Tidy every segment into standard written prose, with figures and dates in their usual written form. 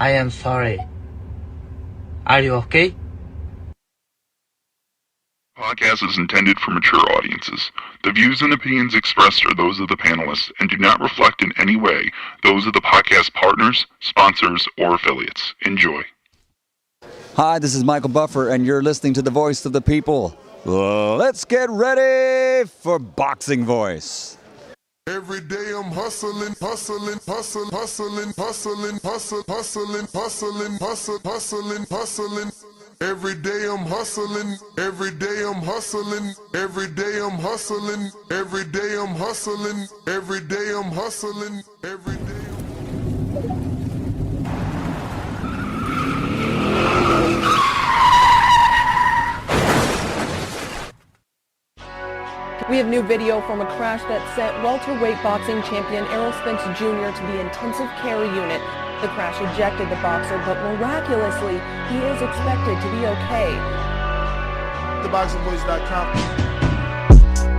I am sorry. Are you okay? Podcast is intended for mature audiences. The views and opinions expressed are those of the panelists and do not reflect in any way those of the podcast partners, sponsors, or affiliates. Enjoy. Hi, this is Michael Buffer, and you're listening to the Voice of the People. Let's get ready for Boxing Voice. Every day I'm hustling. Every day I'm hustling. Every day I'm hustling. Every day I'm hustling. Every day I'm hustling. Every day I'm hustling. Every day. We have new video from a crash that sent welterweight boxing champion Errol Spence Jr. to the intensive care unit. The crash ejected the boxer, but miraculously, he is expected to be okay. TheBoxingVoice.com.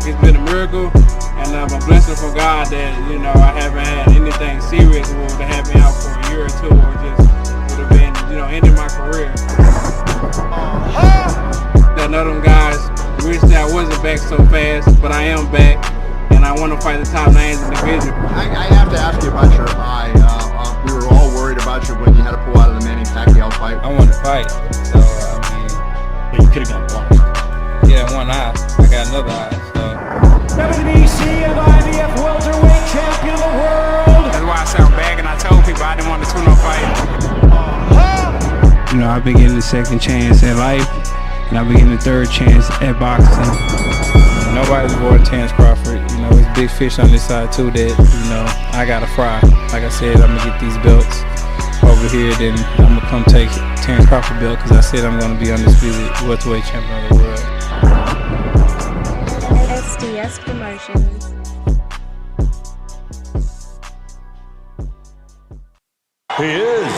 It's been a miracle, and I'm a blessing from God that, I haven't had anything serious to have me out for a year or two, or just would have been, ending my career. None of them guys wish that I wasn't back so fast, but I am back, and I want to fight the top names in the division. I have to ask you about your eye. We were all worried about you when you had to pull out of the Manny Pacquiao fight. I want to fight, so But you could have gone blind. yeah, one eye. I got another eye, so. WBC and IBF welterweight champion of the world. That's why I sound back, and I told people I didn't want to tune on fight. I've been getting a second chance at life, and I've been getting a third chance at boxing. Nobody's avoiding Terence Crawford. It's big fish on this side too that, I gotta fry. Like I said, I'm gonna get these belts over here, then I'm gonna come take Terence Crawford belt because I said I'm gonna be undisputed welterweight champion of the world. SDS Promotions. He is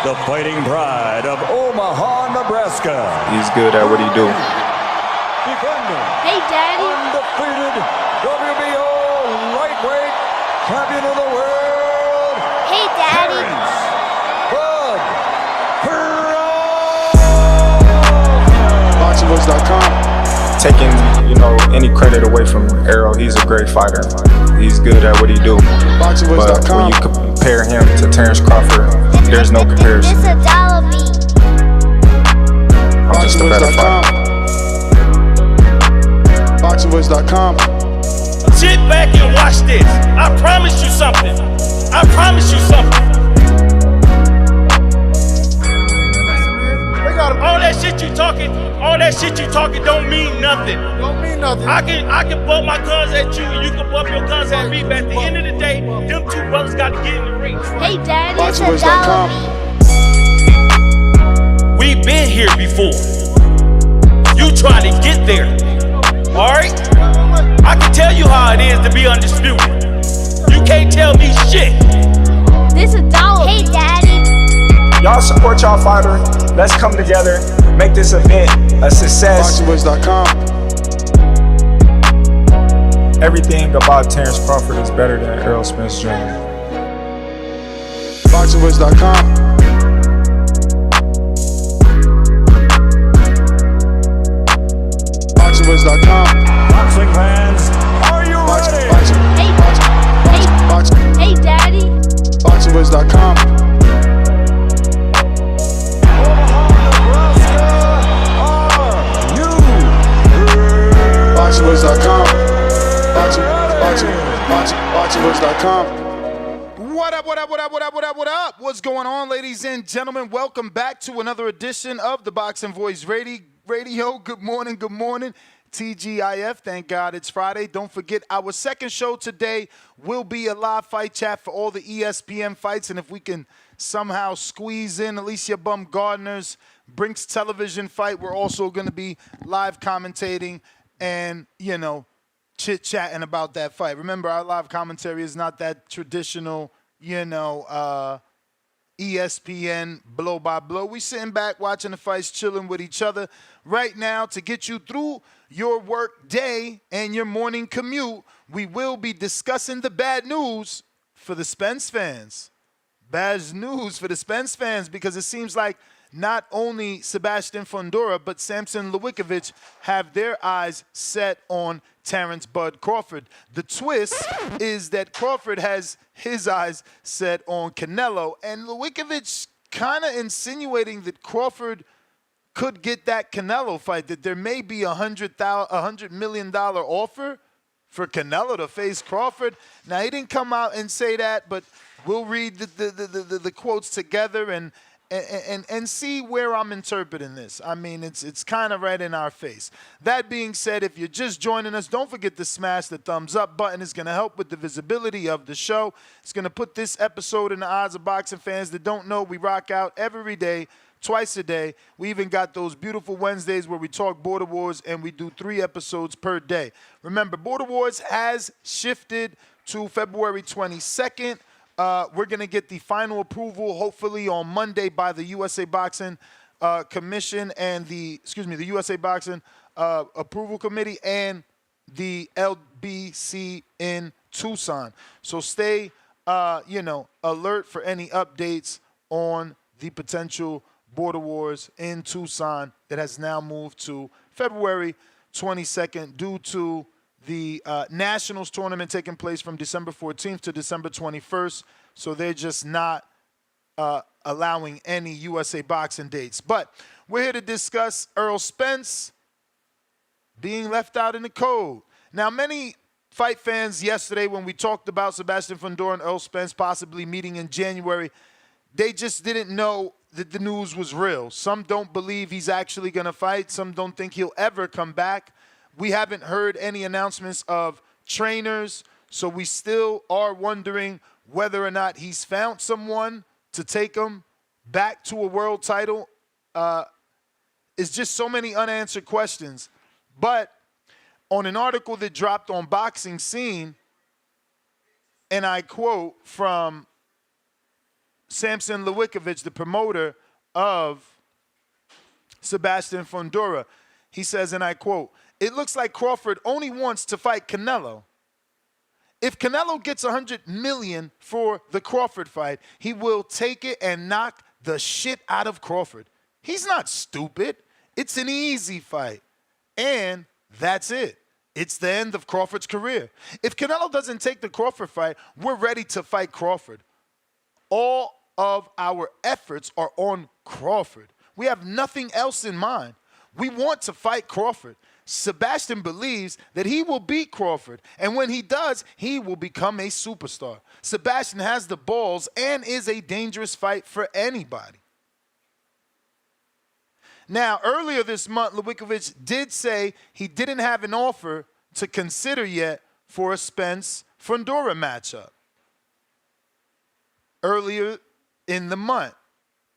the fighting pride of Omaha, Nebraska. He's good at what he do. Defending. Hey, Daddy. Undefeated WBO lightweight champion of the world. Hey, Daddy. Terence Crawford. BoxingVoice.com. Taking, any credit away from Errol, he's a great fighter. He's good at what he do. But when you compare him to Terence Crawford, there's no comparison. It's a dollar beat. I'm just a better fighter. BoxingVoice.com. Sit back and watch this. I promise you something. I promise you something. All that shit you talking don't mean nothing. Don't mean nothing. I can bump my guns at you, and you can bump your guns at me, but at the end of the day, them two brothers got to get in the ring. Hey, Daddy. It's a dollar beat. We've been here before. You try to get there. Alright? I can tell you how it is to be undisputed. You can't tell me shit. This a dollar. Hey, Daddy. Y'all support y'all fighter. Let's come together, make this event a success. BoxingVoice.com. Everything about Terence Crawford is better than Errol Spence Jr. BoxingVoice.com. BoxingVoice.com. Boxing fans, are you ready? Hey, Daddy. BoxingVoice.com. BoxingVoice.com. BoxingVoice.com. What up? What's going on, ladies and gentlemen? Welcome back to another edition of the Boxing Voice Radio. Good morning. TGIF, thank God it's Friday. Don't forget, our second show today will be a live fight chat for all the ESPN fights, and if we can somehow squeeze in Alicia Bumgardner's Brinks television fight, we're also going to be live commentating and, chit-chatting about that fight. Remember, our live commentary is not that traditional, ESPN blow by blow. We sitting back watching the fights, chilling with each other right now to get you through your work day and your morning commute. We will be discussing the bad news for the Spence fans. bad news for the Spence fans because it seems like not only Sebastian Fundora but Samson Lewickovic have their eyes set on Terence Bud Crawford. The twist is that Crawford has his eyes set on Canelo, and Lewickovic kind of insinuating that Crawford could get that Canelo fight, that there may be $100 million offer for Canelo to face Crawford. Now, he didn't come out and say that, but we'll read the quotes together and see where I'm interpreting this. I mean, it's kind of right in our face. That being said, if you're just joining us, don't forget to smash the thumbs up button. It's going to help with the visibility of the show. It's going to put this episode in the eyes of boxing fans that don't know we rock out every day, twice a day. We even got those beautiful Wednesdays where we talk Border Wars, and we do 3 episodes per day. Remember, Border Wars has shifted to February 22nd. We're going to get the final approval, hopefully on Monday, by the USA Boxing Commission and the USA Boxing Approval Committee and the LBC in Tucson. So stay, alert for any updates on the potential Border Wars in Tucson that has now moved to February 22nd due to the Nationals tournament taking place from December 14th to December 21st. So they're just not allowing any USA Boxing dates. But we're here to discuss Errol Spence being left out in the cold. Now, many fight fans yesterday, when we talked about Sebastian Fundora and Errol Spence possibly meeting in January, they just didn't know that the news was real. Some don't believe he's actually going to fight. Some don't think he'll ever come back. We haven't heard any announcements of trainers, so we still are wondering whether or not he's found someone to take him back to a world title. It's just so many unanswered questions. But on an article that dropped on Boxing Scene, and I quote from Samson Lewickovic, the promoter of Sebastian Fundora, he says, and I quote, "It looks like Crawford only wants to fight Canelo. If Canelo gets $100 million for the Crawford fight, he will take it and knock the shit out of Crawford. He's not stupid. It's an easy fight. And that's it. It's the end of Crawford's career. If Canelo doesn't take the Crawford fight, we're ready to fight Crawford. All of our efforts are on Crawford. We have nothing else in mind. We want to fight Crawford. Sebastian believes that he will beat Crawford, and when he does, he will become a superstar. Sebastian has the balls and is a dangerous fight for anybody." Now, earlier this month, Lewickovic did say he didn't have an offer to consider yet for a Spence-Fundora matchup. Earlier in the month,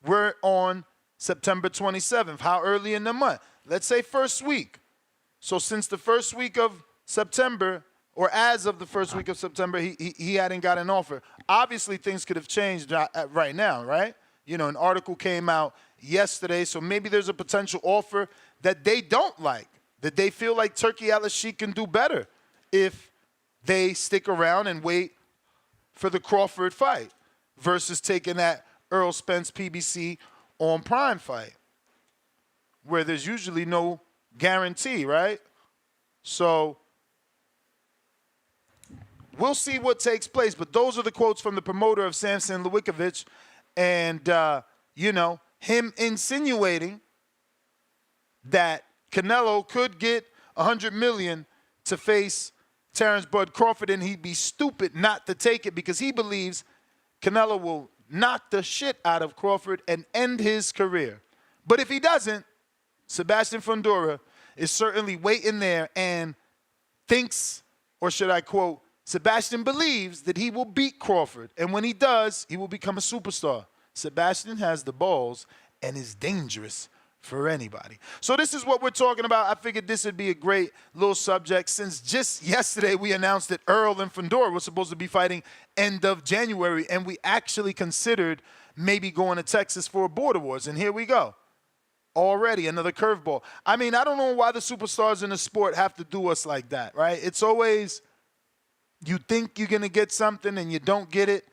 we're on September 27th. How early in the month? Let's say first week. So since the first week of September, or as of the first week of September, he hadn't got an offer. Obviously, things could have changed right now, right? You know, an article came out yesterday, so maybe there's a potential offer that they don't like, that they feel like Turki Al-Sheikh can do better if they stick around and wait for the Crawford fight versus taking that Errol Spence PBC on Prime fight, where there's usually no guarantee, right? So we'll see what takes place. But those are the quotes from the promoter of Samson Lewickovic, and him insinuating that Canelo could get $100 million to face Terence Bud Crawford, and he'd be stupid not to take it because he believes Canelo will knock the shit out of Crawford and end his career. But if he doesn't, Sebastian Fundora is certainly waiting there and thinks, or should I quote, Sebastian believes that he will beat Crawford. And when he does, he will become a superstar. Sebastian has the balls and is dangerous for anybody. So this is what we're talking about. I figured this would be a great little subject since just yesterday we announced that Errol and Fundora were supposed to be fighting end of January, and we actually considered maybe going to Texas for a Border Wars. And here we go. Already another curveball. I mean, I don't know why the superstars in the sport have to do us like that, right? It's always you think you're going to get something and you don't get it,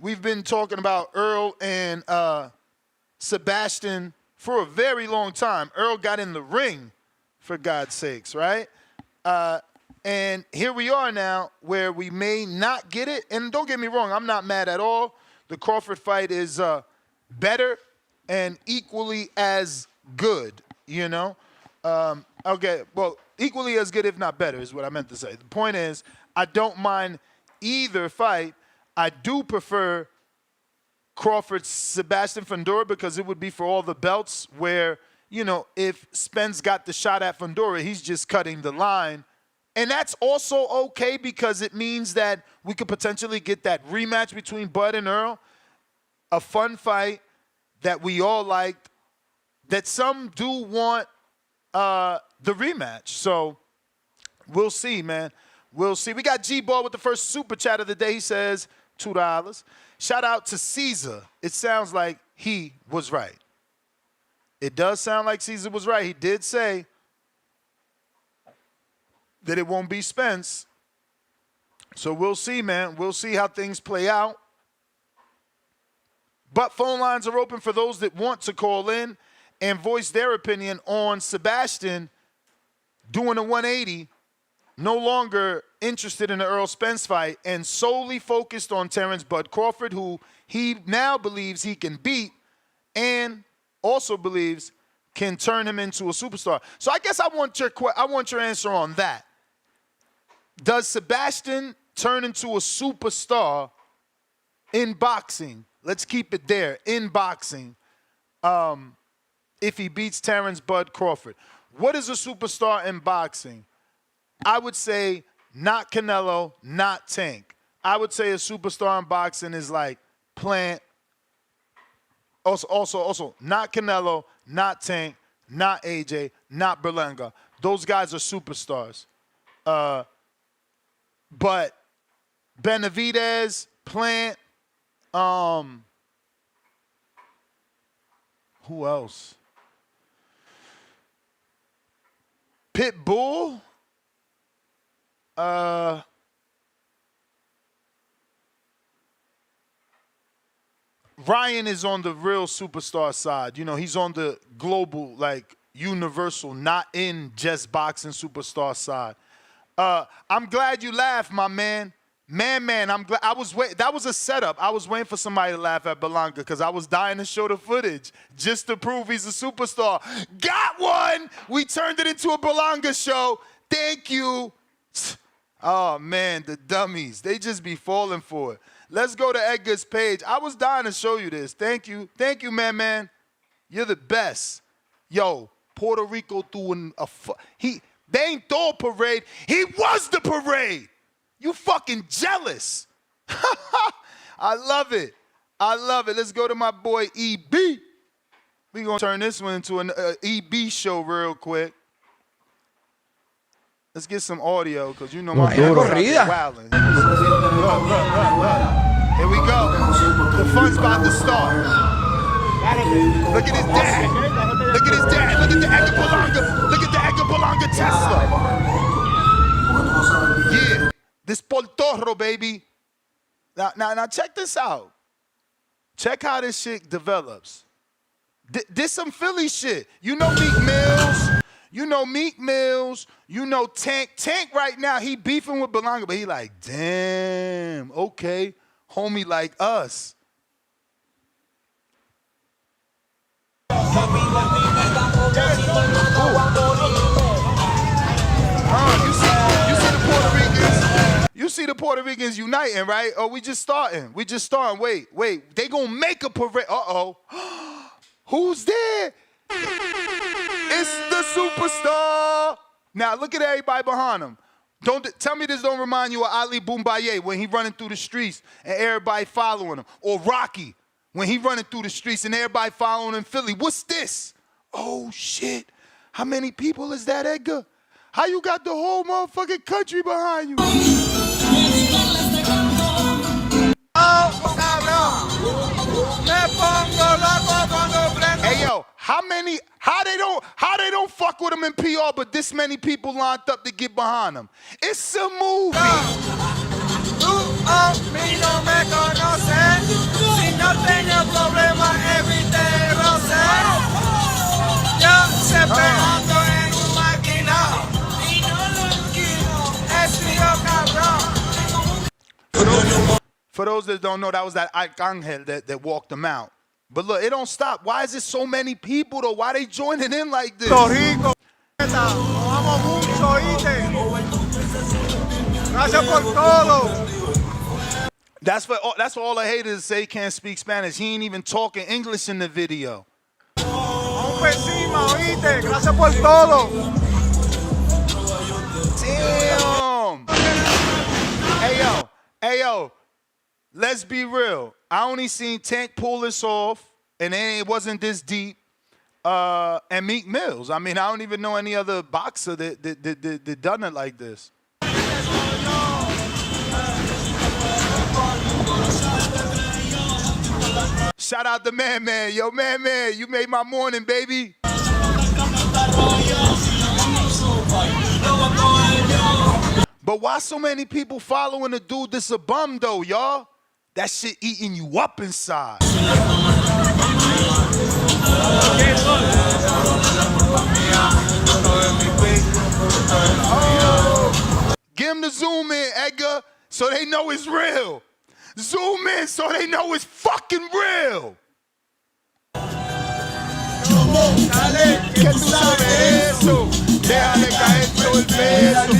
we've been talking about Errol and Sebastian for a very long time. Errol got in the ring, for God's sakes, right? And here we are now where we may not get it. And don't get me wrong, I'm not mad at all. The Crawford fight is better and equally as good, you know? Okay, well, equally as good, if not better, is what I meant to say. The point is, I don't mind either fight. I do prefer Crawford's Sebastian Fundora because it would be for all the belts where, you know, if Spence got the shot at Fundora, he's just cutting the line. And that's also okay because it means that we could potentially get that rematch between Bud and Errol. A fun fight that we all liked, that some do want the rematch. So we'll see, man. We'll see. We got G-Ball with the first super chat of the day. He says $2. Shout out to Caesar. It sounds like he was right. It does sound like Caesar was right. He did say that it won't be Spence. So we'll see, man. We'll see how things play out. But phone lines are open for those that want to call in and voice their opinion on Sebastian doing a 180, no longer interested in the Errol Spence fight and solely focused on Terence Bud Crawford, who he now believes he can beat and also believes can turn him into a superstar. So I guess I want your answer on that. Does Sebastian turn into a superstar in boxing? Let's keep it there, in boxing, if he beats Terence Bud Crawford. What is a superstar in boxing? I would say not Canelo, not Tank. I would say a superstar in boxing is like Plant. Also, not Canelo, not Tank, not AJ, not Berlanga. Those guys are superstars. But Benavidez, Plant, who else? Pitbull. Ryan is on the real superstar side. You know, he's on the global, like, universal, not in just boxing superstar side. I'm glad you laughed, my man. Man, I'm glad. That was a setup. I was waiting for somebody to laugh at Berlanga because I was dying to show the footage just to prove he's a superstar. Got one! We turned it into a Berlanga show. Thank you. Oh, man, the dummies. They just be falling for it. Let's go to Edgar's page. I was dying to show you this. Thank you. Thank you, man. You're the best. Yo, Puerto Rico doing they ain't throw a parade. He was the parade. You fucking jealous. I love it. I love it. Let's go to my boy EB. We're going to turn this one into an EB show real quick. Let's get some audio because you know my corrida. Wilding. Look. Here we go. The fun's about to start. Look at his dad. Look at his dad. Look at the Edgar Berlanga. Look at the Edgar Berlanga Tesla. Yeah. This Poltorro, baby. Now check this out. Check how this shit develops. This some Philly shit. You know Meek Mills. You know Tank. Tank right now, he beefing with Berlanga, but he like, damn, okay, homie like us. You see the Puerto Ricans uniting, right? Oh, we just starting. Wait. They gonna make a parade. Uh-oh. Who's there? It's the superstar. Now, look at everybody behind him. Tell me this don't remind you of Ali Boumbaye when he running through the streets and everybody following him. Or Rocky when he running through the streets and everybody following him in Philly. What's this? Oh, shit. How many people is that, Edgar? How you got the whole motherfucking country behind you? Hey, yo, how they don't fuck with him in PR, but this many people lined up to get behind him? It's a movie. For those that don't know, that was that Arcangel that walked him out. But look, it don't stop. Why is it so many people, though? Why they joining in like this? Rico, vamos mucho, ¿oíste? Gracias por todo. That's for all the haters say can't speak Spanish. He ain't even talking English in the video. Vamos por encima, ¿oíste? Gracias por todo. Damn. Hey yo. Let's be real. I only seen Tank pull this off, and it wasn't this deep. And Meek Mills. I mean, I don't even know any other boxer that done it like this. Shout out to Man. Yo, Man, you made my morning, baby. But why so many people following a dude that's a bum, though, y'all? That shit eating you up inside. Oh. Give him the zoom in, Edgar, so they know it's real. Zoom in so they know it's fucking real.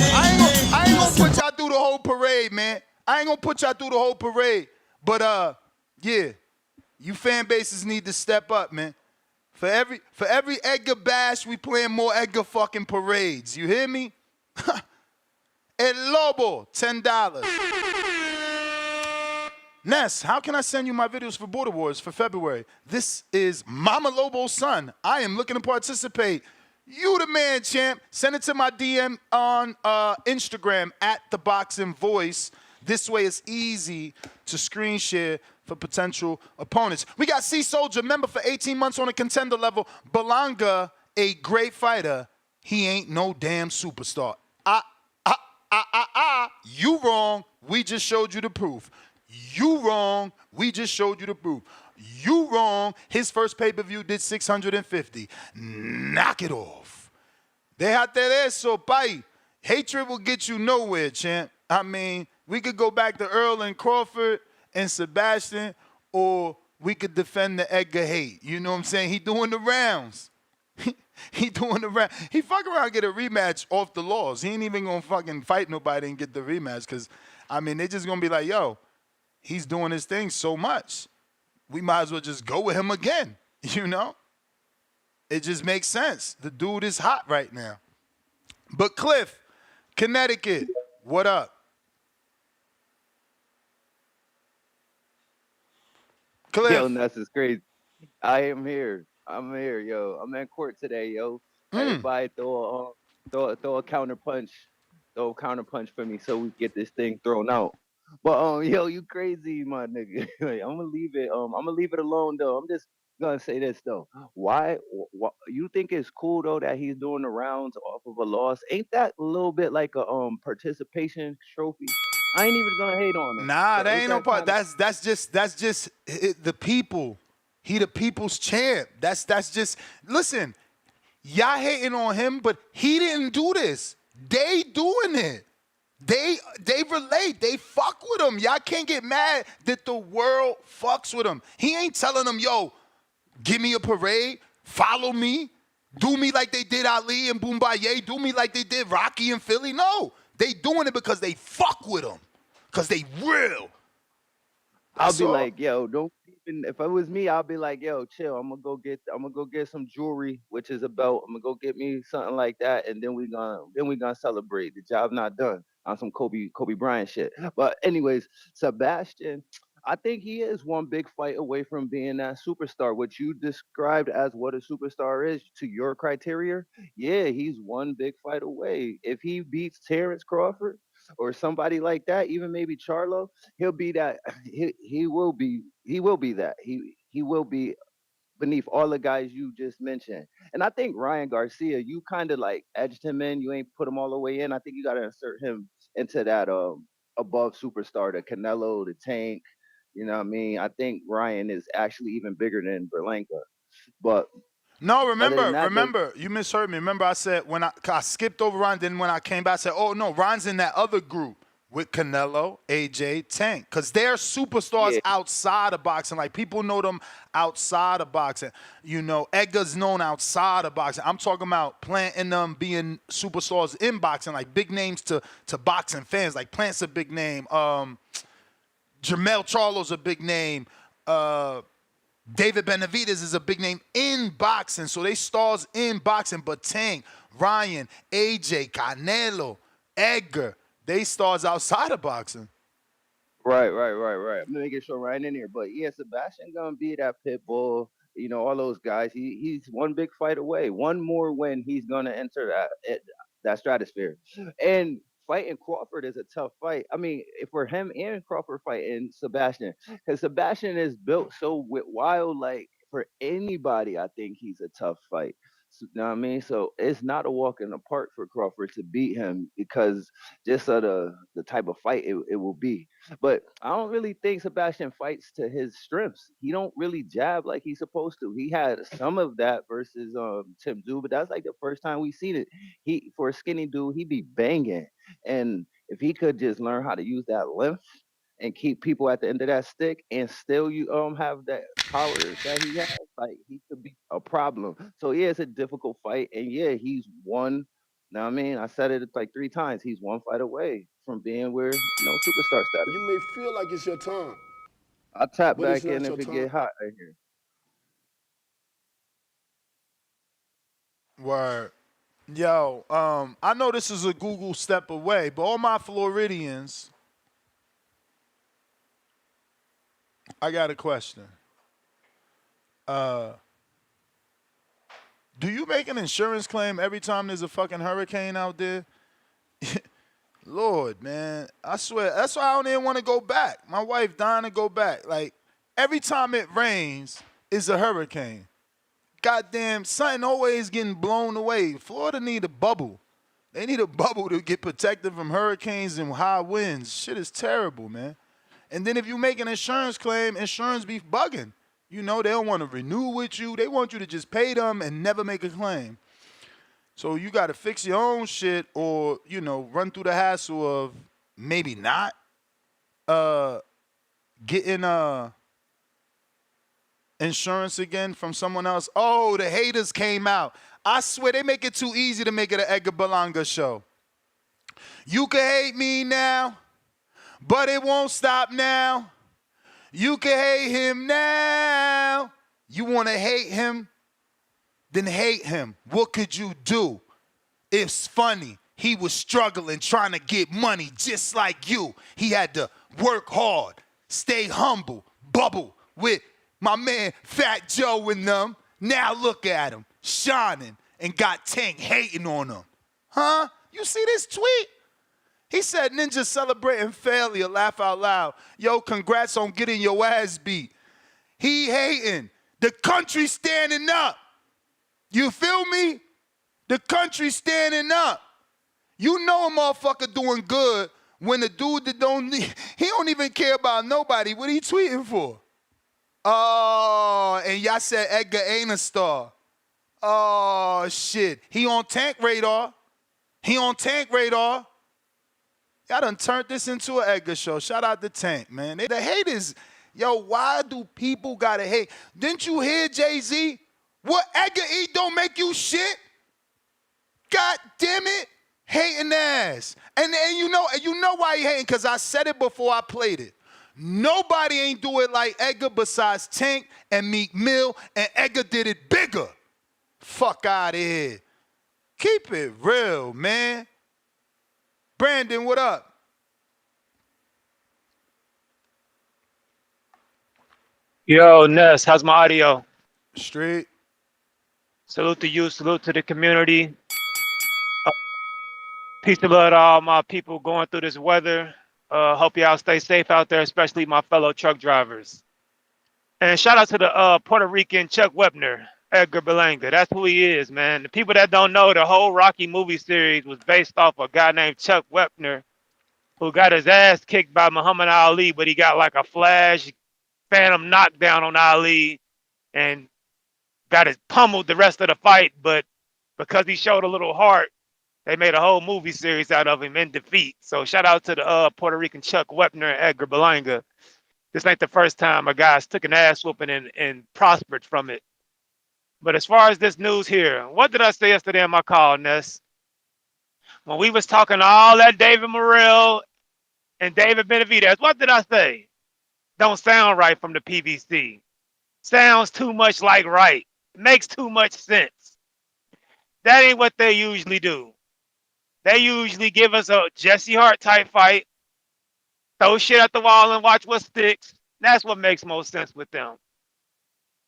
I ain't gonna put y'all through the whole parade, man. But yeah, you fan bases need to step up, man. For every Edgar bash, we playing more Edgar fucking parades. You hear me? El Lobo, $10. Ness, how can I send you my videos for Border Wars for February? This is Mama Lobo's son. I am looking to participate. You the man, champ. Send it to my DM on Instagram @TheBoxingVoice. This way it's easy to screen share for potential opponents. We got C Soldier, member for 18 months on a contender level. Berlanga, a great fighter. He ain't no damn superstar. You wrong. We just showed you the proof. You wrong. We just showed you the proof. You wrong. His first pay-per-view did 650. Knock it off. Déjate de eso, pai. Hatred will get you nowhere, champ. I mean, we could go back to Errol and Crawford and Sebastian, or we could defend the Edgar hate. You know what I'm saying? He doing the rounds. He doing the round. He fuck around and get a rematch off the laws. He ain't even gonna fucking fight nobody and get the rematch because, I mean, they just gonna be like, yo, he's doing his thing so much. We might as well just go with him again, you know? It just makes sense. The dude is hot right now. But Cliff, Connecticut, what up? Cliff. Yo, Ness is crazy. I am here. I'm here, yo. I'm in court today, yo. Everybody throw a counter punch. Throw a counter punch for me so we get this thing thrown out. But yo, you crazy, my nigga. I'm gonna leave it. I'm gonna leave it alone though. I'm just gonna say this though. Why you think it's cool though that he's doing the rounds off of a loss? Ain't that a little bit like a participation trophy? I ain't even gonna hate on him. Nah, that ain't no part. That's just the people. He the people's champ. That's just, listen, y'all hating on him, but he didn't do this. They doing it. They relate. They fuck with him. Y'all can't get mad that the world fucks with him. He ain't telling them, yo, give me a parade, follow me, do me like they did Ali and Boombaye, do me like they did Rocky and Philly. No, they doing it because they fuck with him, because they real. I'll be like, yo, don't even. If it was me, I'll be like, yo, chill. I'm gonna go get some jewelry, which is a belt. I'm gonna go get me something like that, and then we gonna celebrate. The job not done on some Kobe Bryant shit. But anyways, Sebastian, I think he is one big fight away from being that superstar. What you described as what a superstar is to your criteria, yeah, he's one big fight away. If he beats Terence Crawford or somebody like that, even maybe Charlo, he'll be that. He will be that. He will be beneath all the guys you just mentioned. And I think Ryan Garcia, you kind of like edged him in. You ain't put him all the way in. I think you got to insert him into that above superstar, the Canelo, the Tank. You know what I mean? I think Ryan is actually even bigger than Berlanga. But no, remember, you misheard me. Remember I said when I skipped over Ryan, then when I came back, I said, oh, no, Ryan's in that other group. with Canelo, AJ, Tank, because they're superstars outside of boxing. Like, people know them outside of boxing. You know, Edgar's known outside of boxing. I'm talking about Plant and them being superstars in boxing, like big names to boxing fans. Like, Plant's a big name. Jermell Charlo's a big name. David Benavidez is a big name in boxing. So they stars in boxing. But Tank, Ryan, AJ, Canelo, Edgar, they stars outside of boxing. Right. I'm making sure right in here. But yeah, Sebastian gonna be that pit bull. You know, all those guys. He's one big fight away. One more win, he's gonna enter that stratosphere. And fighting Crawford is a tough fight. I mean, for him and Crawford fighting Sebastian, because Sebastian is built so wild. Like, for anybody, I think he's a tough fight. You know what I mean? So it's not a walk in the park for Crawford to beat him because just of the type of fight it will be. But I don't really think Sebastian fights to his strengths. He don't really jab like he's supposed to. He had some of that versus Tim Tszyu, but that's like the first time we seen it. For a skinny dude, he be banging. And if he could just learn how to use that length and keep people at the end of that stick and still you have that power that he has, like, he could be a problem. So yeah, it's a difficult fight. And yeah, he's one. Now, I mean, I said it like 3 times. He's one fight away from being where, superstar status. You may feel like it's your time. I'll tap back in if it get hot right here. Word. Yo, I know this is a Google step away, but all my Floridians, I got a question. Do you make an insurance claim every time there's a fucking hurricane out there? Lord, man, I swear, that's why I don't even want to go back. My wife dying to go back. Like, every time it rains, it's a hurricane. Goddamn, something always getting blown away. Florida need a bubble. They need a bubble to get protected from hurricanes and high winds. Shit is terrible, man. And then if you make an insurance claim, insurance be bugging. You know, they don't want to renew with you. They want you to just pay them and never make a claim. So you got to fix your own shit or, run through the hassle of maybe not getting insurance again from someone else. Oh, the haters came out. I swear they make it too easy to make it an Edgar Berlanga show. You can hate me now, but it won't stop now. You can hate him now. You want to hate him? Then hate him. What could you do? It's funny. He was struggling, trying to get money just like you. He had to work hard, stay humble, bubble with my man Fat Joe and them. Now look at him, shining, and got Tank hating on him. Huh? You see this tweet? He said, "Ninja celebrating failure, laugh out loud. Yo, congrats on getting your ass beat." He hating. The country standing up. You feel me? The country standing up. You know a motherfucker doing good when the dude that he don't even care about nobody. What he tweeting for? Oh, and y'all said Edgar ain't a star. Oh, shit. He on Tank radar. Y'all done turned this into an Edgar show. Shout out to Tank, man. The haters, yo, why do people gotta hate? Didn't you hear Jay-Z? What Edgar eat don't make you shit? God damn it. Hating ass. And you know why he hating? Because I said it before I played it. Nobody ain't do it like Edgar besides Tank and Meek Mill, and Edgar did it bigger. Fuck out of here. Keep it real, man. Brandon, what up? Yo, Ness, how's my audio? Straight. Salute to you, salute to the community. Peace and love to all my people going through this weather. Hope y'all stay safe out there, especially my fellow truck drivers. And shout out to the Puerto Rican Chuck Wepner, Edgar Berlanga. That's who he is, man. The people that don't know, the whole Rocky movie series was based off a guy named Chuck Wepner who got his ass kicked by Muhammad Ali, but he got like a flash phantom knockdown on Ali and got his pummeled the rest of the fight. But because he showed a little heart, They made a whole movie series out of him in defeat. So shout out to the Puerto Rican Chuck Wepner and Edgar Berlanga. This ain't the first time a guy's took an ass whooping and prospered from it. But as far as this news here, what did I say yesterday in my call, Ness? When we was talking all that David Morrell and David Benavidez, what did I say? Don't sound right from the PBC. Sounds too much like right. Makes too much sense. That ain't what they usually do. They usually give us a Jesse Hart type fight, throw shit at the wall and watch what sticks. That's what makes most sense with them.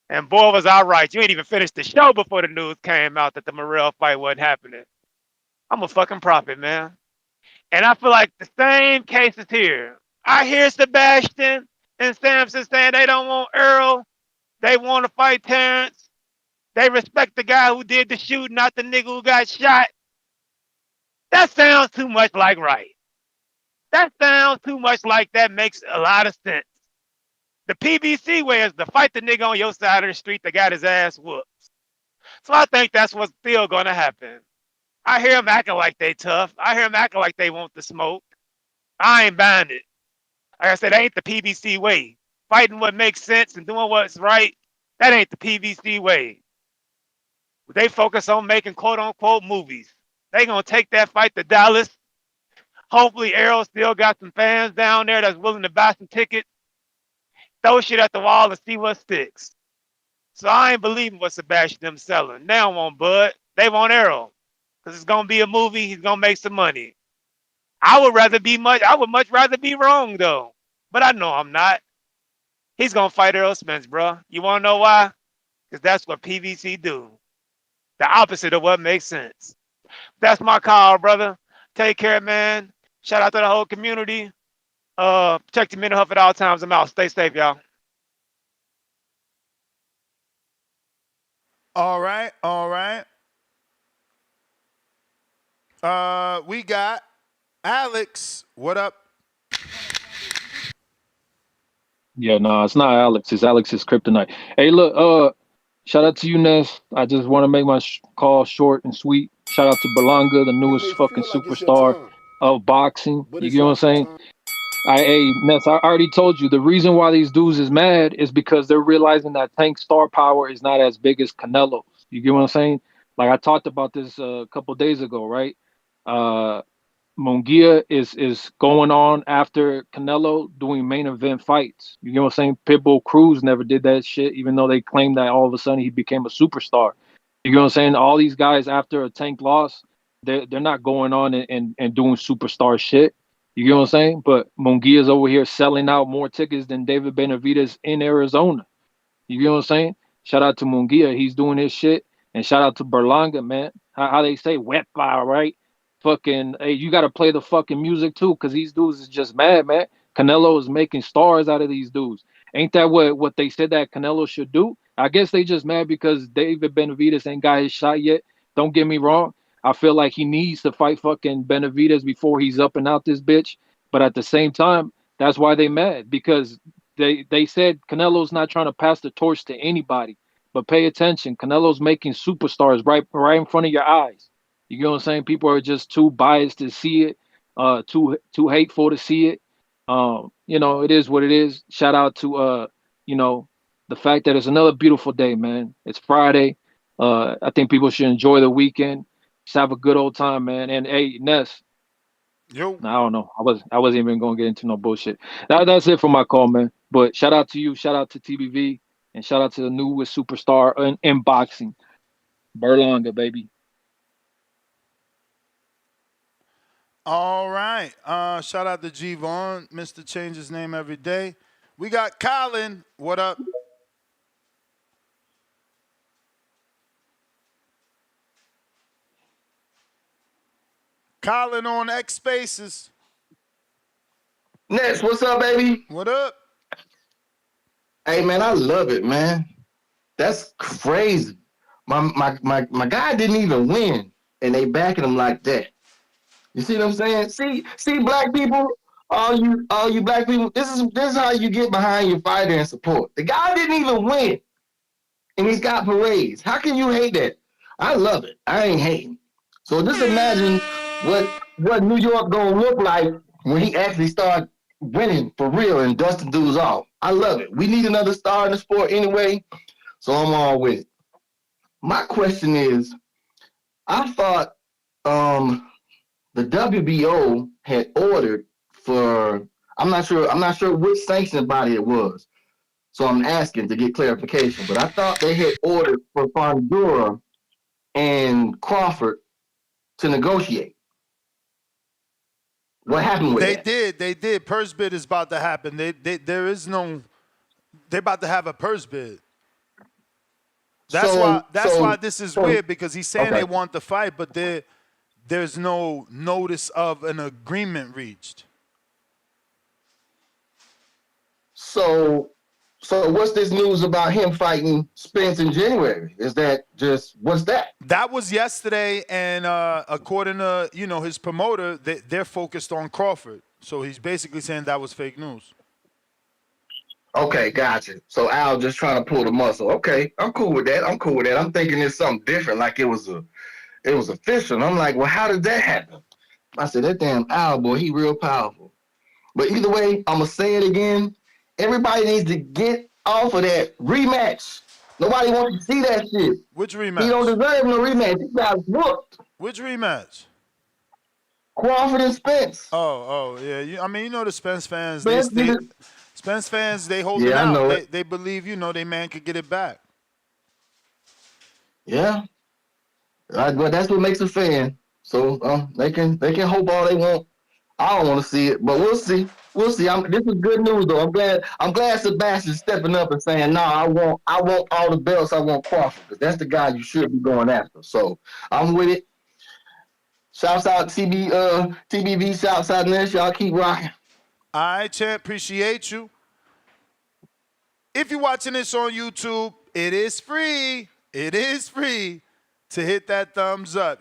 And boy, was I right. You ain't even finished the show before the news came out that the Morrell fight wasn't happening. I'm a fucking prophet, man. And I feel like the same case is here. I hear Sebastian and Samson saying they don't want Errol. They want to fight Terence. They respect the guy who did the shooting, not the nigga who got shot. That sounds too much like right. That sounds too much like that makes a lot of sense. The PBC way is to fight the nigga on your side of the street that got his ass whooped. So I think that's what's still going to happen. I hear them acting like they tough. I hear them acting like they want the smoke. I ain't buying it. Like I said, that ain't the PBC way. Fighting what makes sense and doing what's right, that ain't the PBC way. They focus on making quote-unquote movies. They going to take that fight to Dallas. Hopefully Errol still got some fans down there that's willing to buy some tickets. Throw shit at the wall and see what sticks. So I ain't believing what Sebastian them selling. They don't want Bud. They want Errol. Because it's going to be a movie. He's going to make some money. I would much rather be wrong, though. But I know I'm not. He's going to fight Errol Spence, bro. You want to know why? Because that's what PVC do. The opposite of what makes sense. That's my call, brother. Take care, man. Shout out to the whole community. Protect your mental health at all times. I'm out. Stay safe, y'all. All right. We got Alex. What up? Yeah, no, it's not Alex. It's Alex's kryptonite. Hey, look, shout out to you, Ness. I just want to make my call short and sweet. Shout out to Berlanga, the newest fucking superstar of boxing. You get what I'm saying? Hey, Ness, I already told you the reason why these dudes is mad is because they're realizing that Tank's star power is not as big as Canelo's. You get what I'm saying? Like I talked about this a couple days ago, right? Munguia is going on after Canelo doing main event fights. You know what I'm saying? Pitbull Cruz never did that shit, even though they claimed that all of a sudden he became a superstar. You know what I'm saying? All these guys after a Tank loss, they're not going on and doing superstar shit. You know what I'm saying? But Munguia's over here selling out more tickets than David Benavidez in Arizona. You know what I'm saying? Shout out to Munguia. He's doing his shit. And shout out to Berlanga, man. How they say wet fire, right? Fucking, hey, you got to play the fucking music too, because these dudes is just mad, man. Canelo is making stars out of these dudes. Ain't that what they said that Canelo should do? I guess they just mad because David Benavidez ain't got his shot yet. Don't get me wrong. I feel like he needs to fight fucking Benavidez before he's up and out this bitch. But at the same time, that's why they mad, because they said Canelo's not trying to pass the torch to anybody. But pay attention. Canelo's making superstars right in front of your eyes. You know what I'm saying? People are just too biased to see it, too hateful to see it. You know, it is what it is. Shout out to you know, the fact that it's another beautiful day, man. It's Friday. I think people should enjoy the weekend. Just have a good old time, man. And hey, Ness. Yo. I don't know. I wasn't even gonna get into no bullshit. That's it for my call, man. But shout out to you, shout out to TBV, and shout out to the newest superstar in boxing, Berlanga, baby. All right. Shout out to G Vaughn. Mr. Change his name every day. We got Colin. What up? Colin on X Spaces. Ness, what's up, baby? What up? Hey, man, I love it, man. That's crazy. My guy didn't even win, and they backing him like that. You see what I'm saying? See, black people, all you black people, this is how you get behind your fighter and support. The guy didn't even win, and he's got parades. How can you hate that? I love it. I ain't hating. So just imagine what New York gonna look like when he actually start winning for real and dusting dudes off. I love it. We need another star in the sport anyway, so I'm all with it. My question is, I thought the WBO had ordered for, I'm not sure which sanctioning body it was. So I'm asking to get clarification. But I thought they had ordered for Fundora and Crawford to negotiate. What happened with that? They did. Purse bid is about to happen. They're about to have a purse bid. That's why this is weird, because he's saying they want the fight, but there's no notice of an agreement reached. So what's this news about him fighting Spence in January? Is that just, what's that? That was yesterday, and according to his promoter, they're focused on Crawford. So he's basically saying that was fake news. Okay, gotcha. So Al just trying to pull the muscle. Okay, I'm cool with that. I'm thinking it's something different, like it was official. And I'm like, well, how did that happen? I said, that damn Al boy, he real powerful. But either way, I'm gonna say it again. Everybody needs to get off of that rematch. Nobody wants to see that shit. Which rematch? He don't deserve no rematch. He got whooped. Which rematch? Crawford and Spence. Oh, yeah. The Spence fans. Spence fans, they hold it I out. know They believe, they man could get it back. Yeah. But that's what makes a fan. So they can hope all they want. I don't want to see it, but we'll see. This is good news though. I'm glad Sebastian's stepping up and saying, "No, I want all the belts. I want Crawford, because that's the guy you should be going after." So I'm with it. Shouts out TBV. Shouts out Ness. Y'all keep rocking. All right, champ. Appreciate you. If you're watching this on YouTube, it is free. It is free to hit that thumbs up.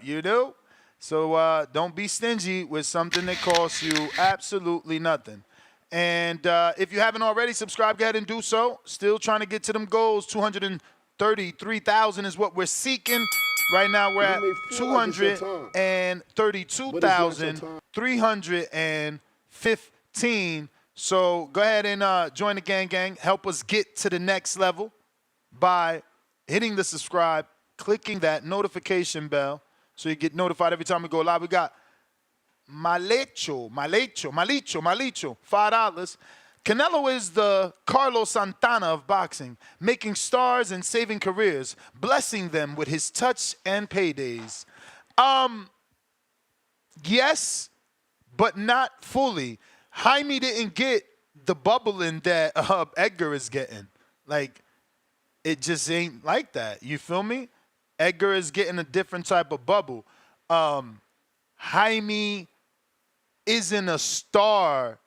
So don't be stingy with something that costs you absolutely nothing. And if you haven't already, subscribe, go ahead and do so. Still trying to get to them goals. 233,000 is what we're seeking. Right now we're at 232,315. So go ahead and join the gang. Help us get to the next level by hitting the subscribe, clicking that notification bell, so you get notified every time we go live. We got Malicho, $5. Canelo is the Carlos Santana of boxing, making stars and saving careers, blessing them with his touch and paydays. Yes, but not fully. Jaime didn't get the bubbling that Edgar is getting. Like, it just ain't like that. You feel me? Edgar is getting a different type of bubble. Jaime isn't a star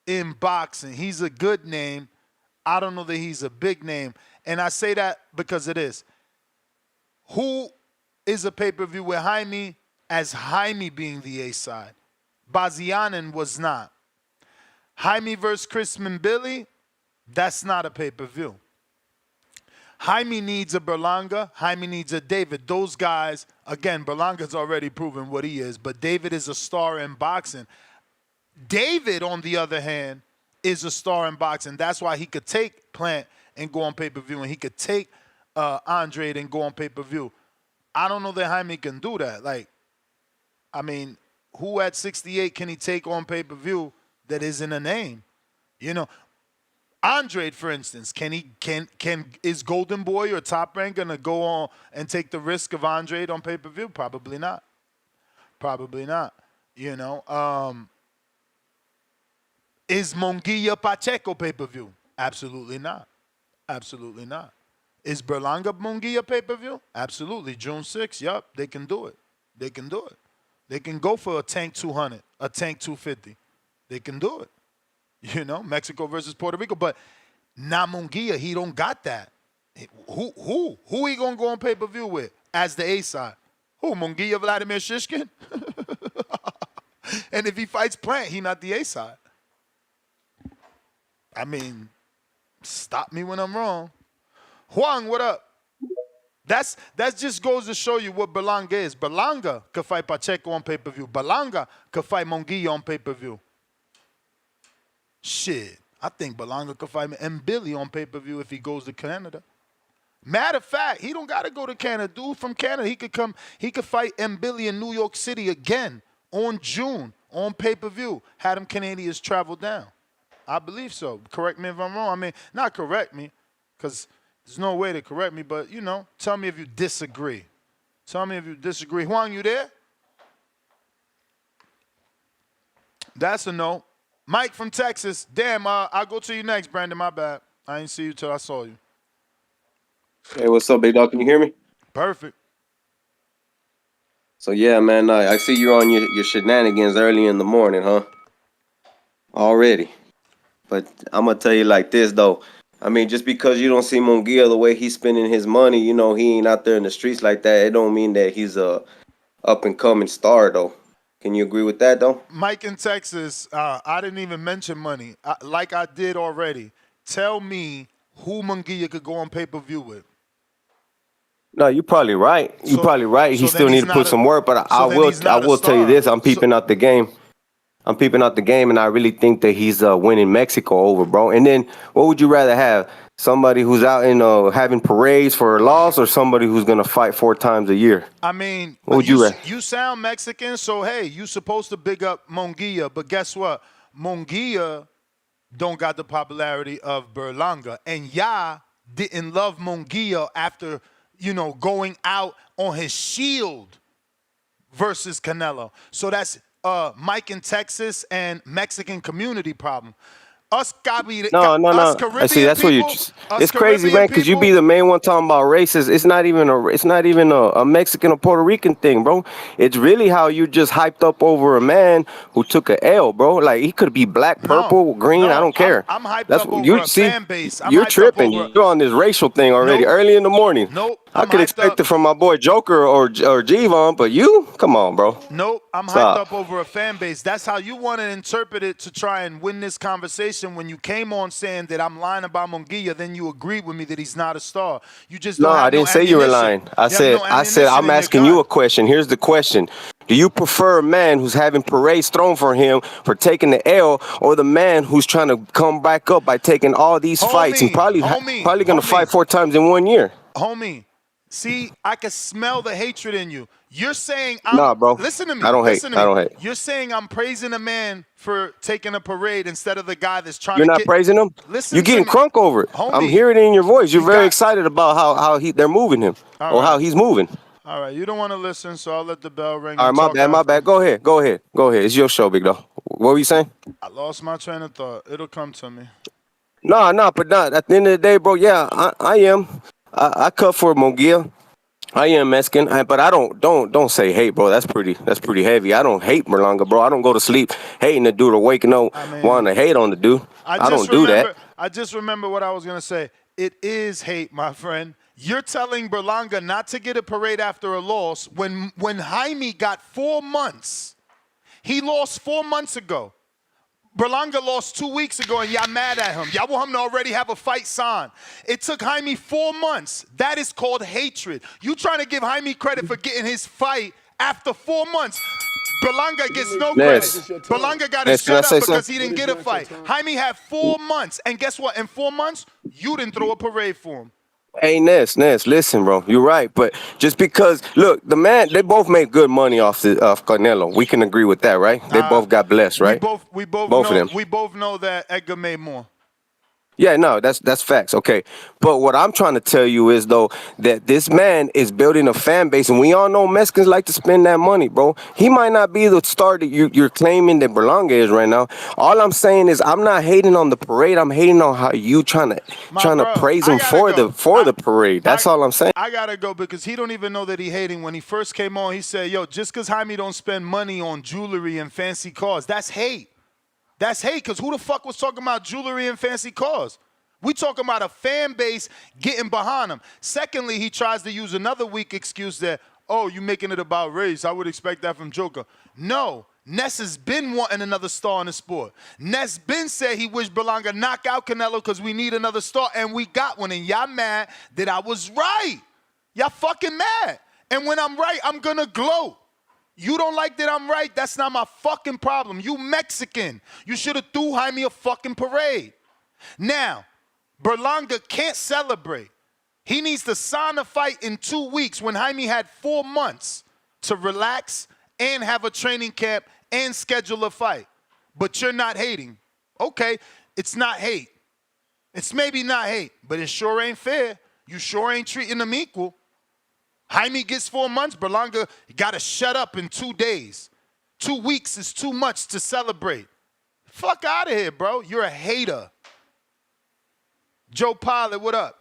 in boxing. He's a good name. I don't know that he's a big name. And I say that because of this. Who is a pay-per-view with Jaime as Jaime being the A-side? Bazianen was not. Jaime versus Chris Mbili, that's not a pay-per-view. Jaime needs a Berlanga. Jaime needs a David. Those guys, again, Berlanga's already proven what he is, but David is a star in boxing. David, on the other hand, is a star in boxing. That's why he could take Plant and go on pay-per-view, and he could take Andre and go on pay-per-view. I don't know that Jaime can do that. Who at 68 can he take on pay-per-view that isn't a name? Andre, for instance, is Golden Boy or Top Rank gonna go on and take the risk of Andre on pay-per-view? Probably not. Is Munguia Pacheco pay-per-view? Absolutely not. Is Berlanga Munguia pay-per-view? Absolutely. June 6th. Yup, they can do it. They can go for a Tank 200, a Tank 250. They can do it. Mexico versus Puerto Rico, but not Munguia. He don't got that. Who he gonna go on pay-per-view with as the A side? Who? Munguia, Vladimir Shishkin? And if he fights Plant, he not the A side. Stop me when I'm wrong. Juan, what up? That just goes to show you what Berlanga is. Berlanga could fight Pacheco on pay-per-view. Berlanga could fight Munguia on pay-per-view. Shit, I think Berlanga could fight Billy on pay-per-view if he goes to Canada. Matter of fact, he don't got to go to Canada. Dude from Canada, he could fight Billy in New York City again on June on pay-per-view. Had him Canadians travel down. I believe so. Correct me if I'm wrong. I mean, not correct me, because there's no way to correct me, but, you know, tell me if you disagree. Tell me if you disagree. Juan, you there? That's a no. Mike from Texas. Damn, I'll go to you next, Brandon. My bad. I didn't see you till I saw you. Hey, what's up, big dog? Can you hear me? Perfect. So, yeah, man, I see you're on your shenanigans early in the morning, huh? Already. But I'm going to tell you like this, though. I mean, just because you don't see Munguia the way he's spending his money, you know, he ain't out there in the streets like that. It don't mean that he's a up-and-coming star, though. Can you agree with that, though? Mike in Texas, I didn't even mention money. Like I did already. Tell me who Munguia could go on pay-per-view with. No, you're probably right. You're probably right. He still need to put some work, but I will tell you this. I'm peeping out the game. I'm peeping out the game, and I really think that he's winning Mexico over, bro. And then what would you rather have? Somebody who's out in having parades for a loss, or somebody who's going to fight 4 times a year? I mean, what would you rather? You sound Mexican, so, hey, you supposed to big up Munguia. But guess what? Munguia don't got the popularity of Berlanga. And y'all didn't love Munguia after, you know, going out on his shield versus Canelo. So that's Mike in Texas and Mexican community problem. Us Caribbean I see. That's what you. It's crazy, man, because you be the main one talking about races. It's not even a Mexican or Puerto Rican thing, bro. It's really how you just hyped up over a man who took a L, bro. Like he could be black, purple, green. I don't care. I'm hyped up over a fan base. You're tripping. You're on this racial thing already early in the morning. Nope. I could expect it from my boy Joker or G-Von, but you, come on, bro. Nope. I'm hyped up over a fan base. That's how you want to interpret it to try and win this conversation. When you came on saying that I'm lying about Munguia, then you agreed with me that he's not a star. You just don't have I didn't say you were lying. I said I'm asking you a question. Here's the question. Do you prefer a man who's having parades thrown for him for taking the L, or the man who's trying to come back up by taking all these fights and probably going to fight 4 times in 1 year? Homie, see, I can smell the hatred in you. You're saying bro. Listen to me. I don't hate. You're saying I'm praising a man for taking a parade instead of the guy that's trying You're to not praising him? You're getting crunk over it. Homie, I'm hearing it in your voice. You're very excited about how they're moving him how he's moving. All right, you don't want to listen, so I'll let the bell ring. All right, my bad. Go ahead. It's your show, big dog. What were you saying? I lost my train of thought. It'll come to me. But at the end of the day, bro, yeah, I am. I cut for Munguia. I am Mexican, but I don't say hate, bro. That's pretty heavy. I don't hate Berlanga, bro. I don't go to sleep hating the dude or waking up wanting to hate on the dude. I don't do that. I just remember what I was gonna say. It is hate, my friend. You're telling Berlanga not to get a parade after a loss when Jaime got 4 months. He lost 4 months ago. Berlanga lost 2 weeks ago, and y'all mad at him. Y'all want him to already have a fight signed. It took Jaime 4 months. That is called hatred. You trying to give Jaime credit for getting his fight after 4 months. Berlanga gets no credit. Berlanga got his shut up because he didn't get a fight. Jaime had 4 months, and guess what? In 4 months, you didn't throw a parade for him. Hey, Ness, listen, bro. You're right, but just because, look, they both make good money off Canelo. We can agree with that, right? They both got blessed, right? We both know that Edgar made more. Yeah, no, that's facts. Okay. But what I'm trying to tell you is, though, that this man is building a fan base, and we all know Mexicans like to spend that money, bro. He might not be the star that you're claiming that Berlanga is right now. All I'm saying is I'm not hating on the parade. I'm hating on how you trying to praise him for the parade. That's all I'm saying. I gotta go because he don't even know that he hating. When he first came on, he said, yo, just because Jaime don't spend money on jewelry and fancy cars, that's hate. That's hate, because who the fuck was talking about jewelry and fancy cars? We talking about a fan base getting behind him. Secondly, he tries to use another weak excuse that, oh, you making it about race. I would expect that from Joker. No, Ness has been wanting another star in the sport. Ness been said he wished Berlanga knock out Canelo because we need another star, and we got one. And y'all mad that I was right. Y'all fucking mad. And when I'm right, I'm gonna gloat. You don't like that I'm right? That's not my fucking problem. You Mexican. You should have threw Jaime a fucking parade. Now, Berlanga can't celebrate. He needs to sign a fight in 2 weeks when Jaime had 4 months to relax and have a training camp and schedule a fight. But you're not hating. Okay, it's not hate. It's maybe not hate, but it sure ain't fair. You sure ain't treating them equal. Jaime gets 4 months. Berlanga got to shut up in 2 days. 2 weeks is too much to celebrate. Fuck out of here, bro. You're a hater. Joe Pilot, what up?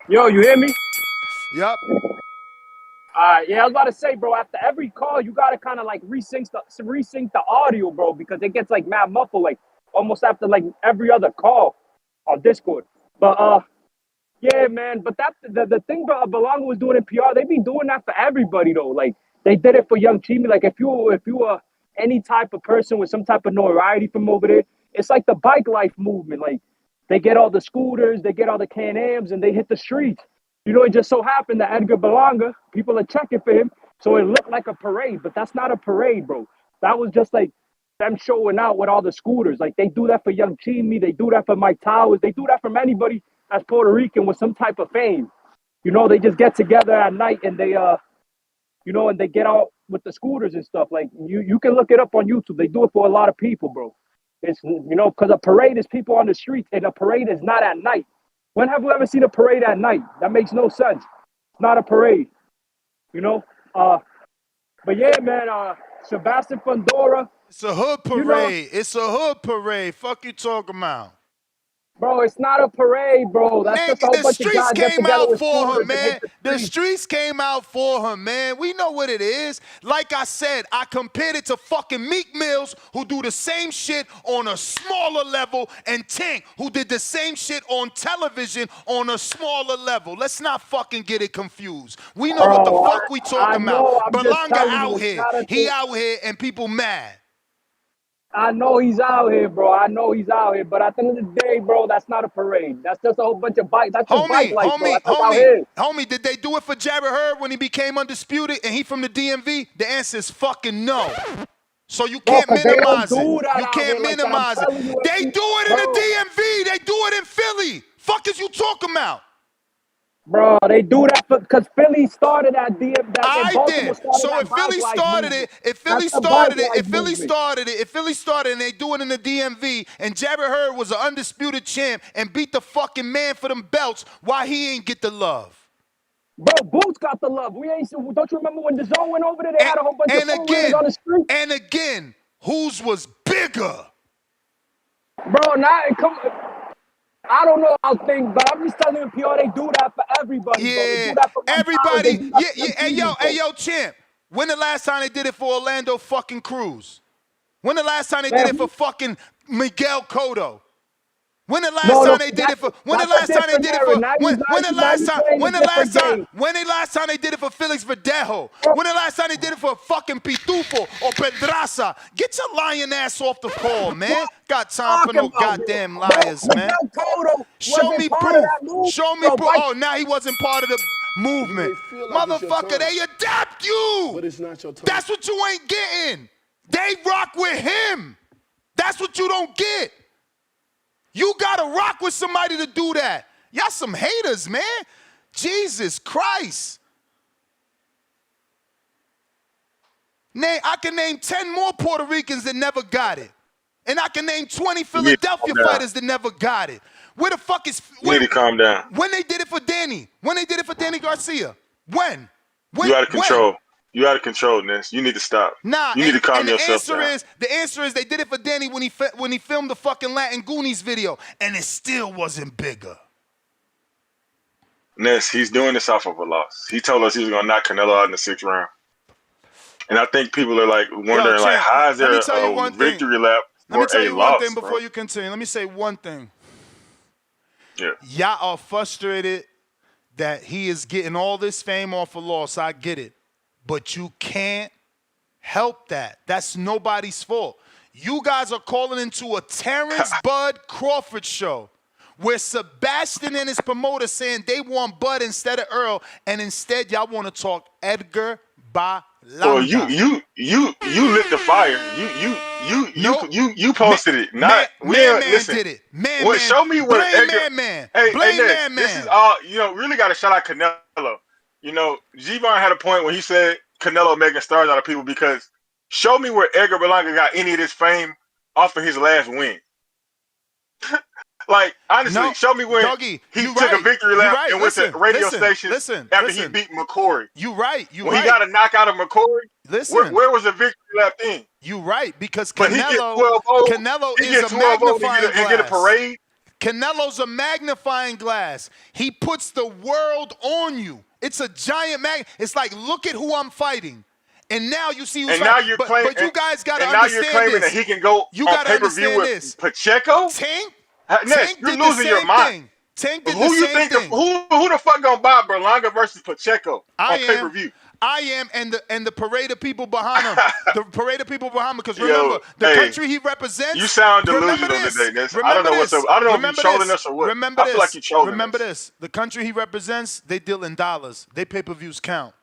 Yo, you hear me? Yup. Yeah, I was about to say, bro, after every call, you got to kind of like resync the audio, bro, because it gets like mad muffled, like almost after like every other call on Discord. But yeah, man. But the thing Berlanga was doing in PR, they be doing that for everybody though. Like they did it for Young Chimi. Like if you are any type of person with some type of notoriety from over there, it's like the bike life movement. Like they get all the scooters, they get all the Can-Ams, and they hit the streets. You know, it just so happened that Edgar Berlanga, people are checking for him, so it looked like a parade. But that's not a parade, bro. That was just like them showing out with all the scooters. Like they do that for Young Chimi, they do that for Mike Towers, they do that from anybody that's Puerto Rican with some type of fame. You know, they just get together at night and they you know, and they get out with the scooters and stuff. Like you can look it up on YouTube. They do it for a lot of people, bro. It's, you know, because a parade is people on the street and a parade is not at night. When have we ever seen a parade at night? That makes no sense. It's not a parade, you know. But yeah, man, Sebastian Fundora. It's a hood parade. You know, it's a hood parade. Fuck you talking about? Bro, it's not a parade, bro. That's just a whole bunch of guys get together with for him, man. The streets came out for him, man. We know what it is. Like I said, I compared it to fucking Meek Mills, who do the same shit on a smaller level, and Tank, who did the same shit on television on a smaller level. Let's not fucking get it confused. We know what the fuck we talking about. Berlanga out here. He out here and people mad. I know he's out here, bro. I know he's out here. But at the end of the day, bro, that's not a parade. That's just a whole bunch of bikes. That's just bike life, bro. Homie, did they do it for Jared Hurd when he became undisputed and he from the DMV? The answer is fucking no. So you can't minimize it. You can't minimize it. They do it in the DMV. They do it in Philly. Fuck is you talking about? Bro, they do that because Philly started at DMV. I did. So if Philly started it, if Philly started it, and they do it in the DMV, and Jared Hurd was an undisputed champ and beat the fucking man for them belts, why he ain't get the love? Bro, Boots got the love. Don't you remember when the Zone went over there? They had a whole bunch of foreigners on the street. And again, whose was bigger? Bro, now it come. I don't know how things, but I'm just telling you, PR, they do that for everybody. Yeah, bro. They do that for everybody. Hey, yo, champ. When the last time they did it for Orlando fucking Cruz? When the last time they did it for fucking Miguel Cotto? When the last time they did it for? When the last time they did it for? When the last time they did it for Felix Verdejo? When the last time they did it for fucking Pitufo or Pedraza? Get your lying ass off the call, man. Got time for no goddamn liars, man. Show me proof. Show me proof. Oh, now he wasn't part of the movement. Motherfucker, they adapt you. But it's not your time. That's what you ain't getting. They rock with him. That's what you don't get. You gotta rock with somebody to do that. Y'all some haters, man. Jesus Christ. I can name 10 more Puerto Ricans that never got it. And I can name 20 Philadelphia fighters that never got it. Where the fuck is... You need to calm down. When they did it for Danny. When they did it for Danny Garcia. When? You out of control. You out of control, Ness. You need to stop. Nah, you need to calm yourself down. The answer is they did it for Danny when he filmed the fucking Latin Goonies video, and it still wasn't bigger. Ness, he's doing this off of a loss. He told us he was gonna knock Canelo out in the 6th round, and I think people are like wondering, like, how is there a victory lap for a loss? Let me tell you one thing before you continue. Let me say one thing. Yeah. Y'all are frustrated that he is getting all this fame off a loss. I get it. But you can't help that. That's nobody's fault. You guys are calling into a Terence Bud Crawford show where Sebastian and his promoter saying they want Bud instead of Earl, and instead y'all want to talk Edgar Berlanga. Well, you lit the fire. You posted it. Not Man listen. did it. Show me where Edgar. Man. Hey, Blame Ness, Man. this is all. Really got to shout out Canelo. G-Von had a point when he said Canelo making stars out of people because show me where Edgar Berlanga got any of this fame off of his last win. Like, honestly, show me where he took a victory lap and went to radio stations after he beat McCory. You right. When he got a knockout of McCory, where was the victory lap then? You right, because But Canelo is a magnifying glass. And get a parade. Canelo's a magnifying glass. He puts the world on you. It's a giant It's like, look at who I'm fighting. And now you see who's fighting. But you guys got to understand this. And now you're claiming that he can go on pay-per-view with Pacheco? Tank you're losing your mind. Tank did the same thing. Who the fuck gonna buy Berlanga versus Pacheco on pay-per-view? I am, and the parade of people behind him. The parade of people behind him, because remember, the country he represents. You sound delusional today, Ness. I don't know what's up. I don't know if you're trolling us or what. I feel like you're trolling us. Remember this. The country he represents, they deal in dollars. They pay-per-views count.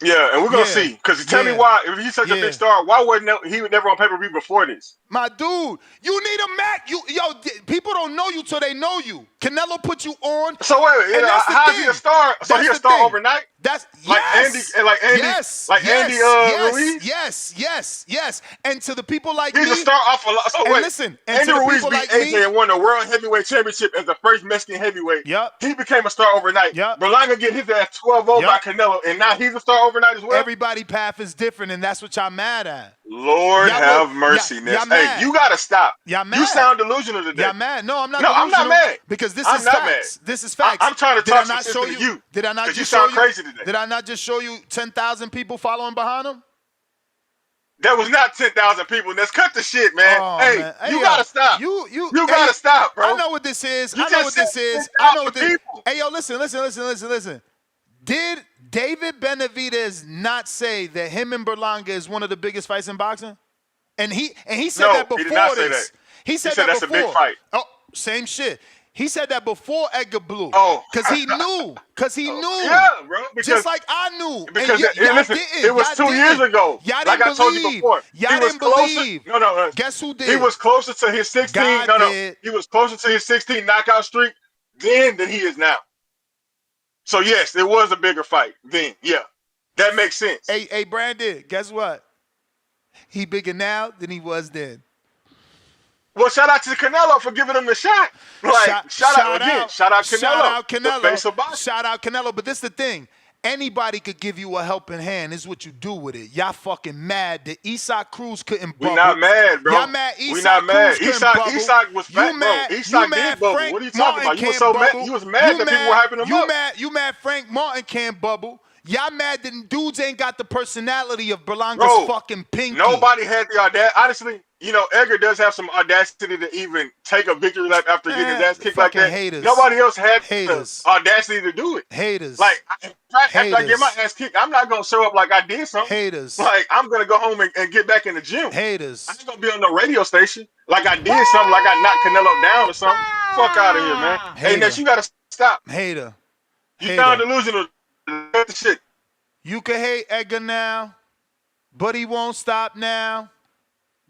Yeah, and we're gonna see. Because tell me why, if he's such a big star, why wasn't he never on pay-per-view before this? My dude, you need a Mac. People don't know you till they know you. Canelo put you on. So wait, how's he a star? So he a star overnight? That's like Andy, Ruiz. Yes. And to the people like he's me, a star off a lot. So wait, listen, Andy Ruiz beat AJ and won the World Heavyweight Championship as the first Mexican heavyweight. Yep. He became a star overnight. Yep. Berlanga get his ass 12-0 by Canelo, and now he's a star overnight as well. Everybody's path is different, and that's what y'all mad at. Lord have mercy, Ness. Hey, you gotta stop. Y'all mad. You sound delusional today. Y'all mad. No, I'm not. No, I'm not mad. Because this is facts. This is facts. I'm trying to talk some sense to you. Did I not just show you? Crazy today. Did I not just show you 10,000 people following behind him? That was not 10,000 people. Let's cut the shit, man. Oh, hey, man. You gotta stop. You gotta stop, bro. I know what this is. I know what this is. Hey, yo, listen. Did David Benavidez not say that him and Berlanga is one of the biggest fights in boxing? And he said that before he did not this. Say that. He said that's before. a big fight. Oh, same shit. He said that before Edgar Blue. Oh. Because he knew. Yeah, bro. Just like I knew. Because it was 2 years ago. Y'all like didn't I told you before. Y'all didn't believe. No. Guess who did? He was closer to his 16. He was closer to his 16 knockout streak then than he is now. So yes, it was a bigger fight then. Yeah. That makes sense. Hey, Brandon, guess what? He bigger now than he was then. Well, shout out to Canelo for giving him the shot. Shout out Canelo. Shout out Canelo. The face of boxing. Shout out Canelo. But this is the thing. Anybody could give you a helping hand. This is what you do with it. Y'all fucking mad that Isak Cruz couldn't bubble. We not mad, bro. Y'all mad Isak we not mad. Cruz couldn't bubble. Isak was fat, bro. Isak did bubble. What are you talking about? You were so mad. You was mad that people were hyping him up. You mad Frank Martin can't bubble. Y'all mad that dudes ain't got the personality of Berlanga's fucking pinky. Nobody had the audacity. Honestly, Edgar does have some audacity to even take a victory lap after getting his ass kicked like that. Haters. Nobody else had the audacity to do it. Haters. Like, after I get my ass kicked, I'm not going to show up like I did something. Haters. Like, I'm going to go home and get back in the gym. Haters. I ain't going to be on the radio station like I did something, like I knocked Canelo down or something. Fuck out of here, man. Hey, Ness, you got to stop. Hater. You sound delusional. Cut the shit. You can hate Edgar now, but he won't stop now.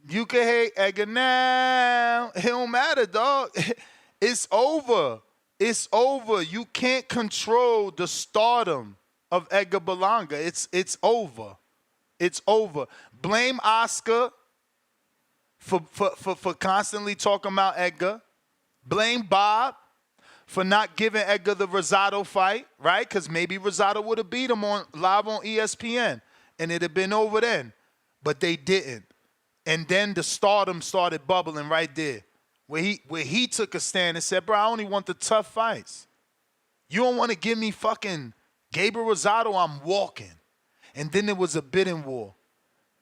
You can hate Edgar now. It don't matter, dog. It's over. It's over. You can't control the stardom of Edgar Berlanga. It's over. It's over. Blame Oscar for constantly talking about Edgar. Blame Bob for not giving Edgar the Rosado fight, right? Because maybe Rosado would have beat him live on ESPN, and it'd have been over then. But they didn't. And then the stardom started bubbling right there, where he took a stand and said, bro, I only want the tough fights. You don't want to give me fucking Gabriel Rosado, I'm walking. And then there was a bidding war.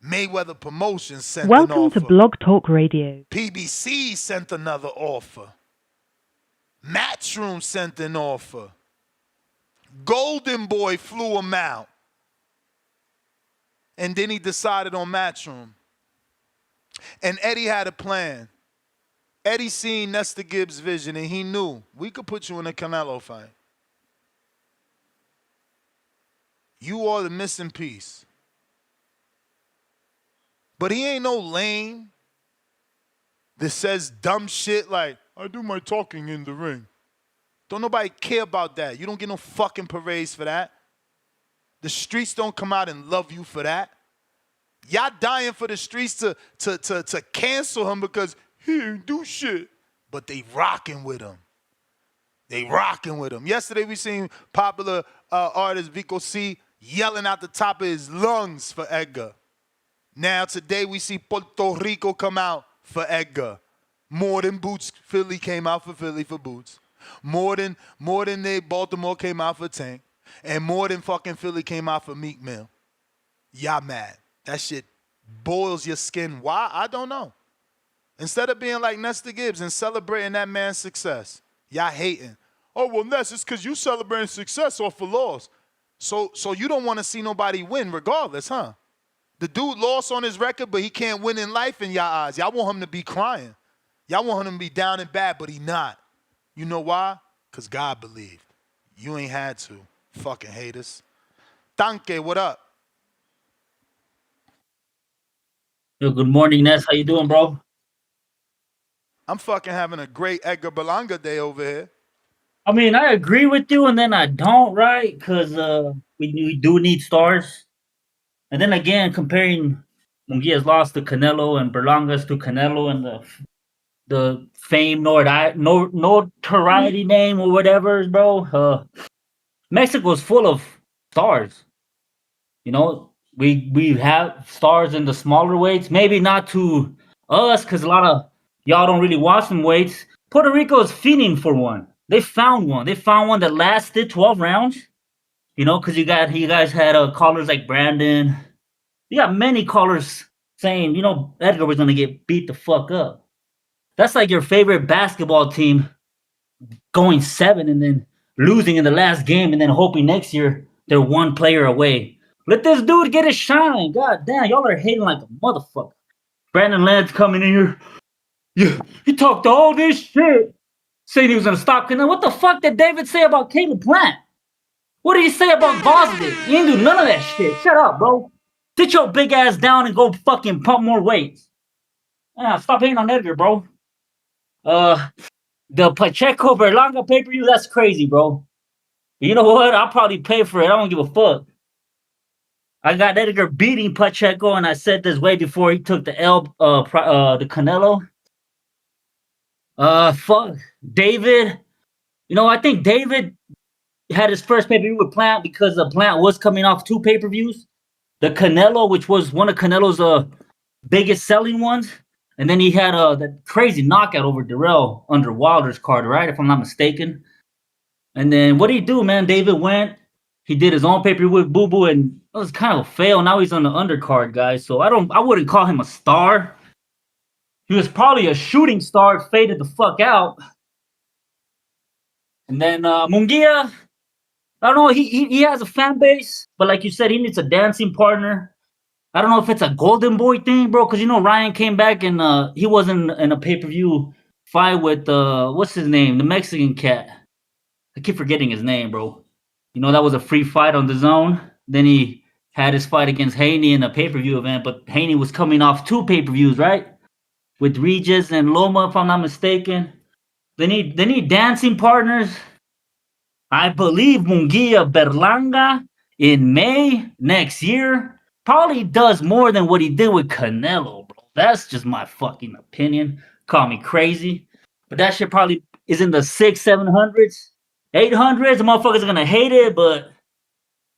Mayweather Promotions sent an offer. Welcome to Blog Talk Radio. PBC sent another offer. Matchroom sent an offer. Golden Boy flew him out. And then he decided on Matchroom. And Eddie had a plan. Eddie seen Nestor Gibbs' vision, and he knew we could put you in a Canelo fight. You are the missing piece. But he ain't no lame that says dumb shit like, I do my talking in the ring. Don't nobody care about that. You don't get no fucking parades for that. The streets don't come out and love you for that. Y'all dying for the streets to cancel him because he didn't do shit. But they rocking with him. They rocking with him. Yesterday we seen popular artist Vico C yelling out the top of his lungs for Edgar. Now today we see Puerto Rico come out for Edgar. More than Boots, Philly came out for Philly for Boots. More than Baltimore came out for Tank. And more than fucking Philly came out for Meek Mill. Y'all mad. That shit boils your skin. Why? I don't know. Instead of being like Nestor Gibbs and celebrating that man's success, y'all hating. Oh, well, Ness, it's because you celebrating success off of loss. So you don't want to see nobody win regardless, huh? The dude lost on his record, but he can't win in life in y'all eyes. Y'all want him to be crying. Y'all want him to be down and bad, but he not. You know why? Because God believed. You ain't had to. Fucking haters. Tanque, what up? Yo, good morning, Ness. How you doing, bro? I'm fucking having a great Edgar Berlanga day over here. I mean, I agree with you, and then I don't, right? Because we do need stars. And then again, comparing Munguia's loss to Canelo and Berlanga's to Canelo and the fame, notoriety name or whatever, bro. Mexico's full of stars. You know, we have stars in the smaller weights. Maybe not to us, because a lot of y'all don't really watch them weights. Puerto Rico is fiending for one. They found one. They found one that lasted 12 rounds. You know, because you guys had callers like Brandon. You got many callers saying, you know, Edgar was gonna get beat the fuck up. That's like your favorite basketball team going 7 and then losing in the last game and then hoping next year they're one player away. Let this dude get his shine. God damn, y'all are hating like a motherfucker. Brandon Lance coming in here. Yeah, he talked all this shit, saying he was gonna stop Canelo. What the fuck did David say about Caleb Plant? What did he say about Boston? He didn't do none of that shit. Shut up, bro. Sit your big ass down and go fucking pump more weights. Stop hating on Edgar, bro. The Pacheco Berlanga pay-per-view, that's crazy, bro. You know what? I'll probably pay for it. I don't give a fuck. I got Edgar beating Pacheco, and I said this way before he took the the Canelo. Fuck. David. You know, I think David had his first pay-per-view with Plant because Plant was coming off 2 pay-per-views. The Canelo, which was one of Canelo's biggest selling ones. And then he had that crazy knockout over Darrell under Wilder's card, right? If I'm not mistaken. And then what did he do, man? David went. He did his own pay-per-view with Boo Boo, and it was kind of a fail. Now he's on the undercard, guys. So I wouldn't call him a star. He was probably a shooting star, faded the fuck out. And then Munguia, I don't know. He has a fan base, but like you said, he needs a dancing partner. I don't know if it's a golden boy thing, bro, because you know Ryan came back and he wasn't in a pay-per-view fight with what's his name, the Mexican cat. I keep forgetting his name, bro. You know, that was a free fight on the zone. Then he had his fight against Haney in a pay-per-view event, but Haney was coming off 2 pay-per-views, right? With Regis and Loma, if I'm not mistaken. They need dancing partners. I believe Munguia Berlanga in May next year probably does more than what he did with Canelo, bro. That's just my fucking opinion. Call me crazy. But that shit probably is in the 600s, 700s, 800s. The motherfuckers are gonna hate it, but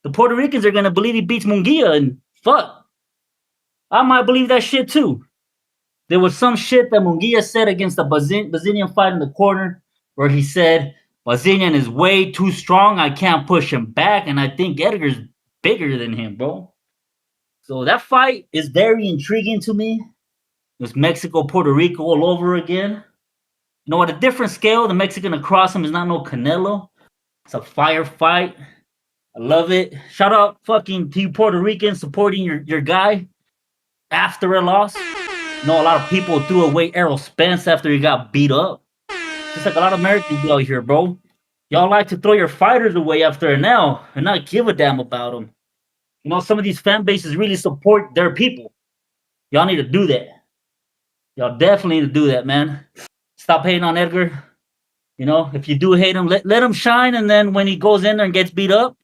the Puerto Ricans are gonna believe he beats Munguia, and fuck. I might believe that shit too. There was some shit that Munguia said against the Bazinian fight in the corner where he said, Bazinian is way too strong. I can't push him back, and I think Edgar's bigger than him, bro. So that fight is very intriguing to me. It's Mexico, Puerto Rico all over again. You know, at a different scale, the Mexican across him is not no Canelo. It's a fire fight. I love it. Shout out fucking to you Puerto Ricans supporting your guy after a loss. You know, a lot of people threw away Errol Spence after he got beat up. Just like a lot of Americans out here, bro. Y'all like to throw your fighters away after an L and not give a damn about them. You know, some of these fan bases really support their people. Y'all need to do that. Y'all definitely need to do that, man. Stop hating on Edgar. You know, if you do hate him, let him shine. And then when he goes in there and gets beat up,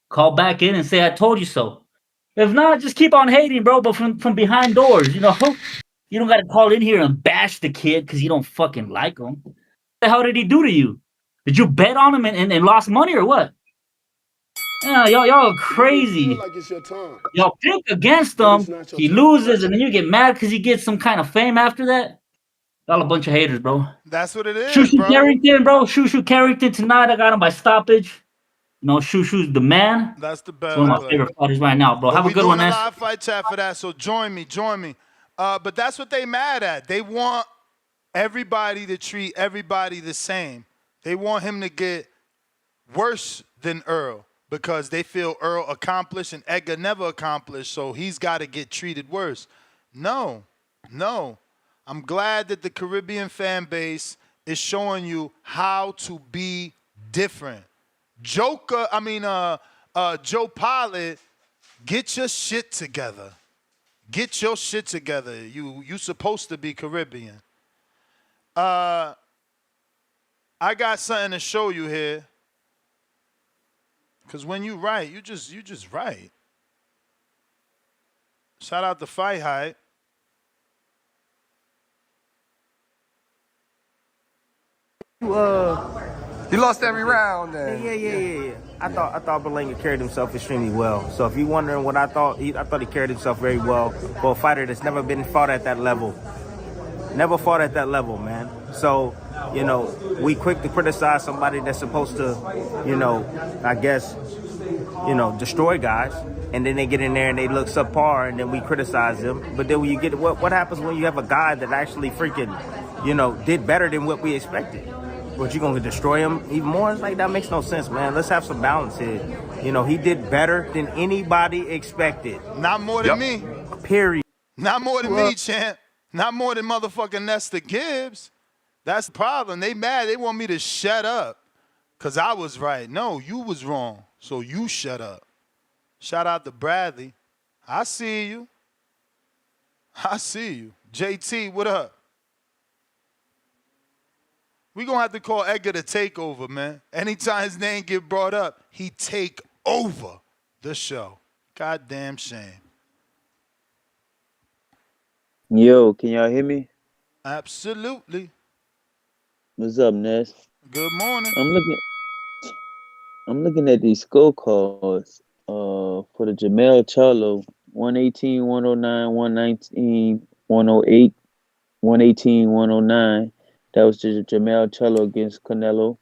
call back in and say, I told you so. If not, just keep on hating, bro, but from behind doors, you know? You don't got to call in here and bash the kid because you don't fucking like him. What the hell did he do to you? Did you bet on him and lost money or what? Yeah, y'all are crazy. Feel like it's your time. Y'all pick against But him, it's not your he time. loses, and then you get mad because he gets some kind of fame after that. Y'all a bunch of haters, bro. That's what it is, Shushu bro. Carrington, bro. Shushu Carrington tonight. I got him by stoppage. You know, Shushu's the man. That's the He's best. one of my favorite fighters right now, bro. But Have a we good doing one, a Ness. live fight chat for that, so join me. But that's what they mad at. They want everybody to treat everybody the same. They want him to get worse than Earl because they feel Earl accomplished and Edgar never accomplished, so he's got to get treated worse. No. I'm glad that the Caribbean fan base is showing you how to be different. Joe Pilot, get your shit together. Get your shit together. You supposed to be Caribbean. I got something to show you here. Cause when you write, you just write. Shout out to Fight Hype. He lost every round then. Yeah. I thought Berlanga carried himself extremely well. So if you're wondering what I thought he carried himself very well for a fighter that's never been fought at that level. Never fought at that level, man. So, you know, we quick to criticize somebody that's supposed to, you know, I guess, you know, destroy guys. And then they get in there and they look subpar and then we criticize them. But then when you get, what happens when you have a guy that actually freaking, you know, did better than what we expected? But you gonna destroy him even more? It's like, that makes no sense, man. Let's have some balance here. You know, he did better than anybody expected. Not more than me. Period. Not more than me, champ. Not more than motherfucking Nesta Gibbs. That's the problem. They mad. They want me to shut up because I was right. No, you was wrong. So you shut up. Shout out to Bradley. I see you. JT, what up? We gonna have to call Edgar the takeover, man. Anytime his name get brought up, he take over the show. Goddamn shame. Yo, can y'all hear me? Absolutely. What's up, Ness? Good morning. I'm looking at these scorecards for the Jamel Charlo, 118, 109, 119, 108, 118, 109. That was just Jamel Charlo against Canelo.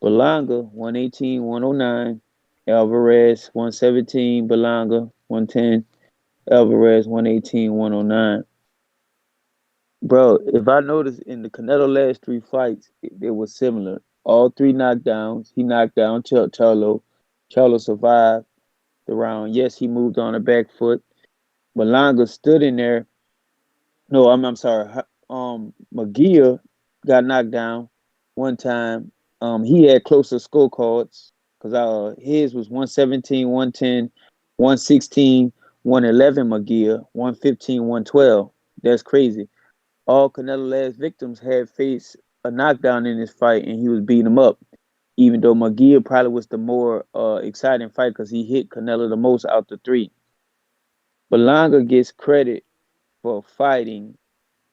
Berlanga, 118, 109. Alvarez, 117. Berlanga, 110. Alvarez, 118, 109. Bro, if I notice in the Canelo last three fights, it was similar. All three knockdowns. He knocked down Charlo. Charlo survived the round. Yes, he moved on the back foot. Berlanga stood in there. No, I'm sorry. Munguia got knocked down one time. He had closer scorecards because his was 117, 110, 116, 111 Munguia, 115, 112. That's crazy. All Canelo last victims had faced a knockdown in this fight, and he was beating them up. Even though Munguia probably was the more exciting fight because he hit Canelo the most out the three. Berlanga gets credit for fighting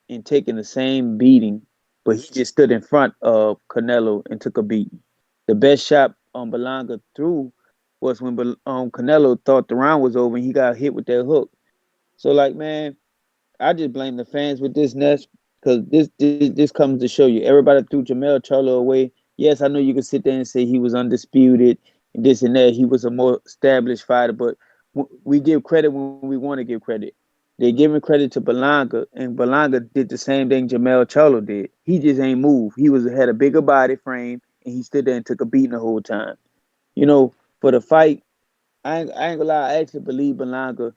and taking the same beating, but he just stood in front of Canelo and took a beating. The best shot Berlanga threw was when Canelo thought the round was over and he got hit with that hook. So, like, man, I just blame the fans with this, Ness, because this comes to show you. Everybody threw Jamel Charlo away. Yes, I know you can sit there and say he was undisputed and this and that. He was a more established fighter, but we give credit when we want to give credit. They're giving credit to Berlanga, and Berlanga did the same thing Jamel Charlo did. He just ain't moved. He had a bigger body frame, and he stood there and took a beating the whole time. You know, for the fight, I ain't gonna lie, I actually believe Berlanga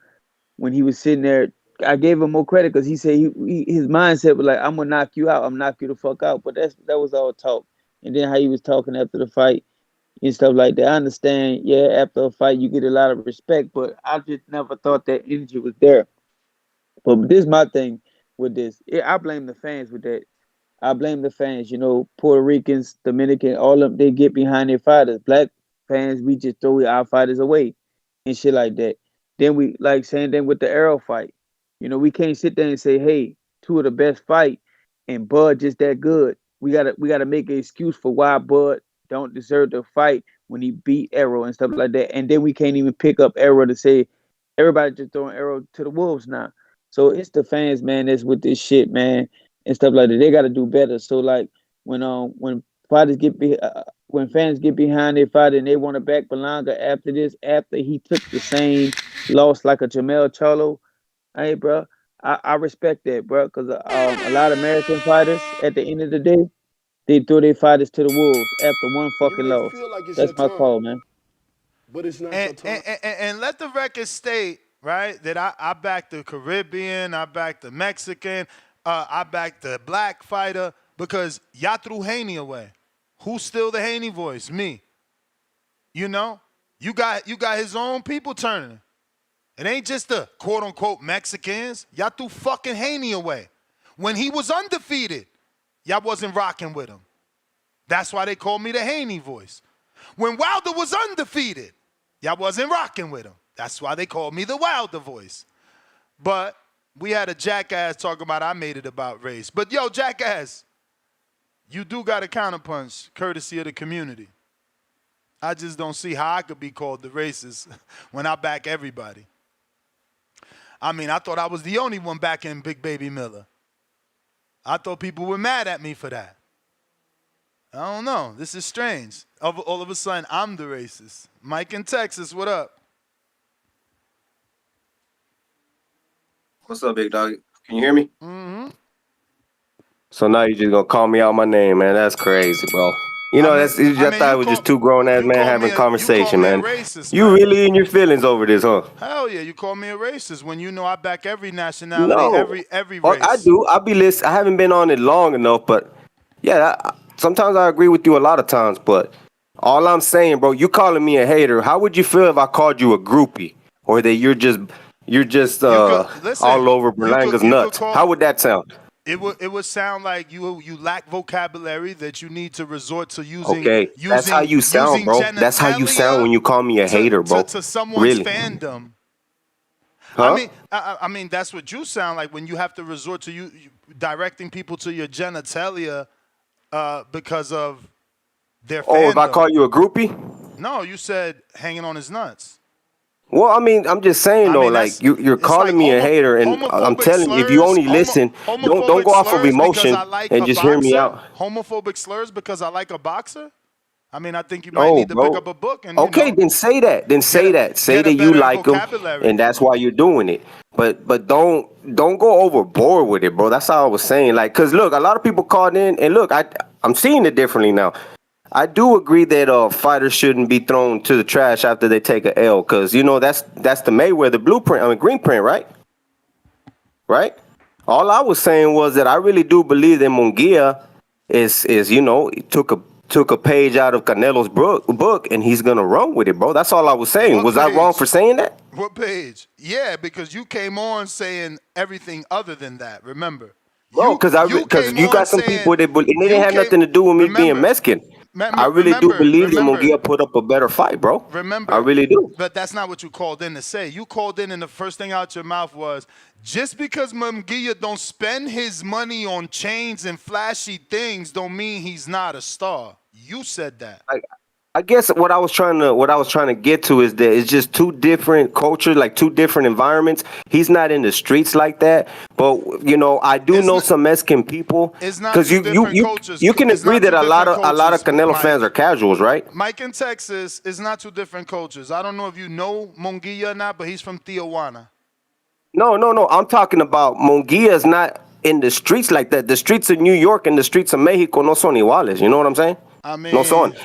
when he was sitting there I gave him more credit because he said his mindset was like, I'm gonna knock you out. I'm knock you the fuck out. But that was all talk. And then how he was talking after the fight and stuff like that. I understand. Yeah, after a fight you get a lot of respect, but I just never thought that energy was there. But this is my thing with this. I blame the fans with that. I blame the fans. You know, Puerto Ricans, Dominican, all of them, they get behind their fighters. Black fans, we just throw our fighters away and shit like that. Then we like saying then with the Errol fight. You know, we can't sit there and say, hey, two of the best fight and Bud just that good. We gotta make an excuse for why Bud don't deserve to fight when he beat Errol and stuff like that. And then we can't even pick up Errol to say everybody just throwing Errol to the wolves now. So it's the fans, man, that's with this shit, man, and stuff like that. They gotta do better. So like when fighters when fans get behind their fighter and they want to back Berlanga after he took the same loss like a Jamel Charlo. Hey, bro, I respect that, bro, because a lot of American fighters, at the end of the day, they throw their fighters to the wolves after one fucking loss. That's my call, man. But it's not your time. And let the record state, right, that I back the Caribbean, I back the Mexican, I back the black fighter, because y'all threw Haney away. Who's still the Haney voice? Me. You know? You got his own people turning. It ain't just the quote-unquote Mexicans. Y'all threw fucking Haney away. When he was undefeated, y'all wasn't rocking with him. That's why they called me the Haney voice. When Wilder was undefeated, y'all wasn't rocking with him. That's why they called me the Wilder voice. But we had a jackass talking about I made it about race. But yo, jackass, you do got a counterpunch courtesy of the community. I just don't see how I could be called the racist when I back everybody. I mean, I thought I was the only one backing Big Baby Miller. I thought people were mad at me for that. I don't know. This is strange. All of a sudden, I'm the racist. Mike in Texas, what up? What's up, big dog? Can you hear me? Mm-hmm. So now you just gonna call me out my name, man? That's crazy, bro. You know, I thought it was just two grown-ass men having a conversation, man. You really in your feelings over this, huh? Hell yeah, you call me a racist when you know I back every nationality, every race. I do. I be listening. I haven't been on it long enough, but yeah, sometimes I agree with you a lot of times. But all I'm saying, bro, you calling me a hater. How would you feel if I called you a groupie, or that you're just all over Berlanga's nuts? How would that sound? It would sound like you lack vocabulary, that you need to resort to using. Okay, that's how you sound, bro. That's how you sound when you call me a hater, bro. To someone's fandom. Huh? I mean, that's what you sound like when you have to resort to you directing people to your genitalia because of their fandom. Oh, if I call you a groupie? No, you said hanging on his nuts. Well, I mean, I'm just saying though, like you're calling me a hater, and I'm telling you, if you only listen, don't go off of emotion and just hear me out. Homophobic slurs because I like a boxer? I mean, I think you might need to pick up a book and then say that. Then say that. Say that you like him, and that's why you're doing it. But don't go overboard with it, bro. That's all I was saying. Like, cause look, a lot of people called in, and look, I'm seeing it differently now. I do agree that fighters shouldn't be thrown to the trash after they take an L, because, you know, that's the Mayweather blueprint, green print, right? Right? All I was saying was that I really do believe that Munguia is you know, took a page out of Canelo's book, and he's going to run with it, bro. That's all I was saying. Was I wrong for saying that? What page? Yeah, because you came on saying everything other than that, remember? Bro, because you got some people that it didn't have nothing to do with me being Mexican. I really do believe that Munguia put up a better fight, bro. Remember, I really do. But that's not what you called in to say. You called in and the first thing out your mouth was, just because Munguia don't spend his money on chains and flashy things don't mean he's not a star. You said that. I guess what I was trying to get to is that it's just two different cultures, like two different environments. He's not in the streets like that, but you know, I do know some Mexican people. Because you can agree that a lot of Canelo fans are casuals, right? Mike in Texas is not two different cultures. I don't know if you know Munguia or not, but he's from Tijuana. No. I'm talking about Munguia is not in the streets like that. The streets of New York and the streets of Mexico no son iguales. You know what I'm saying? I mean, no son.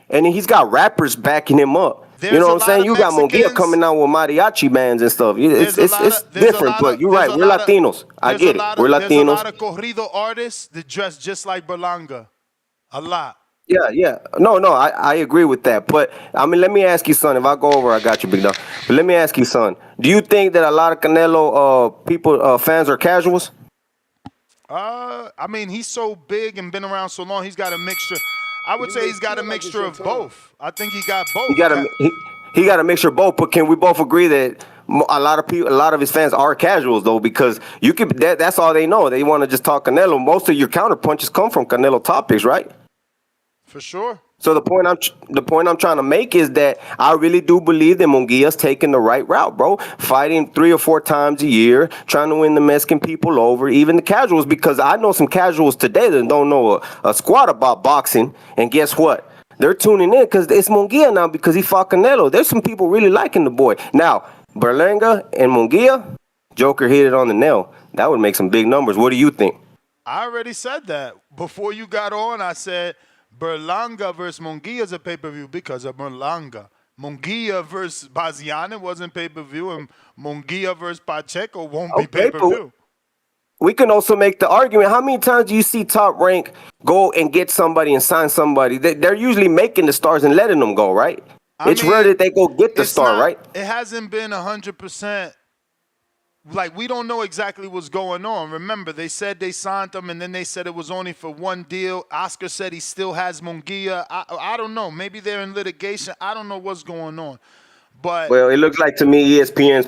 And he's got rappers backing him up. You know what I'm saying? You got Munguia coming out with mariachi bands and stuff. It's different, but you're right. We're Latinos. I get it. We're Latinos. There's a lot of corrido artists that dress just like Berlanga. A lot. Yeah. No, I agree with that. But, I mean, let me ask you, son. If I go over, I got you, big dog. But let me ask you, son. Do you think that a lot of Canelo fans are casuals? I mean, he's so big and been around so long, he's got a mixture. I would say he's got a mixture of both. I think he got both. He got a mixture of both, but can we both agree that a lot of his fans are casuals though? Because that's all they know. They want to just talk Canelo. Most of your counter punches come from Canelo topics, right? For sure. So the point I'm trying to make is that I really do believe that Munguia's taking the right route, bro. Fighting 3 or 4 times a year, trying to win the Mexican people over, even the casuals, because I know some casuals today that don't know a squat about boxing. And guess what? They're tuning in because it's Munguia now because he fought Canelo. There's some people really liking the boy. Now, Berlanga and Munguia, Joker hit it on the nail. That would make some big numbers. What do you think? I already said that. Before you got on, I said Berlanga versus Munguia is a pay-per-view because of Berlanga. Munguia versus Baziane wasn't pay-per-view, and Munguia versus Pacheco won't be pay-per-view. We can also make the argument, how many times do you see Top Rank go and get somebody and sign somebody? They're usually making the stars and letting them go, right? It's rare that they go get the star, right? It hasn't been 100%. Like, we don't know exactly what's going on. Remember, they said they signed him, and then they said it was only for one deal. Oscar said he still has Munguia. I don't know. Maybe they're in litigation. I don't know what's going on. But well, it looks like to me ESPN's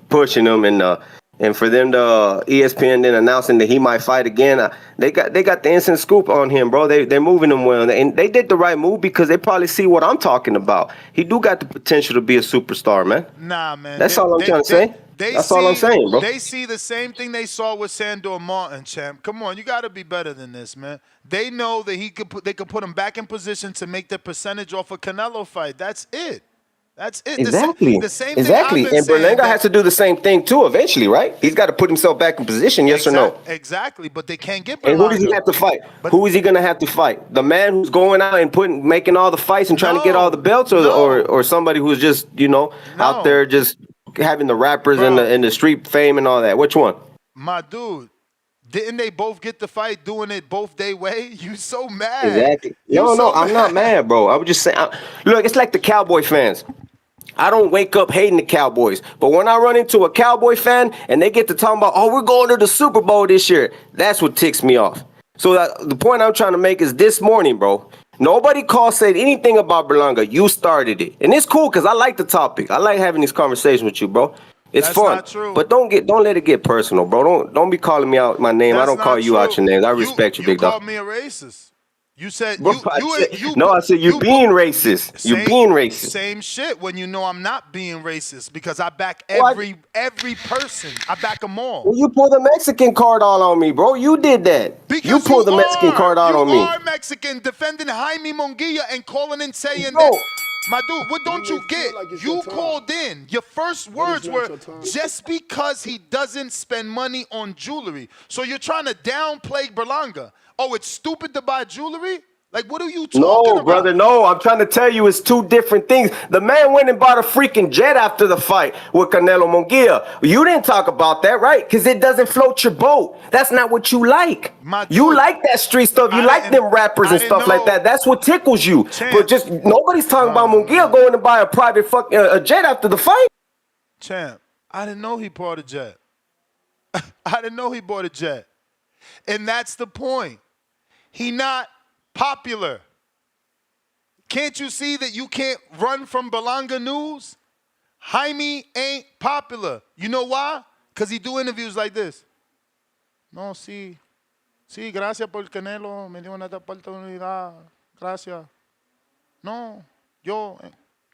pushing him, and for them to ESPN then announcing that he might fight again, they got the instant scoop on him, bro. They're moving him well, and they did the right move because they probably see what I'm talking about. He do got the potential to be a superstar, man. Nah, man. That's all I'm trying to say. That's all I'm saying, bro. They see the same thing they saw with Sandor Martin, champ. Come on, you got to be better than this, man. They know that they could put him back in position to make the percentage off a Canelo fight. That's it. That's it. Exactly. The same exactly. Thing and Berlanga has to do the same thing too eventually, right? He's got to put himself back in position, yes or no? Exactly, but they can't get Berlanga. And who does he have to fight? Who is he going to have to fight? The man who's going out and making all the fights and trying to get all the belts, or somebody who's just, out there just having the rappers and the street fame and all that? Which one? My dude, didn't they both get the fight doing it both their way? You so mad. Exactly. No, I'm not mad, bro. I would just say, look, it's like the Cowboy fans. I don't wake up hating the Cowboys, but when I run into a Cowboy fan and they get to talking about, oh, we're going to the Super Bowl this year, that's what ticks me off. So the point I'm trying to make is this morning, bro, nobody said anything about Berlanga. You started it. And it's cool because I like the topic. I like having these conversations with you, bro. It's fun. Not true. But don't let it get personal, bro. Don't be calling me out my name. I don't call you out your name. I respect you, big dog. You called me a racist. You said I said you're being racist. You're being racist. Same shit when you know I'm not being racist because I back every person. I back them all. Well, you pulled the Mexican card all on me, bro. You did that. Because you pulled the Mexican card out on me. You are Mexican defending Jaime Munguia and calling and saying that. My dude, what don't you get? You called in. Your first words were just because he doesn't spend money on jewelry. So you're trying to downplay Berlanga. Oh, it's stupid to buy jewelry? Like, what are you talking about? No, brother, no. I'm trying to tell you it's two different things. The man went and bought a freaking jet after the fight with Canelo Munguia. You didn't talk about that, right? Because it doesn't float your boat. That's not what you like. You like that street stuff. You like them rappers and stuff like that. That's what tickles you. But just nobody's talking about Munguia going to buy a private a jet after the fight. Champ, I didn't know he bought a jet. I didn't know he bought a jet. And that's the point. He not popular. Can't you see that you can't run from Berlanga news? Jaime ain't popular. You know why? Because he do interviews like this. No, sí, gracias por Canelo, me dio una oportunidad, gracias. No, yo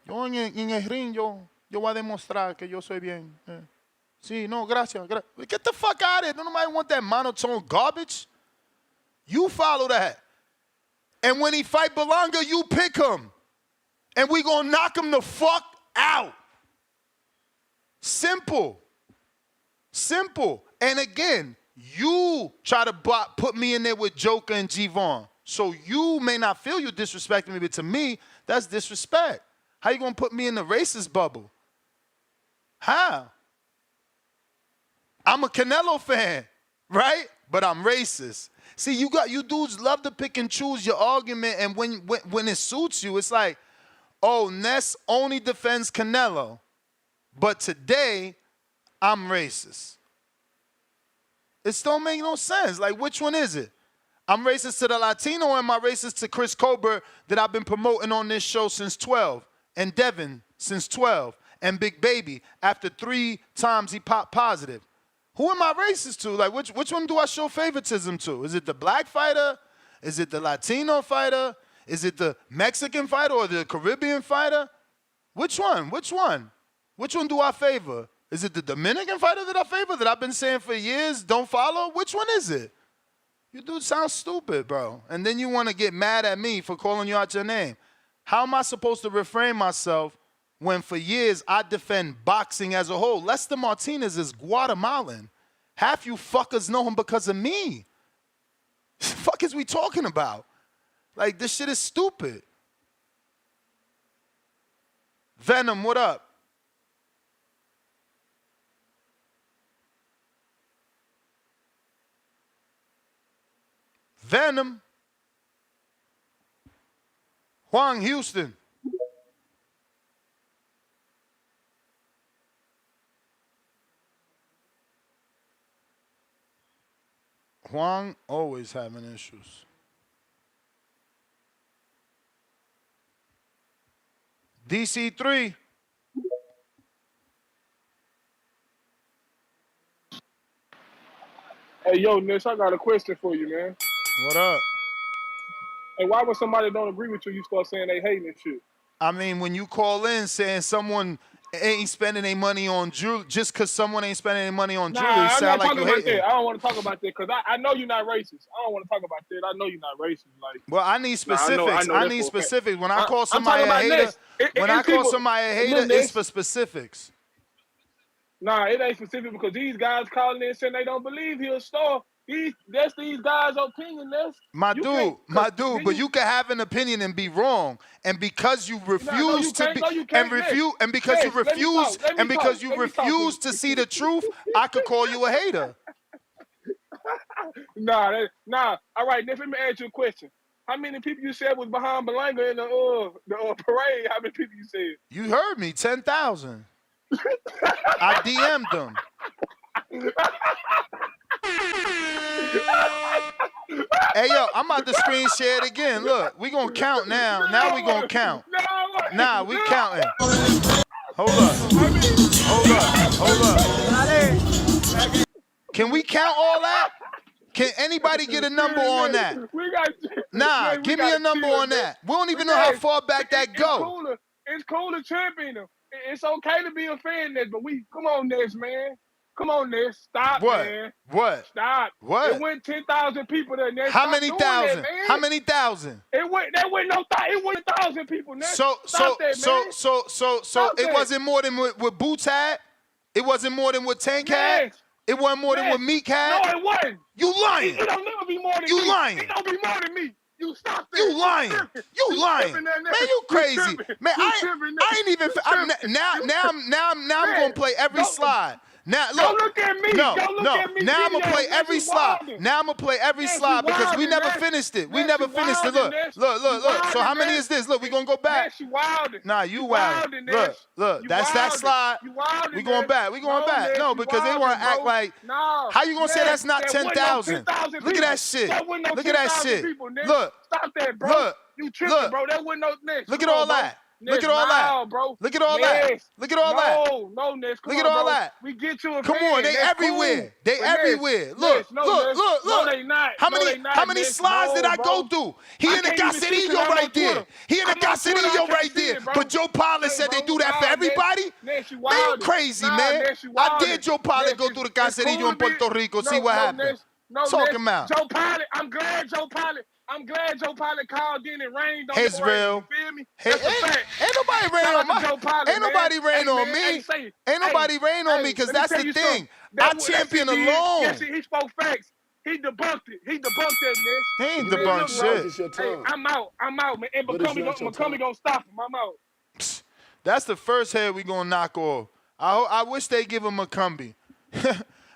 en el ring, yo voy a demostrar que yo soy bien. Sí, no, gracias. Get the fuck out of here. Don't nobody want that monotone garbage. You follow that. And when he fight Berlanga, you pick him. And we gonna knock him the fuck out. Simple. And again, you try to put me in there with Joker and G-Vaughn. So you may not feel you disrespecting me, but to me, that's disrespect. How you gonna put me in the racist bubble? How? I'm a Canelo fan, right? But I'm racist. See, you dudes love to pick and choose your argument, and when it suits you, it's like, oh, Ness only defends Canelo, but today I'm racist. It don't make no sense. Like, which one is it? I'm racist to the Latino, or am I racist to Chris Colbert that I've been promoting on this show since 12, and Devin since 12, and Big Baby after 3 times he popped positive? Who am I racist to? Like, which one do I show favoritism to? Is it the black fighter? Is it the Latino fighter? Is it the Mexican fighter or the Caribbean fighter? Which one? Which one? Which one do I favor? Is it the Dominican fighter that I favor that I've been saying for years don't follow? Which one is it? You dudes sound stupid, bro. And then you want to get mad at me for calling you out your name. How am I supposed to refrain myself when for years I defend boxing as a whole? Lester Martinez is Guatemalan. Half you fuckers know him because of me. The fuck is we talking about? Like, this shit is stupid. Venom, what up? Venom. Juan Houston. Juan always having issues. DC3. Hey, yo, Nish, I got a question for you, man. What up? Hey, why when somebody don't agree with you, you start saying they hating and shit? I mean, when you call in saying someone ain't spending their money on jewelry, just because someone ain't spending their money on jewelry, I'm sound not like you talking about hating. that. I don't want to talk about that because I know you're not racist. I don't want to talk about that. I know you're not racist. Like, Well, I need specifics. I need specifics. When I call somebody a talking hater, about when I call somebody a hater, it's for specifics. Nah, it ain't specific because these guys calling in saying they don't believe he'll star. That's these guys' opinion. My dude, but you can have an opinion and be wrong, and because you refuse because you refuse to see the truth, I could call you a hater. Nah. All right, then let me ask you a question. How many people you said was behind Berlanga in the parade? How many people you said? You heard me, 10,000. I DM'd them. Hey, yo, I'm about to screen share it again. Look, we gonna count now. Now we gonna count. Nah, we counting. Hold up. Can we count all that? Can anybody get a number on that? Nah, give me a number on that. We don't even know how far back that go. It's cool to champion them. It's okay to be a fan, Ness, but come on, Ness, man. Come on, Ness. Stop, man. What? Stop. What? It went 10,000 people there, Ness. How many thousand? How many thousand? It went 1,000 people, Ness. So Stop it wasn't more than what Boots had? It wasn't more than what Tank had? It wasn't more than what Meek had? No, it wasn't. You lying. It don't never be more than me. You lying. It don't be more than me. You stop that. You lying. You lying. Man, you crazy. Man, I ain't even. Now I'm gonna play every slide. Now look. Don't look at me. No. At me. Now I'm gonna play every slide. Now I'm gonna play every slide because we never finished it. We never finished it. Look. So how many is this? Look, we gonna go back. Nah, you wildin'. Look. That's that slide. We going back. No, because they want to act like. How you gonna say that's not 10,000? Look at that shit. Look at that shit. Look. Stop that, bro. Look. You tripping, bro. That wasn't no Ness. Look at all that. Look at all that. Bro. Look at all that. Look at all that. No, Ness. Look at all that. We get you a Come on, they everywhere. They everywhere. Look. No, they not. How many slides did I go through? He in the Caserillo right there. He in the Caserillo right there. But Joe Pilot said they do that for everybody? Man, you crazy, man. I did Joe Pilot go through the Caserillo in Puerto Rico, see what happened. Talking about. Joe Pilot, I'm glad Joe Pilot called in and rained on It's real. You feel me? Hey, ain't nobody rain on me. Ain't nobody rain on me. Ain't nobody rain on me because that's the thing. I champion alone. Yes, he spoke facts. He debunked it. He debunked that, Ness. He ain't debunked shit. Hey, I'm out, man. And McCombie gonna stop him. I'm out. That's the first head we gonna knock off. I wish they give him McCumbie.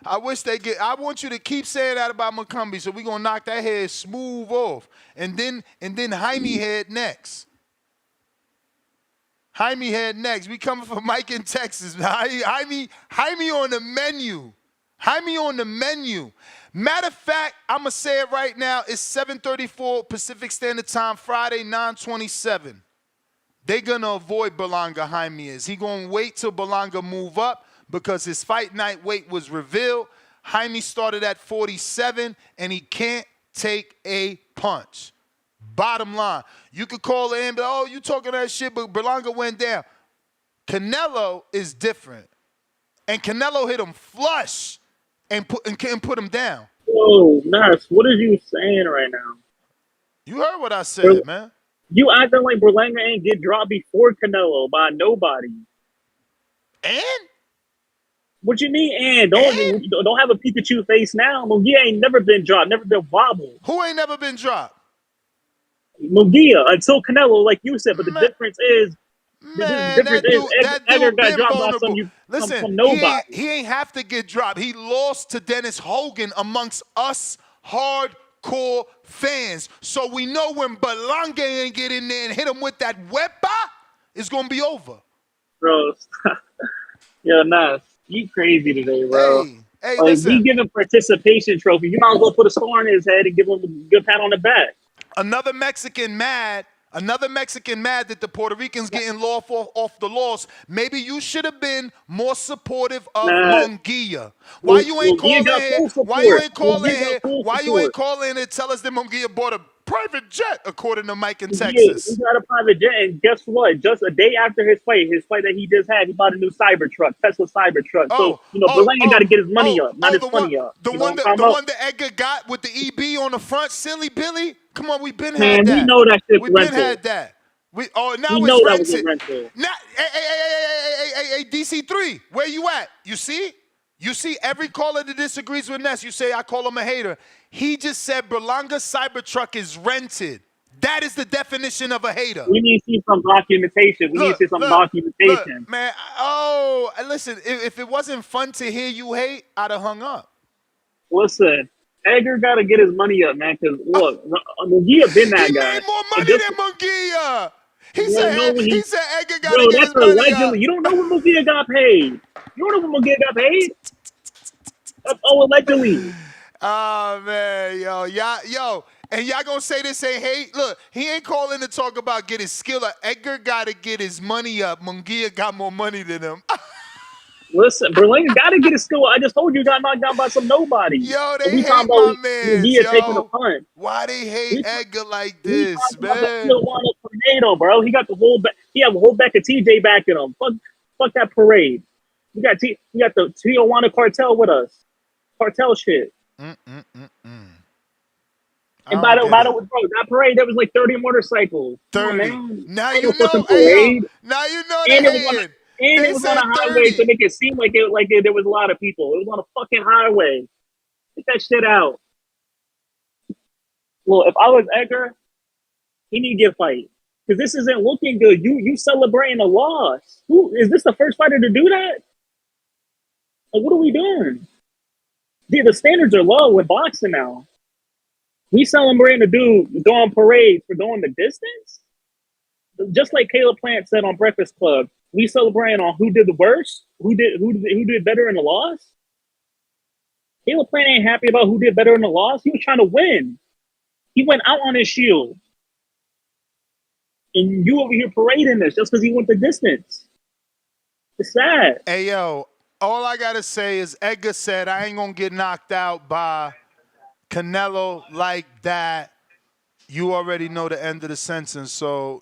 I want you to keep saying that about McCumbie, so we gonna knock that head smooth off. And then Jaime head next. Jaime head next. We coming from Mike in Texas. Jaime on the menu. Jaime on the menu. Matter of fact, I'm going to say it right now. It's 7:34 Pacific Standard Time, Friday, 9/27. They're going to avoid Berlanga, Jaime is. He going to wait till Berlanga move up because his fight night weight was revealed. Jaime started at 47, and he can't take a punch. Bottom line. You could call in, but oh, you talking that shit, but Berlanga went down. Canelo is different. And Canelo hit him flush and put him down. Whoa, Nas, what are you saying right now? You heard what I said, man. You acting like Berlanga ain't get dropped before Canelo by nobody. And? What you mean, and? Don't have a Pikachu face now. Munguia ain't never been dropped, never been wobbled. Who ain't never been dropped? Munguia, until Canelo, like you said, but the difference is, Edgar got dropped by some nobody. He ain't have to get dropped. He lost to Dennis Hogan amongst us hardcore fans. So we know when Berlanga ain't get in there and hit him with that wepa, it's going to be over. Bro, yo, Nas, you crazy today, bro. Hey, like, listen. he giving participation trophy. You might as well put a star on his head and give him a good pat on the back. Another Mexican mad that the Puerto Ricans getting off the loss. Maybe you should have been more supportive of Munguia. Why you ain't calling here? Why you ain't calling here? Why you ain't calling and tell us that Munguia bought a private jet, according to Mike in Texas? He got a private jet, and guess what? Just a day after his fight that he just had, he bought a new Cybertruck, Tesla Cybertruck. So, Berlanga got to get his money up, not his money up. The one that Edgar got with the EB on the front, Silly Billy? Come on, we been had that. We know that shit's we rental. been had that. Now it's rented. Now, hey, DC3, where you at? You see every caller that disagrees with Ness, you say I call him a hater. He just said Berlanga Cybertruck is rented. That is the definition of a hater. We need to see some documentation. Look, man, listen, if it wasn't fun to hear you hate, I'd have hung up. Listen, Edgar got to get his money up, man, because, look, Munguia been that guy. He made more money than Munguia. He said Edgar got to get his money up. You don't know when Munguia got paid. You don't know when Munguia got paid? That's all allegedly. Oh, man, yo. And y'all gonna say this ain't hate? Look, he ain't calling to talk about get his skill up. Edgar got to get his money up. Munguia got more money than him. Listen, Berlanga got to get his skill. I just told you, got knocked down by some nobody. Yo, they hate my man. Taking a punt. Why they hate Edgar like this, man? Tornado, bro. He got the whole back. He have a whole back of TJ backing him. Fuck that parade. We got the Tijuana cartel with us. Cartel shit. And by the way, bro, that parade, there was like 30 motorcycles. 30. Now you know they hating. And it was on a highway to make it seem like there was a lot of people. It was on a fucking highway. Get that shit out. Well, if I was Edgar, he need to get fight. Because this isn't looking good. You celebrating a loss. Is this the first fighter to do that? Like, what are we doing? Dude, the standards are low with boxing now. We celebrating a dude going parades for going the distance? Just like Caleb Plant said on Breakfast Club, we celebrating on who did the worst, who did better in the loss. Caleb Plant ain't happy about who did better in the loss. He was trying to win. He went out on his shield. And you over here parading this just because he went the distance. It's sad. Hey, yo, all I got to say is Edgar said I ain't going to get knocked out by Canelo like that. You already know the end of the sentence, so,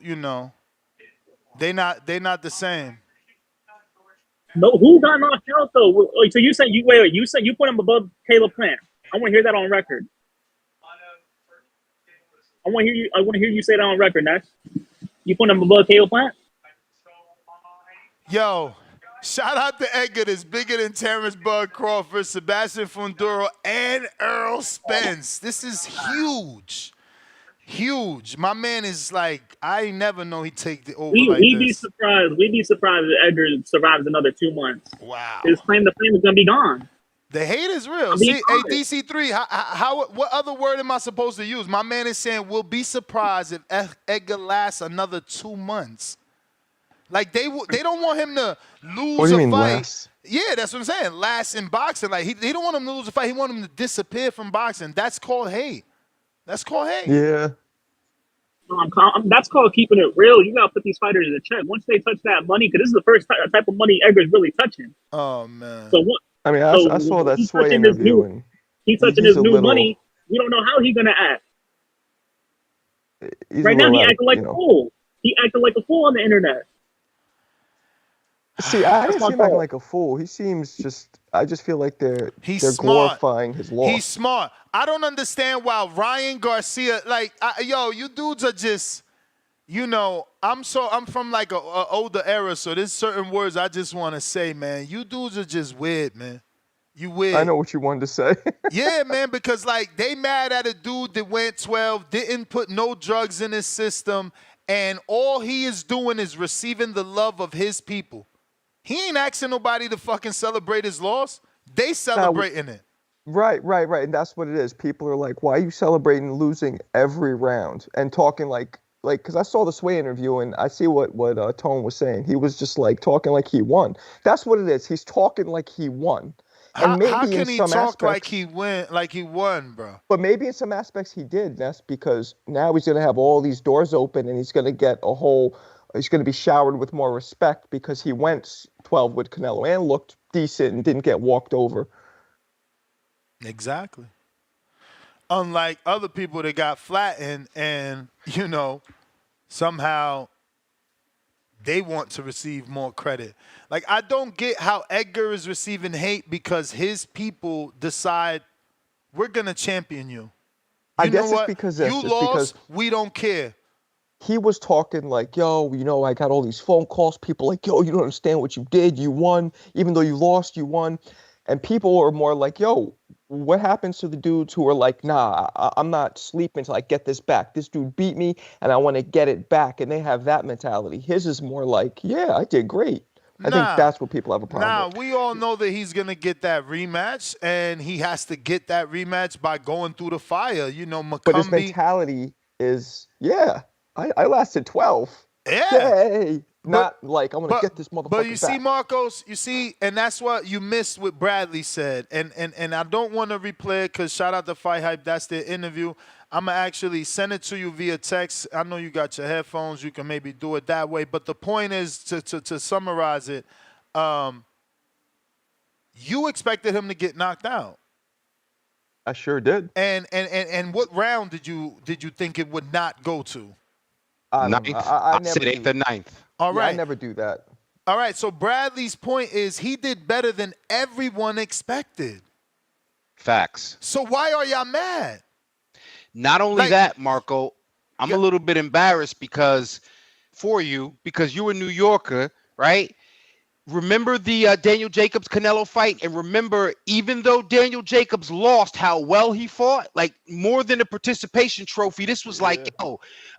they not the same. No, who got knocked out though? So you said you put him above Caleb Plant. I want to hear that on record. I want to hear you say that on record, Nash. You put him above Caleb Plant? Yo, shout out to Edgar that's bigger than Terence Crawford, Sebastian Fundora, and Errol Spence. This is huge. huge. My man is like, I never know he take the over We'd like be this. surprised. We'd be surprised if Edgar survives another 2 months. Wow. His claim to fame is gonna be gone. The hate is real. I mean, See, hey, DC3, what other word am I supposed to use? My man is saying we'll be surprised if Edgar lasts another 2 months. Like they don't want him to lose What do you a mean fight. last? Yeah, that's what I'm saying. Last in boxing, like he don't want him to lose a fight. He want him to disappear from boxing. That's called hate. That's called hate. Yeah. That's called keeping it real. You gotta put these fighters in a check. Once they touch that money, because this is the first type of money Edgar's really touching. Oh man. So what? I mean, I saw that he's Sway touching his interview, new, and he's touching he's his a new little- money. We don't know how he's gonna act. he's Right a now, little he out of- acting like you a know. fool. He acted like a fool on the internet. See, I That's didn't my see him acting fault. like a fool. He seems just. I just feel like they're Smart. glorifying his loss. He's smart. I don't understand why Ryan Garcia, like, yo, you dudes are just, you know, I'm from like a older era, so there's certain words I just want to say, man. You dudes are just weird, man. You weird. I know what you wanted to say. Yeah, man, because like they mad at a dude that went 12, didn't put no drugs in his system, and all he is doing is receiving the love of his people. He ain't asking nobody to fucking celebrate his loss. They celebrating it. Right. And that's what it is. People are like, why are you celebrating losing every round? And talking like, because I saw the Sway interview and I see what Tone was saying. He was just like talking like he won. That's what it is. He's talking like he won. And maybe How can in he some talk like aspects, he won, bro? But maybe in some aspects he did. That's because now he's going to have all these doors open and he's going to get he's going to be showered with more respect because he went 12 with Canelo and looked decent and didn't get walked over. Exactly. Unlike other people that got flattened and, you know, somehow they want to receive more credit. Like, I don't get how Edgar is receiving hate because his people decide we're going to champion you. I guess it's because you lost, we don't care. He was talking like, yo, you know, I got all these phone calls. People like, yo, you don't understand what you did. You won. Even though you lost, you won. And people are more like, yo, what happens to the dudes who are like, nah, I'm not sleeping until I get this back. This dude beat me and I want to get it back. And they have that mentality. His is more like, yeah, I did great. I think that's what people have a problem with. We all know that he's going to get that rematch, and he has to get that rematch by going through the fire. You know, But his mentality is, yeah, I lasted 12. Yeah. Yay. Not like, I'm going to get this motherfucker But you see, back. Marcos, and that's what you missed what Bradley said. And I don't want to replay it because shout out to Fight Hype. That's their interview. I'm going to actually send it to you via text. I know you got your headphones. You can maybe do it that way. But the point is, to summarize it, you expected him to get knocked out. I sure did. And what round did you think it would not go to? Ninth. I said 8th or 9th. All right. I never do that. All right, so Bradley's point is he did better than everyone expected. Facts. So why are y'all mad? Not only that, Marco, I'm a little bit embarrassed because you're a New Yorker, right? Remember the Daniel Jacobs Canelo fight, and remember, even though Daniel Jacobs lost, how well he fought, like more than a participation trophy. This was like,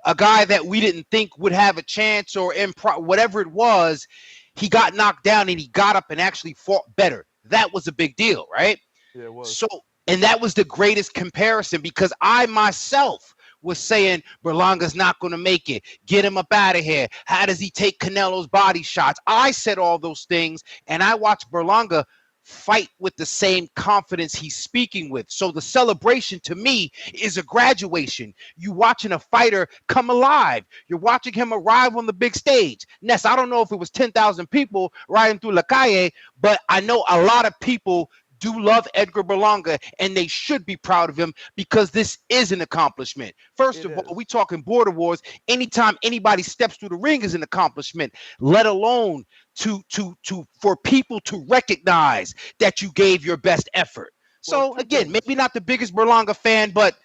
a guy that we didn't think would have a chance or whatever it was. He got knocked down and he got up and actually fought better. That was a big deal, right? Yeah, it was. So, and that was the greatest comparison because I myself was saying Berlanga's not going to make it. Get him up out of here. How does he take Canelo's body shots? I said all those things, and I watched Berlanga fight with the same confidence he's speaking with. So the celebration to me is a graduation. You watching a fighter come alive. You're watching him arrive on the big stage. Ness, I don't know if it was 10,000 people riding through La Calle, but I know a lot of people do love Edgar Berlanga, and they should be proud of him because this is an accomplishment. First of all, we talking border wars. Anytime anybody steps through the ring is an accomplishment, let alone for people to recognize that you gave your best effort. So again, maybe not the biggest Berlanga fan, but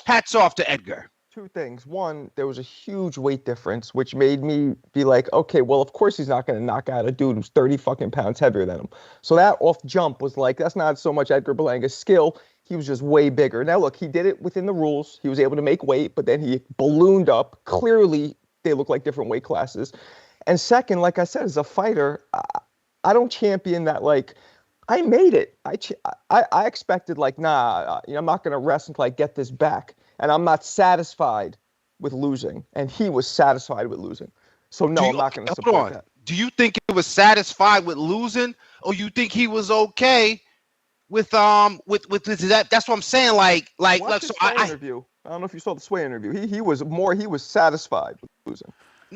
hats off to Edgar. Two things. One, there was a huge weight difference, which made me be like, okay, well, of course he's not going to knock out a dude who's 30 fucking pounds heavier than him. So that off jump was like, that's not so much Edgar Berlanga's skill. he was just way bigger. Now, look, he did it within the rules. He was able to make weight, but then he ballooned up. Clearly, they look like different weight classes. And second, like I said, as a fighter, I don't champion that, like, I made it. I expected, like, nah, I'm not going to rest until I get this back. And I'm not satisfied with losing. And he was satisfied with losing. So, no, I'm not going to support that. Do you think he was satisfied with losing, or you think he was okay with that? That's what I'm saying. Like so interview. I don't know if you saw the Sway interview. He was satisfied with losing.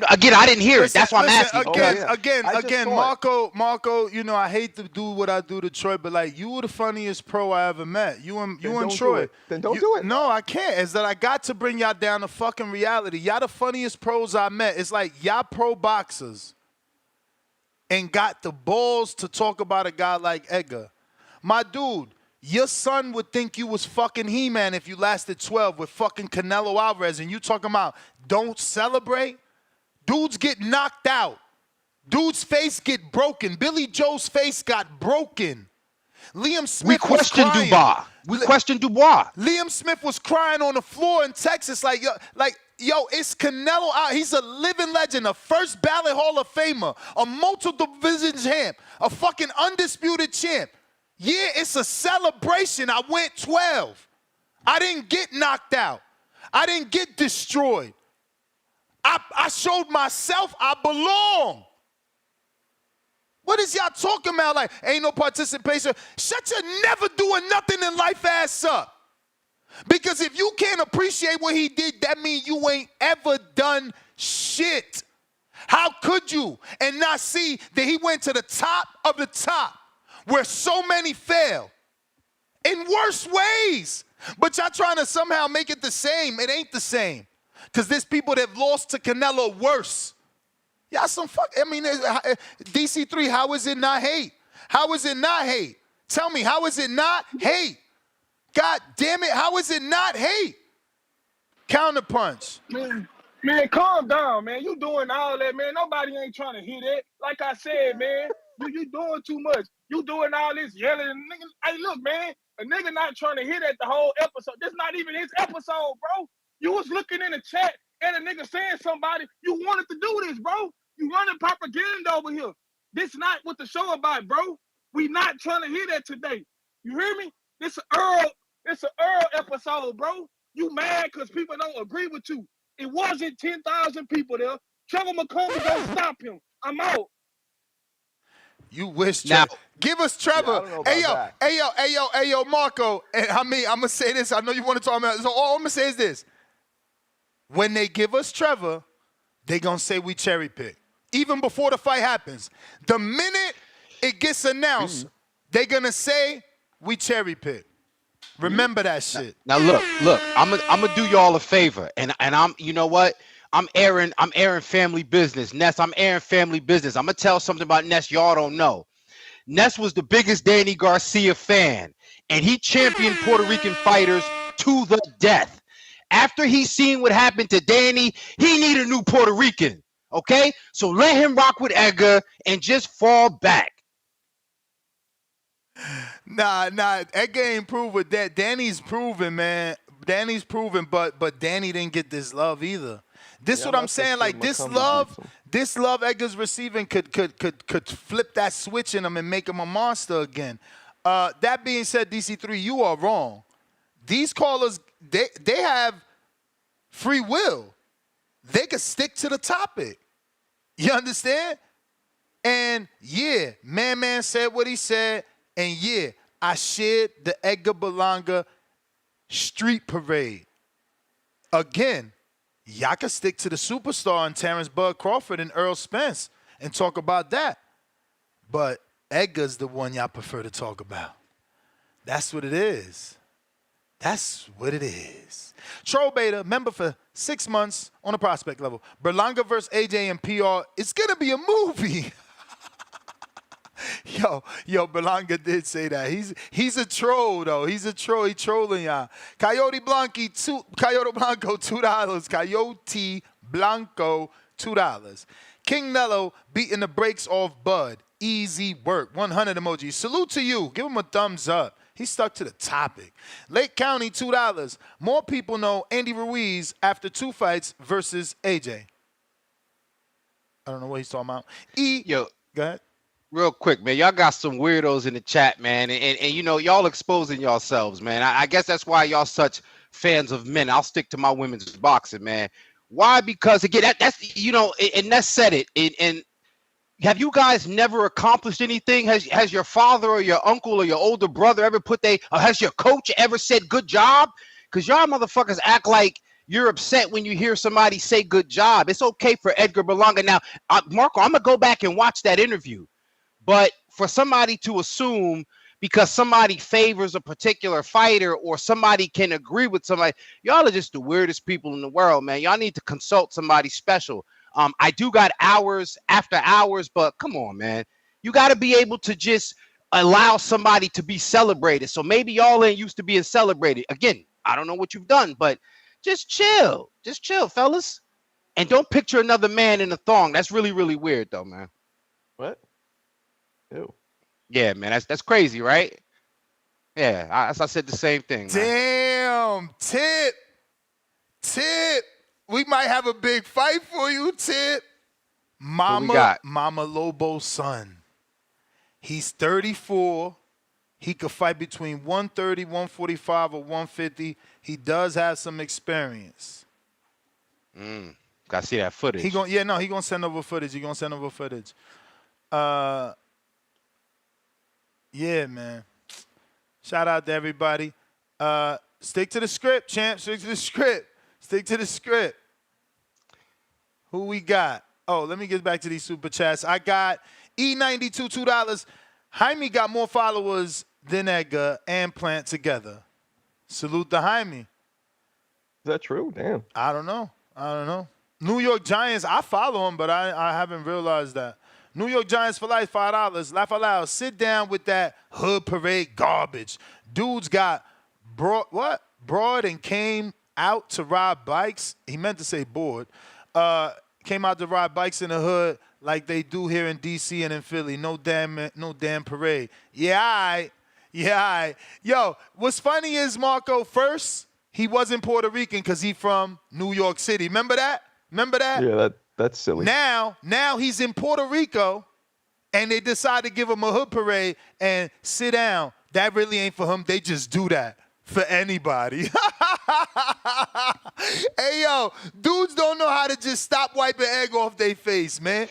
Again, I didn't hear it. That's why I'm asking. Again, Marco, I hate to do what I do to Troy, but like, you were the funniest pro I ever met. You and Troy. Then don't do it. No, I can't. It's that I got to bring y'all down to fucking reality. Y'all the funniest pros I met. It's like y'all pro boxers and got the balls to talk about a guy like Edgar. My dude, your son would think you was fucking He-Man if you lasted 12 with fucking Canelo Alvarez, and you talking about don't celebrate? Dudes get knocked out. Dude's face get broken. Billy Joe's face got broken. Liam Smith We questioned Dubois. Liam Smith was crying on the floor in Texas like, yo, it's Canelo out. He's a living legend, a first ballot Hall of Famer, a multiple division champ, a fucking undisputed champ. Yeah, it's a celebration. I went 12. I didn't get knocked out. I didn't get destroyed. I showed myself I belong. What is y'all talking about? Like, ain't no participation. Shut your never doing nothing in life ass up. Because if you can't appreciate what he did, that means you ain't ever done shit. How could you and not see that he went to the top of the top where so many fail in worse ways? But y'all trying to somehow make it the same. It ain't the same. Because there's people that lost to Canelo worse. Y'all some fuck. I mean, DC3, how is it not hate? How is it not hate? Tell me, how is it not hate? God damn it, how is it not hate? Counterpunch. Man, calm down, man. You doing all that, man. Nobody ain't trying to hear that. Like I said, man, you doing too much. You doing all this yelling. Nigga, hey, look, man, a nigga not trying to hear that the whole episode. This not even his episode, bro. You was looking in the chat and a nigga saying somebody, you wanted to do this, bro. You running propaganda over here. This not what the show about, bro. We not trying to hear that today. You hear me? This an Earl episode, bro. You mad because people don't agree with you. It wasn't 10,000 people there. Trevor McCombie don't stop him. I'm out. You wish, Trevor. Give us Trevor. Yeah, hey, yo, Marco. And I'm going to say this. I know you want to talk about it. So all I'm going to say is this. When they give us Trevor, they going to say we cherry pick. Even before the fight happens. The minute it gets announced, they going to say we cherry pick. Remember that shit. Now look, I'm gonna do y'all a favor, and I'm, you know what? I'm airing family business. Ness, I'm airing family business. I'm gonna tell something about Ness y'all don't know. Ness was the biggest Danny Garcia fan, and he championed Puerto Rican fighters to the death. After he seen what happened to Danny, he need a new Puerto Rican. Okay, so let him rock with Edgar and just fall back. Nah, Edgar ain't proven that. Danny's proven, man. Danny's proven, but Danny didn't get this love either. This is what I'm saying. Like this love Edgar's receiving could flip that switch in him and make him a monster again. That being said, DC3, you are wrong. These callers, they have free will. They could stick to the topic. You understand? And yeah, man said what he said. And yeah, I shared the Edgar Berlanga street parade. Again, y'all can stick to the superstar and Terence Crawford and Errol Spence and talk about that. But Edgar's the one y'all prefer to talk about. That's what it is. That's what it is. Troll Beta, member for 6 months on a prospect level. Berlanga versus AJ and PR. It's going to be a movie. Yo, Berlanga did say that. He's a troll, though. He's a troll. He trolling y'all. Coyote Blanco, $2. Coyote Blanco, $2. King Nello beating the brakes off Bud. Easy work. 100 emojis. Salute to you. Give him a thumbs up. He stuck to the topic. Lake County, $2. More people know Andy Ruiz after 2 fights versus AJ. I don't know what he's talking about. Yo, go ahead. Real quick, man. Y'all got some weirdos in the chat, man. And you know, y'all exposing yourselves, man. I guess that's why y'all such fans of men. I'll stick to my women's boxing, man. Why? Because again, that's you know, and that said it. And have you guys never accomplished anything? Has your father or your uncle or your older brother ever has your coach ever said good job? Because y'all motherfuckers act like you're upset when you hear somebody say good job. It's okay for Edgar Berlanga. Now, Marco, I'm going to go back and watch that interview. But for somebody to assume because somebody favors a particular fighter or somebody can agree with somebody, y'all are just the weirdest people in the world, man. Y'all need to consult somebody special. I do got hours after hours, but come on, man. You got to be able to just allow somebody to be celebrated. So maybe y'all ain't used to being celebrated. Again, I don't know what you've done, but just chill. Just chill, fellas. And don't picture another man in a thong. That's really, really weird, though, man. What? Ew. Yeah, man. That's crazy, right? Yeah, I said the same thing. Damn, Tip. We might have a big fight for you, Tip. Mama Lobo's son. He's 34. He could fight between 130, 145, or 150. He does have some experience. Gotta see that footage. He gonna send over footage. Yeah, man. Shout out to everybody. Stick to the script, champ. Stick to the script. Who we got? Oh, let me get back to these super chats. I got E92, $2. Jaime got more followers than Edgar and Plant together. Salute to Jaime. Is that true? Damn. I don't know. New York Giants, I follow him, but I haven't realized that. New York Giants for life, $5. Laugh out loud. Sit down with that hood parade garbage. Dudes got broad and came out to ride bikes. He meant to say bored. Came out to ride bikes in the hood like they do here in D.C. and in Philly. No damn parade. Yeah, all right. Yo, what's funny is, Marco, first, he wasn't Puerto Rican because he from New York City. Remember that? Yeah, that's silly. Now he's in Puerto Rico, and they decide to give him a hood parade and sit down. That really ain't for him. They just do that for anybody. Hey, yo, dudes don't know how to just stop wiping egg off their face, man.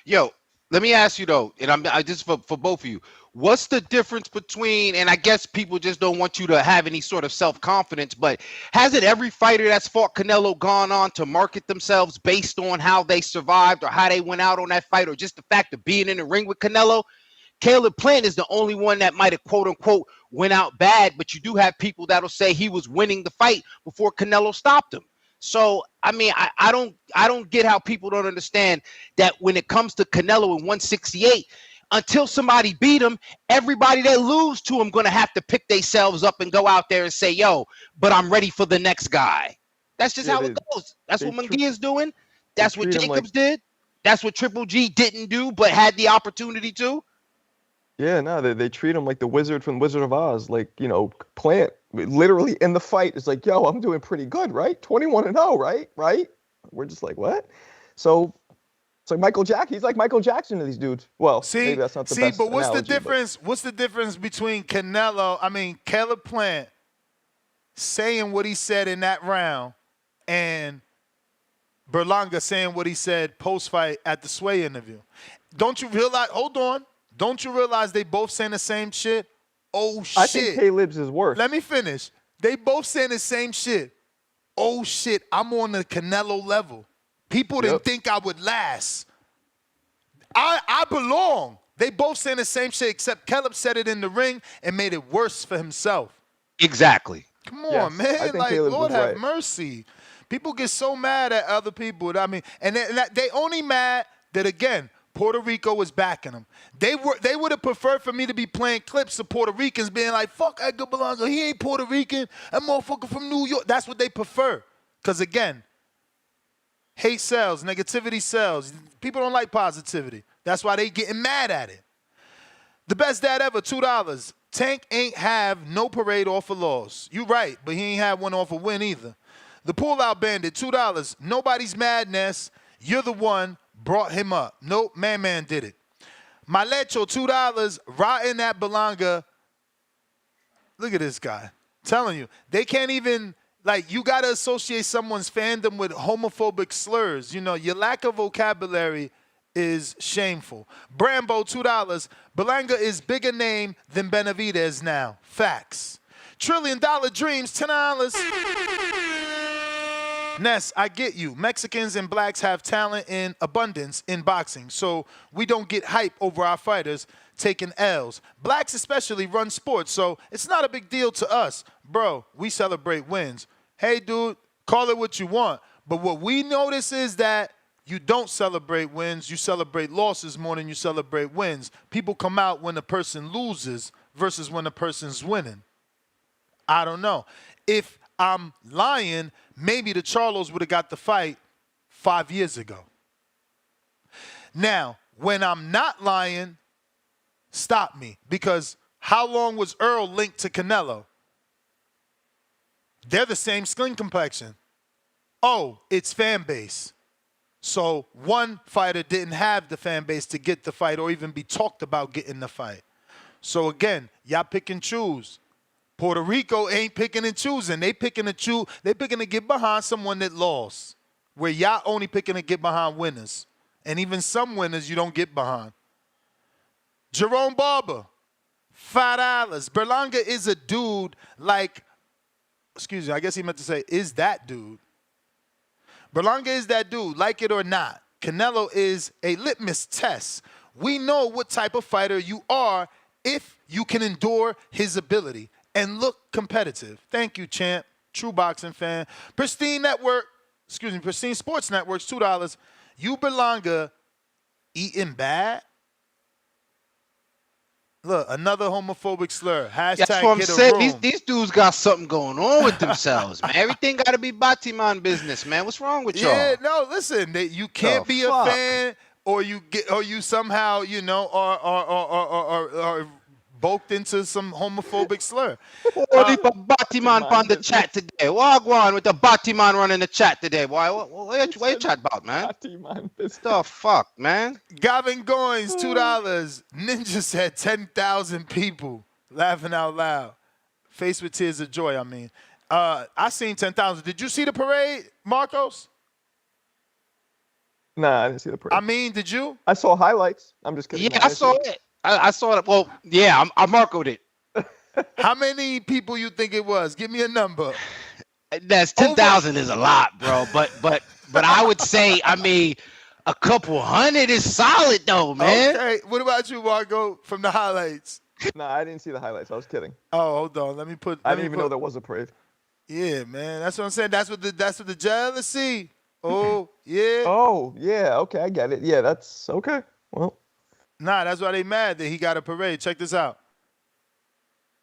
Yo, let me ask you, though, and I just for both of you, what's the difference between, and I guess people just don't want you to have any sort of self-confidence, but hasn't every fighter that's fought Canelo gone on to market themselves based on how they survived or how they went out on that fight or just the fact of being in the ring with Canelo? Caleb Plant is the only one that might have, quote unquote, went out bad, but you do have people that'll say he was winning the fight before Canelo stopped him. So, I mean, I don't get how people don't understand that when it comes to Canelo in 168, until somebody beat him, everybody that lose to him going to have to pick themselves up and go out there and say, yo, but I'm ready for the next guy. That's just how it goes. That's what Munguia's doing. That's what Jacobs did. That's what Triple G didn't do, but had the opportunity to. Yeah, no, they treat him like the wizard from Wizard of Oz. Like, you know, Plant literally in the fight is like, yo, I'm doing pretty good, right? 21-0, right? Right? We're just like, what? So it's like Michael Jackson. He's like Michael Jackson to these dudes. Well, maybe that's not the best but what's analogy, the difference? What's the difference between Caleb Plant saying what he said in that round and Berlanga saying what he said post-fight at the Sway interview? Don't you realize? Hold on. Don't you realize they both saying the same shit? Oh, shit. I think Caleb's is worse. Let me finish. They both saying the same shit. Oh, shit, I'm on the Canelo level. People didn't think I would last. I belong. They both saying the same shit, except Caleb said it in the ring and made it worse for himself. Exactly. Come on, man. Like, Caleb Lord have right. mercy. People get so mad at other people. I mean, and they only mad that, again, Puerto Rico was backing them. They would have preferred for me to be playing clips of Puerto Ricans being like, fuck Edgar Berlanga, he ain't Puerto Rican, that motherfucker from New York. That's what they prefer. Because, again, hate sells, negativity sells. People don't like positivity. That's why they getting mad at it. The best dad ever, $2. Tank ain't have no parade off a loss. You right, but he ain't have one off a win either. The Pull-Out Bandit, $2. Nobody's madness. You're the one brought him up. Nope, man did it. My Lecho, $2. Rotten at Berlanga. Look at this guy. Telling you, they can't even, like, you got to associate someone's fandom with homophobic slurs. You know, your lack of vocabulary is shameful. Brambo, $2. Berlanga is bigger name than Benavidez now. Facts. $1 Trillion Dreams, $10. Ness, I get you. Mexicans and blacks have talent in abundance in boxing, so we don't get hype over our fighters taking L's. Blacks especially run sports, so it's not a big deal to us. Bro, we celebrate wins. Hey, dude, call it what you want, but what we notice is that you don't celebrate wins. You celebrate losses more than you celebrate wins. People come out when a person loses versus when a person's winning. I don't know. If I'm lying, maybe the Charlos would have got the fight 5 years ago. Now, when I'm not lying, stop me. Because how long was Errol linked to Canelo? They're the same skin complexion. Oh, it's fan base. So one fighter didn't have the fan base to get the fight or even be talked about getting the fight. So again, y'all pick and choose. Puerto Rico ain't picking and choosing. They picking to get behind someone that lost. Where y'all only picking to get behind winners. And even some winners you don't get behind. Jerome Barber, $5. Berlanga is a dude like, excuse me, I guess he meant to say, is that dude. Berlanga is that dude, like it or not. Canelo is a litmus test. We know what type of fighter you are if you can endure his ability and look competitive. Thank you, champ. True boxing fan. Pristine Sports Networks, $2. You Berlanga eating bad? Look, another homophobic slur. Hashtag That's what I'm get a saying. room. These dudes got something going on with themselves, man. Everything got to be Batiman business, man. What's wrong with y'all? Yeah, no, listen. You can't be a fan, or you somehow, you know, are bulked into some homophobic slur. Only for Batiman on the chat today. Wagwan with the Batiman running the chat today. Why? What you chat about, man? Batiman. The fuck, man? Gavin Goins, $2. Ninja said 10,000 people laughing out loud. Faced with tears of joy, I mean. I seen 10,000. Did you see the parade, Marcos? Nah, I didn't see the parade. I mean, did you? I saw highlights. I'm just kidding. Yeah, I saw it. I saw it. Well, yeah, I marked it. How many people you think it was? Give me a number. That's 10,000 is a lot, bro. But I would say, I mean, a couple hundred is solid though, man. Okay. What about you, Marco, from the highlights? Nah, I didn't see the highlights. I was kidding. Oh, hold on. Let me put. I didn't even know there was a parade. Yeah, man. That's what I'm saying. That's what the jealousy. Oh, yeah. Oh, yeah. Okay, I get it. Yeah, that's okay. Well. Nah, that's why they mad that he got a parade. Check this out.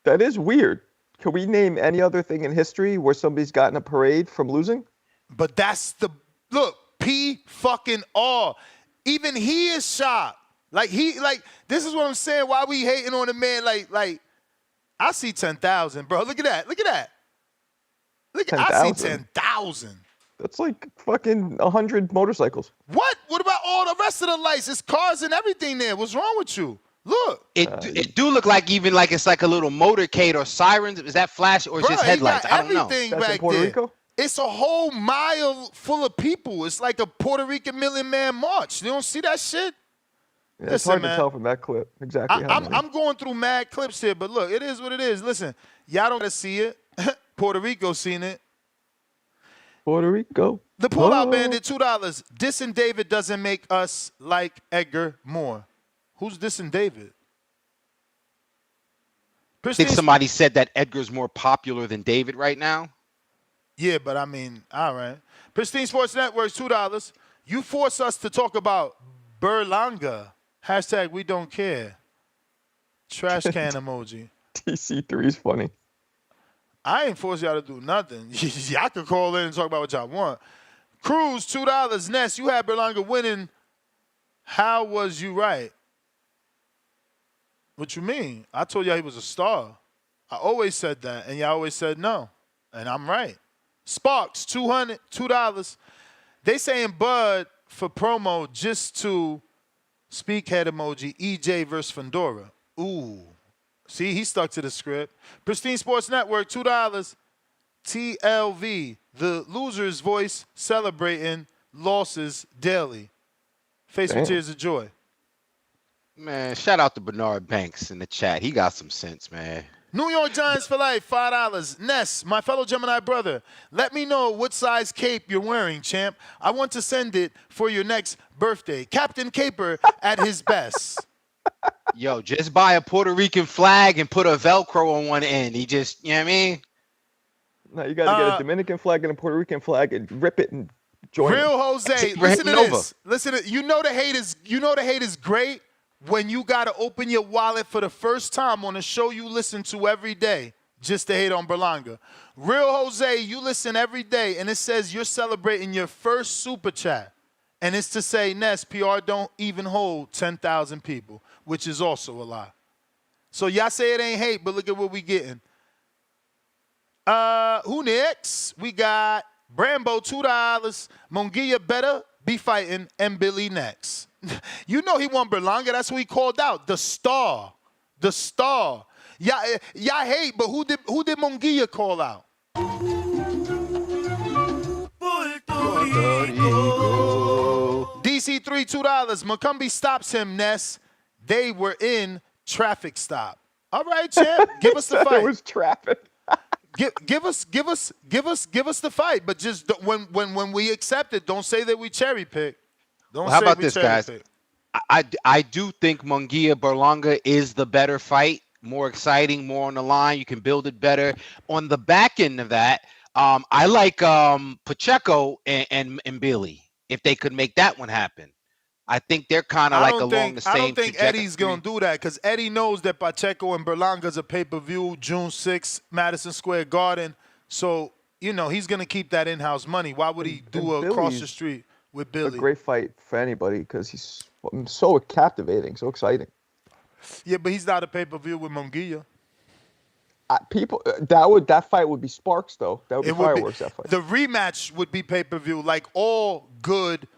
That is weird. Can we name any other thing in history where somebody's gotten a parade from losing? But that's the look. P-fucking-R. Even he is shocked. This is what I'm saying. Why we hating on the man? Like, I see 10,000, bro. Look at that. Look at that. Look, 10, I see 10,000. That's like fucking 100 motorcycles. What? What about all the rest of the lights? There's cars and everything there. What's wrong with you? Look. It do look like even like it's like a little motorcade or sirens. Is that flash or is just headlights? I don't know. Everything That's back in Puerto there. Rico? It's a whole mile full of people. It's like a Puerto Rican million-man march. You don't see that shit? Yeah, it's hard to tell from that clip exactly how many. I'm going through mad clips here, but look, it is what it is. Listen, y'all don't gotta see it. Puerto Rico seen it. Puerto Rico. The Pull-Out Bandit, $2. Dissing David doesn't make us like Edgar more. Who's dissing David? I think somebody said that Edgar's more popular than David right now. Yeah, but I mean, all right. Pristine Sports Networks, $2. You force us to talk about Berlanga. Hashtag we don't care. Trash can emoji. TC3 is funny. I ain't force y'all to do nothing. Y'all can call in and talk about what y'all want. Cruz, $2. Ness, you had Berlanga winning. How was you right? What you mean? I told y'all he was a star. I always said that, and y'all always said no. And I'm right. Sparks, $200. They saying Bud for promo just to speak head emoji, EJ versus Fundora. Ooh. See, he stuck to the script. Pristine Sports Network, $2. TLV, the loser's voice celebrating losses daily. Face with tears of joy. Man, shout out to Bernard Banks in the chat. He got some sense, man. New York Giants for life, $5. Ness, my fellow Gemini brother, let me know what size cape you're wearing, champ. I want to send it for your next birthday. Captain Caper at his best. Yo, just buy a Puerto Rican flag and put a Velcro on one end. He just, you know what I mean? No, you got to get a Dominican flag and a Puerto Rican flag and rip it and join Real it. Jose, listen to this. Listen to, you know the hate is great when you got to open your wallet for the first time on a show you listen to every day just to hate on Berlanga. Real Jose, you listen every day, and it says you're celebrating your first super chat. And it's to say, Ness, PR don't even hold 10,000 people, which is also a lie. So y'all say it ain't hate, but look at what we getting. Who next? We got Brambo, $2. Munguia better be fighting and Billy next. You know he won Berlanga. That's who he called out. The star. The star. Y'all hate, but who did Munguia call out? DC3, $2. Macumbi stops him, Ness. They were in traffic stop. All right, champ. Give us the fight. It was traffic. Give us the fight, but just when we accept it, don't say that we cherry pick. Don't How say about we this, cherry guys? pick. I do think Munguia Berlanga is the better fight, more exciting, more on the line. You can build it better. On the back end of that, I like Pacheco and Billy if they could make that one happen. I think they're kind of like along the same. I don't think trajectory. Eddie's gonna do that because Eddie knows that Pacheco and Berlanga's a pay-per-view June 6th, Madison Square Garden. So he's gonna keep that in-house money. Why would he do a cross the street with Billy? A great fight for anybody because he's so captivating, so exciting. Yeah, but he's not a pay-per-view with Munguia. That fight would be sparks though. That would be fireworks. That fight. The rematch would be pay-per-view, like all good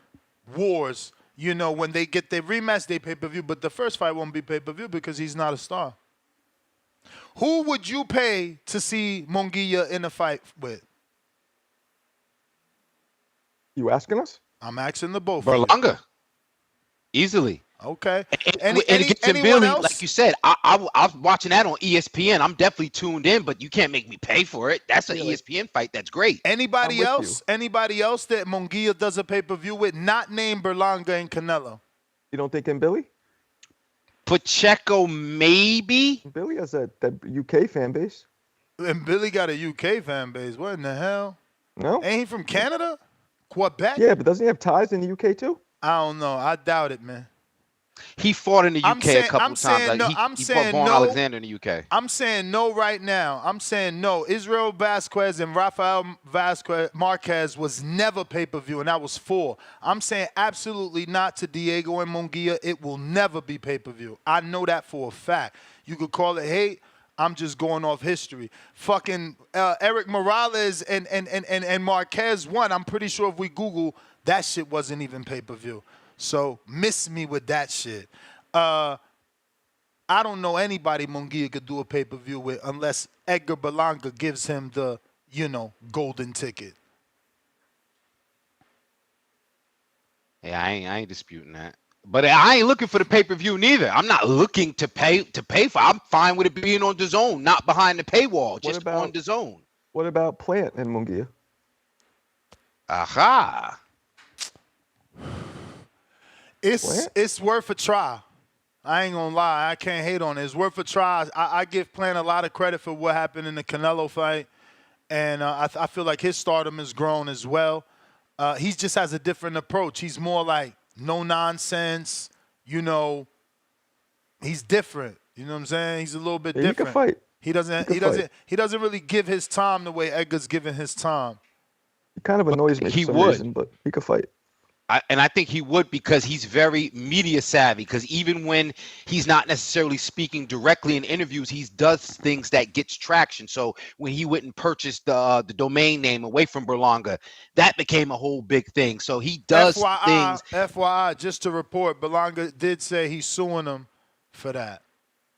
wars. When they get their rematch, they pay-per-view. But the first fight won't be pay-per-view because he's not a star. Who would you pay to see Munguia in a fight with? You asking us? I'm asking the both. Berlanga. Easily. Okay. And against Billy, like you said, I was watching that on ESPN. I'm definitely tuned in, but you can't make me pay for it. That's an ESPN fight. That's great. Anybody else? Anybody else that Munguia does a pay-per-view with, not named Berlanga and Canelo? You don't think in Billy? Pacheco, maybe. Billy has that UK fan base. And Billy got a UK fan base. What in the hell? No. Ain't he from Canada? Quebec? Yeah, but doesn't he have ties in the UK too? I don't know. I doubt it, man. He fought in the UK a couple times. He fought Vaughn Alexander in the UK. I'm saying no right now. I'm saying no. Israel Vasquez and Rafael Marquez was never pay-per-view, and that was 4. I'm saying absolutely not to Diego and Munguia. It will never be pay-per-view. I know that for a fact. You could call it hate. I'm just going off history. Fucking Eric Morales and Marquez won. I'm pretty sure if we Google, that shit wasn't even pay-per-view. So miss me with that shit. I don't know anybody Munguia could do a pay-per-view with unless Edgar Berlanga gives him the, golden ticket. Yeah, I ain't disputing that. But I ain't looking for the pay-per-view neither. I'm not looking to pay for. I'm fine with it being on DAZN, not behind the paywall, just on DAZN. What about Plant and Munguia? Aha. It's worth a try. I ain't gonna lie. I can't hate on it. It's worth a try. I give Plant a lot of credit for what happened in the Canelo fight, and I feel like his stardom has grown as well. He just has a different approach. He's more like no nonsense. He's different. You know what I'm saying? He's a little bit different. He can fight. He doesn't really give his time the way Edgar's giving his time. He kind of annoys me for some reason, but he can fight. And I think he would because he's very media savvy. Because even when he's not necessarily speaking directly in interviews, he does things that gets traction. So when he went and purchased the domain name away from Berlanga, that became a whole big thing. So he does things. FYI, just to report, Berlanga did say he's suing him for that.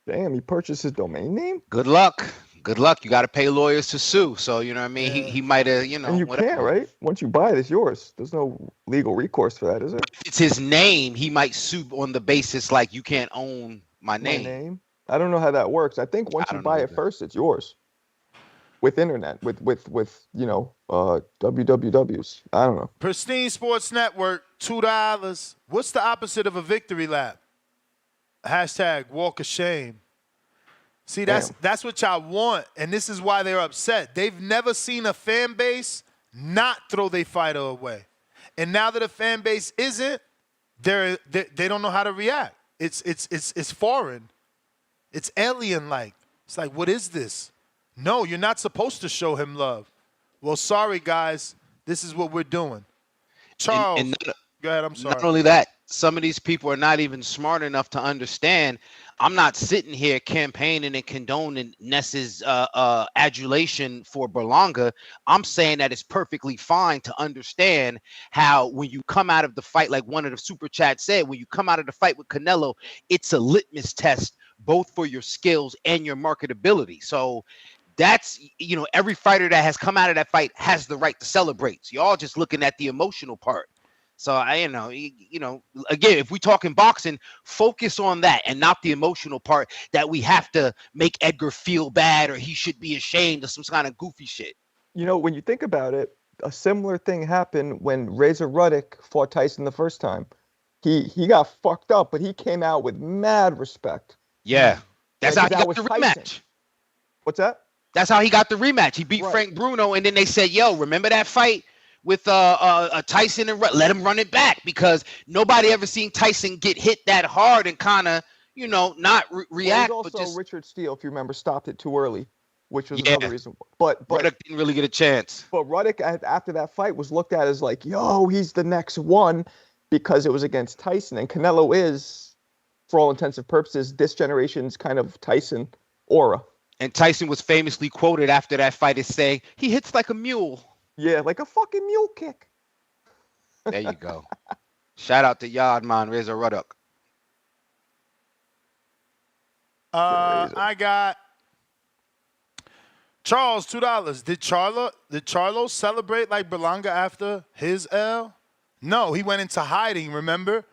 Damn, he purchased his domain name? Good luck. Good luck. You got to pay lawyers to sue. So, you know what I mean? He might have, you know. And you whatever. can't, right? Once you buy it, it's yours. There's no legal recourse for that, is there? If it's his name, he might sue on the basis like you can't own my name. I don't know how that works. I think once you buy it first, it's yours. With internet, with you know, WWWs. I don't know. Pristine Sports Network, $2. What's the opposite of a victory lap? Hashtag walk of shame. See, that's what y'all want, and this is why they're upset. They've never seen a fan base not throw their fighter away. And now that a fan base isn't, they don't know how to react. It's foreign. It's alien-like. It's like, what is this? No, you're not supposed to show him love. Well, sorry, guys. This is what we're doing. Charles, go ahead. I'm sorry. Not only that, some of these people are not even smart enough to understand. I'm not sitting here campaigning and condoning Ness's adulation for Berlanga. I'm saying that it's perfectly fine to understand how when you come out of the fight, like one of the super chats said, when you come out of the fight with Canelo, it's a litmus test both for your skills and your marketability. So that's, you know, every fighter that has come out of that fight has the right to celebrate. So y'all just looking at the emotional part. So you know, again, if we talk in boxing, focus on that and not the emotional part that we have to make Edgar feel bad or he should be ashamed of some kind of goofy shit. You know, when you think about it, a similar thing happened when Razor Ruddock fought Tyson the first time. He got fucked up, but he came out with mad respect. Yeah, that's how he got the rematch. Tyson. What's that? That's how he got the rematch. He beat Frank Bruno, and then they said, "Yo, remember that fight with Tyson and let him run it back," because nobody ever seen Tyson get hit that hard and kind of, you know, not react. Well, also, but just Richard Steele, if you remember, stopped it too early, which was another reason. But Ruddock didn't really get a chance. But Ruddock, after that fight, was looked at as like, yo, he's the next one because it was against Tyson, and Canelo is, for all intents and purposes, this generation's kind of Tyson aura. And Tyson was famously quoted after that fight as saying, "He hits like a mule." Yeah, like a fucking mule kick. There you go. Shout out to Yardman Razor Ruddock. I got Charles, $2. Did Charlo celebrate like Berlanga after his L? No, he went into hiding, remember?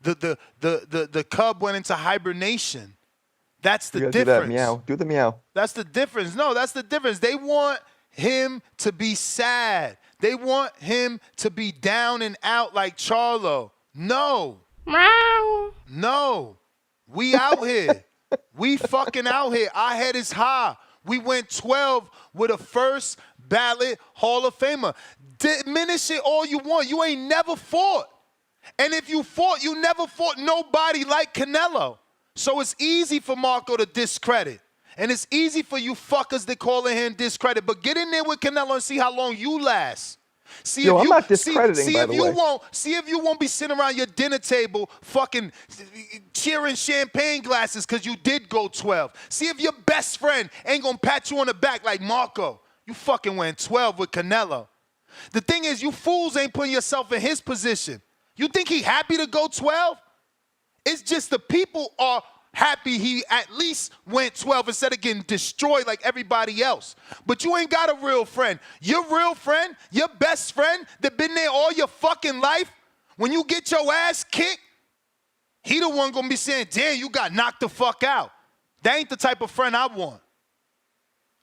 The cub went into hibernation. That's the difference. Do that meow. Do the meow. That's the difference. No, that's the difference. They want him to be sad. They want him to be down and out like Charlo. No. Meow. No. We out here. We fucking out here. Our head is high. We went 12 with a first ballot Hall of Famer. Diminish it all you want. You ain't never fought. And if you fought, you never fought nobody like Canelo. So it's easy for Marco to discredit. And it's easy for you fuckers that call in here and discredit. But get in there with Canelo and see how long you last. See Yo, if I'm you, not discrediting, by the way. See if you won't be sitting around your dinner table fucking cheering champagne glasses because you did go 12. See if your best friend ain't going to pat you on the back like Marco. You fucking went 12 with Canelo. The thing is, you fools ain't putting yourself in his position. You think he happy to go 12? It's just the people are happy he at least went 12 instead of getting destroyed like everybody else. But you ain't got a real friend. Your real friend, your best friend that been there all your fucking life, when you get your ass kicked, he the one gonna be saying, damn, you got knocked the fuck out. That ain't the type of friend I want.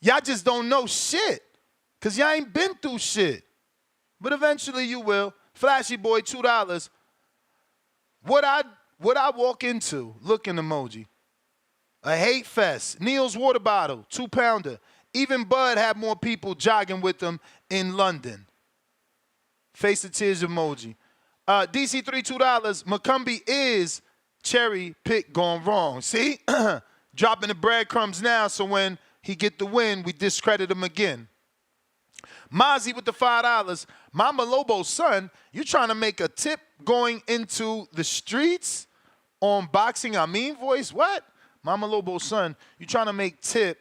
Y'all just don't know shit because y'all ain't been through shit. But eventually you will. Flashy boy, $2. What I walk into, looking emoji. A hate fest. Neil's water bottle, 2-pounder. Even Bud had more people jogging with him in London. Face of tears emoji. DC3, $2. Macumbi is cherry pick gone wrong. See? Dropping the breadcrumbs now, so when he get the win, we discredit him again. Mozzie with the $5. Mama Lobo's son, you trying to make a tip going into the streets on boxing? I mean, voice, what? Mama Lobo's son, you trying to make tip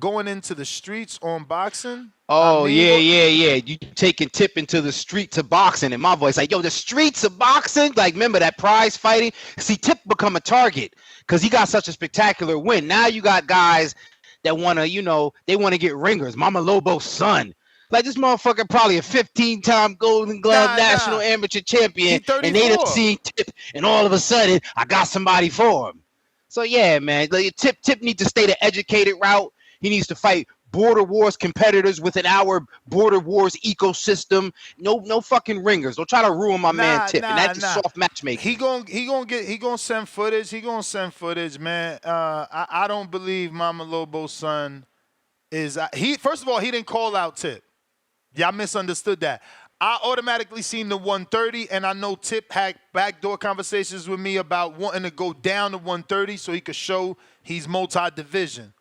going into the streets on boxing? Oh, yeah. You taking tip into the streets of boxing. And my voice like, yo, the streets of boxing? Like, remember that prize fighting? See, Tip become a target because he got such a spectacular win. Now you got guys that want to, they want to get ringers. Mama Lobo's son. Like, this motherfucker probably a 15-time Golden Glove national amateur champion. And they done seen Tip, and all of a sudden, I got somebody for him. So, yeah, man. Like, Tip needs to stay the educated route. He needs to fight Border Wars competitors within our Border Wars ecosystem. No fucking ringers. Don't try to ruin my man Tip. And that's just soft matchmaking. He gonna send footage. He gonna send footage, man. I don't believe Mama Lobo's son is first of all, he didn't call out Tip. Y'all misunderstood that. I automatically seen the 130, and I know Tip had backdoor conversations with me about wanting to go down to 130 so he could show he's multi-division.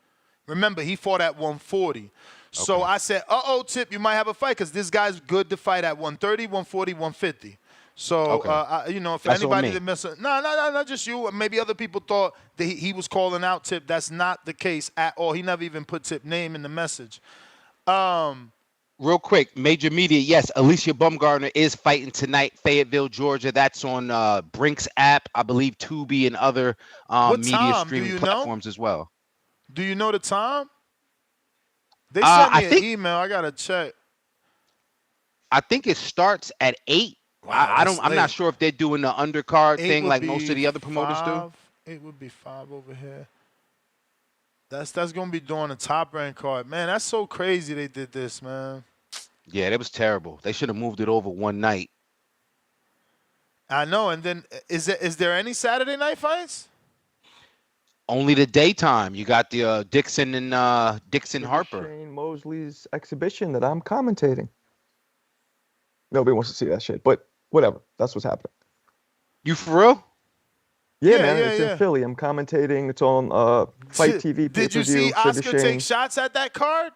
Remember, he fought at 140. So I said, Tip, you might have a fight because this guy's good to fight at 130, 140, 150. So, if that's anybody that messes, not just you, maybe other people thought that he was calling out Tip. That's not the case at all. He never even put Tip name in the message. Real quick, major media, yes, Alicia Baumgartner is fighting tonight, Fayetteville, Georgia. That's on Brink's app, I believe Tubi and other media streaming platforms as well. Do you know the time? They sent me an email. I gotta check. I think it starts at 8. Wow, I'm not sure if they're doing the undercard thing like most of the other promoters do. It would be 5 over here. That's gonna be doing the top rank card. Man, that's so crazy they did this, man. Yeah, that was terrible. They should have moved it over one night. I know. And then is there any Saturday night fights? Only the daytime. You got the Dixon and Dixon Harper. Shane Mosley's exhibition that I'm commentating. Nobody wants to see that shit, but whatever. That's what's happening. You for real? Yeah, man. It's in Philly. I'm commentating. It's on Fight TV. Did you see Oscar take shots at that card?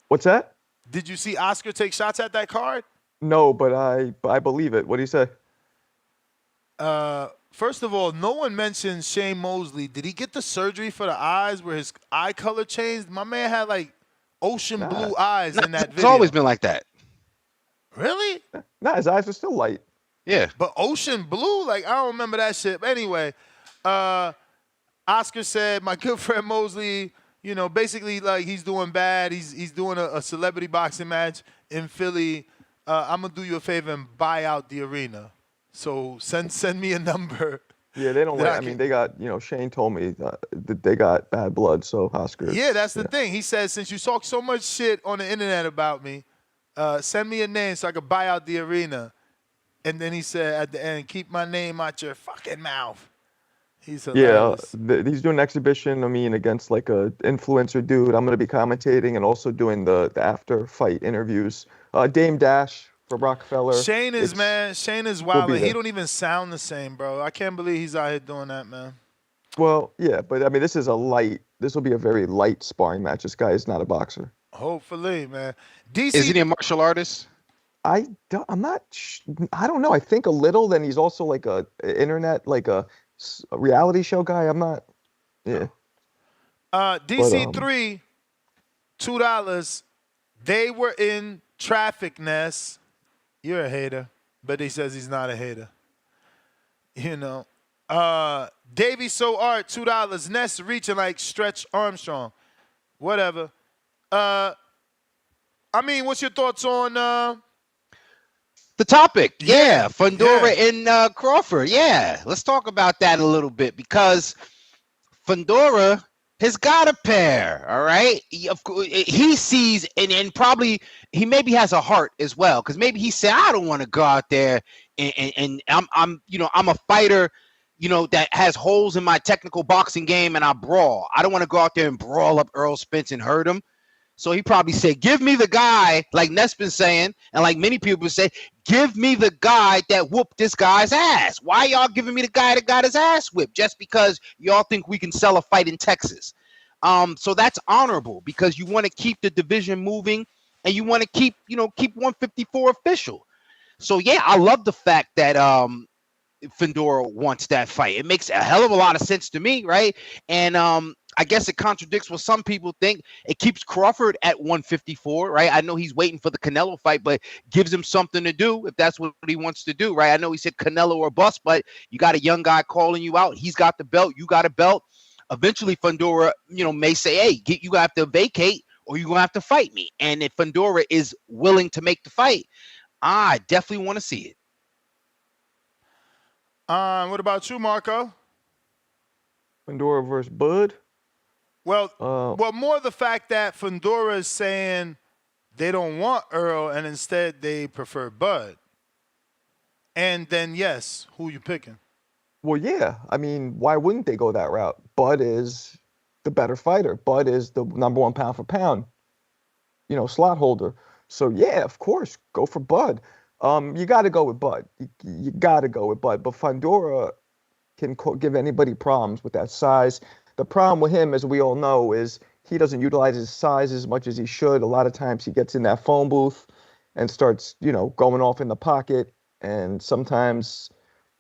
What's that? Did you see Oscar take shots at that card? No, but I believe it. What do you say? First of all, no one mentioned Shane Mosley. Did he get the surgery for the eyes where his eye color changed? My man had like ocean blue eyes in that video. It's always been like that. Really? Nah, his eyes are still light. Yeah. But ocean blue? Like, I don't remember that shit. But anyway, Oscar said, my good friend Mosley, basically like he's doing bad. He's doing a celebrity boxing match in Philly. I'm going to do you a favor and buy out the arena. So send me a number. Yeah, they don't. I mean, they got. Shane told me that they got bad blood. So Oscar. Yeah, that's the thing. He says, since you talk so much shit on the internet about me, send me a name so I could buy out the arena. And then he said at the end, keep my name out your fucking mouth. He's hilarious. He's doing an exhibition. I mean, against like a influencer dude. I'm gonna be commentating and also doing the after fight interviews. Dame Dash. For Rockefeller. Shane is wild. He don't even sound the same, bro. I can't believe he's out here doing that, man. Well, yeah, but I mean, this will be a very light sparring match. This guy is not a boxer. Hopefully, man. DC, isn't he a martial artist? I don't know. I think a little. Then he's also like a internet, like a reality show guy. I'm not. Yeah. DC3, $2. They were in traffic, Ness. You're a hater, but he says he's not a hater. Davey So Art, $2. Ness reaching like Stretch Armstrong. Whatever. I mean, what's your thoughts on the topic? Yeah, Fundora and Crawford. Yeah, let's talk about that a little bit because Fundora has got a pair, all right? He sees, and probably he maybe has a heart as well, because maybe he said, I don't want to go out there and I'm a fighter, that has holes in my technical boxing game and I brawl. I don't want to go out there and brawl up Errol Spence and hurt him. So he probably said, give me the guy, like Ness been saying, and like many people say, give me the guy that whooped this guy's ass. Why y'all giving me the guy that got his ass whipped? Just because y'all think we can sell a fight in Texas. So that's honorable because you want to keep the division moving. and you want to keep 154 official. So yeah, I love the fact that Fundora wants that fight. It makes a hell of a lot of sense to me, right? And I guess it contradicts what some people think. It keeps Crawford at 154, right? I know he's waiting for the Canelo fight, but gives him something to do if that's what he wants to do, right? I know he said Canelo or bust, but you got a young guy calling you out. He's got the belt. You got a belt. Eventually, Fundora, may say, hey, you have to vacate or you're going to have to fight me. And if Fundora is willing to make the fight, I definitely want to see it. What about you, Marco? Fundora versus Bud? Well, more the fact that Fundora is saying they don't want Earl and instead they prefer Bud. And then, yes, who you picking? Well, yeah. I mean, why wouldn't they go that route? Bud is the better fighter. Bud is the #1 pound for pound, slot holder. So, yeah, of course, go for Bud. You got to go with Bud. You got to go with Bud. But Fundora can give anybody problems with that size. The problem with him, as we all know, is he doesn't utilize his size as much as he should. A lot of times he gets in that phone booth and starts, going off in the pocket. And sometimes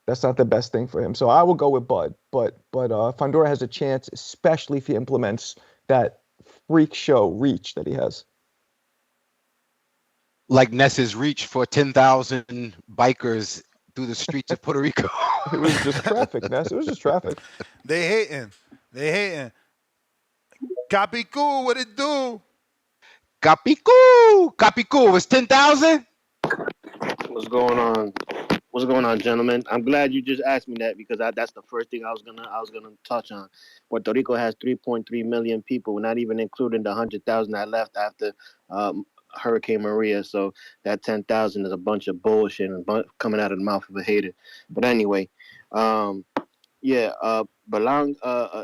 that's not the best thing for him. So I will go with Bud. But Fundora has a chance, especially if he implements that freak show reach that he has. Like Ness's reach for 10,000 bikers through the streets of Puerto Rico. It was just traffic, Ness. It was just traffic. They hating. Capicu, what it do? Capicu was 10,000. What's going on, gentlemen? I'm glad you just asked me that because that's the first thing I was gonna touch on. Puerto Rico has 3.3 million people, not even including the 100,000 that left after Hurricane Maria. So that 10,000 is a bunch of bullshit and coming out of the mouth of a hater. But anyway, Berlanga.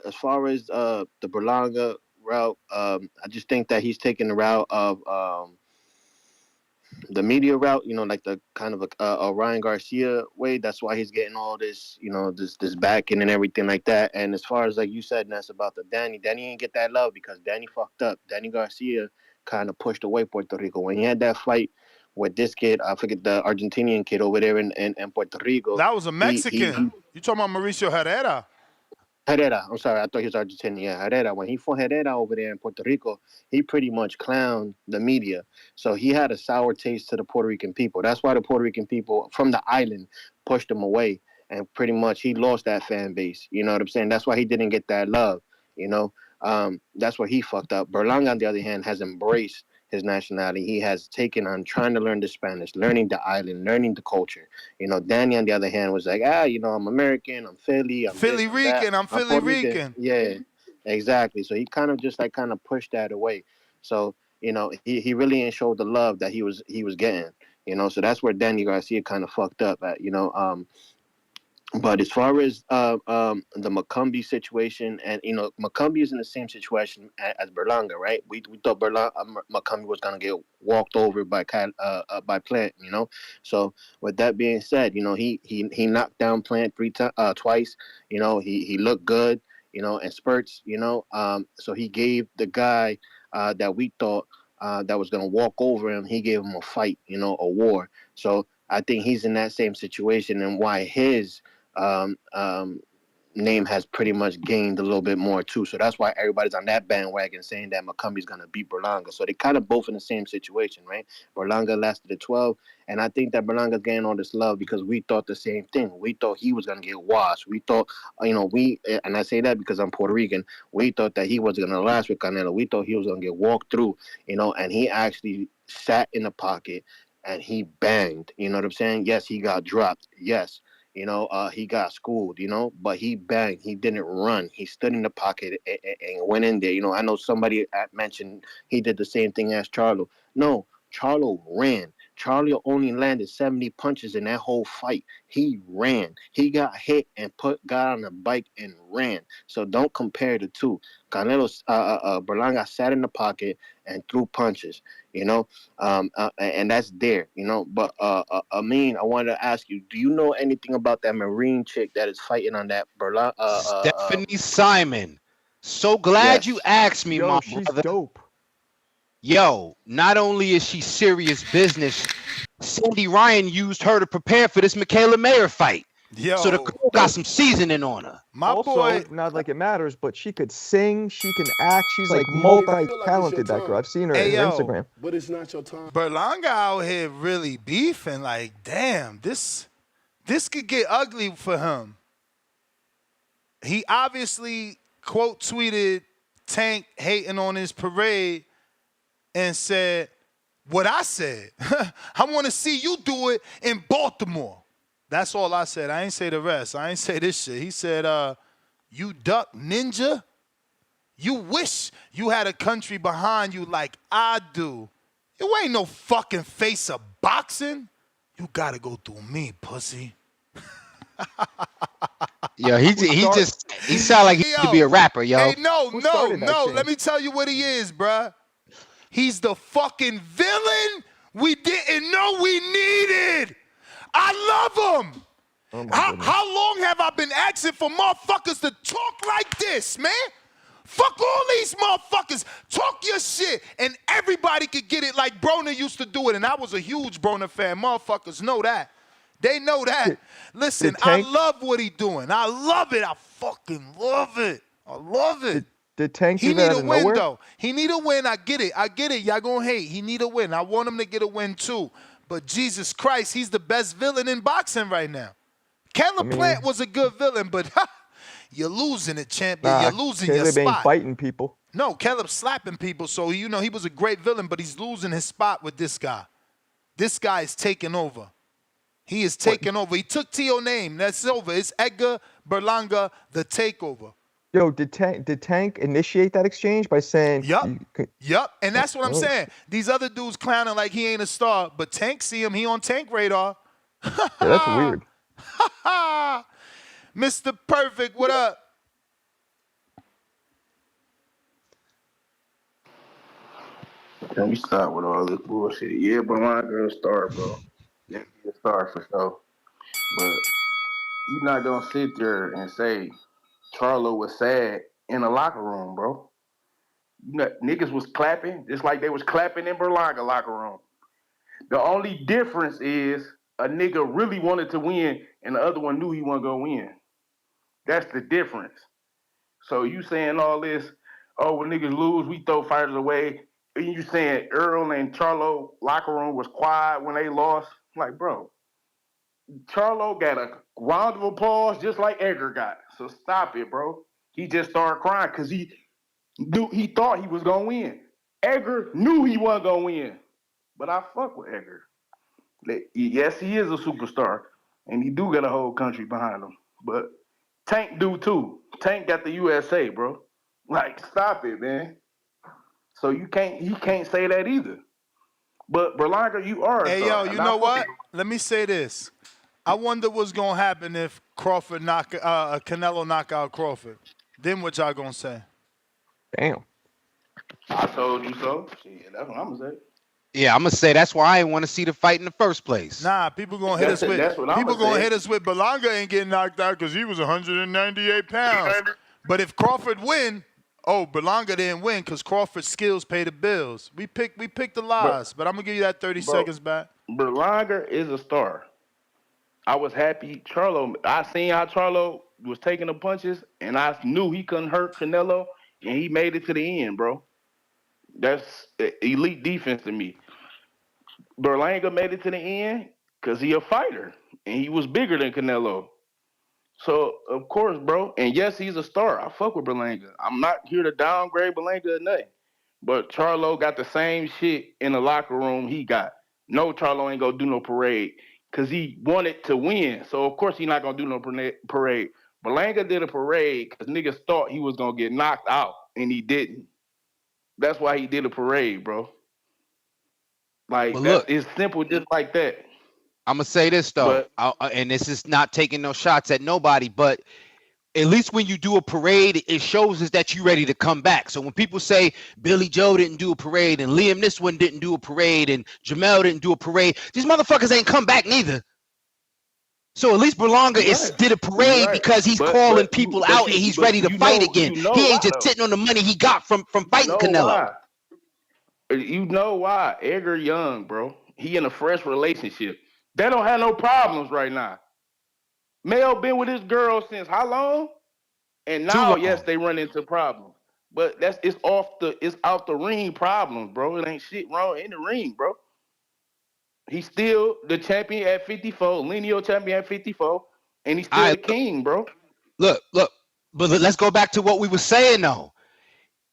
As far as the Berlanga route, I just think that he's taking the route of the media route, like the kind of a Ryan Garcia way. That's why he's getting all this, this backing and everything like that. And as far as like you said, Ness, about the Danny didn't get that love because Danny fucked up. Danny Garcia kind of pushed away Puerto Rico when he had that fight with this kid. I forget the Argentinian kid over there in Puerto Rico. That was a Mexican. You talking about Mauricio Herrera? Herrera. I'm sorry, I thought he was Argentinian. Yeah, Herrera. When he fought Herrera over there in Puerto Rico, he pretty much clowned the media. So he had a sour taste to the Puerto Rican people. That's why the Puerto Rican people from the island pushed him away. And pretty much he lost that fan base. You know what I'm saying? That's why he didn't get that love. That's where he fucked up. Berlanga, on the other hand, has embraced his nationality. He has taken on trying to learn the Spanish, learning the island, learning the culture. Danny, on the other hand, was like, I'm American, I'm Philly, I'm Philly Rican, I'm Philly Rican. Yeah, exactly. So he kind of pushed that away. So, he really ain't showed the love that he was getting, so that's where Danny Garcia kind of fucked up at, But as far as the Macumbi situation, and Macumbi is in the same situation as Berlanga, right? We thought Macumbi was gonna get walked over by Plant, So with that being said, he knocked down Plant twice. He looked good, in spurts, So he gave the guy that we thought that was gonna walk over him, he gave him a fight, a war. So I think he's in that same situation, and why his name has pretty much gained a little bit more too. So that's why everybody's on that bandwagon saying that Macumbi's gonna beat Berlanga. So they kind of both in the same situation, right? Berlanga lasted at 12, and I think that Berlanga's getting all this love because we thought the same thing. We thought he was gonna get washed. We thought, and I say that because I'm Puerto Rican. We thought that he wasn't gonna last with Canelo. We thought he was gonna get walked through, and he actually sat in the pocket and he banged. You know what I'm saying? Yes, he got dropped. Yes. He got schooled, but he banged. He didn't run. He stood in the pocket and went in there. I know somebody mentioned he did the same thing as Charlo. No, Charlo ran. Charlo only landed 70 punches in that whole fight. He ran. He got hit and got on a bike and ran. So don't compare the two. Canelo, Berlanga sat in the pocket and threw punches, and that's there, But Amin, I wanted to ask you, do you know anything about that Marine chick that is fighting on that Berlanga? Stephanie Simon. So glad you asked me, my she's brother. Dope. Yo, not only is she serious business, Sandy Ryan used her to prepare for this Michaela Mayer fight. Yo, so the girl got some seasoning on her. Also, not like it matters, but she could sing, she can act, she's like multi-talented, that girl. I've seen her on Instagram. But it's not your time. Berlanga out here really beefing. Like, damn, this could get ugly for him. He obviously quote tweeted Tank hating on his parade and said, what I said, I want to see you do it in Baltimore. That's all I said. I ain't say the rest. I ain't say this shit. He said, you duck ninja. You wish you had a country behind you like I do. You ain't no fucking face of boxing. You got to go through me, pussy. Yo, he sound like he could be a rapper, yo. Hey, no. Let me tell you what he is, bruh. He's the fucking villain we didn't know we needed. I love him. How long have I been asking for motherfuckers to talk like this, man? Fuck all these motherfuckers. Talk your shit, and everybody could get it like Broner used to do it, and I was a huge Broner fan. Motherfuckers know that. They know that. Listen, I love what he doing. I love it. I fucking love it. I love it. Did Tank He need a win, though. He need a win. I get it. Y'all gonna hate. He need a win. I want him to get a win, too. But Jesus Christ, he's the best villain in boxing right now. Caleb Plant was a good villain, but you're losing it, champion. You're losing your spot. Ain't fighting people. No, Caleb's slapping people, so he was a great villain, but he's losing his spot with this guy. This guy is taking over. He is taking over. He took T.O. name. That's over. It's Edgar Berlanga, the takeover. Yo, did Tank initiate that exchange by saying? Yup. And that's what I'm saying. These other dudes clowning like he ain't a star, but Tank see him. He on Tank radar. Yeah, that's weird. Mr. Perfect, what up? Can we stop with all this bullshit? Yeah, but my girl star, bro. Yeah, be a star for sure. But you're not gonna sit there and say Charlo was sad in the locker room, bro. Niggas was clapping just like they was clapping in Berlanga locker room. The only difference is a nigga really wanted to win and the other one knew he wasn't gonna win. That's the difference. So you saying all this, oh, when niggas lose, we throw fighters away. And you saying Errol and Charlo locker room was quiet when they lost. Like, bro, Charlo got a round of applause just like Edgar got. So stop it, bro. He just started crying because he thought he was gonna win. Edgar knew he wasn't gonna win. But I fuck with Edgar. Yes, he is a superstar, and he do got a whole country behind him. But Tank do too. Tank got the USA, bro. Like, stop it, man. So he can't say that either. But Berlanga, you are. Hey, yo, you know what? Let me say this. I wonder what's gonna happen if Canelo knock out Crawford. Then what y'all gonna say? Damn. I told you so. Shit, that's what I'm gonna say. Yeah, I'm gonna say that's why I didn't want to see the fight in the first place. Nah, people gonna hit us with Berlanga ain't getting knocked out because he was 198 pounds. But if Crawford win, Berlanga didn't win because Crawford's skills pay the bills. We picked the lies, but I'm gonna give you that 30 seconds back. Berlanga is a star. I was happy. I seen how Charlo was taking the punches, and I knew he couldn't hurt Canelo, and he made it to the end, bro. That's elite defense to me. Berlanga made it to the end because he a fighter, and he was bigger than Canelo. So, of course, bro, and yes, he's a star. I fuck with Berlanga. I'm not here to downgrade Berlanga or nothing. But Charlo got the same shit in the locker room he got. No, Charlo ain't gonna do no parade because he wanted to win. So, of course, he not gonna do no parade. Berlanga did a parade because niggas thought he was gonna get knocked out, and he didn't. That's why he did a parade, bro. Like, it's simple just like that. I'm going to say this, though, and this is not taking no shots at nobody, but at least when you do a parade, it shows us that you're ready to come back. So when people say Billy Joe didn't do a parade and Liam this one didn't do a parade and Jamel didn't do a parade, these motherfuckers ain't come back neither. So at least Berlanga did a parade because he's calling people out and he's ready to fight again. He ain't just sitting on the money he got from fighting Canelo. You know why? Edgar Young, bro. He in a fresh relationship. They don't have no problems right now. Mel been with his girl since how long? And Too now, long. yes, they run into problems. But it's out the ring problems, bro. It ain't shit wrong in the ring, bro. He's still the champion at 54, lineal champion at 54, and he's still the king, bro. Look. But let's go back to what we were saying, though.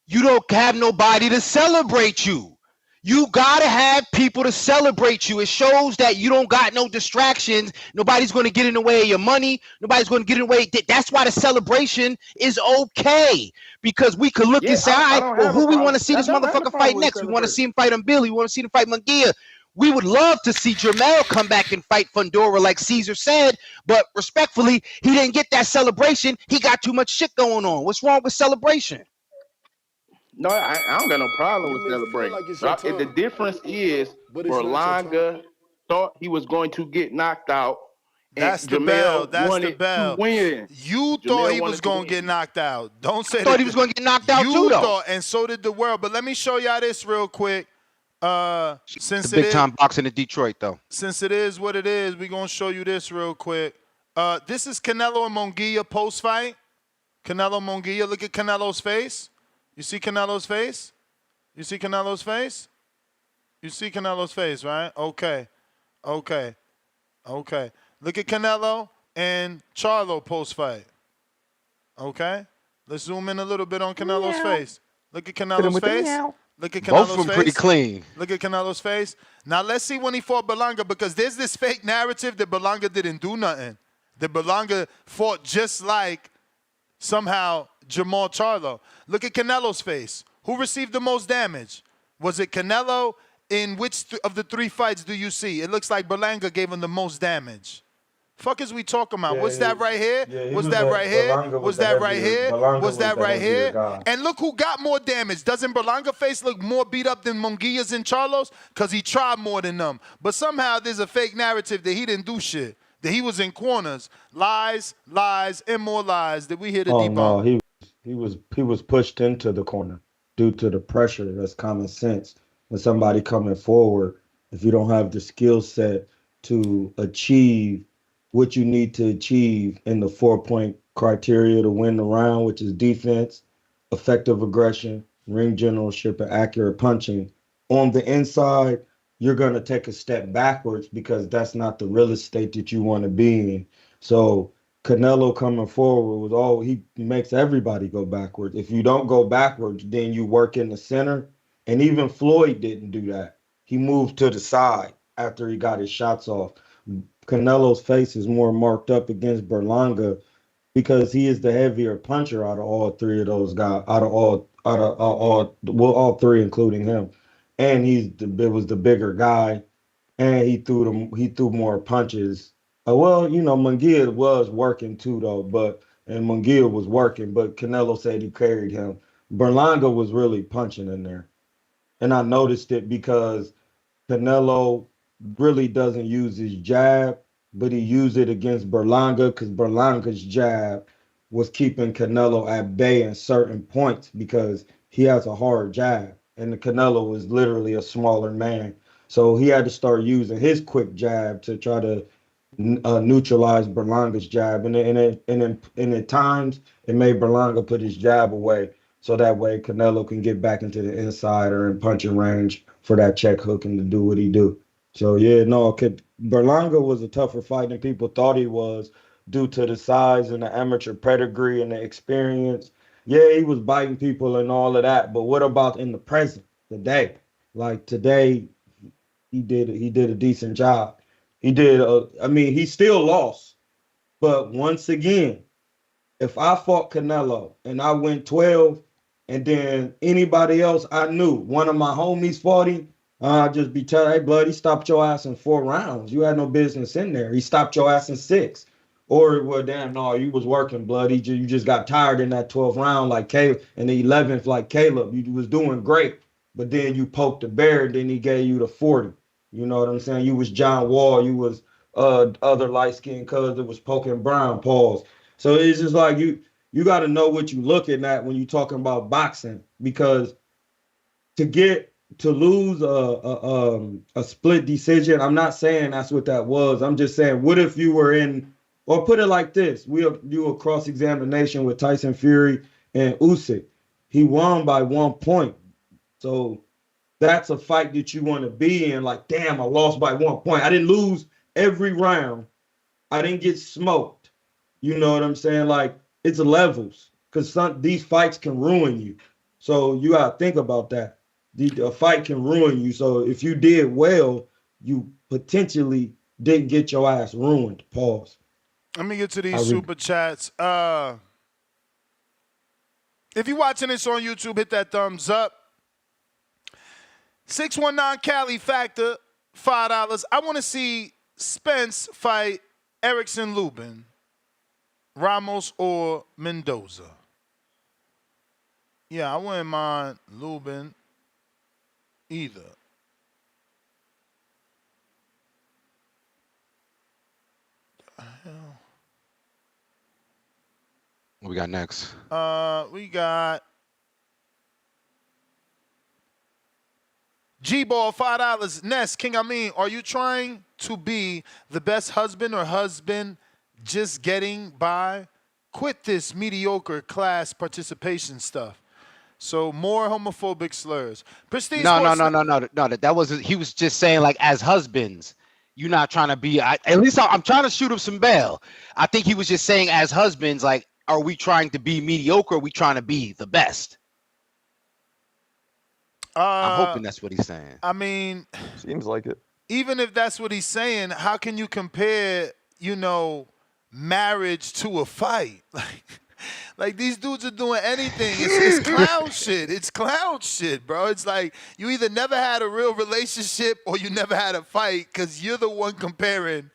You don't have nobody to celebrate you. You gotta have people to celebrate you. It shows that you don't got no distractions. Nobody's going to get in the way of your money. Nobody's going to get in the way. That's why the celebration is okay, because we could look and say, all right, well, who we want to see this motherfucker fight next? We want to see him fight on Billy. We want to see him fight Munguia. We would love to see Jermell come back and fight Fundora, like Caesar said, but respectfully, he didn't get that celebration. He got too much shit going on. What's wrong with celebration? No, I don't got no problem with celebrating. The difference is Berlanga thought he was going to get knocked out. That's the bell. That's the bell. You thought he was going to get knocked out. Don't say that. I thought he was going to get knocked out too, though. Thought, and so did the world. But let me show y'all this real quick. Since big time boxing in Detroit, though. Since it is what it is, we're going to show you this real quick. This is Canelo and Munguia post-fight. Canelo Munguia. Look at Canelo's face. You see Canelo's face? You see Canelo's face? You see Canelo's face, right? Okay. Look at Canelo and Charlo post-fight. Okay? Let's zoom in a little bit on Canelo's face. Look at Canelo's face. Look at Canelo's Both of them face. pretty clean. Look at Canelo's face. Now let's see when he fought Berlanga, because there's this fake narrative that Berlanga didn't do nothing. That Berlanga fought just like somehow Jamal Charlo. Look at Canelo's face. Who received the most damage? Was it Canelo? In which of the three fights do you see? It looks like Berlanga gave him the most damage. Fuck is we talking about? What's that right here? Was that right here? Was that right here? Was that right here? And look who got more damage. Doesn't Berlanga face look more beat up than Munguia's and Charlo's? Because he tried more than them. But somehow there's a fake narrative that he didn't do shit. That he was in corners. Lies, and more lies that we hear to debunk. No, he was pushed into the corner due to the pressure. That's common sense. When somebody coming forward, if you don't have the skill set to achieve what you need to achieve in the 4-point criteria to win the round, which is defense, effective aggression, ring generalship, and accurate punching, on the inside, you're going to take a step backwards because that's not the real estate that you want to be in. So Canelo coming forward he makes everybody go backwards. If you don't go backwards, then you work in the center. And even Floyd didn't do that. He moved to the side after he got his shots off. Canelo's face is more marked up against Berlanga because he is the heavier puncher out of all three of those guys, all three, including him. And it was the bigger guy, and he threw more punches. Munguia was working too, though, and Munguia was working, but Canelo said he carried him. Berlanga was really punching in there. And I noticed it because Canelo really doesn't use his jab, but he used it against Berlanga because Berlanga's jab was keeping Canelo at bay in certain points because he has a hard jab. And the Canelo was literally a smaller man. So he had to start using his quick jab to try to neutralize Berlanga's jab. And at times, it made Berlanga put his jab away. So that way Canelo can get back into the insider and punching range for that check hook and to do what he do. So Berlanga was a tougher fight than people thought he was due to the size and the amateur pedigree and the experience. Yeah, he was biting people and all of that, but what about in the present, today? Like today, he did a decent job. He still lost, but once again, if I fought Canelo and I went 12, and then anybody else I knew, one of my homies fought him, I'd just be telling, hey, blood, he stopped your ass in 4 rounds. You had no business in there. He stopped your ass in 6. Or, well, damn, no, you was working, blood. You just got tired in that 12th round like Caleb, and the 11th like Caleb. You was doing great, but then you poked the bear, and then he gave you the 40. You know what I'm saying? You was John Wall. You was other light-skinned cuz that was poking Brown, pause. So it's just like you got to know what you're looking at when you're talking about boxing, because to get to lose a split decision, I'm not saying that's what that was. I'm just saying, what if you were in, or put it like this: we do a cross examination with Tyson Fury and Usyk. He won by 1 point, so that's a fight that you want to be in. Like, damn, I lost by 1 point. I didn't lose every round. I didn't get smoked. You know what I'm saying? Like, it's levels, because these fights can ruin you. So you gotta think about that. A fight can ruin you. So if you did well, you potentially didn't get your ass ruined. Pause. Let me get to these super chats. If you're watching this on YouTube, hit that thumbs up. 619 Cali Factor, $5. I want to see Spence fight Erickson Lubin, Ramos, or Mendoza. Yeah, I wouldn't mind Lubin either. What we got next? We got G-Ball, $5. Ness, King Amin, are you trying to be the best husband or husband just getting by? Quit this mediocre class participation stuff. So more homophobic slurs. Prestige No. That wasn't. He was just saying, like, as husbands, you're not trying to be. At least I'm trying to shoot him some bail. I think he was just saying, as husbands, like, are we trying to be mediocre? Or are we trying to be the best? I'm hoping that's what he's saying. I mean, seems like it. Even if that's what he's saying, how can you compare, marriage to a fight? Like these dudes are doing anything. It's clown shit. It's clown shit, bro. It's like you either never had a real relationship or you never had a fight, because you're the one comparing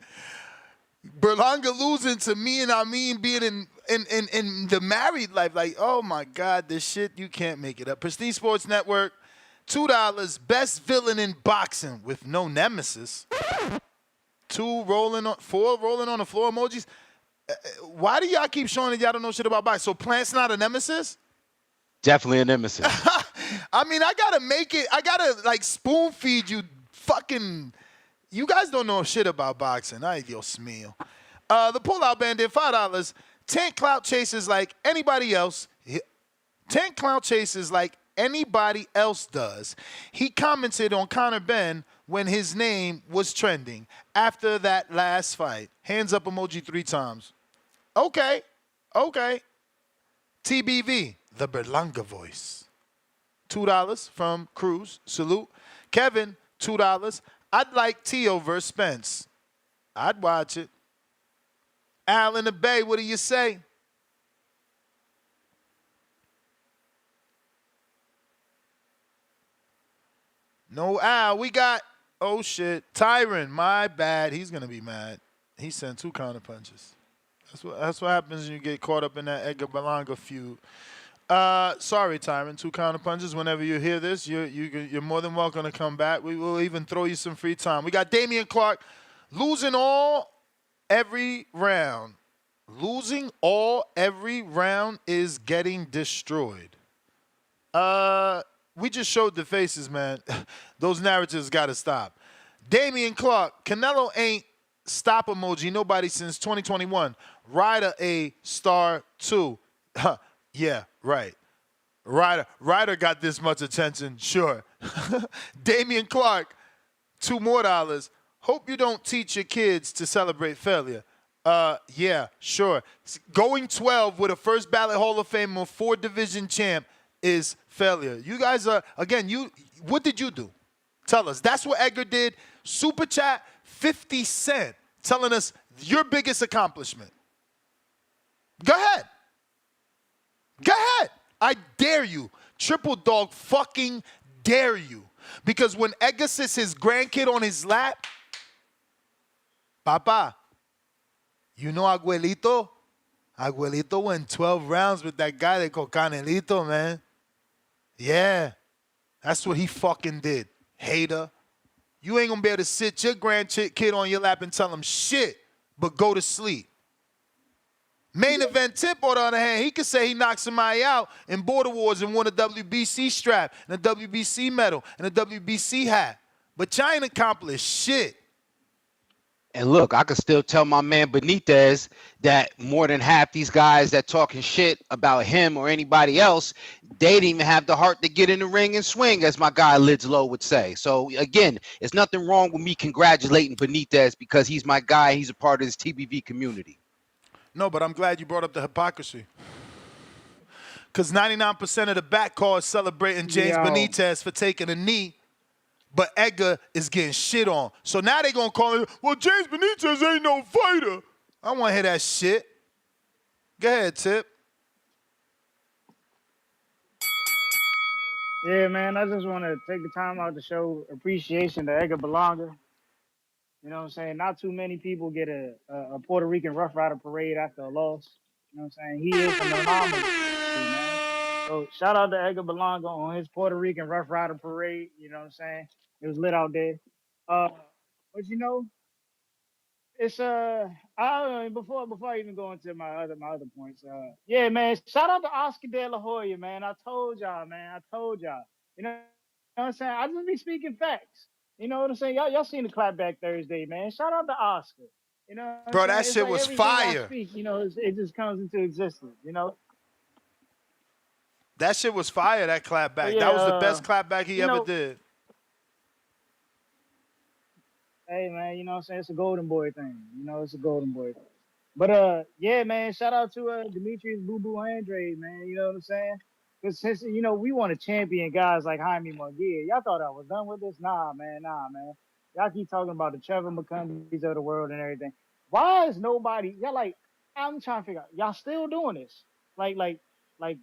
Berlanga losing to me and Amin being in the married life. Like, oh my God, this shit, you can't make it up. Prestige Sports Network, $2. Best villain in boxing with no nemesis. 4 rolling on the floor emojis. Why do y'all keep showing that y'all don't know shit about boxing? So Plant's not a nemesis? Definitely a nemesis. I mean, I gotta like spoon feed you fucking. You guys don't know shit about boxing. Ay, Dios mío. The Pullout Bandit, $5. Tank clout chases like anybody else. Tank clout chases like anybody else does. He commented on Conor Benn when his name was trending after that last fight. Hands up emoji 3 times. Okay. TBV, the Berlanga voice. $2 from Cruz. Salute. Kevin, $2. I'd like Tio versus Spence. I'd watch it. Al in the Bay, what do you say? No Al. We got, oh shit, Tyron, my bad. He's going to be mad. He sent 2 counter punches. That's what happens when you get caught up in that Edgar Berlanga feud. Sorry, Tyron, 2 counter punches. Whenever you hear this, you're more than welcome to come back. We will even throw you some free time. We got Damian Clark losing every round. Losing every round is getting destroyed. We just showed the faces, man. Those narratives got to stop. Damian Clark, Canelo ain't stop emoji nobody since 2021. Ryder a star too. Yeah, right. Ryder got this much attention, sure. Damian Clark, $2 more. Hope you don't teach your kids to celebrate failure. Yeah, sure. Going 12 with a first ballot Hall of Famer, 4-division champ is failure. You guys are, again, what did you do? Tell us. That's what Edgar did. Super chat, 50 Cent, telling us your biggest accomplishment. Go ahead. I dare you. Triple Dog fucking dare you. Because when Edgar sits his grandkid on his lap, Papa, you know Abuelito? Abuelito went 12 rounds with that guy they call Canelito, man. Yeah. That's what he fucking did. Hater. You ain't gonna be able to sit your grandkid on your lap and tell him shit, but go to sleep. Main event Tip, on the other hand, he could say he knocked somebody out in Border Wars and won a WBC strap and a WBC medal and a WBC hat. But y'all ain't accomplished shit. And look, I could still tell my man Benitez that more than half these guys that talking shit about him or anybody else, they didn't even have the heart to get in the ring and swing, as my guy Lids Low would say. So again, it's nothing wrong with me congratulating Benitez because he's my guy. He's a part of this TBV community. No, but I'm glad you brought up the hypocrisy. Because 99% of the back call is celebrating James Benitez for taking a knee, but Edgar is getting shit on. So now they going to call him, well, James Benitez ain't no fighter. I don't want to hear that shit. Go ahead, Tip. Yeah, man, I just want to take the time out to show appreciation to Edgar Berlanga. You know what I'm saying? Not too many people get a Puerto Rican Rough Rider parade after a loss. You know what I'm saying? He is an anomaly, man. So shout out to Edgar Berlanga on his Puerto Rican Rough Rider parade. You know what I'm saying? It was lit out there. But you know, it's before I even go into my other points. Yeah, man. Shout out to Oscar De La Hoya, man. I told y'all, man. You know what I'm saying? I just be speaking facts. You know what I'm saying? Y'all seen the clapback Thursday, man. Shout out to Oscar. You know what Bro, I'm that saying? shit It's like was everything I fire. speak, you know, it just comes into existence, you know? That shit was fire, that clapback. Yeah, that was the best clapback he you ever know, did. Hey, man, you know what I'm saying? It's a golden boy thing. You know, it's a golden boy thing. But, yeah, man, shout out to Demetrius Boo-Boo Andre, man. You know what I'm saying? Because since, you know, we want to champion guys like Jaime Munguia. Y'all thought I was done with this? Nah, man. Y'all keep talking about the Trevor McCumbees of the world and everything. Why is nobody, y'all like, I'm trying to figure out, y'all still doing this? Like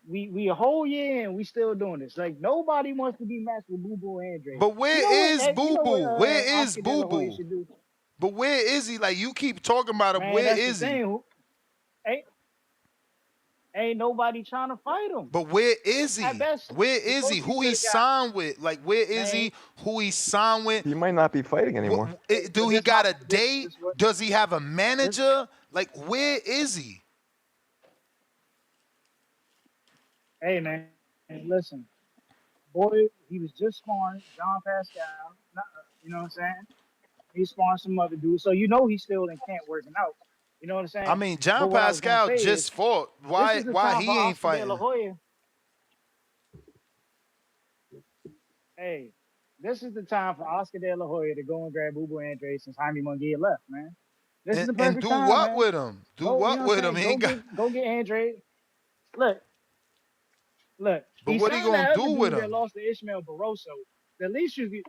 we a whole year and we still doing this. Like, nobody wants to be matched with Boo-Boo Andre. But where is Boo-Boo? Where is Oscar De La Hoya Boo-Boo? should do? But where is he? Like, you keep talking about him. Man, Where that's is the he? thing. Ain't nobody trying to fight him. But where is he? At best, Where is he? Who he signed with? Like, where is he? Who he signed with? He might not be fighting anymore. Do he got a date? Does he have a manager? Like, where is he? Hey, man, listen. Boy, he was just sparring John Pascal. You know what I'm saying? He's sparring some other dudes. So you know he's still in camp working out. You know what I'm saying? I mean, John But what I was gonna Pascal say just is, fought. Why this is the time he for ain't Oscar De La fighting? Hoya. Hey, this is the time for Oscar De La Hoya to go and grab Boo-Boo Andre since Jaime Munguia left, man. This is the perfect And do time, what man. with him? Do Go, what you know with I'm him? He saying? ain't got. Go get Andre. Look. But He what he signed gonna that do other with dude that him? lost to Ishmael Barroso. The least you get,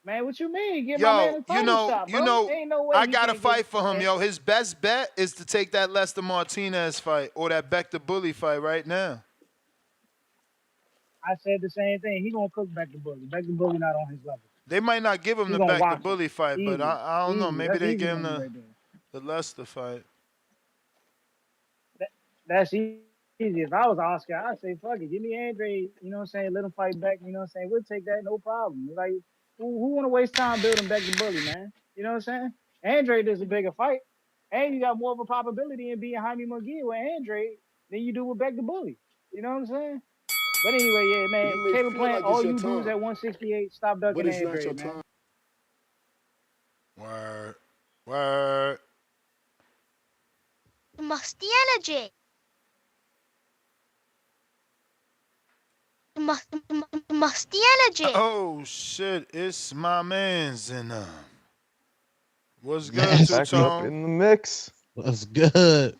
man. What you mean? Get my man a title shot, bro. Ain't no way I he gotta can't fight get, for him, yo. His best bet is to take that Lester Martinez fight or that Beck the Bully fight right now. I said the same thing. He gonna cook Beck the Bully. Beck the Bully not on his level. They might not give him He the gonna Beck the watch Bully it. fight, but Easy. I don't know. Easy. Maybe That's they easy give him money right there. the Lester fight. That's easy. If I was Oscar, I'd say, fuck it. Give me Andre, you know what I'm saying? Let him fight back, you know what I'm saying? We'll take that, no problem. Like, who want to waste time building Beck the Bully, man? You know what I'm saying? Andre does a bigger fight. And you got more of a probability in being Jaime Munguia with Andre than you do with Beck the Bully. You know what I'm saying? But anyway, yeah, man. You may Table feel plan, like all it's your you dudes time, at 168, stop ducking but it's not Andre, your man. Word. Word. Must the energy. Must the energy. Oh shit! It's my man's and what's good, Back up Tucson? in the mix. What's good?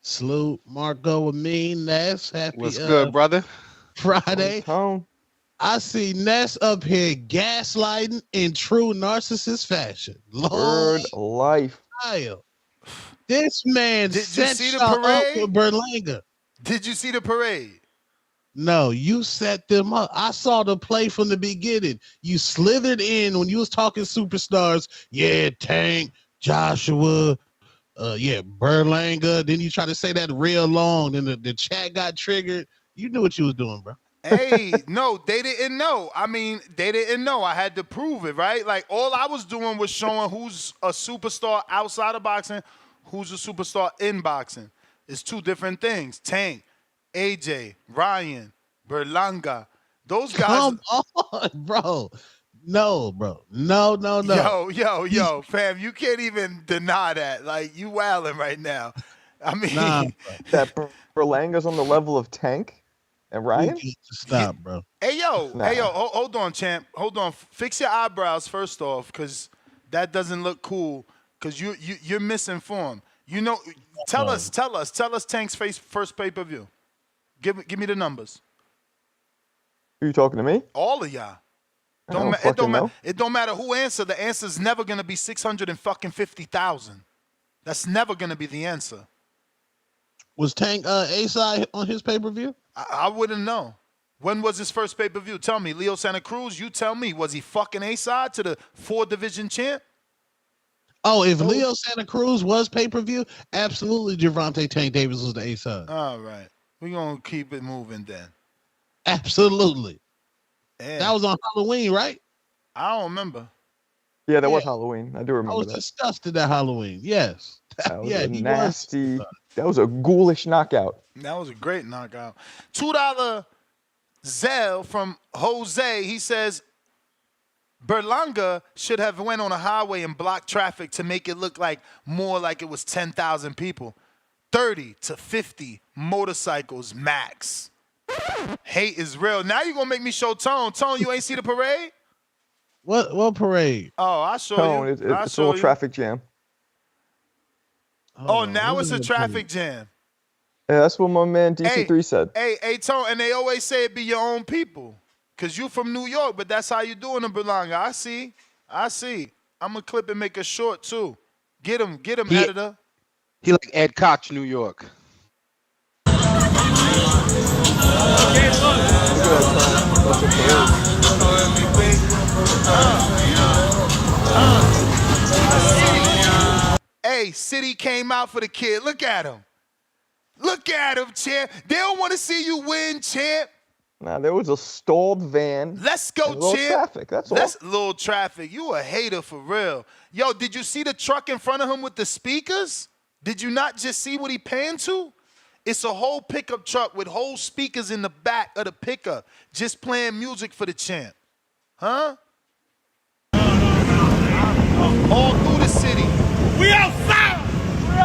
Salute Marco Amin, Ness. Happy What's good, brother? Friday. Tone. I see Ness up here gaslighting in true narcissist fashion. Word life. Lord, this man Did you set see the y'all up parade? with Berlanga. Did you see the parade? No, you set them up. I saw the play from the beginning. You slithered in when you was talking superstars. Yeah, Tank, Joshua, Berlanga. Then you try to say that real long. Then the chat got triggered. You knew what you was doing, bro. Hey, no, they didn't know. I mean, they didn't know. I had to prove it, right? Like, all I was doing was showing who's a superstar outside of boxing, who's a superstar in boxing. It's two different things. Tank, AJ, Ryan, Berlanga. Those guys. Come on, bro. No, bro. No. Yo, fam, you can't even deny that. Like, you wilding right now. I mean, that Berlanga's on the level of Tank and Ryan? Stop, bro. Hey, yo, hold on, champ. Hold on. Fix your eyebrows first off, because that doesn't look cool, because you're misinformed. You know, tell us Tank's first pay-per-view. Give me the numbers. Are you talking to me? All of y'all. It don't matter who answer. The answer's never gonna be 650,000. That's never gonna be the answer. Was Tank A-side on his pay-per-view? I wouldn't know. When was his first pay-per-view? Tell me. Leo Santa Cruz, you tell me. Was he fucking A-side to the 4-division champ? Oh, if Leo Santa Cruz was pay-per-view, absolutely Gervonta Tank Davis was the A-side. All right. We're gonna keep it moving then. Absolutely. Yeah. That was on Halloween, right? I don't remember. Yeah, that was Halloween. I do remember that. I was disgusted at Halloween. Yes. That was a nasty. That was a ghoulish knockout. That was a great knockout. $2 Zell from Jose. He says Berlanga should have went on a highway and blocked traffic to make it look like more like it was 10,000 people. 30 to 50 motorcycles max. Hate is real. Now you're gonna make me show Tone. Tone, you ain't see the parade? What parade? Oh, I'll show Tone, you. it's a little traffic jam. Oh, now it's a traffic jam. Yeah, that's what my man DC3 said. Hey, Tone, and they always say it be your own people. Cause you from New York, but that's how you doing in Berlanga. I see. I'm gonna clip and make a short too. Get him, editor. He like Ed Koch, New York. Hey, City came out for the kid. Look at him. Look at him, champ. They don't want to see you win, champ. Nah, there was a stalled van. Let's go, champ. Little traffic, that's all. Little traffic. You a hater for real. Yo, did you see the truck in front of him with the speakers? Did you not just see what he panned to? It's a whole pickup truck with whole speakers in the back of the pickup, just playing music for the champ. Huh? All through the city. We outside!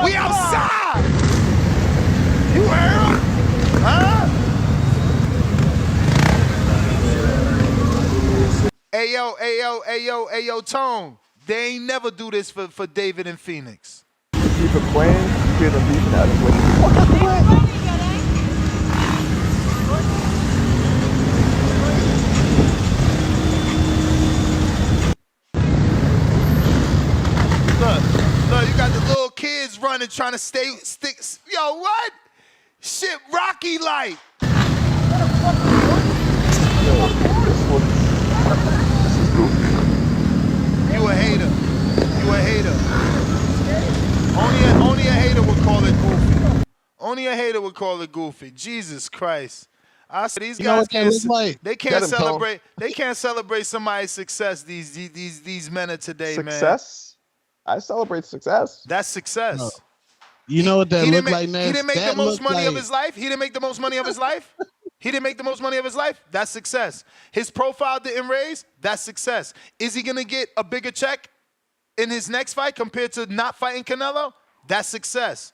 We outside! You heard him? Huh? Hey, yo, Tone. They ain't never do this for David and Phoenix. Keep it playing, keep them beating at him. What the fuck is playing? Look, you got the little kids running, trying to stick. Yo, what? Shit, Rocky like. You a hater. Only a hater would call it goofy. Only a hater would call it goofy. Jesus Christ. I said these guys can't celebrate. They can't celebrate somebody's success. These men of today, man. Success? I celebrate success. That's success. No. You know what that looked like, man? He didn't make the most money of his life. He didn't make the most money of his life. He didn't make the most money of his life. That's success. His profile didn't raise. That's success. Is he gonna get a bigger check in his next fight compared to not fighting Canelo? That's success.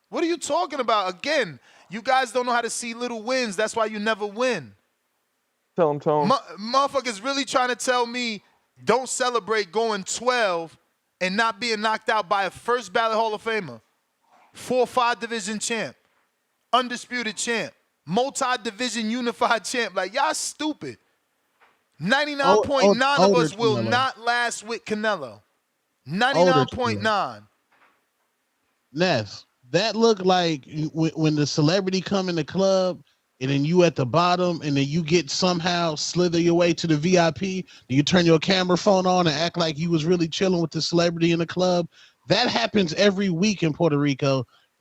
What are you talking about? Again, you guys don't know how to see little wins. That's why you never win. Tell him, Tone. Motherfuckers really trying to tell me don't celebrate going 12 and not being knocked out by a first ballot Hall of Famer, 4-5 division champ, undisputed champ, multi-division unified champ. Like, y'all stupid. 99.9 of us will not last with Canelo. 99.9. Ness, that looked like when the celebrity come in the club and then you at the bottom and then you get somehow slither your way to the VIP, and you turn your camera phone on and act like you was really chilling with the celebrity in the club. That happens every week in Puerto Rico.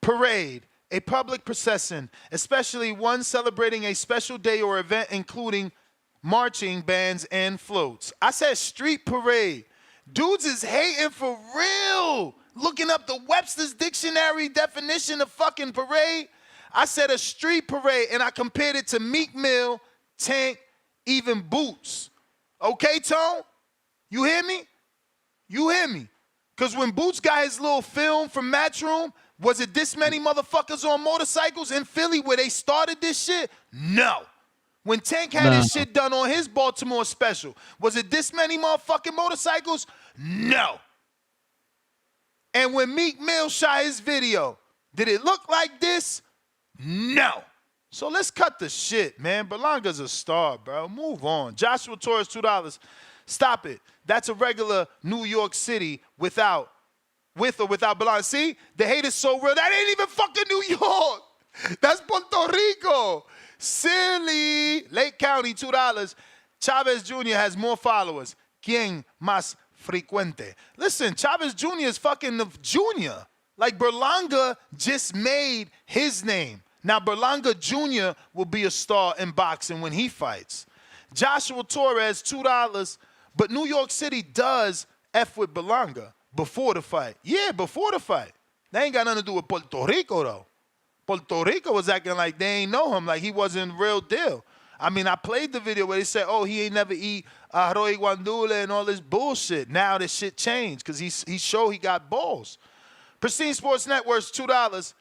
parade, a public procession, especially one celebrating a special day or event including marching bands and floats. I said street parade. Dudes is hating for real. Looking up the Webster's Dictionary definition of fucking parade. I said a street parade, and I compared it to Meek Mill, Tank, even Boots. Okay, Tone? You hear me? You hear me? Because when Boots got his little film from Matchroom, was it this many motherfuckers on motorcycles in Philly where they started this shit? No. When Tank had his shit done on his Baltimore special, was it this many motherfucking motorcycles? No. And when Meek Mill shot his video, did it look like this? No. So let's cut the shit, man. Berlanga's a star, bro. Move on. Joshua Torres, $2. Stop it. That's a regular New York City with or without Berlanga. See? The hate is so real. That ain't even fucking New York. That's Puerto Rico. Silly. Lake County, $2. Chavez Jr. has more followers. ¿Quién más frecuente? Listen, Chavez Jr. is fucking the junior. Like Berlanga just made his name. Now Berlanga Jr. will be a star in boxing when he fights. Joshua Torres, $2. But New York City does F with Berlanga before the fight. Yeah, before the fight. They ain't got nothing to do with Puerto Rico, though. Puerto Rico was acting like they ain't know him, like he wasn't real deal. I mean, I played the video where they said, oh, he ain't never eat arroz y guandule and all this bullshit. Now this shit changed because he showed he got balls. Pristine Sports Network's $2.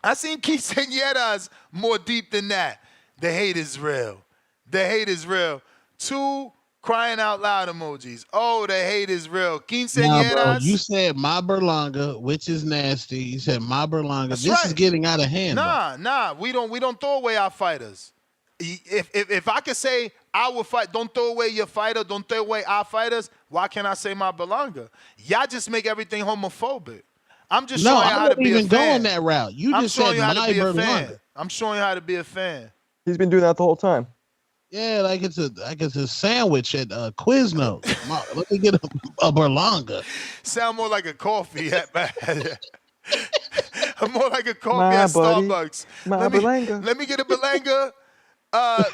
I seen quinceañeras more deep than that. The hate is real. The hate is real. 2 crying out loud emojis. Oh, the hate is real. Quinceañeras. Nah, bro, you said my Berlanga, which is nasty. You said my Berlanga. This is getting out of hand. Nah. We don't throw away our fighters. If I could say I would fight, don't throw away your fighter, don't throw away our fighters, why can't I say my Berlanga? Y'all just make everything homophobic. I'm just showing you how to be a fan. No, I'm not even going that route. You just said my Berlanga. I'm showing you how to be a fan. He's been doing that the whole time. Yeah, like it's a sandwich at Quiznos. Let me get a Berlanga. Sound more like a coffee more like a coffee at Starbucks. Berlanga. Let me get a Berlanga.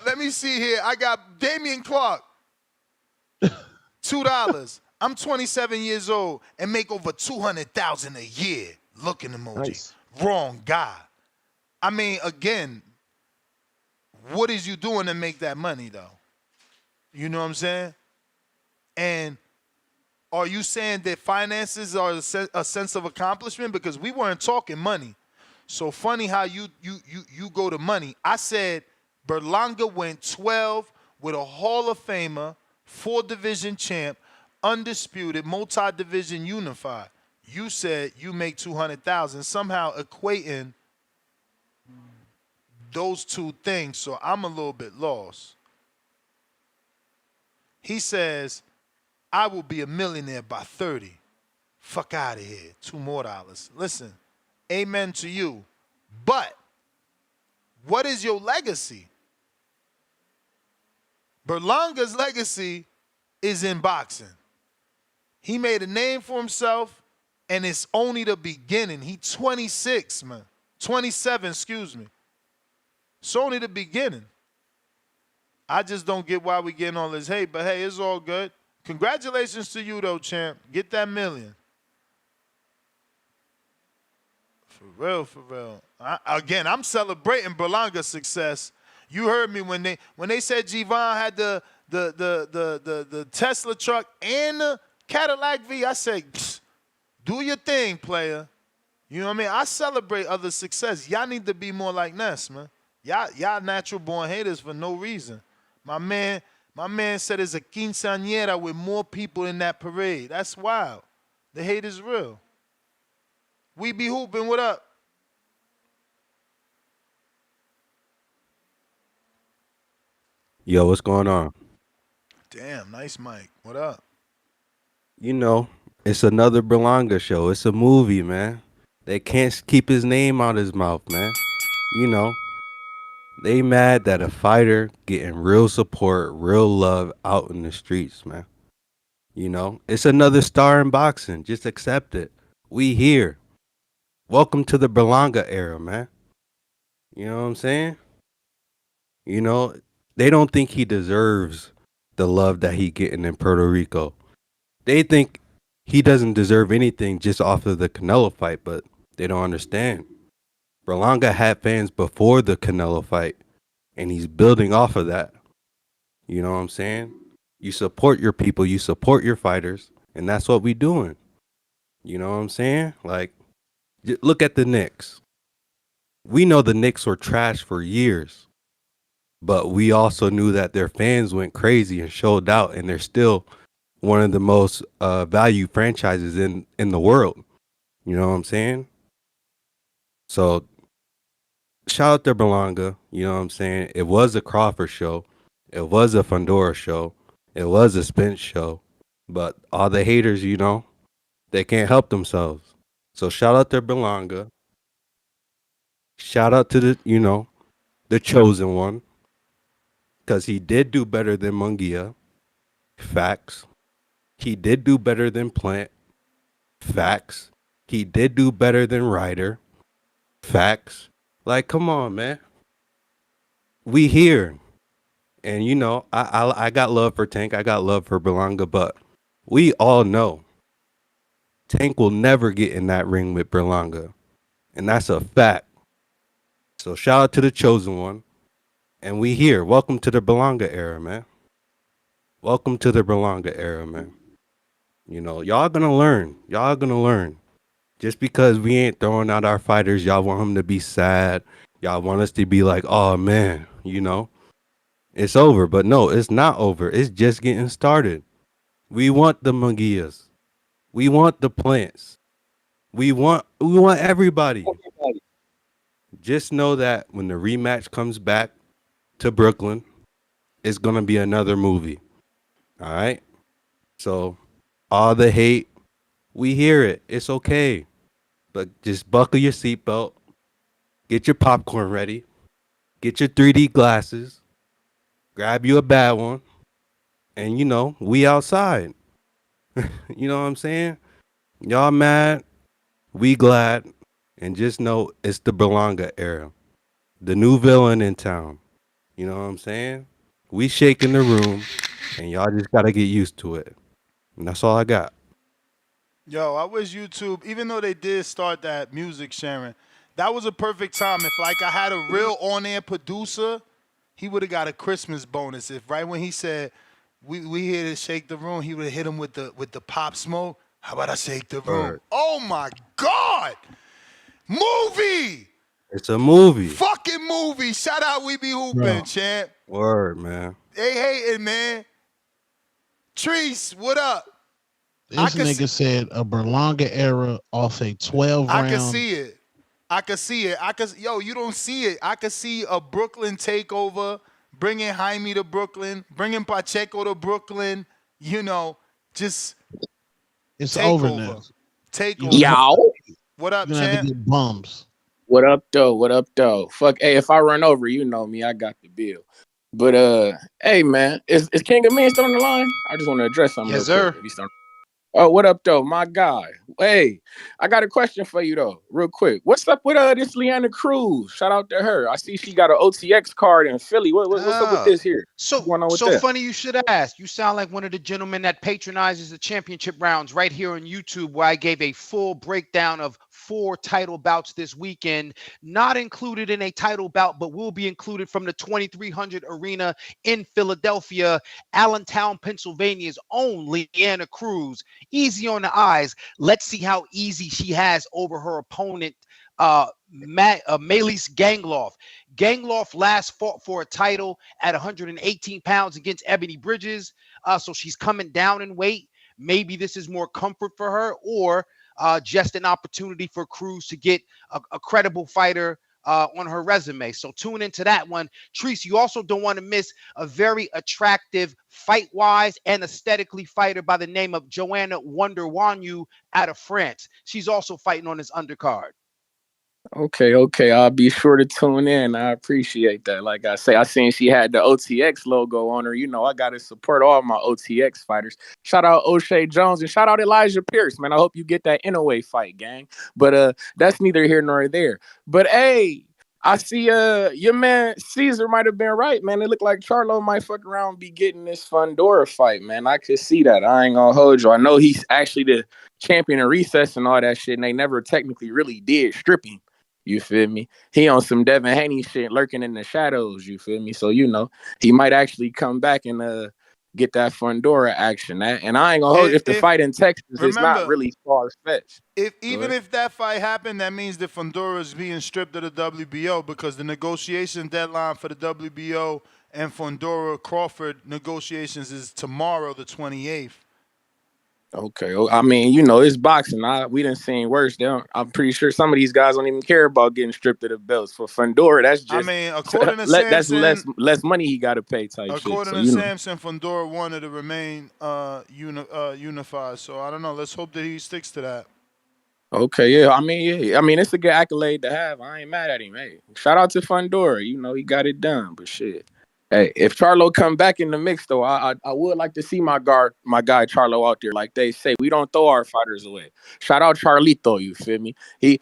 Let me see here. I got Damian Clark. $2. I'm 27 years old and make over $200,000 a year. Looking emoji. Nice. Wrong guy. I mean, again, what is you doing to make that money, though? You know what I'm saying? And are you saying that finances are a sense of accomplishment? Because we weren't talking money. So funny how you go to money. I said Berlanga went 12 with a Hall of Famer, 4-division champ, undisputed, multi-division unified. You said you make $200,000, somehow equating those two things, so I'm a little bit lost. He says, I will be a millionaire by 30. Fuck out of here. $2 more. Listen, amen to you. But what is your legacy? Berlanga's legacy is in boxing. He made a name for himself, and it's only the beginning. He's 26, man. 27, excuse me. It's only the beginning. I just don't get why we getting all this hate, but hey, it's all good. Congratulations to you, though, champ. Get that million. For real, for real. Again, I'm celebrating Berlanga's success. You heard me when they said Gvon had the Tesla truck and the Cadillac V. I said, do your thing, player. You know what I mean? I celebrate other success. Y'all need to be more like Ness, man. Y'all natural born haters for no reason. My man said it's a quinceañera with more people in that parade. That's wild. The hate is real. We be hooping. What up? Yo, what's going on? Damn, nice mic. What up? You know, it's another Berlanga show. It's a movie, man. They can't keep his name out his mouth, man. You know, they mad that a fighter getting real support, real love out in the streets, man. You know, it's another star in boxing. Just accept it. We here. welcome to the Berlanga era, man. You know what I'm saying? You know, they don't think he deserves the love that he getting in Puerto Rico. They think he doesn't deserve anything just off of the Canelo fight, but they don't understand. Berlanga had fans before the Canelo fight, and he's building off of that. You know what I'm saying? You support your people, you support your fighters, and that's what we doing. You know what I'm saying? Like, look at the Knicks. We know the Knicks were trash for years, but we also knew that their fans went crazy and showed out, and they're still one of the most valued franchises in the world. You know what I'm saying? So shout out to Berlanga. You know what I'm saying? It was a Crawford show. It was a Fundora show. It was a Spence show. But all the haters, you know, they can't help themselves. So shout out to Berlanga. Shout out to the chosen one. Because he did do better than Munguia. Facts. He did do better than Plant. Facts. He did do better than Ryder. Facts. Like, come on, man. We here. And, you know, I got love for Tank. I got love for Berlanga. But we all know Tank will never get in that ring with Berlanga. And that's a fact. So shout out to the chosen one. And we here. Welcome to the Berlanga era, man. Welcome to the Berlanga era, man. You know, y'all gonna learn. Y'all gonna learn. Just because we ain't throwing out our fighters, y'all want them to be sad. Y'all want us to be like, oh man, you know, it's over. But no, it's not over. It's just getting started. We want the Munguias. We want the Plants. We want everybody. Just know that when the rematch comes back to Brooklyn, it's gonna be another movie. All right. So all the hate, we hear it. It's okay. But just buckle your seatbelt. Get your popcorn ready. Get your 3D glasses. Grab you a bad one. And, you know, we outside. You know what I'm saying? Y'all mad. We glad. And just know it's the Berlanga era. The new villain in town. You know what I'm saying? We shaking the room. And y'all just got to get used to it. And that's all I got. Yo, I wish YouTube, even though they did start that music sharing, that was a perfect time. If like I had a real on-air producer, he would have got a Christmas bonus. If right when he said we here to shake the room, he would have hit him with the pop smoke. How about I shake the room? Word. Oh my God! Movie! It's a movie. Fucking movie. Shout out We Be Hooping, Bro. champ. Word, man. They hating, man. Treese, what up? This nigga said a Berlanga era off a 12 round. I can see it. Yo, you don't see it. I could see a Brooklyn takeover, bringing Jaime to Brooklyn, bringing Pacheco to Brooklyn. You know, just It's takeover. over now. Takeover. Yo. What up, You're gonna have champ? to get bums. What up, though? What up, though? Fuck, hey, if I run over, you know me, I got the bill. But hey, man, is King of Men still on the line? I just want to address something Yes, real sir. quick. If he's still- Oh, what up, though, my guy? Hey, I got a question for you though, real quick. What's up with this Leanna Cruz? Shout out to her. I see she got an OTX card in Philly. What's up with this here? What's going on with So that? funny you should ask. You sound like one of the gentlemen that patronizes the championship rounds right here on YouTube, where I gave a full breakdown of 4 title bouts this weekend, not included in a title bout, but will be included from the 2300 arena in Philadelphia, Allentown, Pennsylvania's own Leanna Cruz. Easy on the eyes. Let's see how easy she has over her opponent, Melis Gangloff. Gangloff last fought for a title at 118 pounds against Ebony Bridges. So she's coming down in weight. Maybe this is more comfort for her, or just an opportunity for Cruz to get a credible fighter on her resume. So tune into that one. Treese, you also don't want to miss a very attractive fight-wise and aesthetically fighter by the name of Joanna Wonderwanyu out of France. She's also fighting on this undercard. Okay. I'll be sure to tune in. I appreciate that. Like I say, I seen she had the OTX logo on her. You know, I gotta support all my OTX fighters. Shout out O'Shea Jones and shout out Elijah Pierce, man. I hope you get that Inouye fight, gang. But that's neither here nor there. But hey, I see your man Caesar might have been right, man. It looked like Charlo might fuck around and be getting this Fundora fight, man. I could see that. I ain't gonna hold you. I know he's actually the champion in recess and all that shit, and they never technically really did strip him. You feel me? He on some Devin Haney shit lurking in the shadows, you feel me? So, you know, he might actually come back and get that Fundora action. And I ain't gonna hold you, if the fight in Texas is not really far-fetched. If that fight happened, that means that Fundora is being stripped of the WBO because the negotiation deadline for the WBO and Fundora Crawford negotiations is tomorrow, the 28th. Okay. I mean, you know, it's boxing. We done seen worse. I'm pretty sure some of these guys don't even care about getting stripped of the belts. For Fundora, that's just, I mean, according to Samson, that's less money he got to pay type according shit. to Samson, Fundora wanted to remain unified. So I don't know. Let's hope that he sticks to that. Okay, yeah. I mean, it's a good accolade to have. I ain't mad at him. Hey, shout out to Fundora. You know, he got it done. But shit. Hey, if Charlo come back in the mix, though, I would like to see my guy Charlo out there. Like they say, we don't throw our fighters away. Shout out Charlito, you feel me? He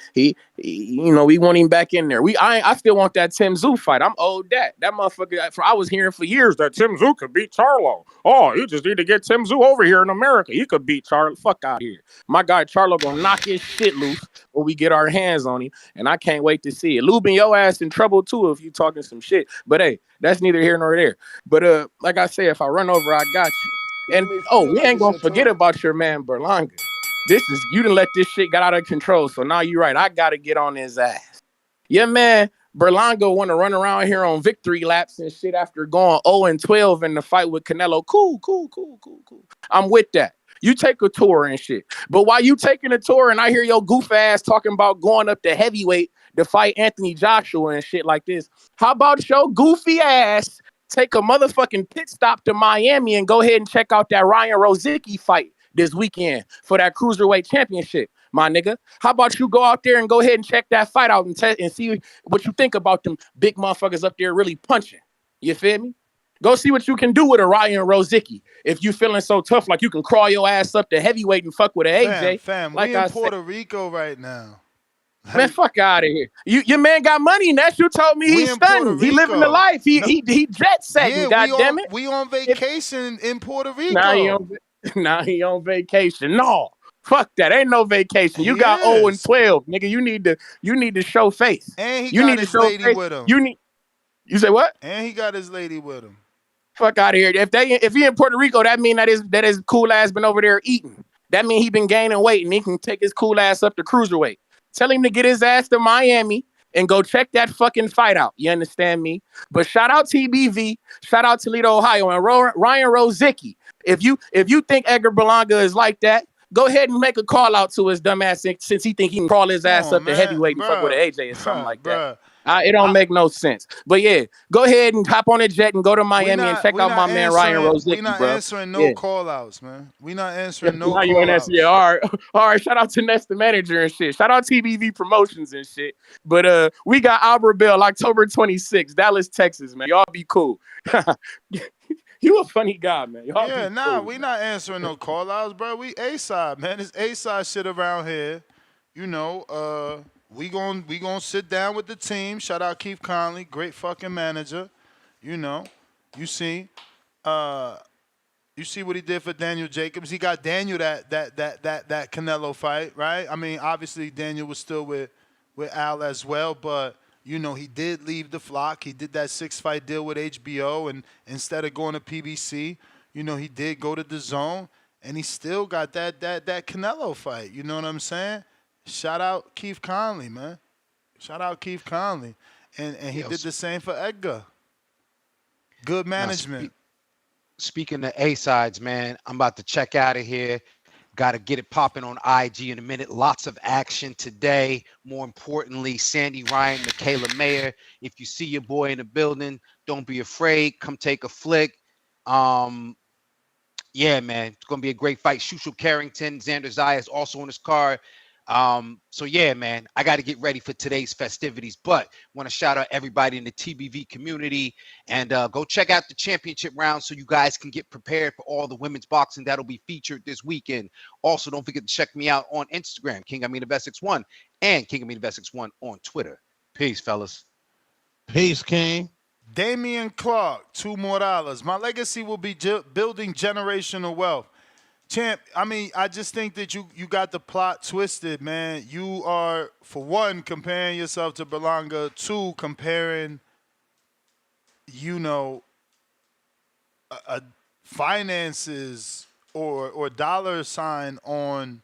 you know, we want him back in there. I still want that Tim Tszyu fight. I'm owed that. That motherfucker. I was hearing for years that Tim Tszyu could beat Charlo. Oh, you just need to get Tim Tszyu over here in America. He could beat Charlo. Fuck out here. My guy Charlo gonna knock his shit loose when we get our hands on him, and I can't wait to see it. Lubing your ass in trouble too if you talking some shit. But hey, that's neither here nor there. But like I say, if I run over, I got you. And we ain't gonna forget about your man Berlanga. You done let this shit get out of control. So now you're right. I gotta get on his ass. Yeah, man. Berlanga want to run around here on victory laps and shit after going 0-12 in the fight with Canelo. Cool. I'm with that. You take a tour and shit. But while you taking a tour and I hear your goof ass talking about going up to heavyweight to fight Anthony Joshua and shit like this, how about your goofy ass take a motherfucking pit stop to Miami and go ahead and check out that Ryan Rozicki fight this weekend for that Cruiserweight Championship, my nigga? How about you go out there and go ahead and check that fight out and see what you think about them big motherfuckers up there really punching? You feel me? Go see what you can do with a Ryan Rozicki. If you feeling so tough, like you can crawl your ass up to heavyweight and fuck with an AJ. Fam, like we in Puerto Rico right now. Man, fuck out of here. Your man got money, and that's you told me he's stunning. He living the life. He jet setting, goddammit. We on vacation in Puerto Rico. Now he on vacation. No. Fuck that. Ain't no vacation. You got 0-12. Nigga, you need to show face. And he got his lady with him. You say what? And he got his lady with him. Fuck out of here. If he in Puerto Rico, that mean that his cool ass been over there eating. That mean he been gaining weight and he can take his cool ass up to cruiserweight. Tell him to get his ass to Miami and go check that fucking fight out. You understand me? But shout out TBV, shout out Toledo, Ohio, and Ryan Rozicki. If you think Edgar Berlanga is like that, go ahead and make a call out to his dumb ass since he think he can crawl his ass up to heavyweight and fuck with an AJ or something like that. It don't make no sense. But yeah, go ahead and hop on a jet and go to Miami and check out my man Ryan Rozicki, We're not answering call outs, man. We're not answering no call outs. Yeah, all right. Shout out to Ness the manager and shit. Shout out TBV Promotions and shit. But we got Albert Bell October 26th, Dallas, Texas, man. Y'all be cool. You a funny guy, man. We not answering no call outs, bro. We A-side, man. It's A-side shit around here. You know, we gonna sit down with the team. Shout out Keith Conley, great fucking manager. You know, you see what he did for Daniel Jacobs. He got Daniel that Canelo fight, right? I mean, obviously Daniel was still with Al as well, but you know, he did leave the flock. He did that 6-fight deal with HBO, and instead of going to PBC, you know, he did go to the Zone, and he still got that Canelo fight. You know what I'm saying? Shout out Keith Conley, man. Shout out Keith Conley. And he did the same for Edgar. Good management. Speaking of A-sides, man, I'm about to check out of here. Got to get it popping on IG in a minute. Lots of action today. More importantly, Sandy Ryan, Michaela Mayer. If you see your boy in the building, don't be afraid. Come take a flick. Yeah, man, it's going to be a great fight. Shushu Carrington, Xander Zayas also on his card. So yeah, man, I got to get ready for today's festivities, but want to shout out everybody in the TBV community and go check out the championship round so you guys can get prepared for all the women's boxing that'll be featured this weekend. Also, don't forget to check me out on Instagram, King Amin Invest X1, and King Amin Invest X1 on Twitter. Peace, fellas. Peace, King. Damian Clark, $2 more. My legacy will be building generational wealth. Champ, I mean, I just think that you got the plot twisted, man. You are, for one, comparing yourself to Berlanga. Two, comparing, finances or dollar sign on,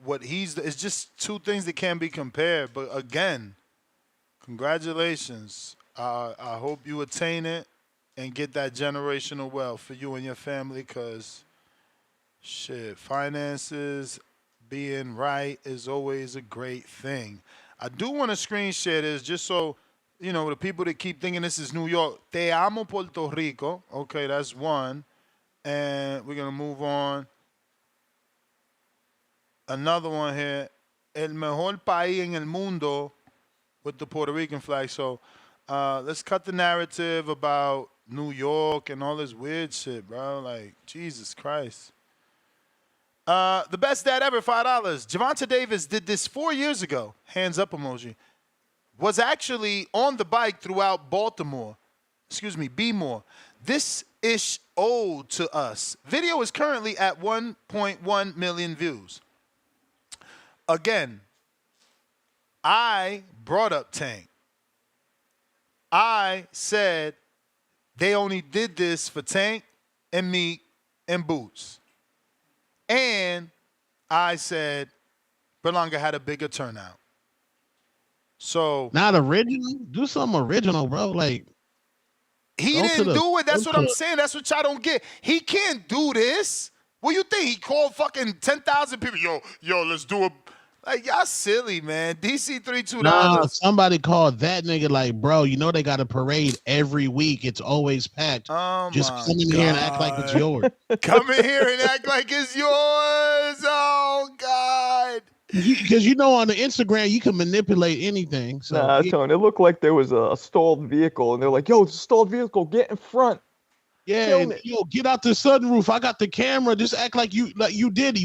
what it's just two things that can't be compared. But again, congratulations. I hope you attain it and get that generational wealth for you and your family, because shit, finances, being right is always a great thing. I do want to screen share this just so, the people that keep thinking this is New York. Te amo Puerto Rico. Okay, that's one. And we're going to move on. Another one here. El mejor país en el mundo, with the Puerto Rican flag. So let's cut the narrative about New York and all this weird shit, bro. Like, Jesus Christ. The best dad ever, $5. Gervonta Davis did this 4 years ago. Hands up emoji. Was actually on the bike throughout Baltimore. B-more. This ish owed to us. Video is currently at 1.1 million views. Again, I brought up Tank. I said they only did this for Tank and Meek and Boots. And I said Berlanga had a bigger turnout. So not original. Do something original, bro. Like, he didn't do it. That's what I'm saying. That's what y'all don't get. He can't do this. What you think? He called fucking 10,000 people. Yo, let's do a. Like, y'all silly, man. DC $3 $2. Nah, somebody called that nigga like, bro, they got a parade every week. It's always packed. Oh, just come in here and act like it's yours. Come in here and act like it's yours. Oh, God. Because on the Instagram, you can manipulate anything. So nah, Tony, it looked like there was a stalled vehicle, and they're like, yo, it's a stalled vehicle. Get in front. Yeah, and, get out the sunroof. I got the camera. Just act like you did.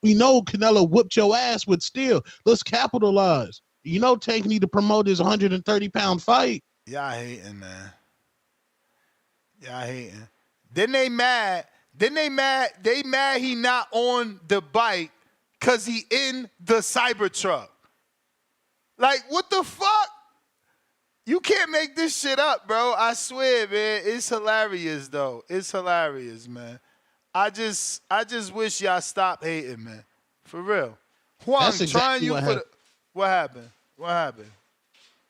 We know Canelo whooped your ass with steel. Let's capitalize. Tank need to promote his 130-pound fight. Y'all hating, man. Y'all hating. Then they mad. They mad he not on the bike because he in the Cybertruck. Like, what the fuck? You can't make this shit up, bro. I swear, man. It's hilarious, though. It's hilarious, man. I just wish y'all stop hating, man. For real. Juan, That's exactly what happened? What happened?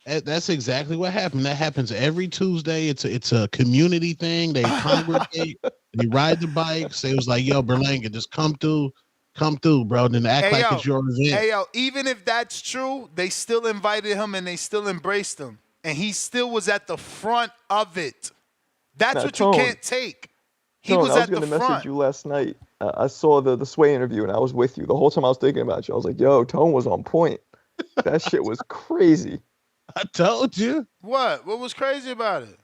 That's exactly what happened. That happens every Tuesday. It's a community thing. They congregate. They ride the bikes. They was like, yo, Berlanga, just come through, bro. Then act like it's your event. Hey, yo, even if that's true, they still invited him and they still embraced him. And he still was at the front of it. That's what you can't take. He was at the front. I was going to message you last night. I saw the Sway interview, and I was with you. The whole time I was thinking about you. I was like, yo, Tone was on point. That shit was crazy. I told you. What? What was crazy about it?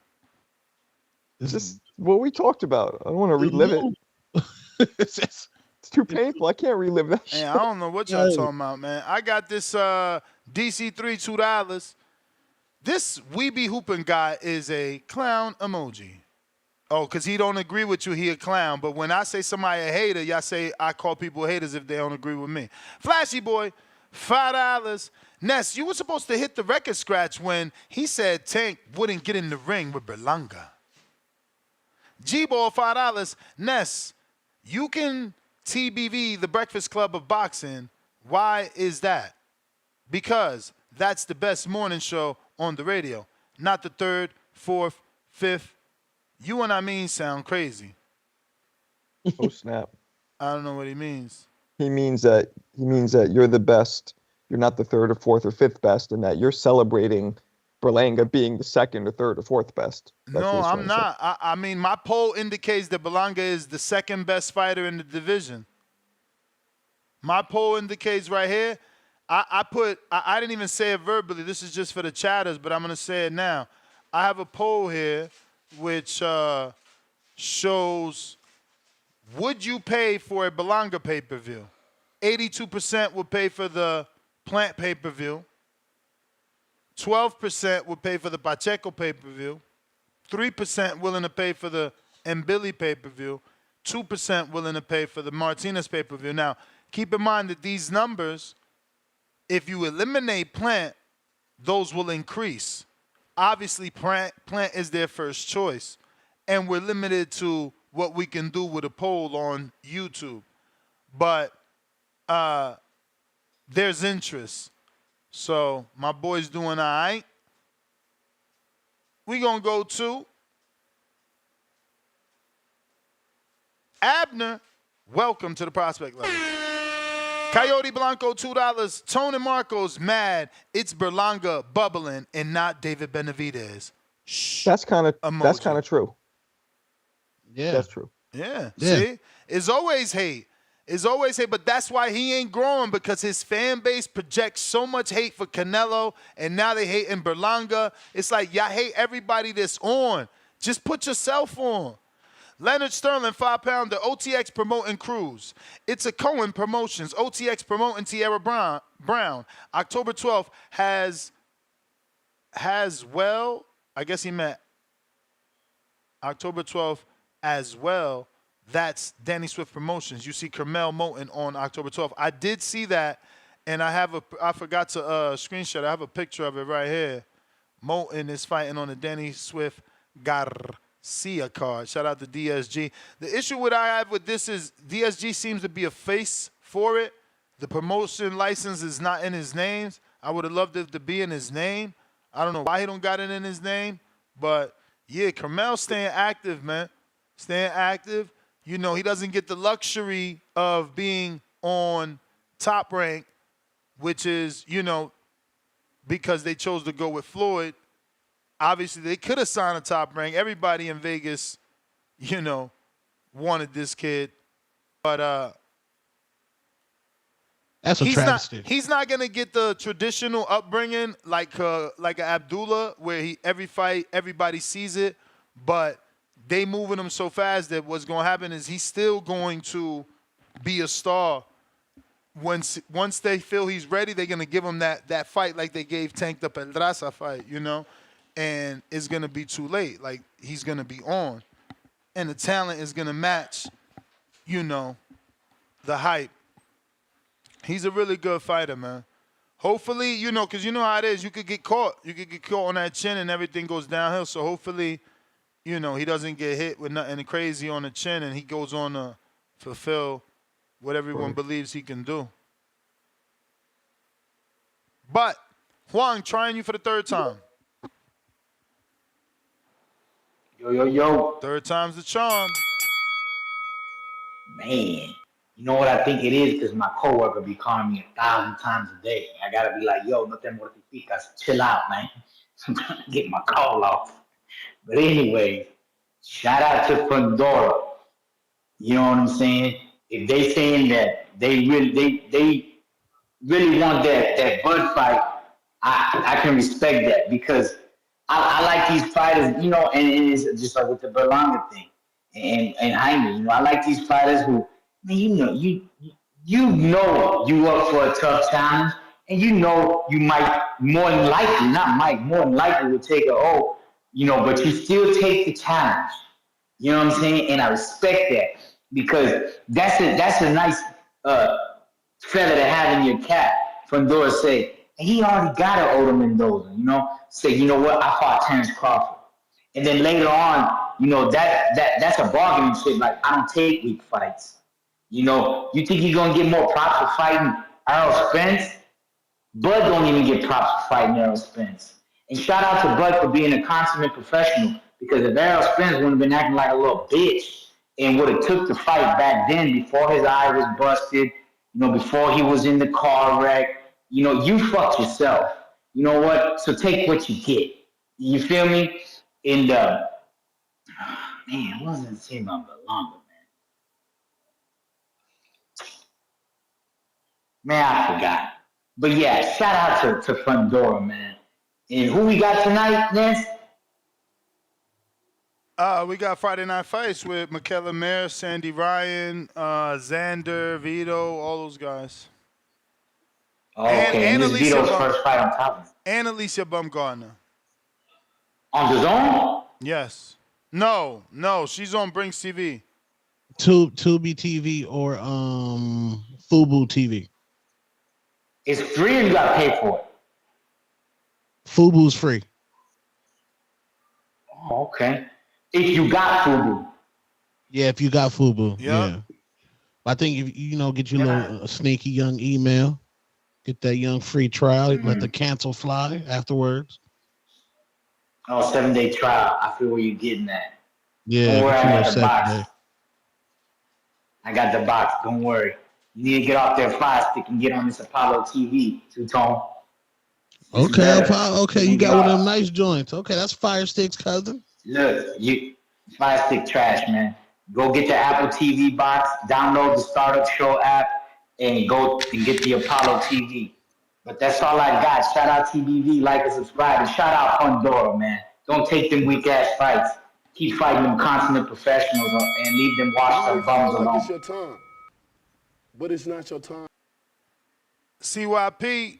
It's just what we talked about. I don't want to relive it. It's too painful. I can't relive that shit. I don't know what y'all talking about, man. I got this DC $3 $2. This We Be Hooping guy is a clown emoji. Oh, because he don't agree with you, he a clown. But when I say somebody a hater, y'all say I call people haters if they don't agree with me. Flashy Boy, $5. Ness, you were supposed to hit the record scratch when he said Tank wouldn't get in the ring with Berlanga. G-Ball, $5. Ness, you can TBV, the Breakfast Club of Boxing. Why is that? Because that's the best morning show on the radio, not the third, fourth, fifth. You and I mean sound crazy. Oh snap! I don't know what he means. He means that you're the best. You're not the third or fourth or fifth best, and that you're celebrating Berlanga being the second or third or fourth best. No, I'm not. I mean, my poll indicates that Berlanga is the second best fighter in the division. My poll indicates right here. I didn't even say it verbally. This is just for the chatters, but I'm gonna say it now. I have a poll here which shows, would you pay for a Berlanga pay-per-view? 82% would pay for the Plant pay-per-view. 12% would pay for the Pacheco pay-per-view. 3% willing to pay for the Mbili pay-per-view. 2% willing to pay for the Martinez pay-per-view. Now, keep in mind that these numbers, if you eliminate Plant, those will increase. Obviously, Plant is their first choice. And we're limited to what we can do with a poll on YouTube. But there's interest. So my boy's doing all right. We're going to go to Abner. Welcome to the prospect level. Coyote Blanco, $2. Tony Marcos, mad. It's Berlanga bubbling and not David Benavidez. Shh. That's kind of true. Yeah. That's true. Yeah. See? It's always hate. It's always hate, but that's why he ain't growing, because his fan base projects so much hate for Canelo, and now they hate in Berlanga. It's like, y'all hate everybody that's on. Just put yourself on. Leonard Sterling, 5-pounder, OTX promoting Cruz. It's a Cohen Promotions, OTX promoting Tierra Brown. October 12th has well, I guess he meant October 12th as well. That's Danny Swift Promotions. You see Carmel Moten on October 12th. I did see that, and I forgot to screenshot. I have a picture of it right here. Moten is fighting on the Danny Swift Garcia card. Shout out to DSG. The issue I have with this is DSG seems to be a face for it. The promotion license is not in his name. I would have loved it to be in his name. I don't know why he don't got it in his name, but yeah, Carmel's staying active, man. Staying active. You know, he doesn't get the luxury of being on Top Rank, which is, you know, because they chose to go with Floyd. Obviously, they could have signed a Top Rank. Everybody in Vegas, you know, wanted this kid. But that's a travesty. He's not going to get the traditional upbringing like a Abdullah, where every fight, everybody sees it. But they moving him so fast that what's going to happen is he's still going to be a star. Once they feel he's ready, they're going to give him that fight like they gave Tank the Pedraza fight, you know? And it's going to be too late. Like, he's going to be on. And the talent is going to match, you know, the hype. He's a really good fighter, man. Hopefully, you know, because you know how it is. You could get caught. You could get caught on that chin and everything goes downhill. So hopefully, you know, he doesn't get hit with nothing crazy on the chin and he goes on to fulfill what everyone believes he can do. But, Juan, trying you for the third time. Yo. Third time's the charm. Man, you know what I think it is? Because my coworker be calling me 1,000 times a day. I got to be like, yo, no te mortificas. Chill out, man. I'm trying to get my call off. But anyway, shout out to Fundora. You know what I'm saying? If they saying that they really want that Bud fight, I can respect that, because I like these fighters, you know, and it's just like with the Berlanga thing and Jaime, you know, I like these fighters who, man, you know you up for a tough challenge, and you know you might more than likely will take you know, but you still take the challenge. You know what I'm saying? And I respect that, because that's a nice feather to have in your cap. Fundora say, and he already got an Oda Mendoza, you know? Say, you know what, I fought Terence Crawford. And then later on, you know, that's a bargaining chip. Like, I don't take weak fights. You know, you think you're going to get more props for fighting Errol Spence? Bud don't even get props for fighting Errol Spence. And shout out to Bud for being a consummate professional, because if Errol Spence would have been acting like a little bitch and would have took the fight back then before his eye was busted, you know, before he was in the car wreck, you know, you fucked yourself. You know what? So take what you get. You feel me? And, man, what was I saying about Berlanga, man? Man, I forgot. But yeah, shout out to Fundora, man. And who we got tonight, Nance? We got Friday Night Fights with Michaela Mayer, Sandy Ryan, Xander, Vito, all those guys. Oh, okay, and this is Vito's first fight on top. And Alicia Bumgarner. On the zone? Yes. No, she's on Brinks TV. Tubi TV or Fubu TV. It's free or you gotta pay for it? Fubu's free. Oh, okay. If you got Fubu. Yeah, if you got Fubu. Yep. Yeah. I think if get you a little sneaky young email, get that young free trial, let the cancel fly afterwards. Oh, 7-day trial. I feel where you're getting at. Yeah. Don't worry, I got the 7 box. day. I got the box. Don't worry. You need to get off their Fire Stick and get on this Apollo TV, Two-Tone. Okay, Apollo. Okay, you got one of them nice joints. Okay, that's Fire Sticks, cousin. Look, Fire Stick trash, man. Go get the Apple TV box, download the Startup Show app, and go and get the Apollo TV. But that's all I got. Shout out TBV, like and subscribe, and shout out Fundora, man. Don't take them weak ass fights. Keep fighting them consummate professionals and leave them watch their bums alone. It's your time, but it's not your time. CYP.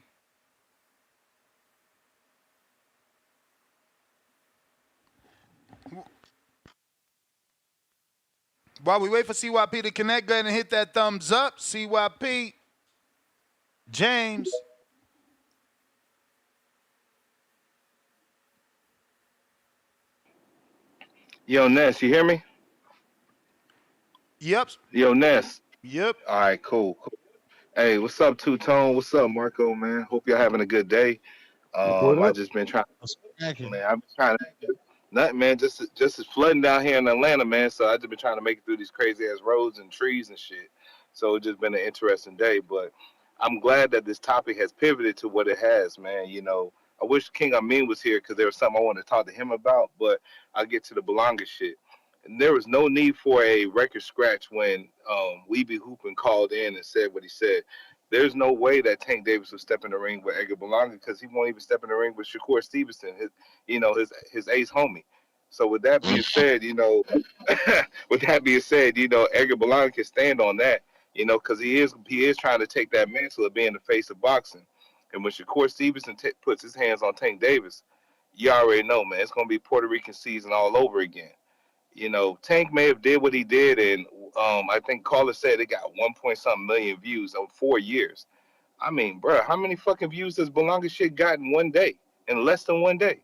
While we wait for CYP to connect, go ahead and hit that thumbs up. CYP. James. Yo, Ness, you hear me? Yep. Yo, Ness. Yep. All right, cool. Hey, what's up, Two-Tone? What's up, Marco, man? Hope y'all having a good day. I just been trying. Man, I've been trying to. Nothing, man. Just it's flooding down here in Atlanta, man. So I just been trying to make it through these crazy ass roads and trees and shit. So it's just been an interesting day. But I'm glad that this topic has pivoted to what it has, man. You know, I wish King Amin was here because there was something I wanted to talk to him about. But I'll get to the Berlanga shit. And there was no need for a record scratch when We Be Hoopin' called in and said what he said. There's no way that Tank Davis would step in the ring with Edgar Berlanga because he won't even step in the ring with Shakur Stevenson, his ace homie. So with that being said, Edgar Berlanga can stand on that, because he is trying to take that mantle of being the face of boxing. And when Shakur Stevenson puts his hands on Tank Davis, you already know, man, it's going to be Puerto Rican season all over again. Tank may have did what he did, and I think Caller said it got 1.something million views over 4 years. I mean, bro, how many fucking views does Berlanga shit got in one day? In less than 1 day?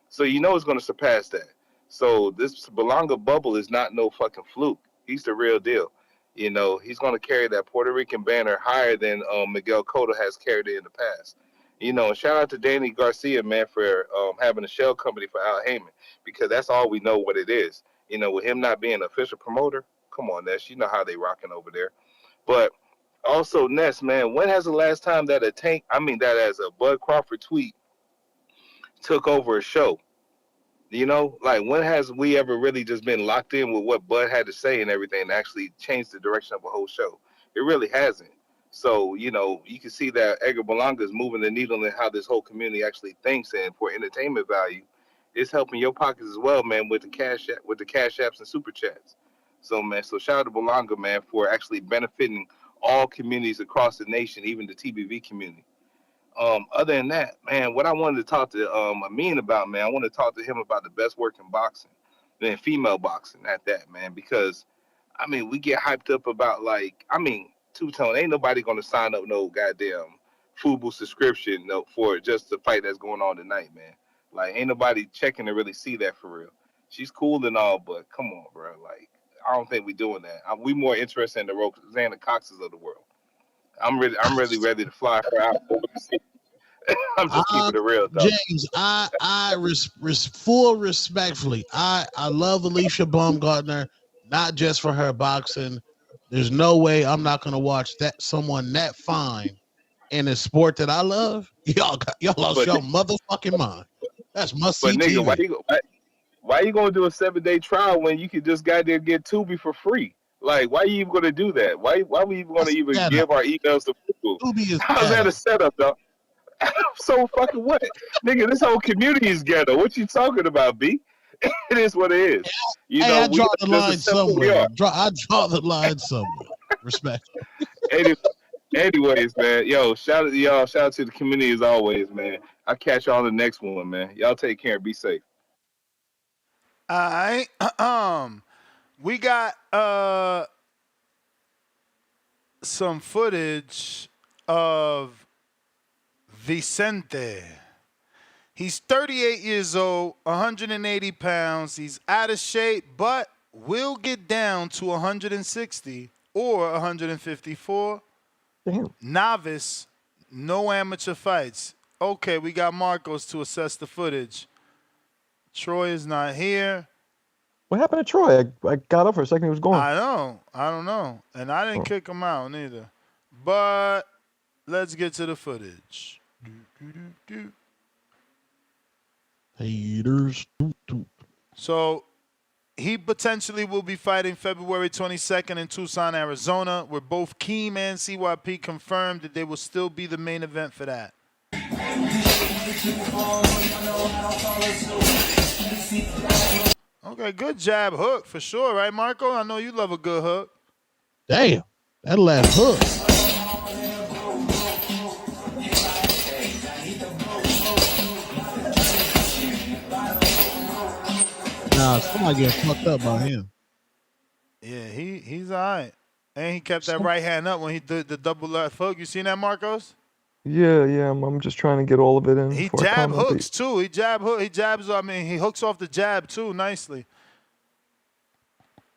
So it's going to surpass that. So this Berlanga bubble is not no fucking fluke. He's the real deal. He's going to carry that Puerto Rican banner higher than Miguel Cotto has carried it in the past. And shout out to Danny Garcia, man, for having a shell company for Al Heyman, because that's all we know what it is. With him not being an official promoter, come on, Ness, you know how they rocking over there. But also, Ness, man, when has the last time that as a Bud Crawford tweet took over a show? When has we ever really just been locked in with what Bud had to say and everything and actually changed the direction of a whole show? It really hasn't. So, you can see that Edgar Berlanga is moving the needle in how this whole community actually thinks, and for entertainment value, it's helping your pockets as well, man, with the cash apps and super chats. So, man, shout out to Berlanga, man, for actually benefiting all communities across the nation, even the TBV community. Other than that, man, what I wanted to talk to Amin about, man, I want to talk to him about the best work in boxing, then female boxing at that, man, because, we get hyped up about, Two-Tone, ain't nobody going to sign up no goddamn Fubu subscription for just the fight that's going on tonight, man. Ain't nobody checking to really see that for real. She's cool and all, but come on, bro. I don't think we doing that. We more interested in the Rosanna Coxes of the world. I'm really ready to fly her out. I'm just keeping it real, though. James, full respectfully, I love Alicia Baumgartner, not just for her boxing. There's no way I'm not gonna watch someone that fine in a sport that I love. Y'all lost your motherfucking mind. That's must-see TV. Nigga, why you gonna do a 7-day trial when you could just goddamn get Tubi for free? Like, why are you even going to do that? Why we even going to even give our emails to people? How's that a setup, though? So fucking what? Nigga, this whole community is ghetto. What you talking about, B? It is what it is. You Hey, know, I draw the just line accept who we somewhere. are. I draw the line somewhere. Respect. Anyways, man, yo, shout out to the community as always, man. I'll catch y'all on the next one, man. Y'all take care and be safe. All right. We got some footage of Vicente. He's 38 years old, 180 pounds. He's out of shape, but will get down to 160 or 154. Damn. Novice, no amateur fights. Okay, we got Marcos to assess the footage. Troy is not here. What happened to Troy? I got up for a second. He was gone. I know. I don't know. And I didn't kick him out neither. But let's get to the footage. Haters. So he potentially will be fighting February 22nd in Tucson, Arizona, where both Keem and CYP confirmed that they will still be the main event for that. Okay, good jab hook for sure, right, Marco? I know you love a good hook. Damn, that left hook. Nah, somebody get fucked up by him. Yeah, he's all right. And he kept that right hand up when he did the double left hook. You seen that, Marcos? Yeah. I'm just trying to get all of it in. He before I jab comment. hooks too. He jabs. I mean, he hooks off the jab too nicely.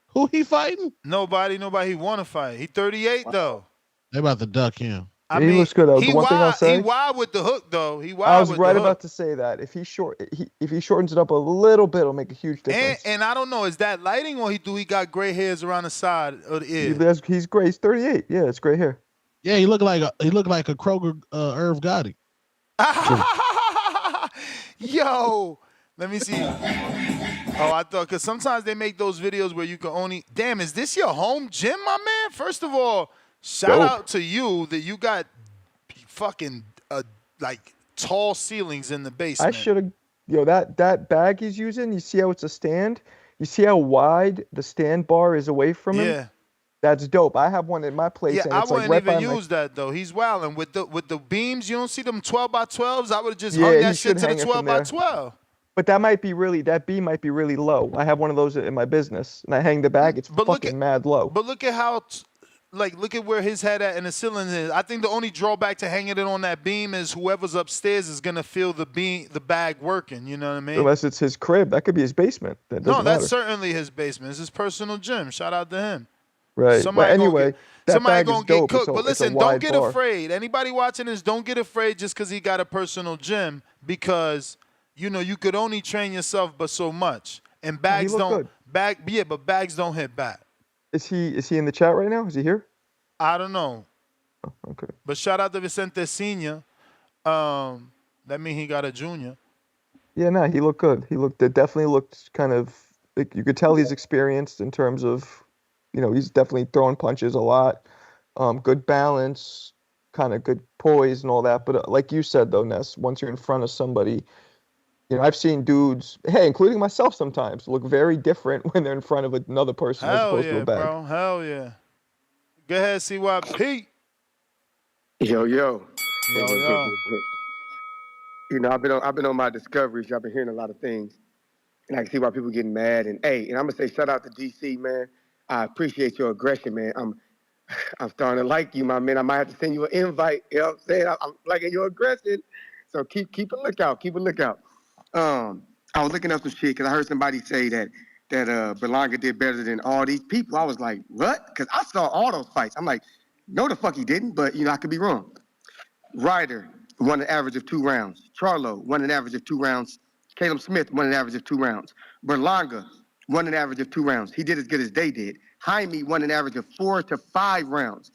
Who he fighting? Nobody he want to fight. He 38 though. They about to duck him. He looks good. The one thing I'll say, he wild with the hook though. He I wild was with right the hook. about to say that if he shortens it up a little bit, it'll make a huge difference. And I don't know, is that lighting or he got gray hairs around the side of the ear? He's gray. He's 38. Yeah, it's gray hair. Yeah, he looked like a Kroger Irv Gotti. Yo, let me see. Oh, I thought, because sometimes they make those videos where you can only, damn, is this your home gym, my man? First of all, shout out to you that you got fucking like tall ceilings in the basement. I should have, that bag he's using, you see how it's a stand? You see how wide the stand bar is away from him? Yeah. That's dope. I have one in my place. Yeah, and I it's wouldn't like right even by use that though. He's wilding with the beams. You don't see them 12x12s. I would have just Yeah, hung he that shit should to the hang it from there. 12x12. But that beam might be really low. I have one of those in my business, and I hang the bag. It's fucking mad low. But look at how, look at where his head at and the ceiling is. I think the only drawback to hanging it on that beam is whoever's upstairs is gonna feel the bag working. You know what I mean? Unless it's his crib, that could be his basement. That doesn't No, that's matter. certainly his basement. It's his personal gym. Shout out to him. Right. Somebody But anyway, that somebody bag is gonna get dope. cooked. It's But a listen, don't wide get bar. afraid. Anybody watching this, don't get afraid just because he got a personal gym, because you could only train yourself but so much. And bags looked don't but bags don't hit back. Is he in the chat right now? Is he here? I don't know. Oh, okay. But shout out to Vicente Senior. That means he got a junior. Yeah, no, he looked good. It definitely looked kind of, like, you could tell he's experienced in terms of, he's definitely throwing punches a lot. Good balance, kind of good poise and all that. But like you said though, Ness, once you're in front of somebody, I've seen dudes, including myself sometimes, look very different when they're in front of another person as Hell opposed to yeah, a bag. bro. Hell yeah. Go ahead, CYP. Yo. Yo. I've been on my discoveries. I've been hearing a lot of things, and I can see why people getting mad. And I'm gonna say shout out to DC, man. I appreciate your aggression, man. I'm starting to like you, my man. I might have to send you an invite. You know what I'm saying? I'm liking your aggression. So keep a lookout. Keep a lookout. I was looking up some shit because I heard somebody say that Berlanga did better than all these people. I was like, what? Because I saw all those fights. I'm like, no, the fuck he didn't, but I could be wrong. Ryder won an average of 2 rounds. Charlo won an average of 2 rounds. Caleb Smith won an average of 2 rounds. Berlanga won an average of 2 rounds. He did as good as they did. Jaime won an average of 4 to 5 rounds.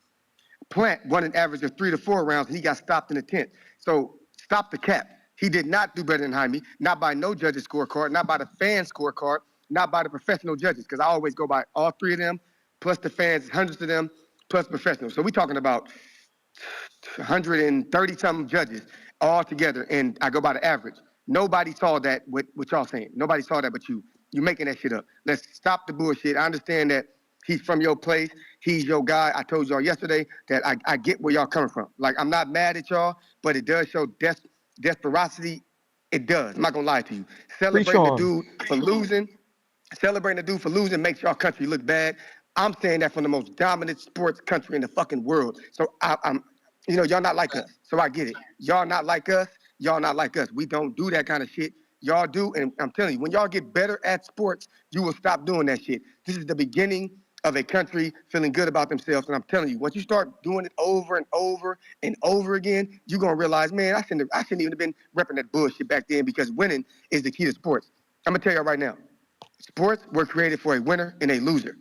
Plant won an average of 3 to 4 rounds, and he got stopped in the 10th. So stop the cap. He did not do better than Jaime, not by no judge's scorecard, not by the fan scorecard, not by the professional judges, because I always go by all 3 of them. plus the fans, hundreds of them, plus professionals. So we're talking about 130 something judges all together, and I go by the average. Nobody saw that what y'all saying. Nobody saw that but you. You making that shit up. Let's stop the bullshit. I understand that he's from your place. He's your guy. I told y'all yesterday that I get where y'all coming from. Like, I'm not mad at y'all, but it does show desperosity. It does. I'm not gonna lie to you. Celebrating the dude for losing. Celebrating the dude for losing makes y'all country look bad. I'm saying that from the most dominant sports country in the fucking world. So I'm, y'all not like us. So I get it. Y'all not like us. Y'all not like us. We don't do that kind of shit. Y'all do, and I'm telling you, when y'all get better at sports, you will stop doing that shit. This is the beginning of a country feeling good about themselves, and I'm telling you, once you start doing it over and over and over again, you're gonna realize, man, I shouldn't even have been repping that bullshit back then, because winning is the key to sports. I'm gonna tell y'all right now, sports were created for a winner and a loser.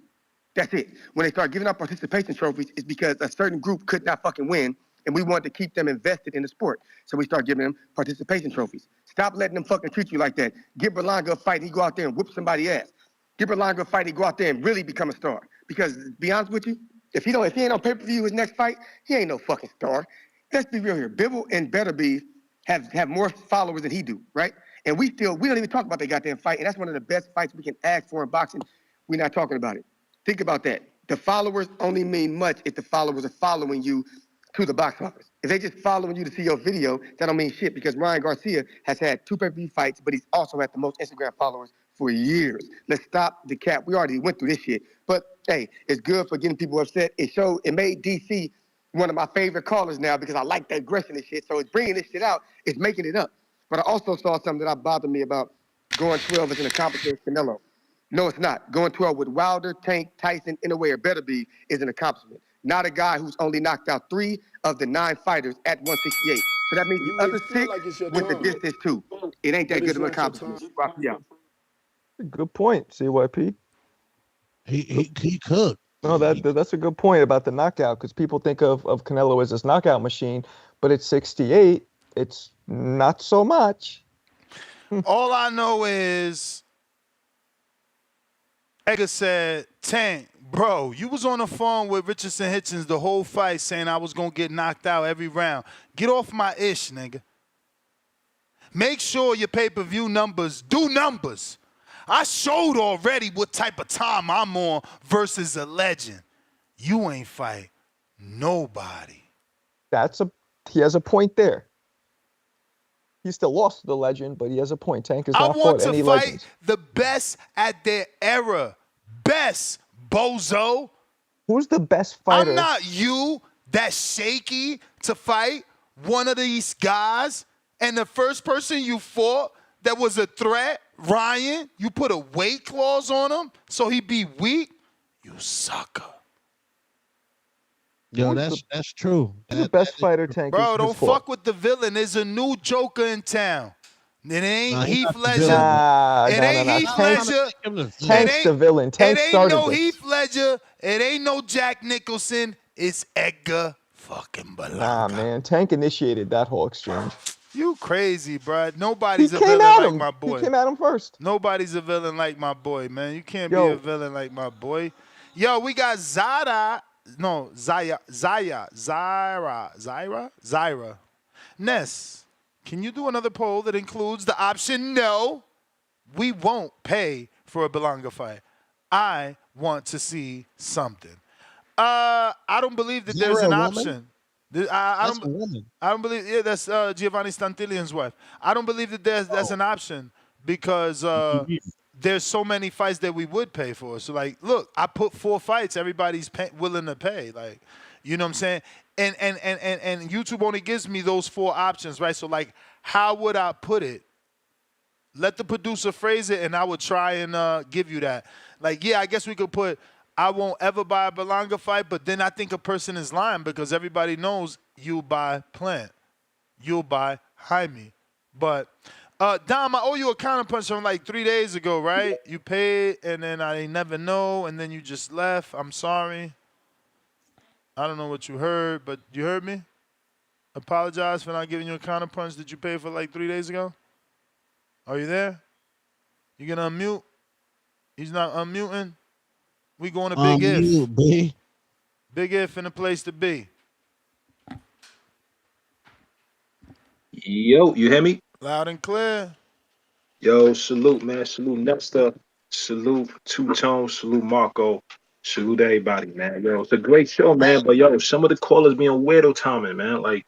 That's it. When they start giving out participation trophies, it's because a certain group could not fucking win, and we wanted to keep them invested in the sport. So we start giving them participation trophies. Stop letting them fucking treat you like that. Give Berlanga a fight, he go out there and whoop somebody's ass. Give Berlanga a fight, he go out there and really become a star. Because, to be honest with you, if he ain't on pay-per-view his next fight, he ain't no fucking star. Let's be real here. Bibble and Beterbiev have more followers than he do, right? And we don't even talk about that goddamn fight, and that's one of the best fights we can ask for in boxing. We're not talking about it. Think about that. The followers only mean much if the followers are following you to the box office. If they just following you to see your video, that don't mean shit, because Ryan Garcia has had 2 pay-per-view fights, but he's also had the most Instagram followers for years. Let's stop the cap. We already went through this shit. But hey, it's good for getting people upset. It made DC one of my favorite callers now, because I like the aggression and shit. So it's bringing this shit out. It's making it up. But I also saw something that bothered me about going 12 as an accomplishment with Canelo. No, it's not. Going 12 with Wilder, Tank, Tyson, Inoue, or Beterbiev is an accomplishment. Not a guy who's only knocked out 3 of the 9 fighters at 168. So that means the other 6 with the distance too. It ain't that good of an accomplishment. Yeah. Good point, CYP. He cooked. No, that's a good point about the knockout, because people think of Canelo as this knockout machine, but at 68, it's not so much. All I know is Edgar said, Tank, bro, you was on the phone with Richardson Hitchens the whole fight saying I was going to get knocked out every round. Get off my ish, nigga. Make sure your pay-per-view numbers do numbers. I showed already what type of time I'm on versus a legend. You ain't fight nobody. He has a point there. He still lost to the legend, but he has a point. Tank has not fought any legends. I want to fight the best at their era. Best, bozo. Who's the best fighter? I'm not you that's shaky to fight one of these guys, and the first person you fought that was a threat, Ryan, you put a weight clause on him so he be weak. You sucker. Yo, that's true. Who's the best fighter Tank Bro, has don't fought? fuck with the villain. There's a new Joker in town. It ain't Heath Ledger. It ain't Heath Ledger. Tank's the villain. Tank it ain't started no this. Heath Ledger. It ain't no Jack Nicholson. It's Edgar fucking Berlanga. Nah, man. Tank initiated that whole exchange. You crazy, bro. Nobody's He a came villain at like him. my boy. He came at him first. Nobody's a villain like my boy, man. You can't be a villain like my boy. Yo, we got Zara. No, Zyra. Ness, can you do another poll that includes the option no, we won't pay for a Berlanga fight? I want to see something. I don't believe that there's an option. I don't believe. Yeah, that's Giovanni Stantilian's wife. I don't believe that that's an option because there's so many fights that we would pay for. So like, look, I put 4 fights. Everybody's willing to pay. Like, you know what I'm saying? And YouTube only gives me those 4 options, right? So like, how would I put it? Let the producer phrase it, and I would try and give you that. Like, yeah, I guess we could put, I won't ever buy a Berlanga fight, but then I think a person is lying because everybody knows you'll buy Plant. You'll buy Jaime. But, Dom, I owe you a counterpunch from like 3 days ago, right? You paid, and then I never know, and then you just left. I'm sorry. I don't know what you heard, but you heard me? Apologize for not giving you a counterpunch that you paid for like 3 days ago. Are you there? You gonna unmute? He's not unmuting. We going to Big If. You, B. Big If in the place to be. Yo, you hear me? Loud and clear. Yo, salute, man. Salute Nesta. Salute Two-Tone. Salute Marco. Salute everybody, man. Yo, it's a great show, man. But yo, some of the callers being weirdo timing, man. Like,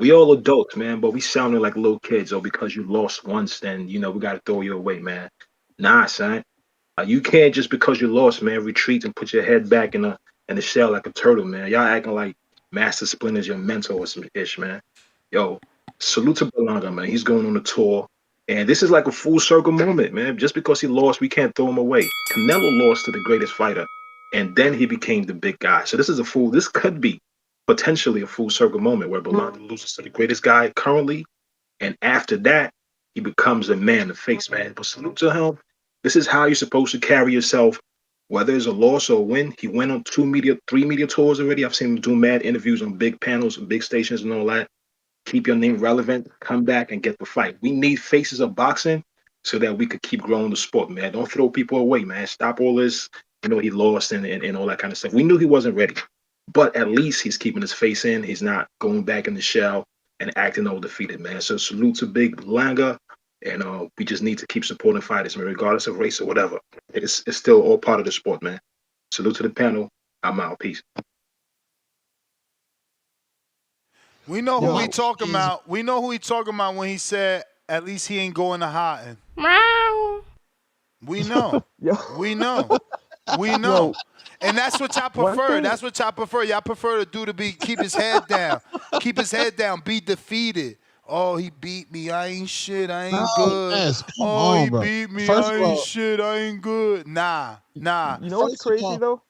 we all adults, man, but we sounding like little kids. Or because you lost once, then, you know, we got to throw you away, man. Nah, son. You can't just because you lost, man, retreat and put your head back in the shell like a turtle, man. Y'all acting like Master Splinter's your mentor or some ish, man. Yo, salute to Berlanga, man. He's going on a tour. And this is like a full circle moment, man. Just because he lost, we can't throw him away. Canelo lost to the greatest fighter, and then he became the big guy. So this could be potentially a full circle moment where Berlanga loses to the greatest guy currently, and after that, he becomes a man to face, man. But salute to him. This is how you're supposed to carry yourself, whether it's a loss or a win. He went on 3 media tours already. I've seen him do mad interviews on big panels and big stations and all that. Keep your name relevant, come back and get the fight. We need faces of boxing so that we could keep growing the sport, man. Don't throw people away, man. Stop all this, he lost and all that kind of stuff. We knew he wasn't ready, but at least he's keeping his face in. He's not going back in the shell and acting all defeated, man. So salute to Big Berlanga, and we just need to keep supporting fighters, man, regardless of race or whatever. It's still all part of the sport, man. Salute to the panel. I'm out. Peace. We know who he talking about. We know who he talking about when he said, at least he ain't going to hiding. We know. We know. We know. And that's what y'all prefer. That's what y'all prefer. Y'all prefer the dude to keep his head down. Keep his head down. Be defeated. Oh, he beat me. I ain't shit. I ain't good. Yes, he beat me. I ain't shit. I ain't good. Nah. You know what's crazy, though?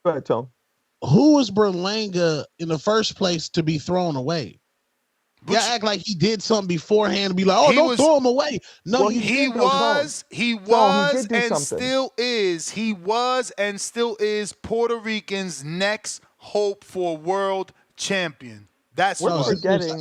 Go ahead, Tom. Who was Berlanga in the first place to be thrown away? Y'all act like he did something beforehand to be like, don't throw him away. No, he was and still is Puerto Rican's next hope for world champion. That's we're forgetting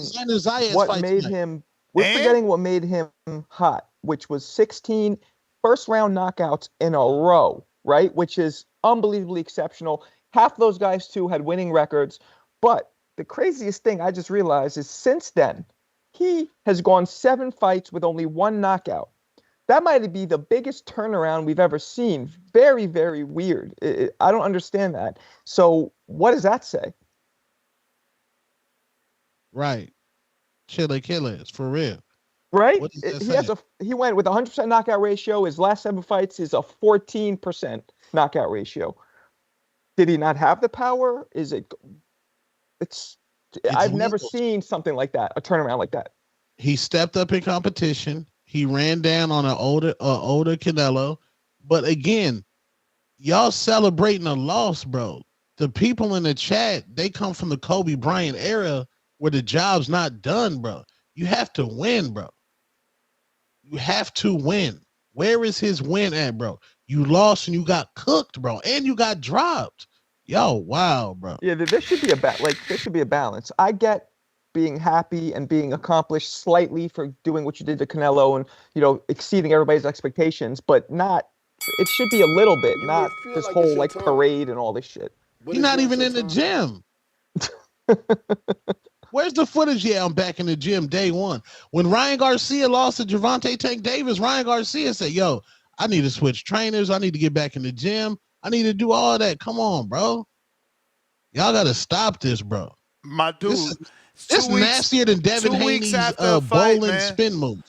what made him. We're forgetting what made him hot, which was 16 first-round knockouts in a row, right? Which is unbelievably exceptional. Half those guys, too, had winning records. But the craziest thing I just realized is since then, he has gone 7 fights with only 1 knockout. That might be the biggest turnaround we've ever seen. Very, very weird. I don't understand that. So what does that say? Right. Killers, for real. Right? He went with a 100% knockout ratio. His last 7 fights is a 14% knockout ratio. Did he not have the power? I've never seen something like that, a turnaround like that. He stepped up in competition. He ran down on an older Canelo. But again, y'all celebrating a loss, bro. The people in the chat, they come from the Kobe Bryant era where the job's not done, bro. You have to win, bro. You have to win. Where is his win at, bro? You lost and you got cooked, bro, and you got dropped. Yo, wow, bro. Yeah, there should be a balance. I get being happy and being accomplished slightly for doing what you did to Canelo and exceeding everybody's expectations, but not. It should be a little bit, not this whole parade and all this shit. He's not even in the gym. Where's the footage? Yeah, I'm back in the gym day one. When Ryan Garcia lost to Gervonta Tank Davis, Ryan Garcia said, yo, I need to switch trainers. I need to get back in the gym. I need to do all that. Come on, bro. Y'all got to stop this, bro. My dude. It's nastier than Devin Haney's bowling spin move.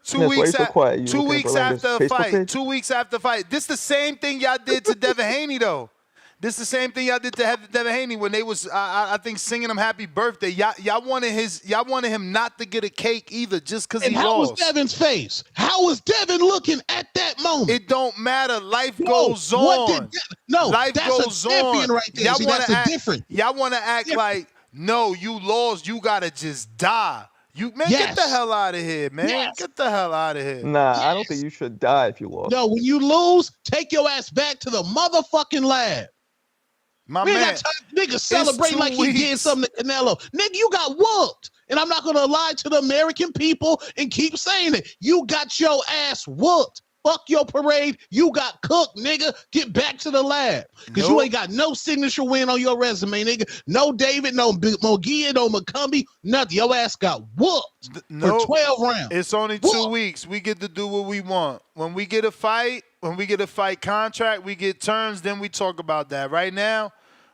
2 weeks after 2 weeks after a fight. 2 weeks after fight. This the same thing y'all did to Devin Haney, though. This the same thing y'all did to Devin Haney when they was, I think, singing him happy birthday. Y'all wanted him not to get a cake either, just because he lost. How was Devin's face? How was Devin looking at that moment? It don't matter. Life goes on. Life goes on. Right there. Y'all want to act like, no, you lost. You gotta just die. Get the hell out of here, man. Yes. Get the hell out of here. Nah, I don't think you should die if you lost. No, when you lose, take your ass back to the motherfucking lab. My we man, ain't got time to nigga celebrate like he did something to Canelo. Nigga, you got whooped. And I'm not going to lie to the American people and keep saying it. You got your ass whooped. Fuck your parade. You got cooked, nigga. Get back to the lab. Because you ain't got no signature win on your resume, nigga. No David, no Munguia, no McCumbee, nothing. Your ass got whooped for 12 rounds. It's only 2 weeks. We get to do what we want. When we get a fight contract, we get terms, then we talk about that. Right now,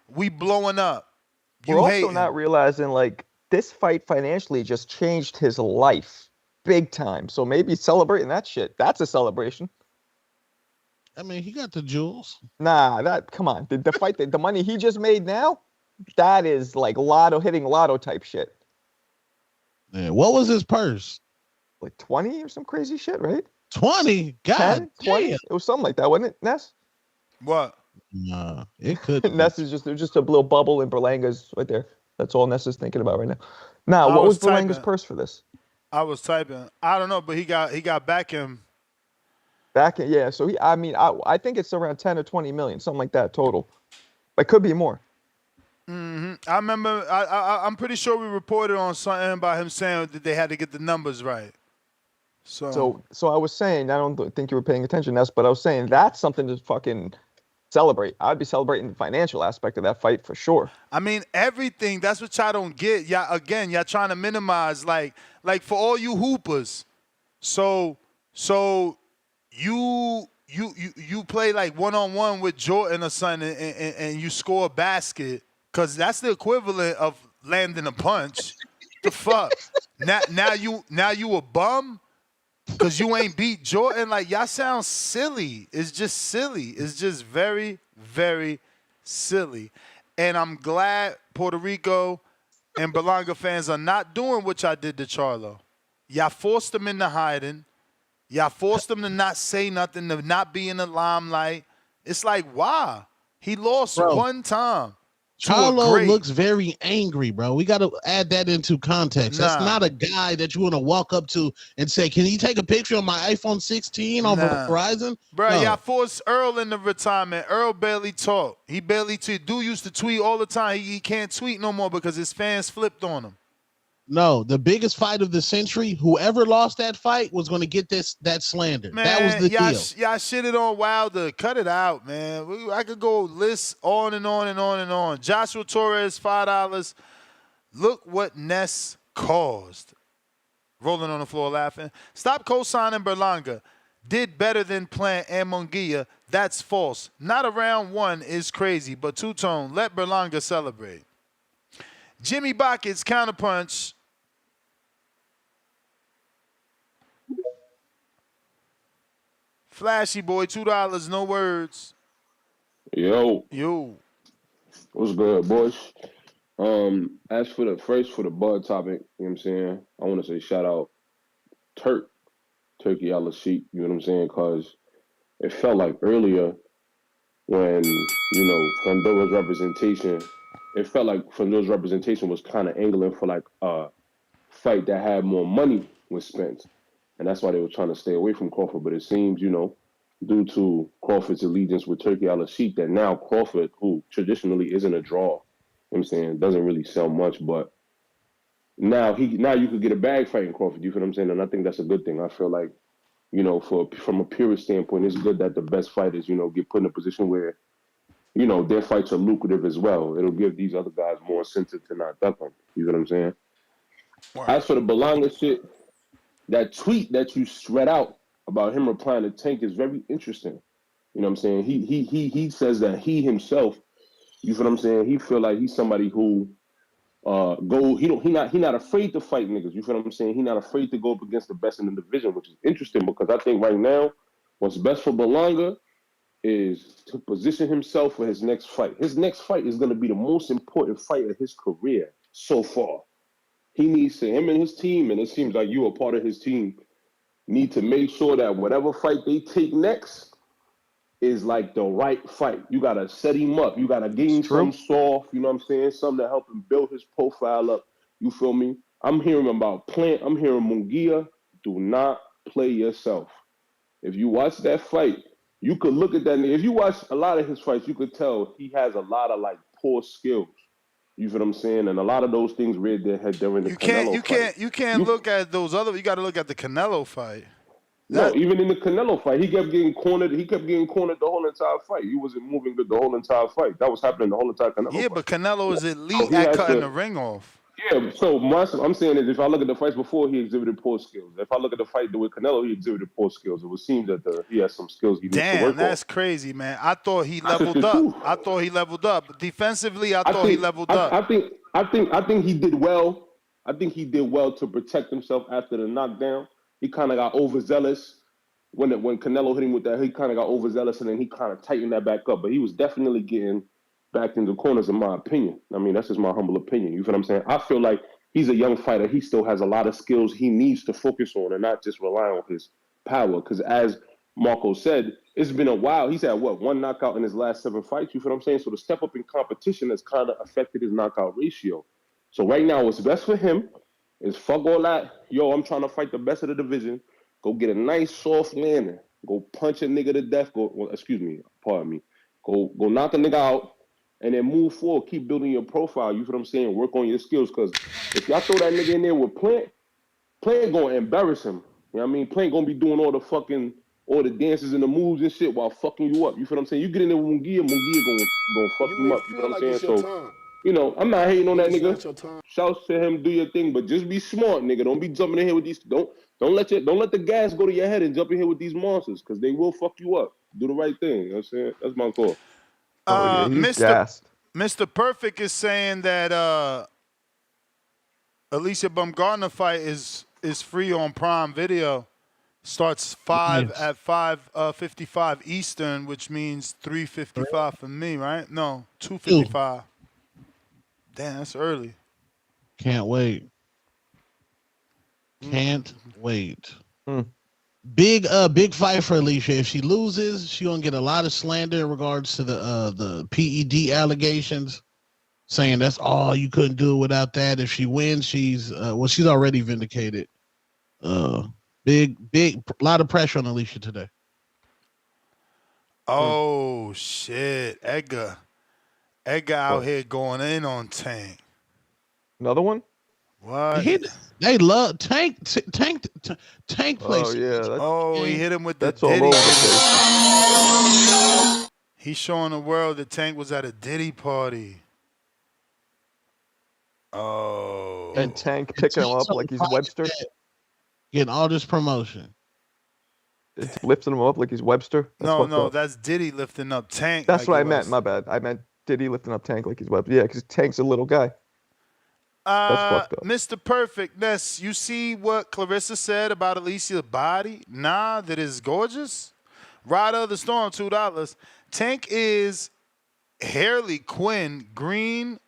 we blowing up. We're also not realizing, like, this fight financially just changed his life big time. So maybe celebrating that shit. That's a celebration. I mean, he got the jewels. Nah, come on. The fight, the money he just made now, that is like hitting lotto type shit. Yeah, what was his purse? Like 20 or some crazy shit, right? 20? God 10, 20? It was something like that, wasn't it, Ness? What? Nah, it could. Ness is there's just a little bubble in Berlanga's right there. That's all Ness is thinking about right now. Now, what was Berlanga's purse for this? I was typing. I don't know, but he got back him. Back in, yeah. So I think it's around 10 or 20 million, something like that total. It could be more. Mm-hmm. I remember. I'm pretty sure we reported on something about him saying that they had to get the numbers right. So I was saying, I don't think you were paying attention, Ness, but I was saying that's something to fucking celebrate. I'd be celebrating the financial aspect of that fight for sure. I mean, everything. That's what y'all don't get. Y'all trying to minimize, like for all you hoopers. So you play like 1-on-1 with Jordan or something, and you score a basket, because that's the equivalent of landing a punch. The fuck? Now you a bum because you ain't beat Jordan? Like, y'all sound silly. It's just silly. It's just very, very silly. And I'm glad Puerto Rico and Berlanga fans are not doing what y'all did to Charlo. Y'all forced them into hiding. Y'all forced them to not say nothing, to not be in the limelight. It's like, why? He lost one time. Charlo looks very angry, bro. We got to add that into context. That's not a guy that you want to walk up to and say, can you take a picture of my iPhone 16 on Verizon? Bro, No. y'all forced Earl into retirement. Earl barely talked. He barely tweet. Dude used to tweet all the time. He can't tweet no more because his fans flipped on him. No, the biggest fight of the century, whoever lost that fight was going to get that slander. Man, that was the deal. Y'all shitted on Wilder. Cut it out, man. I could go list on and on and on and on. Joshua Torres, $5. Look what Ness caused. Rolling on the floor laughing. Stop co-signing Berlanga. Did better than Plant and Munguia. That's false. Not a round one is crazy, but two-tone. Let Berlanga celebrate. Jimmy Buckets counterpunch. Flashy boy, $2, no words. Yo. What's good, boys? As for the bud topic, you know what I'm saying? I want to say shout out Turkey Al-Sheik, you know what I'm saying? Because it felt like earlier when, Fundora's representation, was kind of angling for like a fight that had more money with Spence. And that's why they were trying to stay away from Crawford. But it seems, due to Crawford's allegiance with Turkey Al-Sheik, that now Crawford, who traditionally isn't a draw, you know what I'm saying, doesn't really sell much, but now you could get a bag fighting Crawford, you feel what I'm saying? And I think that's a good thing. I feel like, from a purist standpoint, it's good that the best fighters, get put in a position where, their fights are lucrative as well. It'll give these other guys more incentive to not duck them. You know what I'm saying? Wow. As for the Berlanga shit, that tweet that you spread out about him replying to Tank is very interesting. You know what I'm saying? He says that he himself, you feel what I'm saying? He feel like he's somebody who he not afraid to fight niggas. You feel what I'm saying? He not afraid to go up against the best in the division, which is interesting because I think right now what's best for Berlanga is to position himself for his next fight. His next fight is going to be the most important fight of his career so far. He needs to, him and his team, and it seems like you are part of his team, need to make sure that whatever fight they take next is like the right fight. You got to set him up. You got to give him some soft, you know what I'm saying? Something to help him build his profile up. You feel me? I'm hearing about Plant. I'm hearing Munguia. Do not play yourself. If you watch that fight, you could look at that nigga. If you watch a lot of his fights, you could tell he has a lot of like poor skills. You feel what I'm saying? And a lot of those things reared their head during the Canelo fight. You can't look at those other. You got to look at the Canelo fight. No, even in the Canelo fight, he kept getting cornered. He kept getting cornered the whole entire fight. He wasn't moving the whole entire fight. That was happening the whole entire Canelo Yeah, fight. but Canelo is So elite he at has cutting to. the ring off. Yeah, so I'm saying is if I look at the fights before, he exhibited poor skills. If I look at the fight with Canelo, he exhibited poor skills. It would seem that he has some skills he needs to Damn, work on. that's crazy, man. I thought he That's just leveled the up. truth. I thought he leveled up. Defensively, I thought he leveled up. I think he did well. I think he did well to protect himself after the knockdown. He kind of got overzealous when Canelo hit him with that. He kind of got overzealous, and then he kind of tightened that back up. But he was definitely getting back into corners, in my opinion. I mean, that's just my humble opinion. You feel what I'm saying? I feel like he's a young fighter. He still has a lot of skills he needs to focus on and not just rely on his power. Because as Marco said, it's been a while. He's had, one knockout in his last 7 fights? You feel what I'm saying? So the step up in competition has kind of affected his knockout ratio. So right now, what's best for him is fuck all that. Yo, I'm trying to fight the best of the division. Go get a nice soft landing. Go punch a nigga to death. Pardon me. Go knock a nigga out. And then move forward. Keep building your profile. You feel what I'm saying? Work on your skills. Because if y'all throw that nigga in there with Plant gonna embarrass him. You know what I mean? Plant gonna be doing all the dances and the moves and shit while fucking you up. You feel what I'm saying? You get in there with Munguia gonna fuck You him may up. You feel feel what like I'm it's saying? your So, time, I'm not hating on but that it's nigga. not your time. Shouts to him, do your thing, but just be smart, nigga. Don't be jumping in here with these. Don't let the gas go to your head and jump in here with these monsters, because they will fuck you up. Do the right thing. You know what I'm saying? That's my call. Oh yeah, he's gassed. Mr. Perfect is saying that Alicia Baumgartner fight is free on Prime Video. Starts at 5:55 Eastern, which means 3:55 for me, right? No, 2:55. Damn, that's early. Can't wait. Can't wait. Hmm. Big fight for Alicia. If she loses, she gonna get a lot of slander in regards to the PED allegations, saying that's all you couldn't do without that. If she wins, she's already vindicated. Big lot of pressure on Alicia today. Oh shit, Edgar out here going in on Tank. Another one? What? They love Tank plays. Oh yeah. He hit him with the That's all Diddy. over the place. He's showing the world that Tank was at a Diddy party. Oh. And Tank picking him up like he's Webster. Getting all this promotion. It's lifting him up like he's Webster. That's Diddy lifting up Tank. That's like what I he meant. was. My bad. I meant Diddy lifting up Tank like he's Webster. Yeah, because Tank's a little guy. That's fucked up. Mr. Perfectness, you see what Clarissa said about Alicia's body? Nah, that is gorgeous. Rider of the Storm, $2. Tank is Harley Quinn, green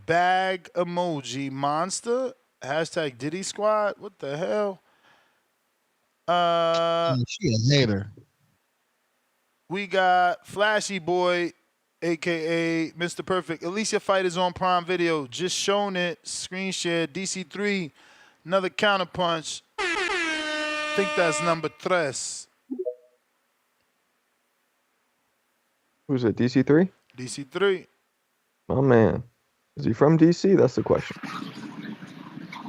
bag emoji monster. Hashtag Diddy Squad. What the hell? She a hater. We got Flashy Boy, a.k.a. Mr. Perfect. Alicia fight is on Prime Video. Just shown it. Screen share. DC3. Another counterpunch. Think that's number 3. Who's it? DC3? DC3. Oh man. Is he from DC? That's the question.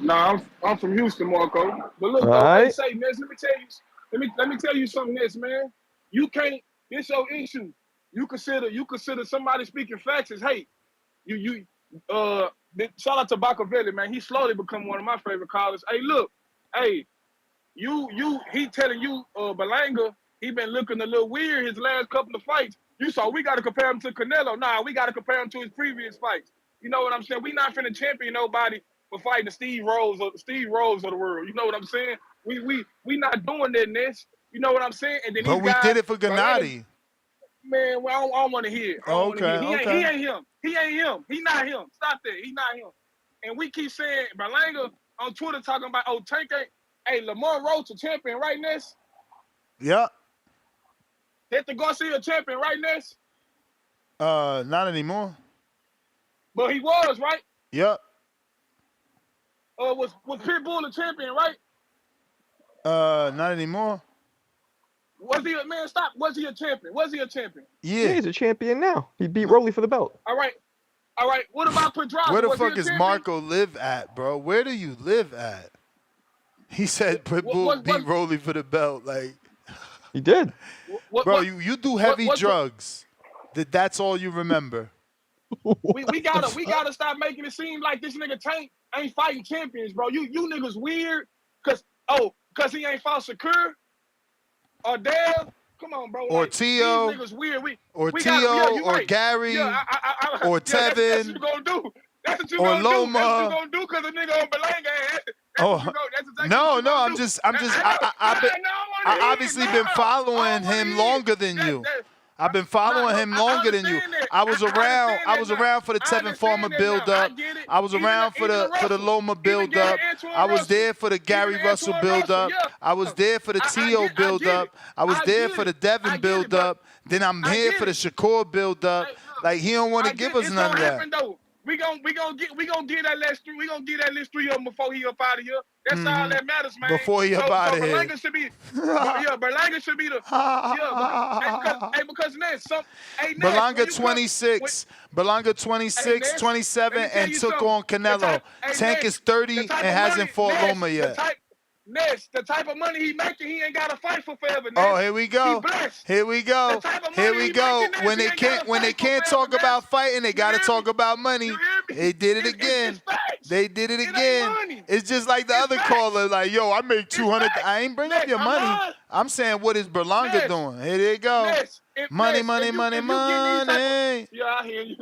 Nah, I'm from Houston, Marco. But look, All though, right. they say, Ness, let me tell you something, Ness, man. You can't. It's your issue. You consider somebody speaking facts as hate. Shout out to Bacavelli, man. He slowly become one of my favorite callers. Hey, look, he telling you, Berlanga, he been looking a little weird his last couple of fights. You saw we got to compare him to Canelo. Nah, we got to compare him to his previous fights. You know what I'm saying? We not finna champion nobody for fighting the Steve Rose of the world. You know what I'm saying? We not doing that, Ness. You know what I'm saying? And then But we did it for Gennady. Man, well, I don't want to hear it. Okay. He ain't him. He ain't him. He not him. Stop that. He not him. And we keep saying Berlanga on Twitter talking about, Tank ain't. Hey, Lamar Roach a champion, right, Ness? Yep. Hector Garcia a champion, right, Ness? Not anymore. But he was, right? Yep. Was Pitbull a champion, right? Not anymore. Was he Was he a champion? Yeah. He's a champion now. He beat Rolly for the belt. All right. What about Pedraza? Where the Was he fuck a is champion? Marco live at, bro? Where do you live at? He said Pitbull beat Rolly for the belt. Like He did. bro, you do heavy drugs. That's all you remember. We gotta stop making it seem like this nigga Tank ain't fighting champions, bro. You niggas weird cause he ain't fought Shakur or Dale. Come on, bro. Or like, Tio. These niggas weird. Or Tio or right. Gary. Yeah, or Tevin. That's what you gonna do. That's what you or gonna Loma. do. That's what you gonna do because the nigga on Berlanga. I obviously been following him longer than you. I've been following him longer than you. I was around for the Tevin Farmer build up. I was around for the Loma build up. I was there for the Gary Russell build up. I was there for the Tio build up. I was there for the Devin build up. Then I'm here for the Shakur build up. Like he don't want to give us none of that. We gonna get that last three. We gonna get that list 3 of them before he up out of here. That's all that matters, man. Before he up out of here. Berlanga should be, Berlanga should be the because Ness, Berlanga 26, Berlanga 26, 27, and took on Canelo. Tank is 30 and hasn't fought Loma yet. Ness, the type of money he making, he ain't got to fight for forever. Ness. Oh, here we go. Here we go. Here we go. When they can't talk about fighting, they got to talk about money. They did it again. They did it again. It's just like the other caller, like, yo, I make 200. I ain't bring up your money. I'm saying, what is Berlanga doing? Here they go. Money. Yeah, I hear you.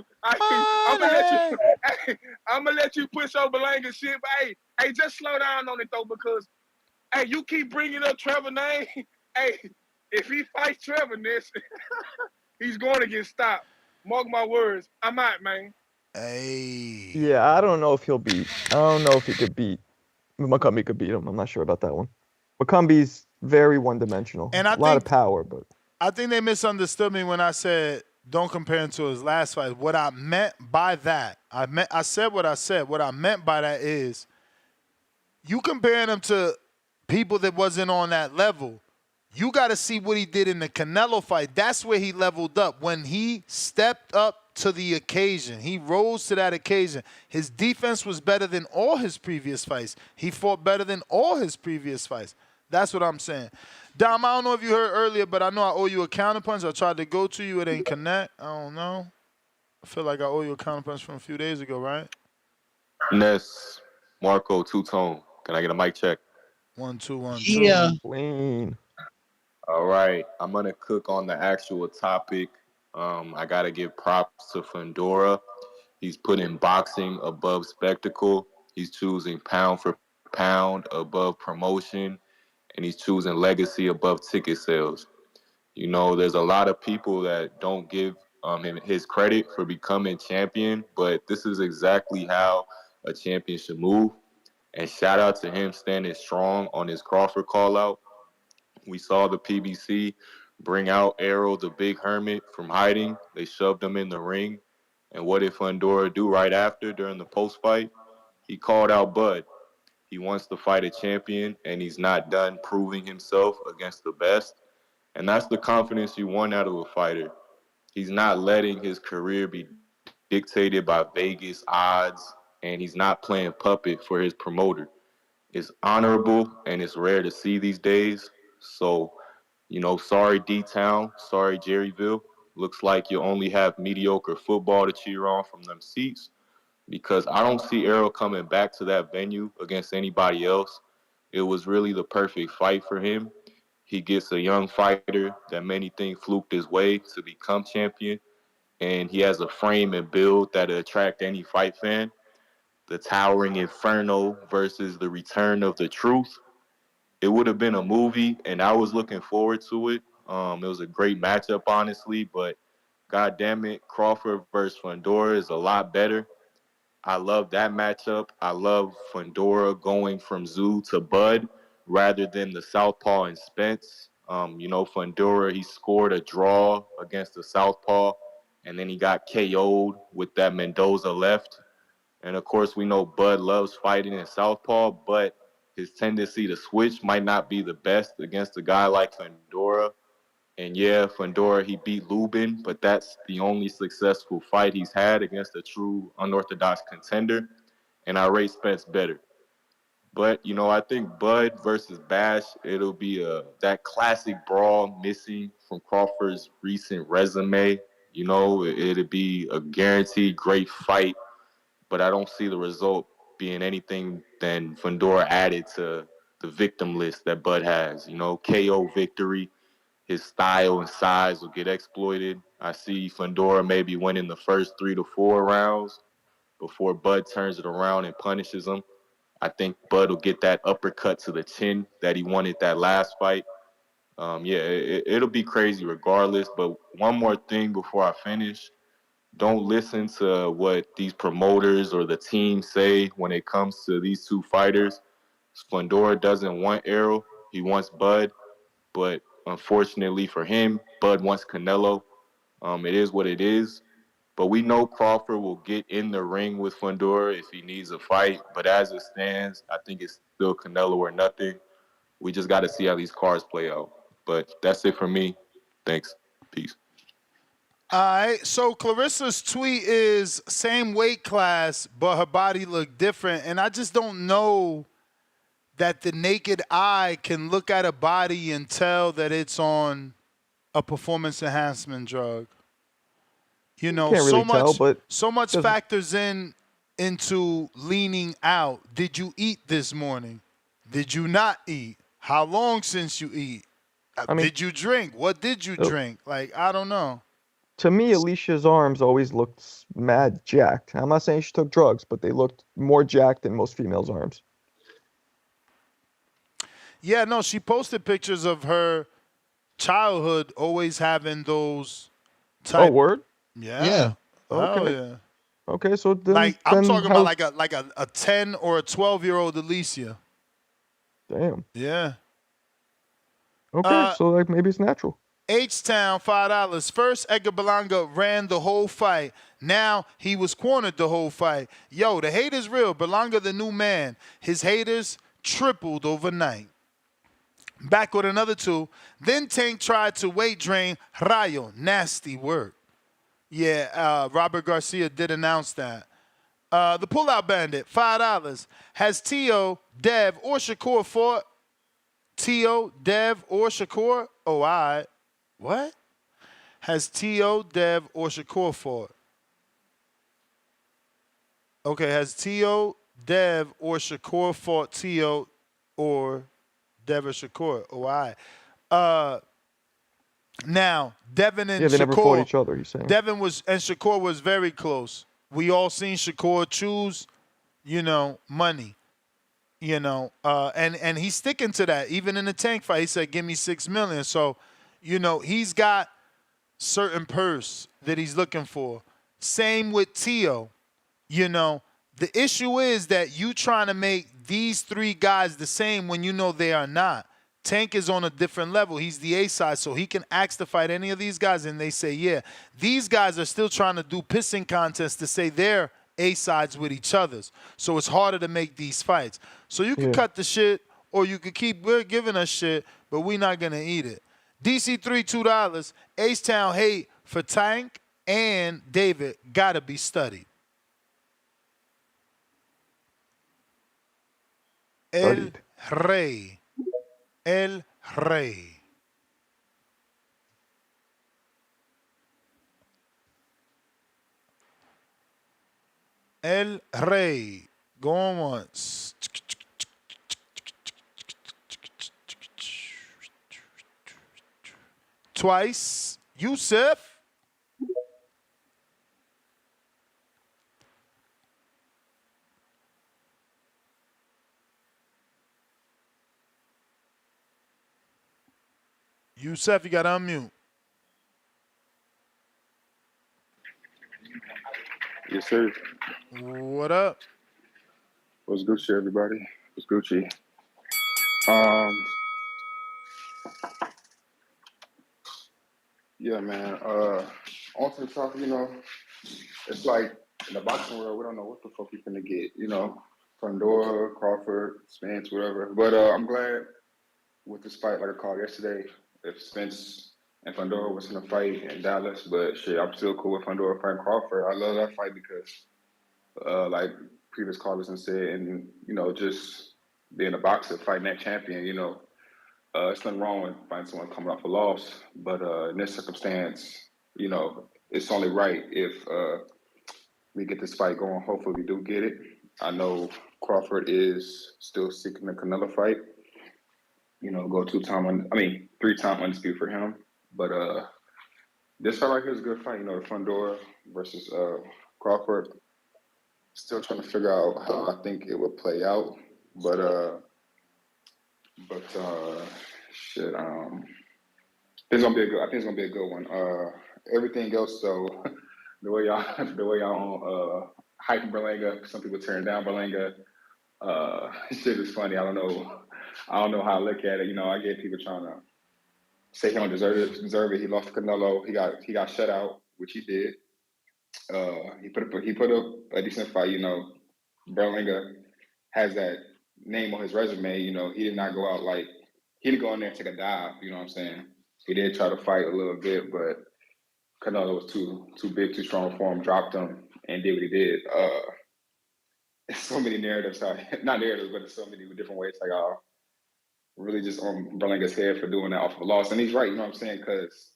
I'm gonna let you push over Berlanga shit, but hey, just slow down on it though, because you keep bringing up Trevor name. Hey, if he fights Trevor Ness, he's going to get stopped. Mark my words. I'm out, man. Hey. Yeah, I don't know if he'll beat. I don't know if he could beat. Macumbi could beat him. I'm not sure about that one. Macumbi's very one-dimensional. And a lot of power, but I think they misunderstood me when I said don't compare him to his last fight. What I meant by that, I said what I said. What I meant by that is you comparing him to people that wasn't on that level. You got to see what he did in the Canelo fight. That's where he leveled up. When he stepped up to the occasion, he rose to that occasion. His defense was better than all his previous fights. He fought better than all his previous fights. That's what I'm saying. Dom, I don't know if you heard earlier, but I know I owe you a counterpunch. I tried to go to you. It ain't connect. I don't know. I feel like I owe you a counterpunch from a few days ago, right? Ness, Marco, two-tone. Can I get a mic check? 1 2 1 2. Yeah. Clean. All right. I'm going to cook on the actual topic. I got to give props to Fundora. He's putting boxing above spectacle. He's choosing pound for pound above promotion. And he's choosing legacy above ticket sales. You know, there's a lot of people that don't give him his credit for becoming champion, but this is exactly how a champion should move. And shout out to him standing strong on his Crawford call-out. We saw the PBC bring out Errol, the big hermit, from hiding. They shoved him in the ring. And what did Fundora do right after during the post-fight? He called out Bud. He wants to fight a champion, and he's not done proving himself against the best. And that's the confidence you want out of a fighter. He's not letting his career be dictated by Vegas odds, and he's not playing puppet for his promoter. It's honorable, and it's rare to see these days. So, you know, sorry D-Town, sorry Jerryville. Looks like you only have mediocre football to cheer on from them seats, because I don't see Errol coming back to that venue against anybody else. It was really the perfect fight for him. He gets a young fighter that many think fluked his way to become champion, and he has a frame and build that attract any fight fan. The towering inferno versus the return of the truth. It would have been a movie, and I was looking forward to it. It was a great matchup, honestly, but God damn it, Crawford versus Fundora is a lot better. I love that matchup. I love Fundora going from Zoo to Bud rather than the Southpaw and Spence. You know, Fundora, he scored a draw against the Southpaw, and then he got KO'd with that Mendoza left. And, of course, we know Bud loves fighting in Southpaw, but his tendency to switch might not be the best against a guy like Fundora. And, yeah, Fundora, he beat Lubin, but that's the only successful fight he's had against a true unorthodox contender. And I rate Spence better. But I think Bud versus Bash, it'll be that classic brawl missing from Crawford's recent resume. It'll be a guaranteed great fight, but I don't see the result being anything than Fundora added to the victim list that Bud has. KO victory, his style and size will get exploited. I see Fundora maybe winning the first 3 to 4 rounds before Bud turns it around and punishes him. I think Bud will get that uppercut to the chin that he wanted that last fight. It'll be crazy regardless. But one more thing before I finish. Don't listen to what these promoters or the team say when it comes to these two fighters. Fundora doesn't want Errol. He wants Bud. But unfortunately for him, Bud wants Canelo. It is what it is. But we know Crawford will get in the ring with Fundora if he needs a fight. But as it stands, I think it's still Canelo or nothing. We just got to see how these cards play out. But that's it for me. Thanks. Peace. All right, so Clarissa's tweet is same weight class, but her body looked different. And I just don't know that the naked eye can look at a body and tell that it's on a performance enhancement drug. Can't really tell, but so much factors into leaning out. Did you eat this morning? Did you not eat? How long since you eat? Did you drink? What did you drink? I don't know. To me, Alicia's arms always looked mad jacked. I'm not saying she took drugs, but they looked more jacked than most females' arms. Yeah, no, she posted pictures of her childhood always having those type. Oh, word? Yeah. Okay. Hell yeah. Okay, so then, I'm talking about like a 10 or a 12-year-old Alicia. Damn. Yeah. Okay, so maybe it's natural. H-Town, $5. First, Edgar Berlanga ran the whole fight. Now, he was cornered the whole fight. Yo, the hate is real. Berlanga the new man. His haters tripled overnight. Back with another 2. Then Tank tried to weight drain Rayo. Nasty work. Yeah, Robert Garcia did announce that. The Pullout Bandit, $5. Has T.O., Dev, or Shakur fought? T.O., Dev, or Shakur? Oh, all right. What? Has T.O., Dev, or Shakur fought? Okay, has T.O., Dev, or Shakur fought T.O., or Dev or Shakur? Oh, all right. Now, Devin and Yeah, they Shakur. never fought each other, he's saying. Devin and Shakur was very close. We all seen Shakur choose, money. And he's sticking to that. Even in the Tank fight, he said, give me $6 million. So, he's got certain purse that he's looking for. Same with Tio. The issue is that you trying to make these 3 guys the same when you know they are not. Tank is on a different level. He's the A-side, so he can ask to fight any of these guys, and they say, yeah. These guys are still trying to do pissing contests to say they're A-sides with each other's. So it's harder to make these fights. So you can cut the shit, or you could keep giving us shit, but we're not going to eat it. DC3, $2. H-Town hate for Tank and David got to be studied. El Rey. El Rey. El Rey. Going once. Twice. Yusuf. Yusuf, you got to unmute. Yes, sir. What up? What's Gucci, everybody? What's Gucci? Yeah, man. On to the topic, it's like in the boxing world, we don't know what the fuck you're gonna get, Fundora, Crawford, Spence, whatever. But I'm glad with this fight, like I called yesterday, if Spence and Fundora was gonna fight in Dallas, but shit, I'm still cool with Fundora fighting Crawford. I love that fight because, like previous callers and said, and just being a boxer, fighting that champion, you know, it's nothing wrong with finding someone coming off a loss. But in this circumstance, you know, it's only right if we get this fight going. Hopefully, we do get it. I know Crawford is still seeking the Canelo fight. You know, go 3-time undisputed for him. But this fight right here is a good fight. You know, the Fundora versus Crawford. Still trying to figure out how I think it would play out. But shit. It's gonna be a good. I think it's gonna be a good one. Everything else, though, the way y'all hyping Berlanga. Some people turn down Berlanga. Shit is funny. I don't know how I look at it. You know, I get people trying to say he don't deserve it. He lost to Canelo. He got shut out, which he did. He put up a decent fight. You know, Berlanga has that name on his resume. You know, he did not go out like he didn't go in there and take a dive. You know what I'm saying? He did try to fight a little bit, but Canelo was too big, too strong for him. Dropped him and did what he did. There's so many narratives, not narratives, but there's so many different ways. Like, really just on Berlanga's head for doing that off of a loss, and he's right. You know what I'm saying? Because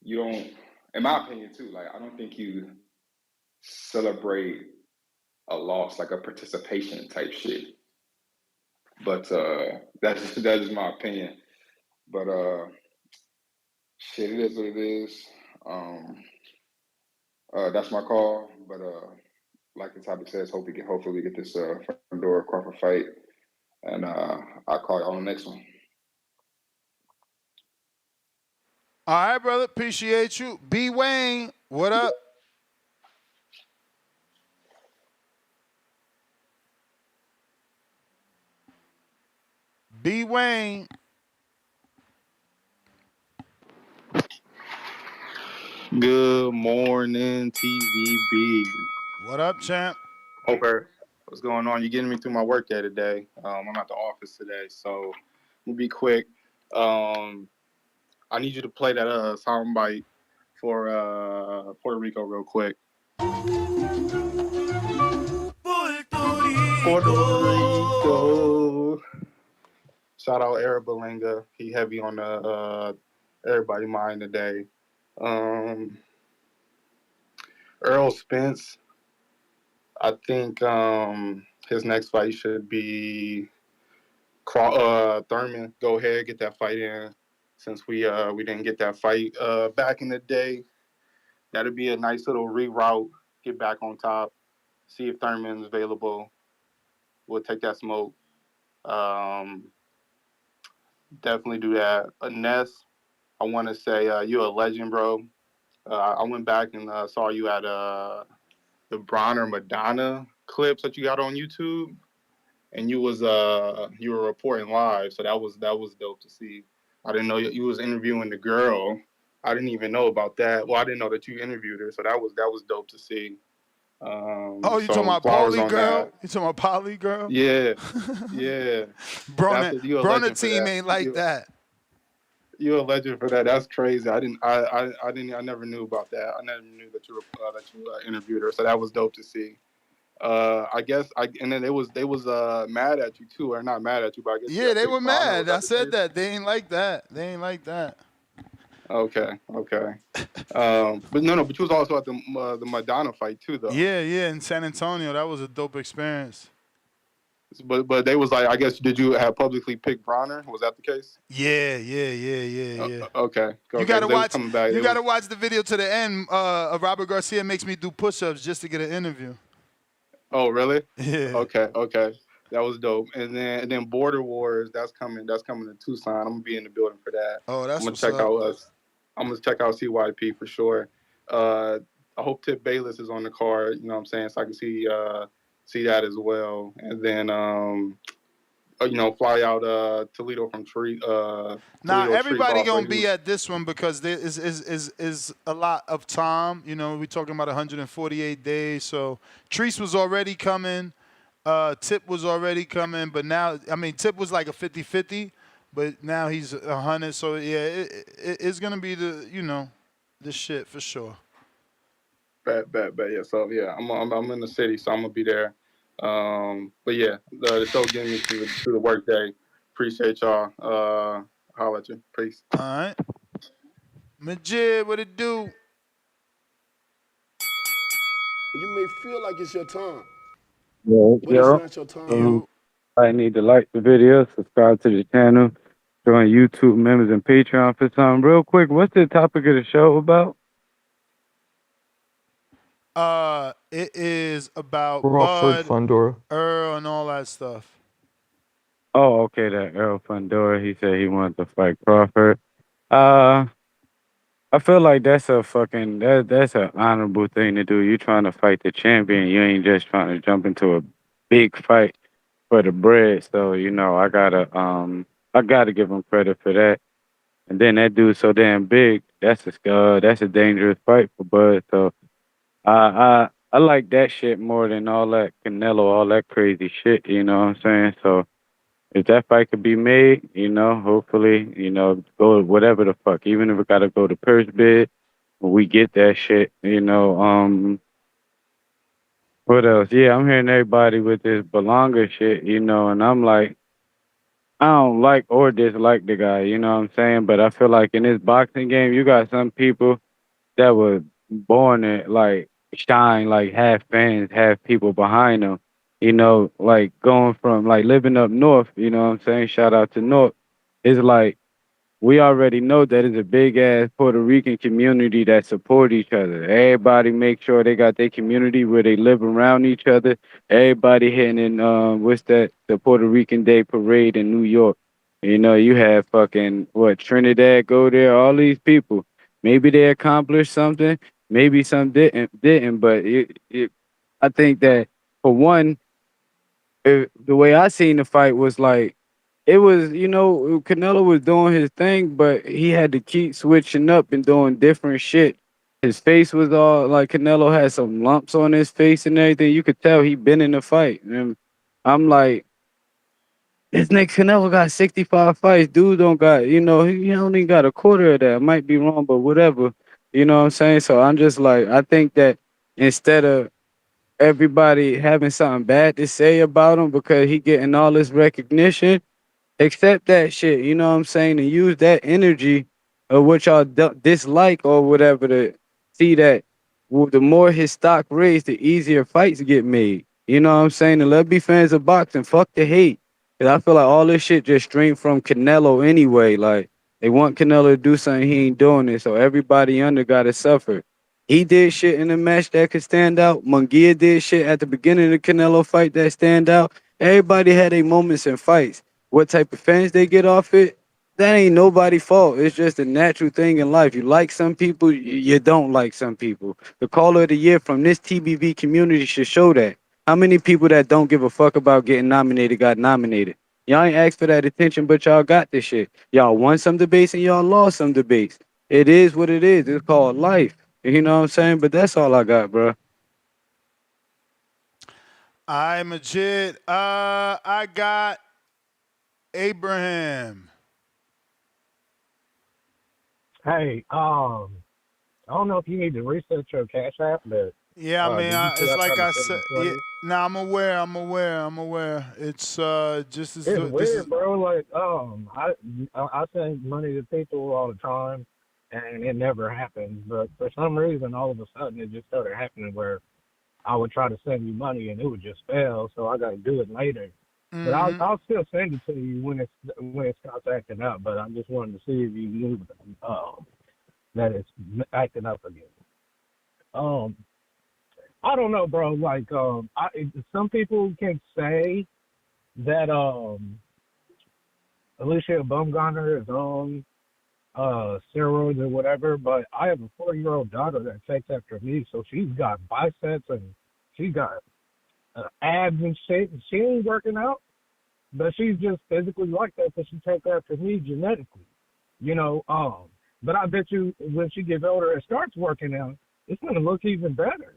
you don't, in my opinion, too. Like, I don't think you celebrate a loss like a participation type shit. But that's just my opinion. But shit, it is what it is. That's my call. But like the topic says, hopefully we get this Fundora Crawford fight, and I'll call you on the next one. All right, brother. Appreciate you. B. Wayne, what up? B. Wayne. Good morning, TVB. What up, champ? What's going on? You're getting me through my work day today. I'm at the office today, so we'll be quick. I need you to play that soundbite for Puerto Rico real quick. Puerto Rico. Shout out Errol Berlanga. He heavy on the everybody mind today. Errol Spence. I think his next fight should be Thurman. Go ahead, get that fight in. Since we didn't get that fight back in the day, that'd be a nice little reroute. Get back on top. See if Thurman's available. We'll take that smoke. Definitely do that. Ness, I want to say you're a legend, bro. I went back and saw you at the Bronner Madonna clips that you got on YouTube, and you were reporting live, so that was dope to see. I didn't know you was interviewing the girl. I didn't even know about that. Well, I didn't know that you interviewed her, so that was dope to see. You talking about Poly girl? You talking about Poly girl? Yeah. Brona team ain't like that. You're a legend for that. That's crazy. I never knew about that. I never knew that you interviewed her. So that was dope to see. And then they was mad at you too, or not mad at you, but I guess they were mad. I said that they ain't like that. Okay. But no, but you was also at the Madonna fight too, though. Yeah, in San Antonio, that was a dope experience. But they was like, I guess, did you have publicly picked Bronner? Was that the case? Yeah. Okay. You gotta watch. You gotta watch the video to the end. Robert Garcia makes me do push-ups just to get an interview. Oh, really? Yeah. Okay. That was dope. And then Border Wars, that's coming to Tucson. I'm gonna be in the building for that. Oh, that's I'm gonna check out CYP for sure. I hope Tip Bayless is on the card. You know what I'm saying? So I can see that as well. And then fly out Toledo from everybody gonna be at this one because there is a lot of time. You know, we're talking about 148 days. So Treese was already coming. Tip was already coming, but now, Tip was like a 50-50, but now he's 100. So yeah, it's gonna be the shit for sure. Bet. Yeah. So yeah, I'm in the city, so I'm gonna be there. But yeah, the show getting me through the work day. Appreciate y'all. Holla at you. Peace. All right. Majid, what it do? You may feel like it's your time, Yo, but it's yo. not your time. I need to like the video, subscribe to the channel, join YouTube members and Patreon for something. Real quick, what's the topic of the show about? It is about Crawford, Bud, Fundora. Earl, and all that stuff. Oh, okay, that Errol Fundora. He said he wanted to fight Crawford. Uh, I feel like that's a fucking that's an honorable thing to do. You trying to fight the champion. You ain't just trying to jump into a big fight for the bread. So I gotta give him credit for that. And then that dude's so damn big. That's a dangerous fight for Bud. So I like that shit more than all that Canelo, all that crazy shit. You know what I'm saying? So if that fight could be made, hopefully, go whatever the fuck, even if it gotta go to purse bid, we get that shit. What else? Yeah, I'm hearing everybody with this Berlanga shit, and I'm like, I don't like or dislike the guy, you know what I'm saying? But I feel like in this boxing game, you got some people that were born to like shine, like have fans, have people behind them. Like going from like living up north, you know what I'm saying? Shout out to North. It's like we already know that it's a big ass Puerto Rican community that support each other. Everybody make sure they got their community where they live around each other. Everybody hitting in what's that? The Puerto Rican Day Parade in New York. You have fucking what Trinidad go there, all these people. Maybe they accomplished something, maybe some didn't, but I think that for one, the way I seen the fight was like it was, Canelo was doing his thing, but he had to keep switching up and doing different shit. His face was all like Canelo had some lumps on his face and everything. You could tell he been in the fight. And I'm like, this nigga Canelo got 65 fights. Dude don't got, he only got a quarter of that. I might be wrong, but whatever. You know what I'm saying? So I'm just like, I think that instead of everybody having something bad to say about him because he getting all this recognition, accept that shit, you know what I'm saying, and use that energy of what y'all dislike or whatever to see that the more his stock raised, the easier fights get made. You know what I'm saying? And let's be fans of boxing. Fuck the hate. Cause I feel like all this shit just streamed from Canelo anyway. Like they want Canelo to do something, he ain't doing it. So everybody under gotta suffer. He did shit in the match that could stand out. Munguia did shit at the beginning of the Canelo fight that stand out. Everybody had their moments in fights. What type of fans they get off it, that ain't nobody's fault. It's just a natural thing in life. You like some people, you don't like some people. The caller of the year from this TBV community should show that. How many people that don't give a fuck about getting nominated got nominated? Y'all ain't asked for that attention, but y'all got this shit. Y'all won some debates and y'all lost some debates. It is what it is. It's called life. You know what I'm saying? But that's all I got, bro. I'm Majid. I got Abraham. Hey, I don't know if you need to research your Cash App, but Yeah, I mean, did you see it's I like tried I to send said. it Yeah, for you? nah, I'm aware. It's just as It's this is. weird, bro. Like, I send money to people all the time, and it never happens. But for some reason, all of a sudden, it just started happening where I would try to send you money and it would just fail. So I got to do it later. But I'll still send it to you when it starts acting up. But I just wanted to see if you knew that it's acting up again. I don't know, bro. Like, some people can say that Alicia Bumgarner is on steroids or whatever, but I have a 4-year-old daughter that takes after me, so she's got biceps and she's got abs and shit, and she ain't working out, but she's just physically like that because she takes after me genetically, But I bet you when she gets older and starts working out, it's gonna look even better,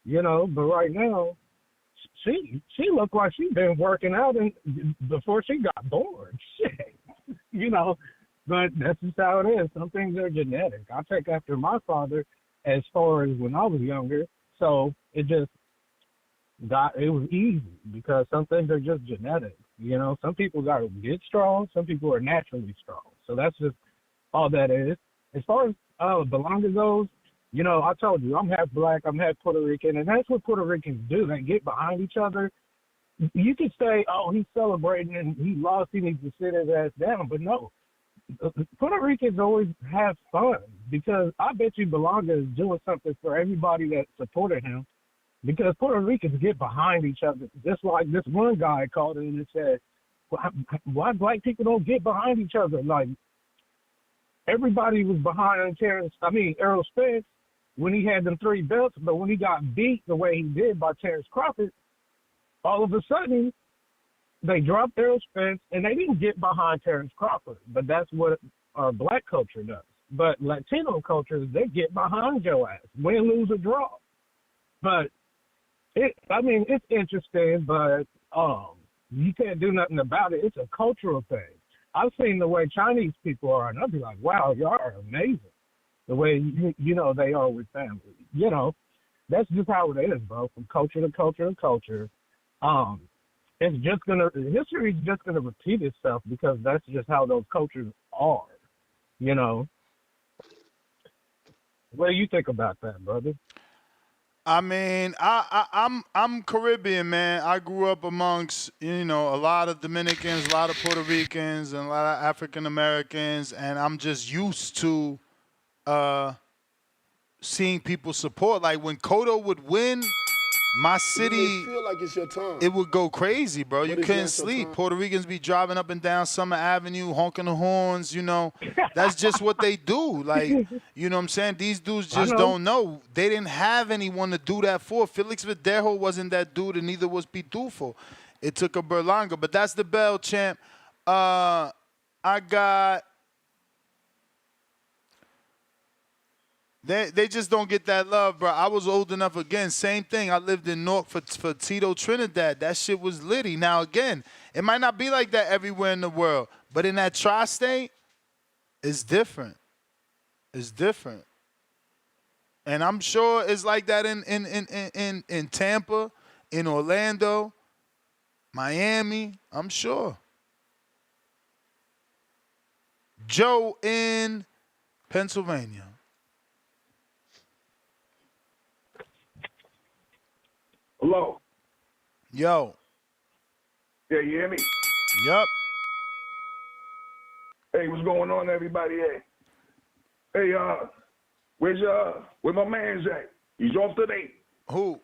But right now, she looked like she's been working out before she got born, shit, But that's just how it is. Some things are genetic. I take after my father as far as when I was younger, so it just it was easy because some things are just genetic. You know, some people got to get strong, some people are naturally strong. So that's just all that is. As far as Berlanga goes, you know, I told you I'm half black, I'm half Puerto Rican, and that's what Puerto Ricans do. They get behind each other. You could say, oh, he's celebrating and he lost, he needs to sit his ass down, but no. Puerto Ricans always have fun because I bet you Berlanga is doing something for everybody that supported him because Puerto Ricans get behind each other. Just like this one guy called in and said, why black people don't get behind each other? Like, everybody was behind Errol Spence when he had them 3 belts, but when he got beat the way he did by Terence Crawford, all of a sudden, they dropped Errol Spence, and they didn't get behind Terence Crawford. But that's what our black culture does. But Latino cultures, they get behind your ass, win, lose, or draw. But, it's interesting, but you can't do nothing about it. It's a cultural thing. I've seen the way Chinese people are, and I'll be like, wow, y'all are amazing. The way, you know, they are with family. You know, that's just how it is, bro, from culture to culture to culture. History is just gonna repeat itself because that's just how those cultures are, you know. What do you think about that, brother? I mean, I'm Caribbean, man. I grew up amongst, you know, a lot of Dominicans, a lot of Puerto Ricans, and a lot of African Americans, and I'm just used to seeing people support. Like when Cotto would win, my city, You may feel like it's your time. it would go crazy, bro. You But it's couldn't not your sleep. time. Puerto Ricans be driving up and down Summer Avenue, honking the horns, you know. That's just what they do. Like, you know what I'm saying? These dudes I just know. don't know. They didn't have anyone to do that for. Felix Verdejo wasn't that dude, and neither was Pitufo. It took a Berlanga, but that's the bell, champ. I got... They just don't get that love, bro. I was old enough, again, same thing. I lived in North for Tito Trinidad. That shit was litty. Now, again, it might not be like that everywhere in the world, but in that tri-state, it's different. It's different. And I'm sure it's like that in Tampa, in Orlando, Miami. I'm sure. Joe in Pennsylvania. Hello. Yo. Yeah, you hear me? Yup. Hey, what's going on, everybody? Hey, where my man's at? He's off today. Who?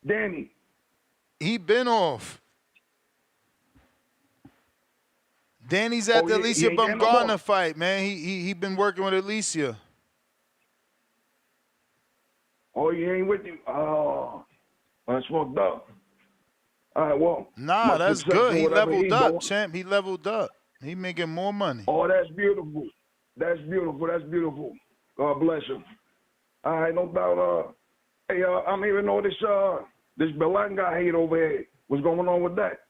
Danny. He been off. Danny's at the Alicia Bumgarner fight, man. He been working with Alicia. Oh, he ain't with you? Oh, that's fucked up. All right, well. Nah, that's good. He leveled up, champ. He leveled up. He making more money. Oh, that's beautiful. That's beautiful. That's beautiful. God bless him. All right, no doubt. Hey, I'm hearing all this Berlanga hate over here. What's going on with that?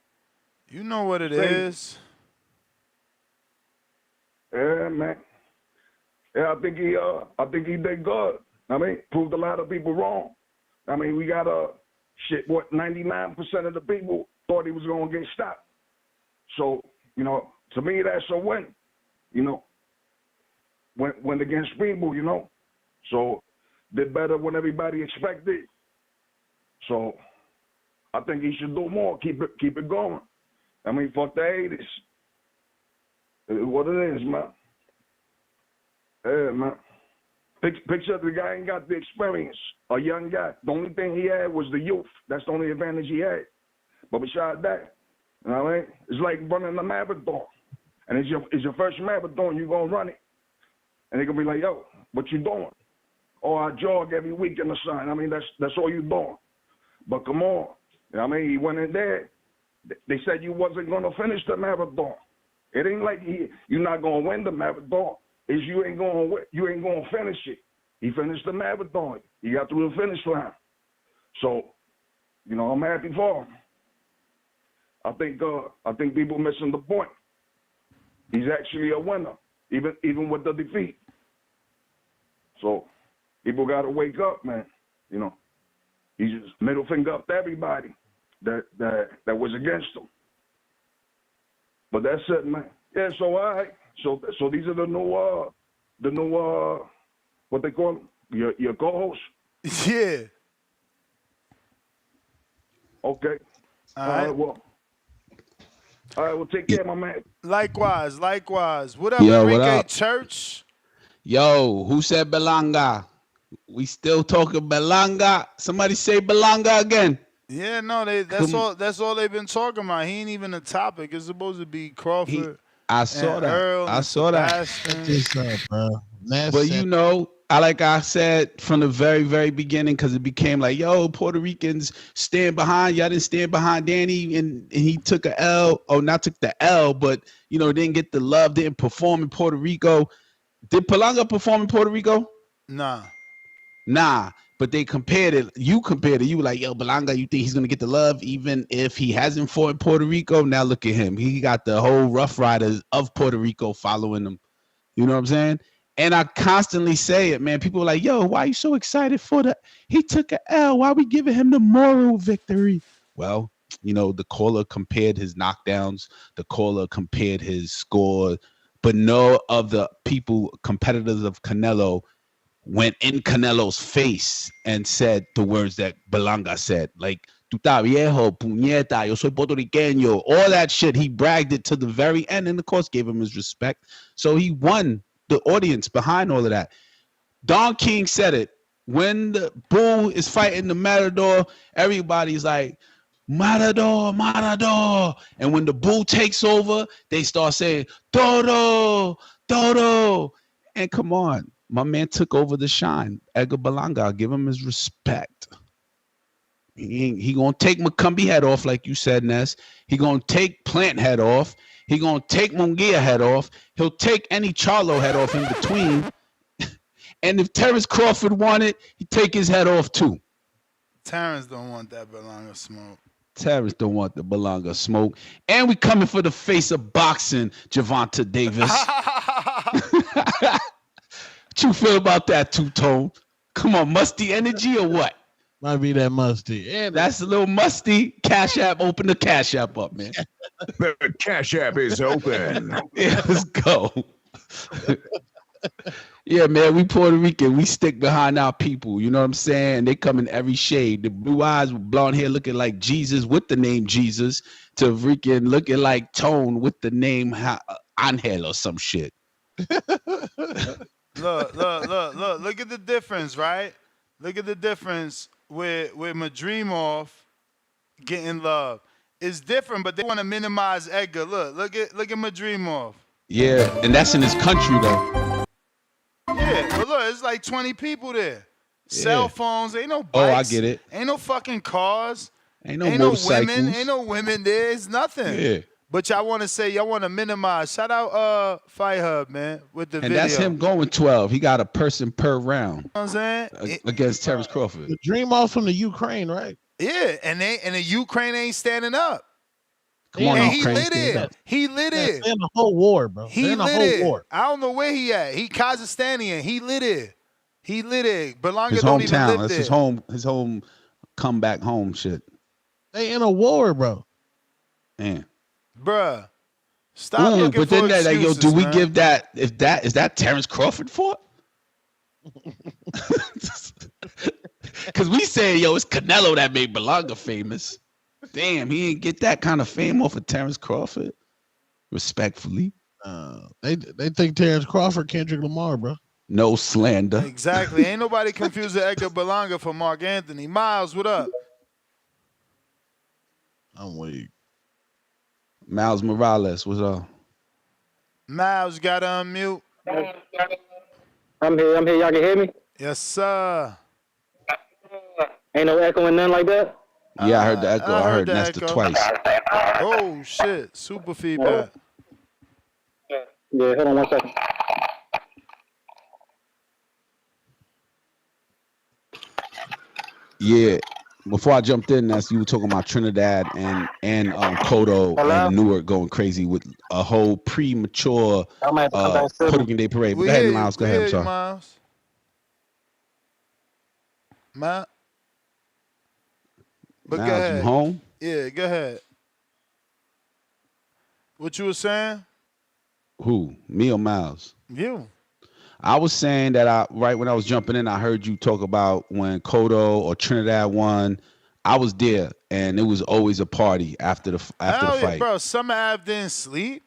You know what it is. Yeah, man. Yeah, I think he did good. I mean, proved a lot of people wrong. I mean, we got 99% of the people thought he was gonna get stopped. So, you know, to me that's a win. You know, went against people. You know, so did better than everybody expected. So, I think he should do more. Keep it going. I mean, fuck the haters. It's what it is, man. Yeah, man. Picture the guy ain't got the experience. A young guy. The only thing he had was the youth. That's the only advantage he had. But besides that, you know what I mean? It's like running a marathon. And it's your first marathon, you're going to run it. And they're going to be like, yo, what you doing? Oh, I jog every week in the sun. I mean, that's all you doing. But come on. You know what I mean? He went in there. They said you wasn't going to finish the marathon. It ain't like you're not going to win the marathon. Is you ain't going to finish it. He finished the marathon. He got through the finish line. So, you know, I'm happy for him. I think people missing the point. He's actually a winner, even with the defeat. So, people got to wake up, man. You know. He just middle finger up to everybody that was against him. But that's it, man. Yeah, so all right. So these are the new what they call them? Your co-hosts? Yeah. Okay. All right. Well, take care, my man. Likewise. What up, Yo, what Enrique up? Church? Yo, who said Berlanga? We still talking Berlanga. Somebody say Berlanga again. Yeah, no, that's all they've been talking about. He ain't even a topic. It's supposed to be Crawford. I saw that. Earl I and saw Sebastian. that. This up, bro. But you know, like I said from the very, very beginning, because it became like, yo, Puerto Ricans stand behind. Y'all didn't stand behind Danny, and he took a L. Oh, not took the L, but you know, didn't get the love, didn't perform in Puerto Rico. Did Berlanga perform in Puerto Rico? Nah, but they compared it. You compared it. You were like, yo, Berlanga, you think he's gonna get the love even if he hasn't fought in Puerto Rico? Now look at him. He got the whole Rough Riders of Puerto Rico following him. You know what I'm saying? And I constantly say it, man. People are like, yo, why are you so excited for that? He took an L. Why are we giving him the moral victory? Well, you know, the caller compared his knockdowns. The caller compared his score. But no of the competitors of Canelo, went in Canelo's face and said the words that Berlanga said, like, tú estás viejo, puñeta, yo soy puertorriqueño, all that shit. He bragged it to the very end and, of course, gave him his respect. So he won the audience behind all of that. Don King said it. When the bull is fighting the matador, everybody's like, Matador, Matador. And when the bull takes over, they start saying, Dodo, Dodo. And come on, my man took over the shine. Edgar Berlanga, I'll give him his respect. He gonna take McCumbee head off, like you said, Ness. He gonna take Plant head off. He gonna take Munguia head off. He'll take any Charlo head off in between. And if Terence Crawford wanted, he'd take his head off too. Terence don't want that Berlanga smoke. Terrence don't want the Berlanga smoke. And we coming for the face of boxing, Gervonta Davis. What you feel about that, Two-Tone? Come on, musty energy or what? Might be that musty. And that's a little musty. Cash App, open the Cash App up, man. The Cash App is open. Yeah, let's go. Yeah, man, we Puerto Rican. We stick behind our people. You know what I'm saying? They come in every shade. The blue eyes with blonde hair looking like Jesus with the name Jesus to freaking looking like Tone with the name Angel or some shit. Look at the difference, right? Look at the difference with Madrimov getting love. It's different, but they want to minimize Edgar. Look at Madrimov. Yeah, and that's in his country though. Yeah, but look, it's like 20 people there. Cell phones, ain't no bikes. Oh, I get it. Ain't no fucking cars. Ain't no motorcycles. Ain't no women there. It's nothing. Yeah. But y'all want to say, y'all want to minimize. Shout out Fight Hub, man, with the video. And that's him going 12. He got a person per round. You know what I'm saying? Against Terence Crawford. The dream off from the Ukraine, right? Yeah, and the Ukraine ain't standing up. Come on, he lit it. He lit it. They're in the whole war, bro. He lit it. I don't know where he at. He Kazakhstanian. He lit it. He lit it. Berlanga His don't even hometown. live That's there. his home comeback home shit. They in a war, bro. Man. Bruh. Stop looking but for then excuses, like, yo, do we man. give that is that Terence Crawford fought? Because we say, yo, it's Canelo that made Berlanga famous. Damn, he didn't get that kind of fame off of Terence Crawford. Respectfully. They think Terence Crawford, Kendrick Lamar, bro. No slander. Exactly. Ain't nobody confusing Edgar Berlanga for Mark Anthony. Miles, what up? I'm weak. Miles Morales, what's up? Miles got to unmute. I'm here. Y'all can hear me? Yes, sir. Ain't no echoing, nothing like that? Yeah, I heard the echo. I heard Nestor echo. twice. Oh, shit. Super feedback. Yeah, hold on 1 second. Yeah. Before I jumped in, that's you were talking about Trinidad and Kodo and Newark going crazy with a whole premature Puerto Rican Day parade. Go ahead, Miles. Go ahead. I'm sorry. Miles. But go Miles, you ahead. home? Yeah, go ahead. What you were saying? Who? Me or Miles? You. I was saying that right when I was jumping in, I heard you talk about when Cotto or Trinidad won. I was there, and it was always a party after the Hell yeah, fight. bro. Summer Ave didn't sleep.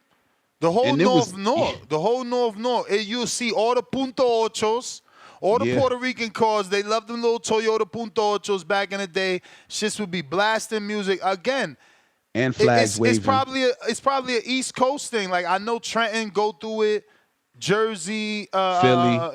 The whole And it was- North. The whole North. You'll see all the Punto Ochos, all the Yeah. Puerto Rican cars. They love them little Toyota Punto Ochos back in the day. Shits would be blasting music. Again, And flags waving. it's probably an East Coast thing. Like I know Trenton go through it, Jersey, Philly.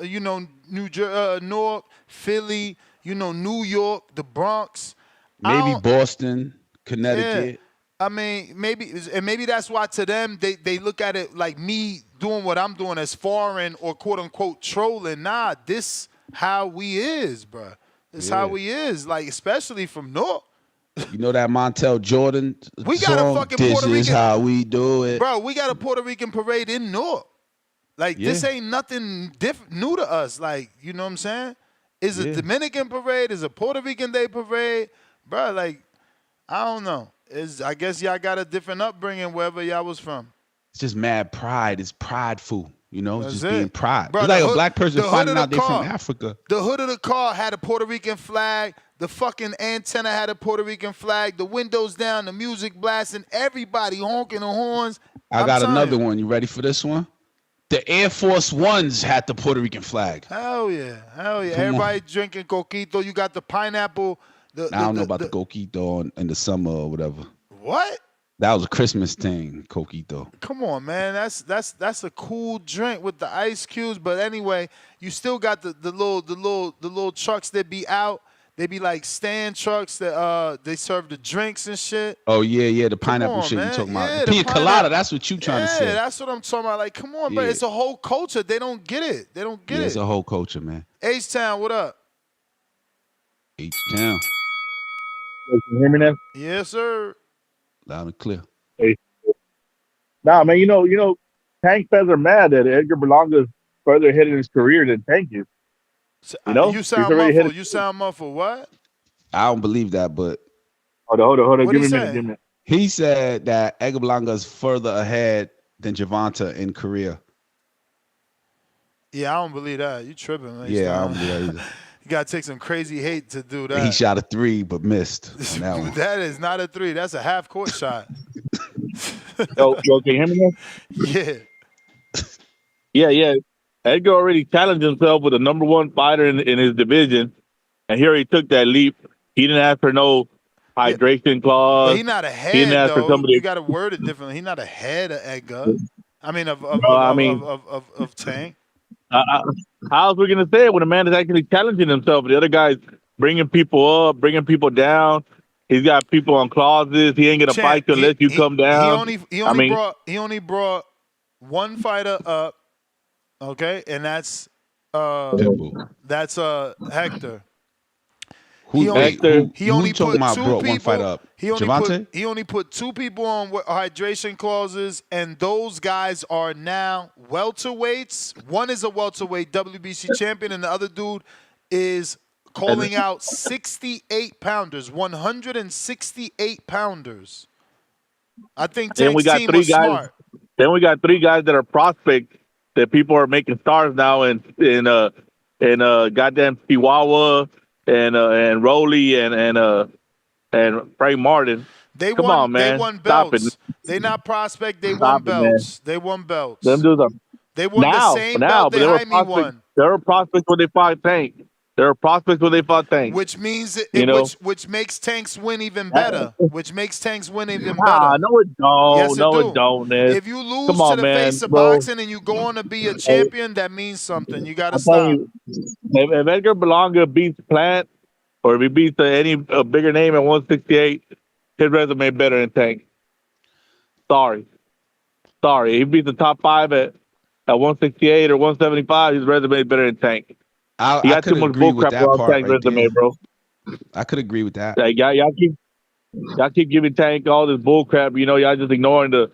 Newark, Philly, New York, the Bronx. Maybe Boston, Connecticut. Yeah. I mean, maybe that's why to them they look at it like me doing what I'm doing as foreign or quote unquote trolling. Nah, this how we is, bro. This how we is. Like especially from North. You know that Montel Jordan We got song? a fucking This Puerto is Rican, how we do it. bro. We got a Puerto Rican parade in North. Like this ain't nothing new to us. Like you know what I'm saying? Is a Dominican parade? Is a Puerto Rican Day parade, bro? Like I don't know. I guess y'all got a different upbringing wherever y'all was from. It's just mad pride. It's prideful. It's just it. being pride. Bro, it's like the a hood- black person the hood finding of out the they're from car. Africa. The hood of the car had a Puerto Rican flag. The fucking antenna had a Puerto Rican flag. The windows down, the music blasting, everybody honking the horns. I got another one. You ready for this one? The Air Force Ones had the Puerto Rican flag. Hell yeah. Come Everybody drinking coquito. You got the pineapple. I don't know about the coquito in the summer or whatever. What? That was a Christmas thing, coquito. Come on, man. That's a cool drink with the ice cubes. But anyway, you still got the little trucks that be out. They be like stand trucks that they serve the drinks and shit. Oh yeah, the pineapple on, shit man. you talking Yeah, about. the Pina colada, pineapple. that's what you trying to say. Yeah, that's what I'm talking about. Like, come on, bro. Yeah. It's a whole culture. They don't get it. They don't get It's it. a whole culture, man. H-Town, what up? H-Town. Can you hear me now? Yes, sir. Loud and clear. Hey. Nah, man, Tank fans are mad that Edgar Berlanga's further ahead in his career than Tank is. You He's sound already muffled. hit- You sound muffled. What? I don't believe that, but Hold on. What'd Give he me a minute. say? Give me a minute. he said that Edgar Berlanga is further ahead than Gervonta in career. Yeah, I don't believe that. You tripping, man. Yeah, I don't believe that either. You gotta take some crazy hate to do that. He shot a 3 but missed on that one. That is not a 3. That's a half court shot. Yo, can you hear me now? Yeah. Yeah. Edgar already challenged himself with a number one fighter in his division, and here he took that leap. He didn't ask for no hydration clause. But he's not ahead, He didn't ask for though. somebody. You got to word it differently. He's not ahead of Edgar. I mean, of Tank. How else we gonna say it when a man is actually challenging himself? The other guy's bringing people up, bringing people down. He's got people on clauses. He ain't gonna fight you unless you come down. He only brought one fighter up. Okay, and that's Hector. He only talking about brought one fight up? Gervonta? He only put 2 people on hydration clauses, and those guys are now welterweights. One is a welterweight WBC champion, and the other dude is calling out 68 pounders, 168 pounders. I think Then we Tank's got team 3 was guys. smart. Then we got 3 guys that are prospects that people are making stars now in goddamn Chihuahua and Rowley and Frank Martin. Come on, man. They won Stop belts. it. They not prospect. They Stop won it, man. belts. They won belts. Them dudes are They won the same belt but that they were Jaime prospects. won. They were prospects when they fought Tank. There are prospects when they fought Tank. Which means which makes Tank's win even better. Which makes Tank's win even better. No, it don't. Yes, it don't. Ness. If you lose Come on, to the man, face of bro. boxing and you go on to be a champion, that means something. You got to I'm stop. telling you, if Edgar Berlanga beats Plant, or if he beats any bigger name at 168, his resume better than Tank. Sorry. If he beats the top 5 at 168 or 175, his resume better than Tank. He got too much bullcrap around Tank's resume, bro. I could agree with that. Like, y'all keep giving Tank all this bullcrap. Y'all just ignoring the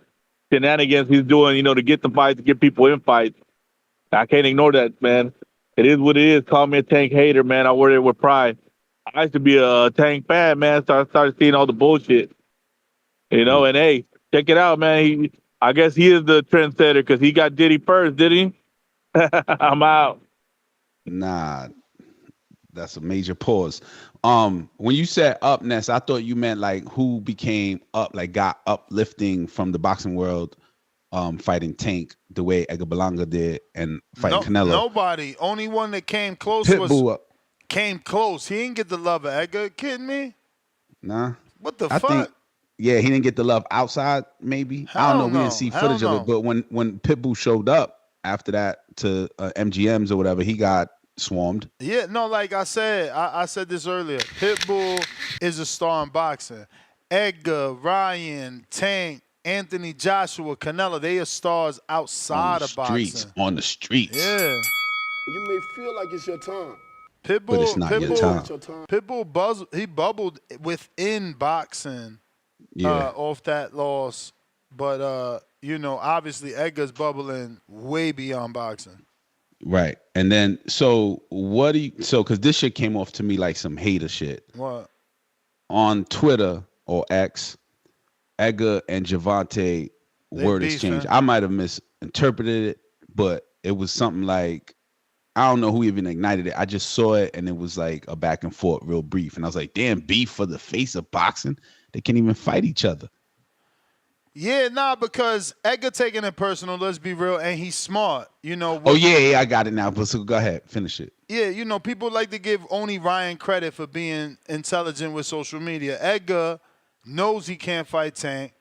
shenanigans he's doing, to get the fights, to get people in fights. I can't ignore that, man. It is what it is. Call me a Tank hater, man. I wear it with pride. I used to be a Tank fan, man. So I started seeing all the bullshit, and hey, check it out, man. I guess he is the trendsetter because he got Diddy first, did he? I'm out. Nah, that's a major pause. When you said up, Ness, I thought you meant like who became up, like got uplifting from the boxing world, fighting Tank the way Edgar Berlanga did and fighting Canelo. Nobody. Only one that came close Pitbull. Came close. He didn't get the love of Edgar. Kidding me? Nah. What the I fuck? think, yeah, he didn't get the love outside, maybe. I don't know. We didn't see footage of it, but when Pitbull showed up after that to MGMs or whatever, he got swarmed. Yeah, no, like I said, I said this earlier. Pitbull is a star in boxing. Edgar, Ryan, Tank, Anthony Joshua, Canelo, they are stars outside of boxing. On the streets. Yeah. You may feel like it's your time. But it's not your time. Pitbull he bubbled within boxing off that loss. But obviously Edgar's bubbling way beyond boxing. Right. And then so because this shit came off to me like some hater shit. What? On Twitter or X, Edgar and Javante word exchange. I might have misinterpreted it, but it was something like, I don't know who even ignited it. I just saw it and it was like a back and forth, real brief. And I was like, damn, beef for the face of boxing? They can't even fight each other. Yeah, because Edgar taking it personal, let's be real, and he's smart. I got it now. But so go ahead, finish it. Yeah, people like to give only Ryan credit for being intelligent with social media. Edgar knows he can't fight Tank,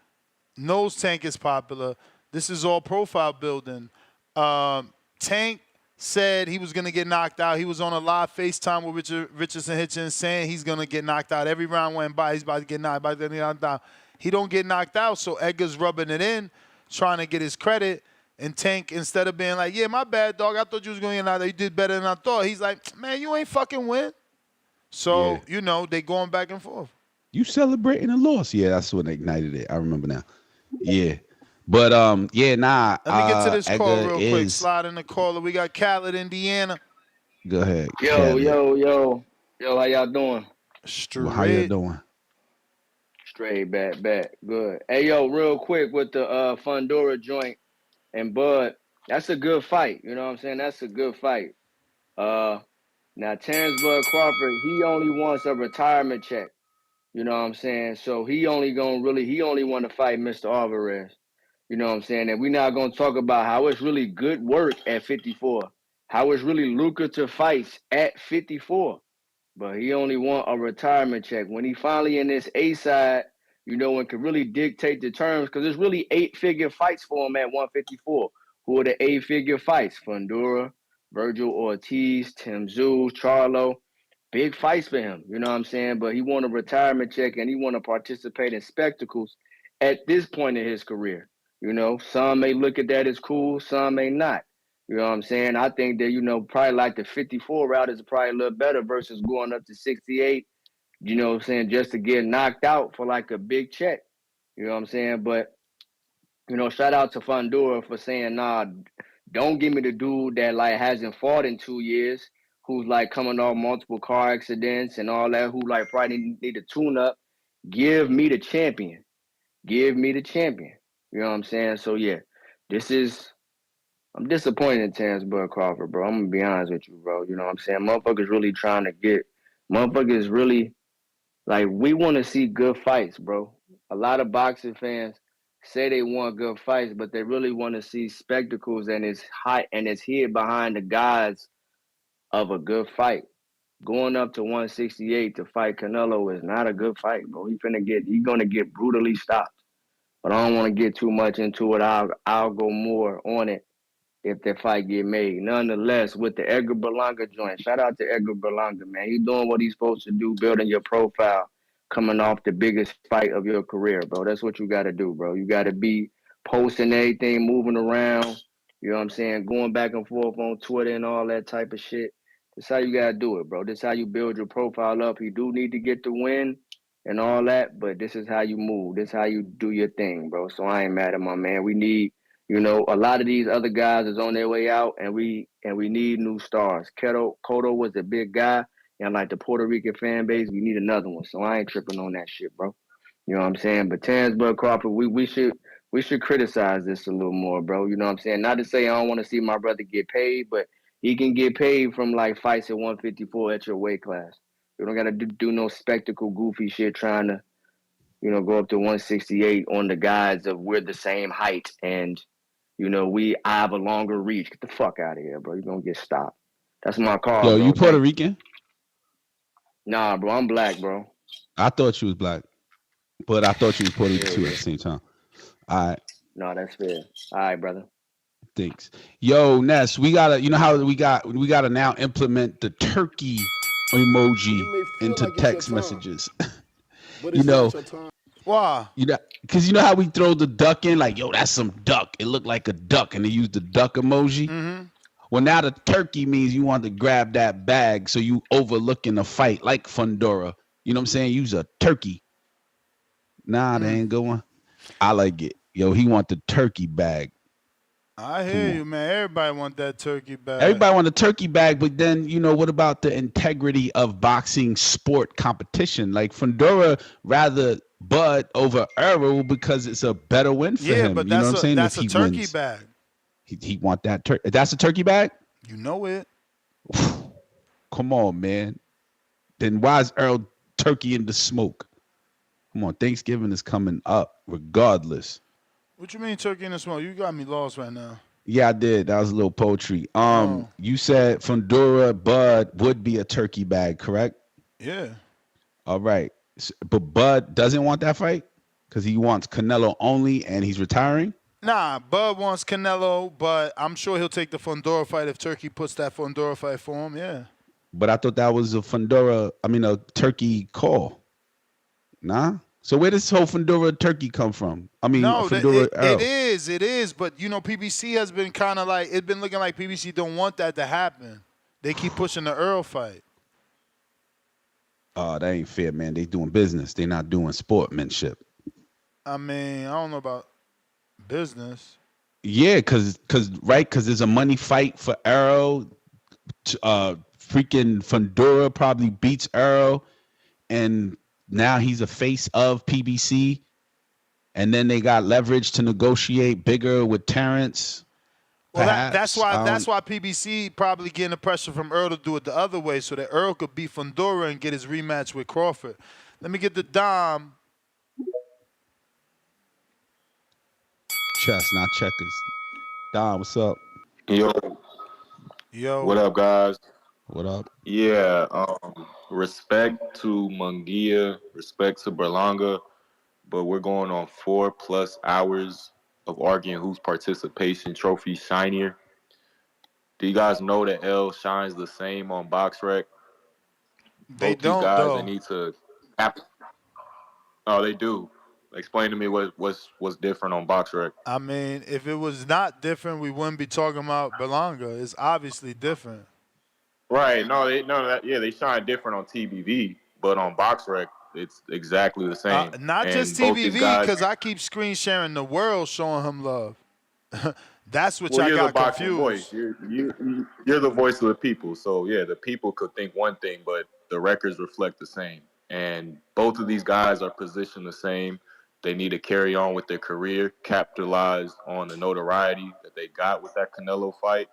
knows Tank is popular. This is all profile building. Tank said he was going to get knocked out. He was on a live FaceTime with Richardson Hitchens saying he's going to get knocked out. Every round went by, he's about to get knocked out. He don't get knocked out, so Edgar's rubbing it in, trying to get his credit. And Tank, instead of being like, yeah, my bad, dog, I thought you was going to get knocked out. You did better than I thought. He's like, man, you ain't fucking win. So, they going back and forth. You celebrating a loss. Yeah, that's what ignited it. I remember now. Yeah. But, Let me get to this call Edgar real quick. Slide in the caller. We got Khaled, Indiana. Go ahead. Yo, how y'all doing? Straight. Well, how you doing? Straight, back. Good. Hey, yo, real quick with the Fundora joint and Bud, that's a good fight. You know what I'm saying? That's a good fight. Now, Terence Bud Crawford, he only wants a retirement check. You know what I'm saying? So he only want to fight Mr. Alvarez. You know what I'm saying? And we're not going to talk about how it's really good work at 54, how it's really lucrative fights at 54. But he only want a retirement check. When he finally in this A side, and can really dictate the terms, because there's really 8-figure fights for him at 154. Who are the 8-figure fights? Fundora, Virgil Ortiz, Tim Tszyu, Charlo. Big fights for him, you know what I'm saying? But he want a retirement check and he want to participate in spectacles at this point in his career. Some may look at that as cool, some may not. You know what I'm saying? I think that, probably like the 54 route is probably a little better versus going up to 68, you know what I'm saying, just to get knocked out for like a big check. You know what I'm saying? But, shout out to Fundora for saying, nah, don't give me the dude that like hasn't fought in 2 years, who's like coming off multiple car accidents and all that, who like probably need to tune up. Give me the champion. Give me the champion. You know what I'm saying? So yeah, I'm disappointed in Terence Bud Crawford, bro. I'm gonna be honest with you, bro. You know what I'm saying? Motherfuckers really like, we want to see good fights, bro. A lot of boxing fans say they want good fights, but they really want to see spectacles, and it's hot and it's hid behind the guise of a good fight. Going up to 168 to fight Canelo is not a good fight, bro. He's gonna get brutally stopped. But I don't want to get too much into it. I'll go more on it if that fight get made. Nonetheless, with the Edgar Berlanga joint, shout out to Edgar Berlanga, man. He's doing what he's supposed to do, building your profile, coming off the biggest fight of your career, bro. That's what you got to do, bro. You got to be posting everything, moving around, you know what I'm saying, going back and forth on Twitter and all that type of shit. That's how you got to do it, bro. This is how you build your profile up. You do need to get the win and all that, but this is how you move. This is how you do your thing, bro. So I ain't mad at my man. We need, a lot of these other guys is on their way out, and we need new stars. Cotto was a big guy. And like the Puerto Rican fan base, we need another one. So I ain't tripping on that shit, bro. You know what I'm saying? But Terence Crawford, we should criticize this a little more, bro. You know what I'm saying? Not to say I don't want to see my brother get paid, but he can get paid from like fights at 154 at your weight class. You don't gotta do no spectacle, goofy shit trying to, you know, go up to 168 on the guise of we're the same height and, you know, I have a longer reach. Get the fuck out of here, bro. You're gonna get stopped. That's my call, Yo, bro. you Puerto Rican? Nah, bro, I'm black, bro. I thought you was black, but I thought you was Puerto Rican Yeah, too yeah. at the same time. All right. No, that's fair. All right, brother. Thanks. Yo, Ness, we gotta, you know how we gotta now implement the turkey emoji into like it's text your time, messages. but You it's know, not your time. Why? you know, because you know how we throw the duck in, like, yo, that's some duck. It looked like a duck, and they use the duck emoji. Mm-hmm. Well, now the turkey means you want to grab that bag, so you overlooking the fight like Fundora. You know what I'm saying? Use a turkey. Nah, they ain't going. I like it. Yo, he want the turkey bag. I hear you, man. Everybody want that turkey bag. Everybody want a turkey bag, but then, you know, what about the integrity of boxing sport competition? Like Fundora rather Bud over Errol because it's a better win for him. But you know what I'm saying? that's if a he turkey wins, bag. he want that turkey. That's a turkey bag? You know it. Come on, man. Then why is Errol turkey in the smoke? Come on, Thanksgiving is coming up regardless. What you mean turkey in the smoke? You got me lost right now. Yeah, I did. That was a little poetry. You said Fundora Bud would be a turkey bag, correct? Yeah. All right. But Bud doesn't want that fight because he wants Canelo only and he's retiring? Nah, Bud wants Canelo, but I'm sure he'll take the Fundora fight if Turkey puts that Fundora fight for him, yeah. But I thought that was a turkey call. Nah? So where does this whole Fundora turkey come from? Fundora Errol. It is, but you know, PBC has been kind of like, it's been looking like PBC don't want that to happen. They keep pushing the Earl fight. Oh, that ain't fair, man. They doing business. They not doing sportsmanship. I mean, I don't know about business. Yeah, because there's a money fight for Errol. Freaking Fundora probably beats Errol, and now he's a face of PBC. And then they got leverage to negotiate bigger with Terence. Well, that's why PBC probably getting the pressure from Earl to do it the other way so that Earl could beat Fundora and get his rematch with Crawford. Let me get the Dom. Chess, not checkers. Dom, what's up? Yo. What up, guys? What up? Yeah, respect to Munguia, respect to Berlanga, but we're going on 4+ hours of arguing whose participation trophy shinier. Do you guys know that L shines the same on BoxRec? They Both don't, these guys, though. they need to. Oh, they do. Explain to me what's different on BoxRec. I mean, if it was not different, we wouldn't be talking about Berlanga. It's obviously different. Right. They shine different on TBV, but on BoxRec, it's exactly the same. Not and just both these TBV, guys- because I keep screen sharing the world showing him love. That's what Well, I you're got the boxing confused. voice. You're the voice of the people. So yeah, the people could think one thing, but the records reflect the same. And both of these guys are positioned the same. They need to carry on with their career, capitalize on the notoriety that they got with that Canelo fight.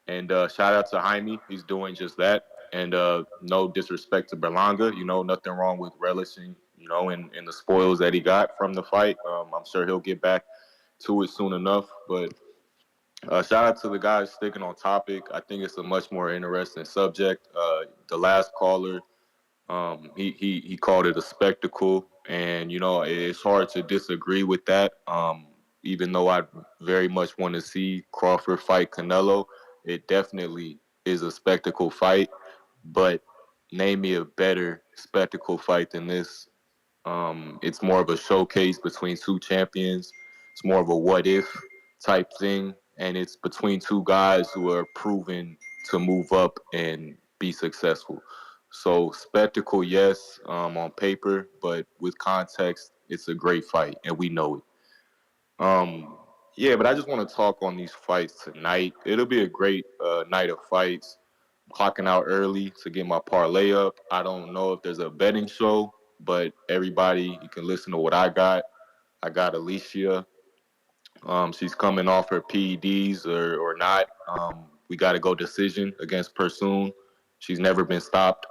And shout out to Jaime. He's doing just that. And no disrespect to Berlanga. Nothing wrong with relishing, in the spoils that he got from the fight. I'm sure he'll get back to it soon enough. But shout out to the guys sticking on topic. I think it's a much more interesting subject. The last caller, he called it a spectacle, and it's hard to disagree with that. Even though I very much want to see Crawford fight Canelo, it definitely is a spectacle fight. But name me a better spectacle fight than this. It's more of a showcase between two champions. It's more of a what if type thing, and it's between two guys who are proven to move up and be successful. So spectacle, yes, on paper, but with context, it's a great fight, and we know it. Yeah, but I just want to talk on these fights tonight. It'll be a great night of fights. clocking out early to get my parlay up. I don't know if there's a betting show, but everybody, you can listen to what I got. I got Alicia. She's coming off her PEDs or not. We got to go decision against Pursoon. She's never been stopped.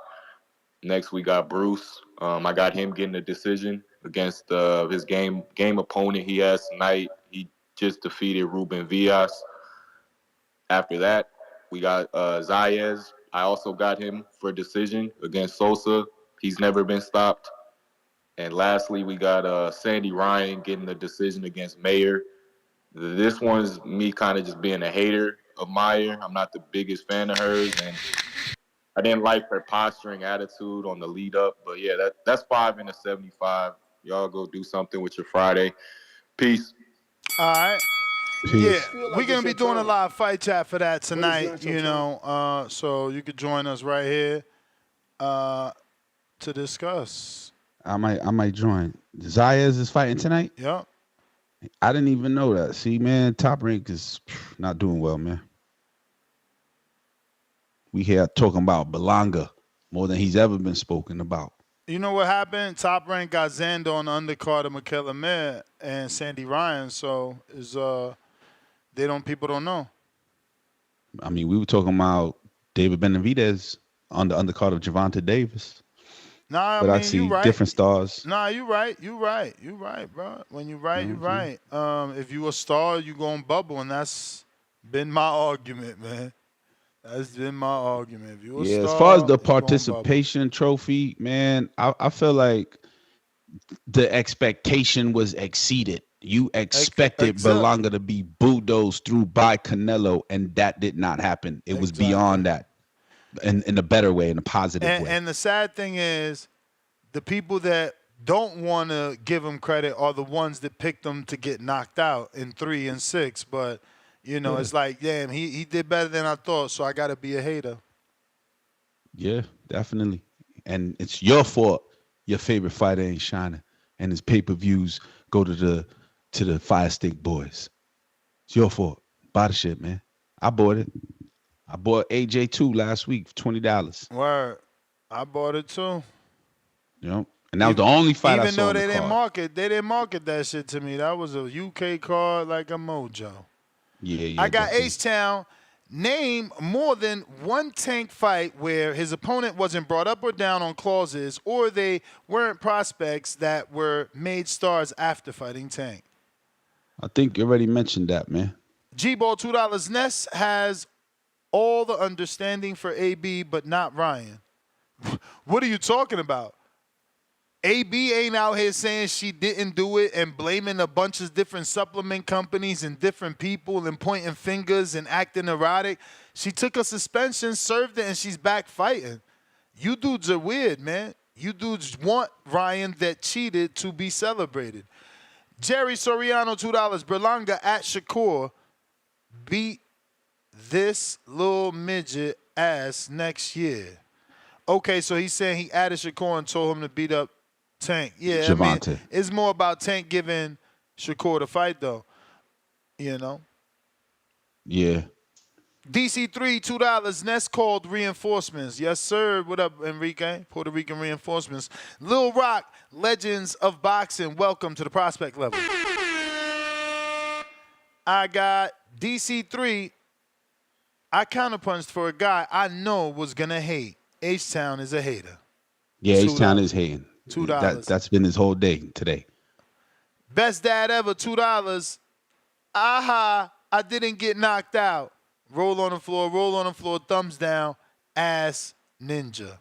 Next, we got Bruce. I got him getting a decision against his game opponent he has tonight. He just defeated Ruben Villas. After that, we got Zayez. I also got him for a decision against Sosa. He's never been stopped. And lastly, we got Sandy Ryan getting a decision against Mayer. This one's me kind of just being a hater of Meyer. I'm not the biggest fan of hers, and I didn't like her posturing attitude on the lead up. But yeah, that's 5 in a 75. Y'all go do something with your Friday. Peace. All right. Peace. Yeah, we're going to be doing a live fight chat for that tonight, you know, so you could join us right here to discuss. I might join. Zayas is fighting tonight? Yep. I didn't even know that. See, man, Top Rank is not doing well, man. We here talking about Berlanga more than he's ever been spoken about. You know what happened? Top Rank got Zando on the undercard of Michaela Mayer and Sandy Ryan, so people don't know. I mean, we were talking about David Benavidez on the undercard of Gervonta Davis. Nah, but I I mean, see you right. different stars. Nah, you right, bro. When you right, you right. If you a star, you gonna bubble, and that's been my argument, man. That's been my argument. If you a star, as far as the you gonna participation trophy, man, I feel like the expectation was exceeded. You expected Berlanga to be bulldozed through by Canelo, and that did not happen. It was beyond that, in a better way, in a positive way. And the sad thing is, the people that don't want to give him credit are the ones that picked him to get knocked out in 3 and 6. But, you know, it's like, damn, he did better than I thought, so I got to be a hater. Yeah, definitely. And it's your fault your favorite fighter ain't shining, and his pay-per-views go to the Fire Stick Boys. It's your fault. Buy the shit, man. I bought it. I bought AJ2 last week for $20. Word. I bought it too. You know, and that was the only fight I Even saw though on they the didn't card. they didn't market that shit to me. That was a UK card like a mojo. Yeah. I got definitely. H-Town. Name more than one Tank fight where his opponent wasn't brought up or down on clauses, or they weren't prospects that were made stars after fighting Tank. I think you already mentioned that, man. G-Ball $2. Ness has all the understanding for AB, but not Ryan. What are you talking about? AB ain't out here saying she didn't do it and blaming a bunch of different supplement companies and different people and pointing fingers and acting erotic. She took a suspension, served it, and she's back fighting. You dudes are weird, man. You dudes want Ryan that cheated to be celebrated. Jerry Soriano, $2. Berlanga at Shakur beat this little midget ass next year. Okay, so he's saying he added Shakur and told him to beat up Tank. Yeah, Gervonta. I mean, it's more about Tank giving Shakur the fight, though. You know? Yeah. DC3, $2. Ness called reinforcements. Yes, sir. What up, Enrique? Puerto Rican reinforcements. Lil Rock, Legends of Boxing. Welcome to the prospect level. I got DC3. I counterpunched for a guy I know was going to hate. H-Town is a hater. Yeah, H-Town is hating. $2. That's been his whole day today. Best dad ever, $2. Aha, I didn't get knocked out. Roll on the floor, thumbs down, ass ninja.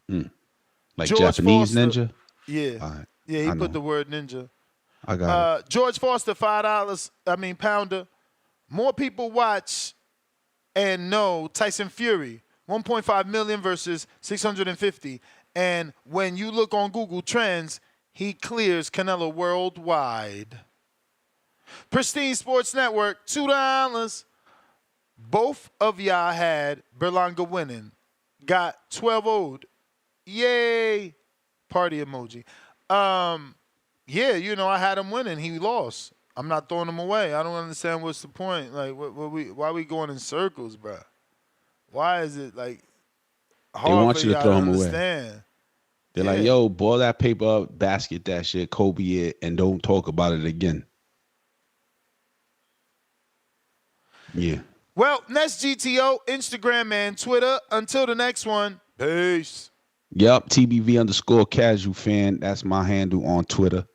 Like George Japanese Foster, ninja? Yeah. All right. Yeah, he I put know. the word ninja. I got it. George Foster, $5. Pounder. More people watch and know Tyson Fury, 1.5 million versus 650. And when you look on Google Trends, he clears Canelo worldwide. Pristine Sports Network, $2. Both of y'all had Berlanga winning. Got 12-0'd. Yay. Party emoji. Yeah, you know, I had him winning. He lost. I'm not throwing him away. I don't understand what's the point. Like, why we going in circles, bro? Why is it like They hard want for you to y'all throw to him away. understand? They're like, yo, boil that paper up, basket that shit, Kobe it, and don't talk about it again. Yeah. Well, next GTO, Instagram and Twitter. Until the next one, peace. Yup, TBV_casual fan. That's my handle on Twitter.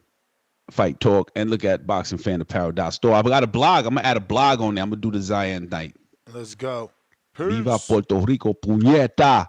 Fight Talk. And look at boxingfanapparel.store. I've got a blog. I'm going to add a blog on there. I'm going to do the Zion night. Let's go. Viva Puerto Rico, puñeta.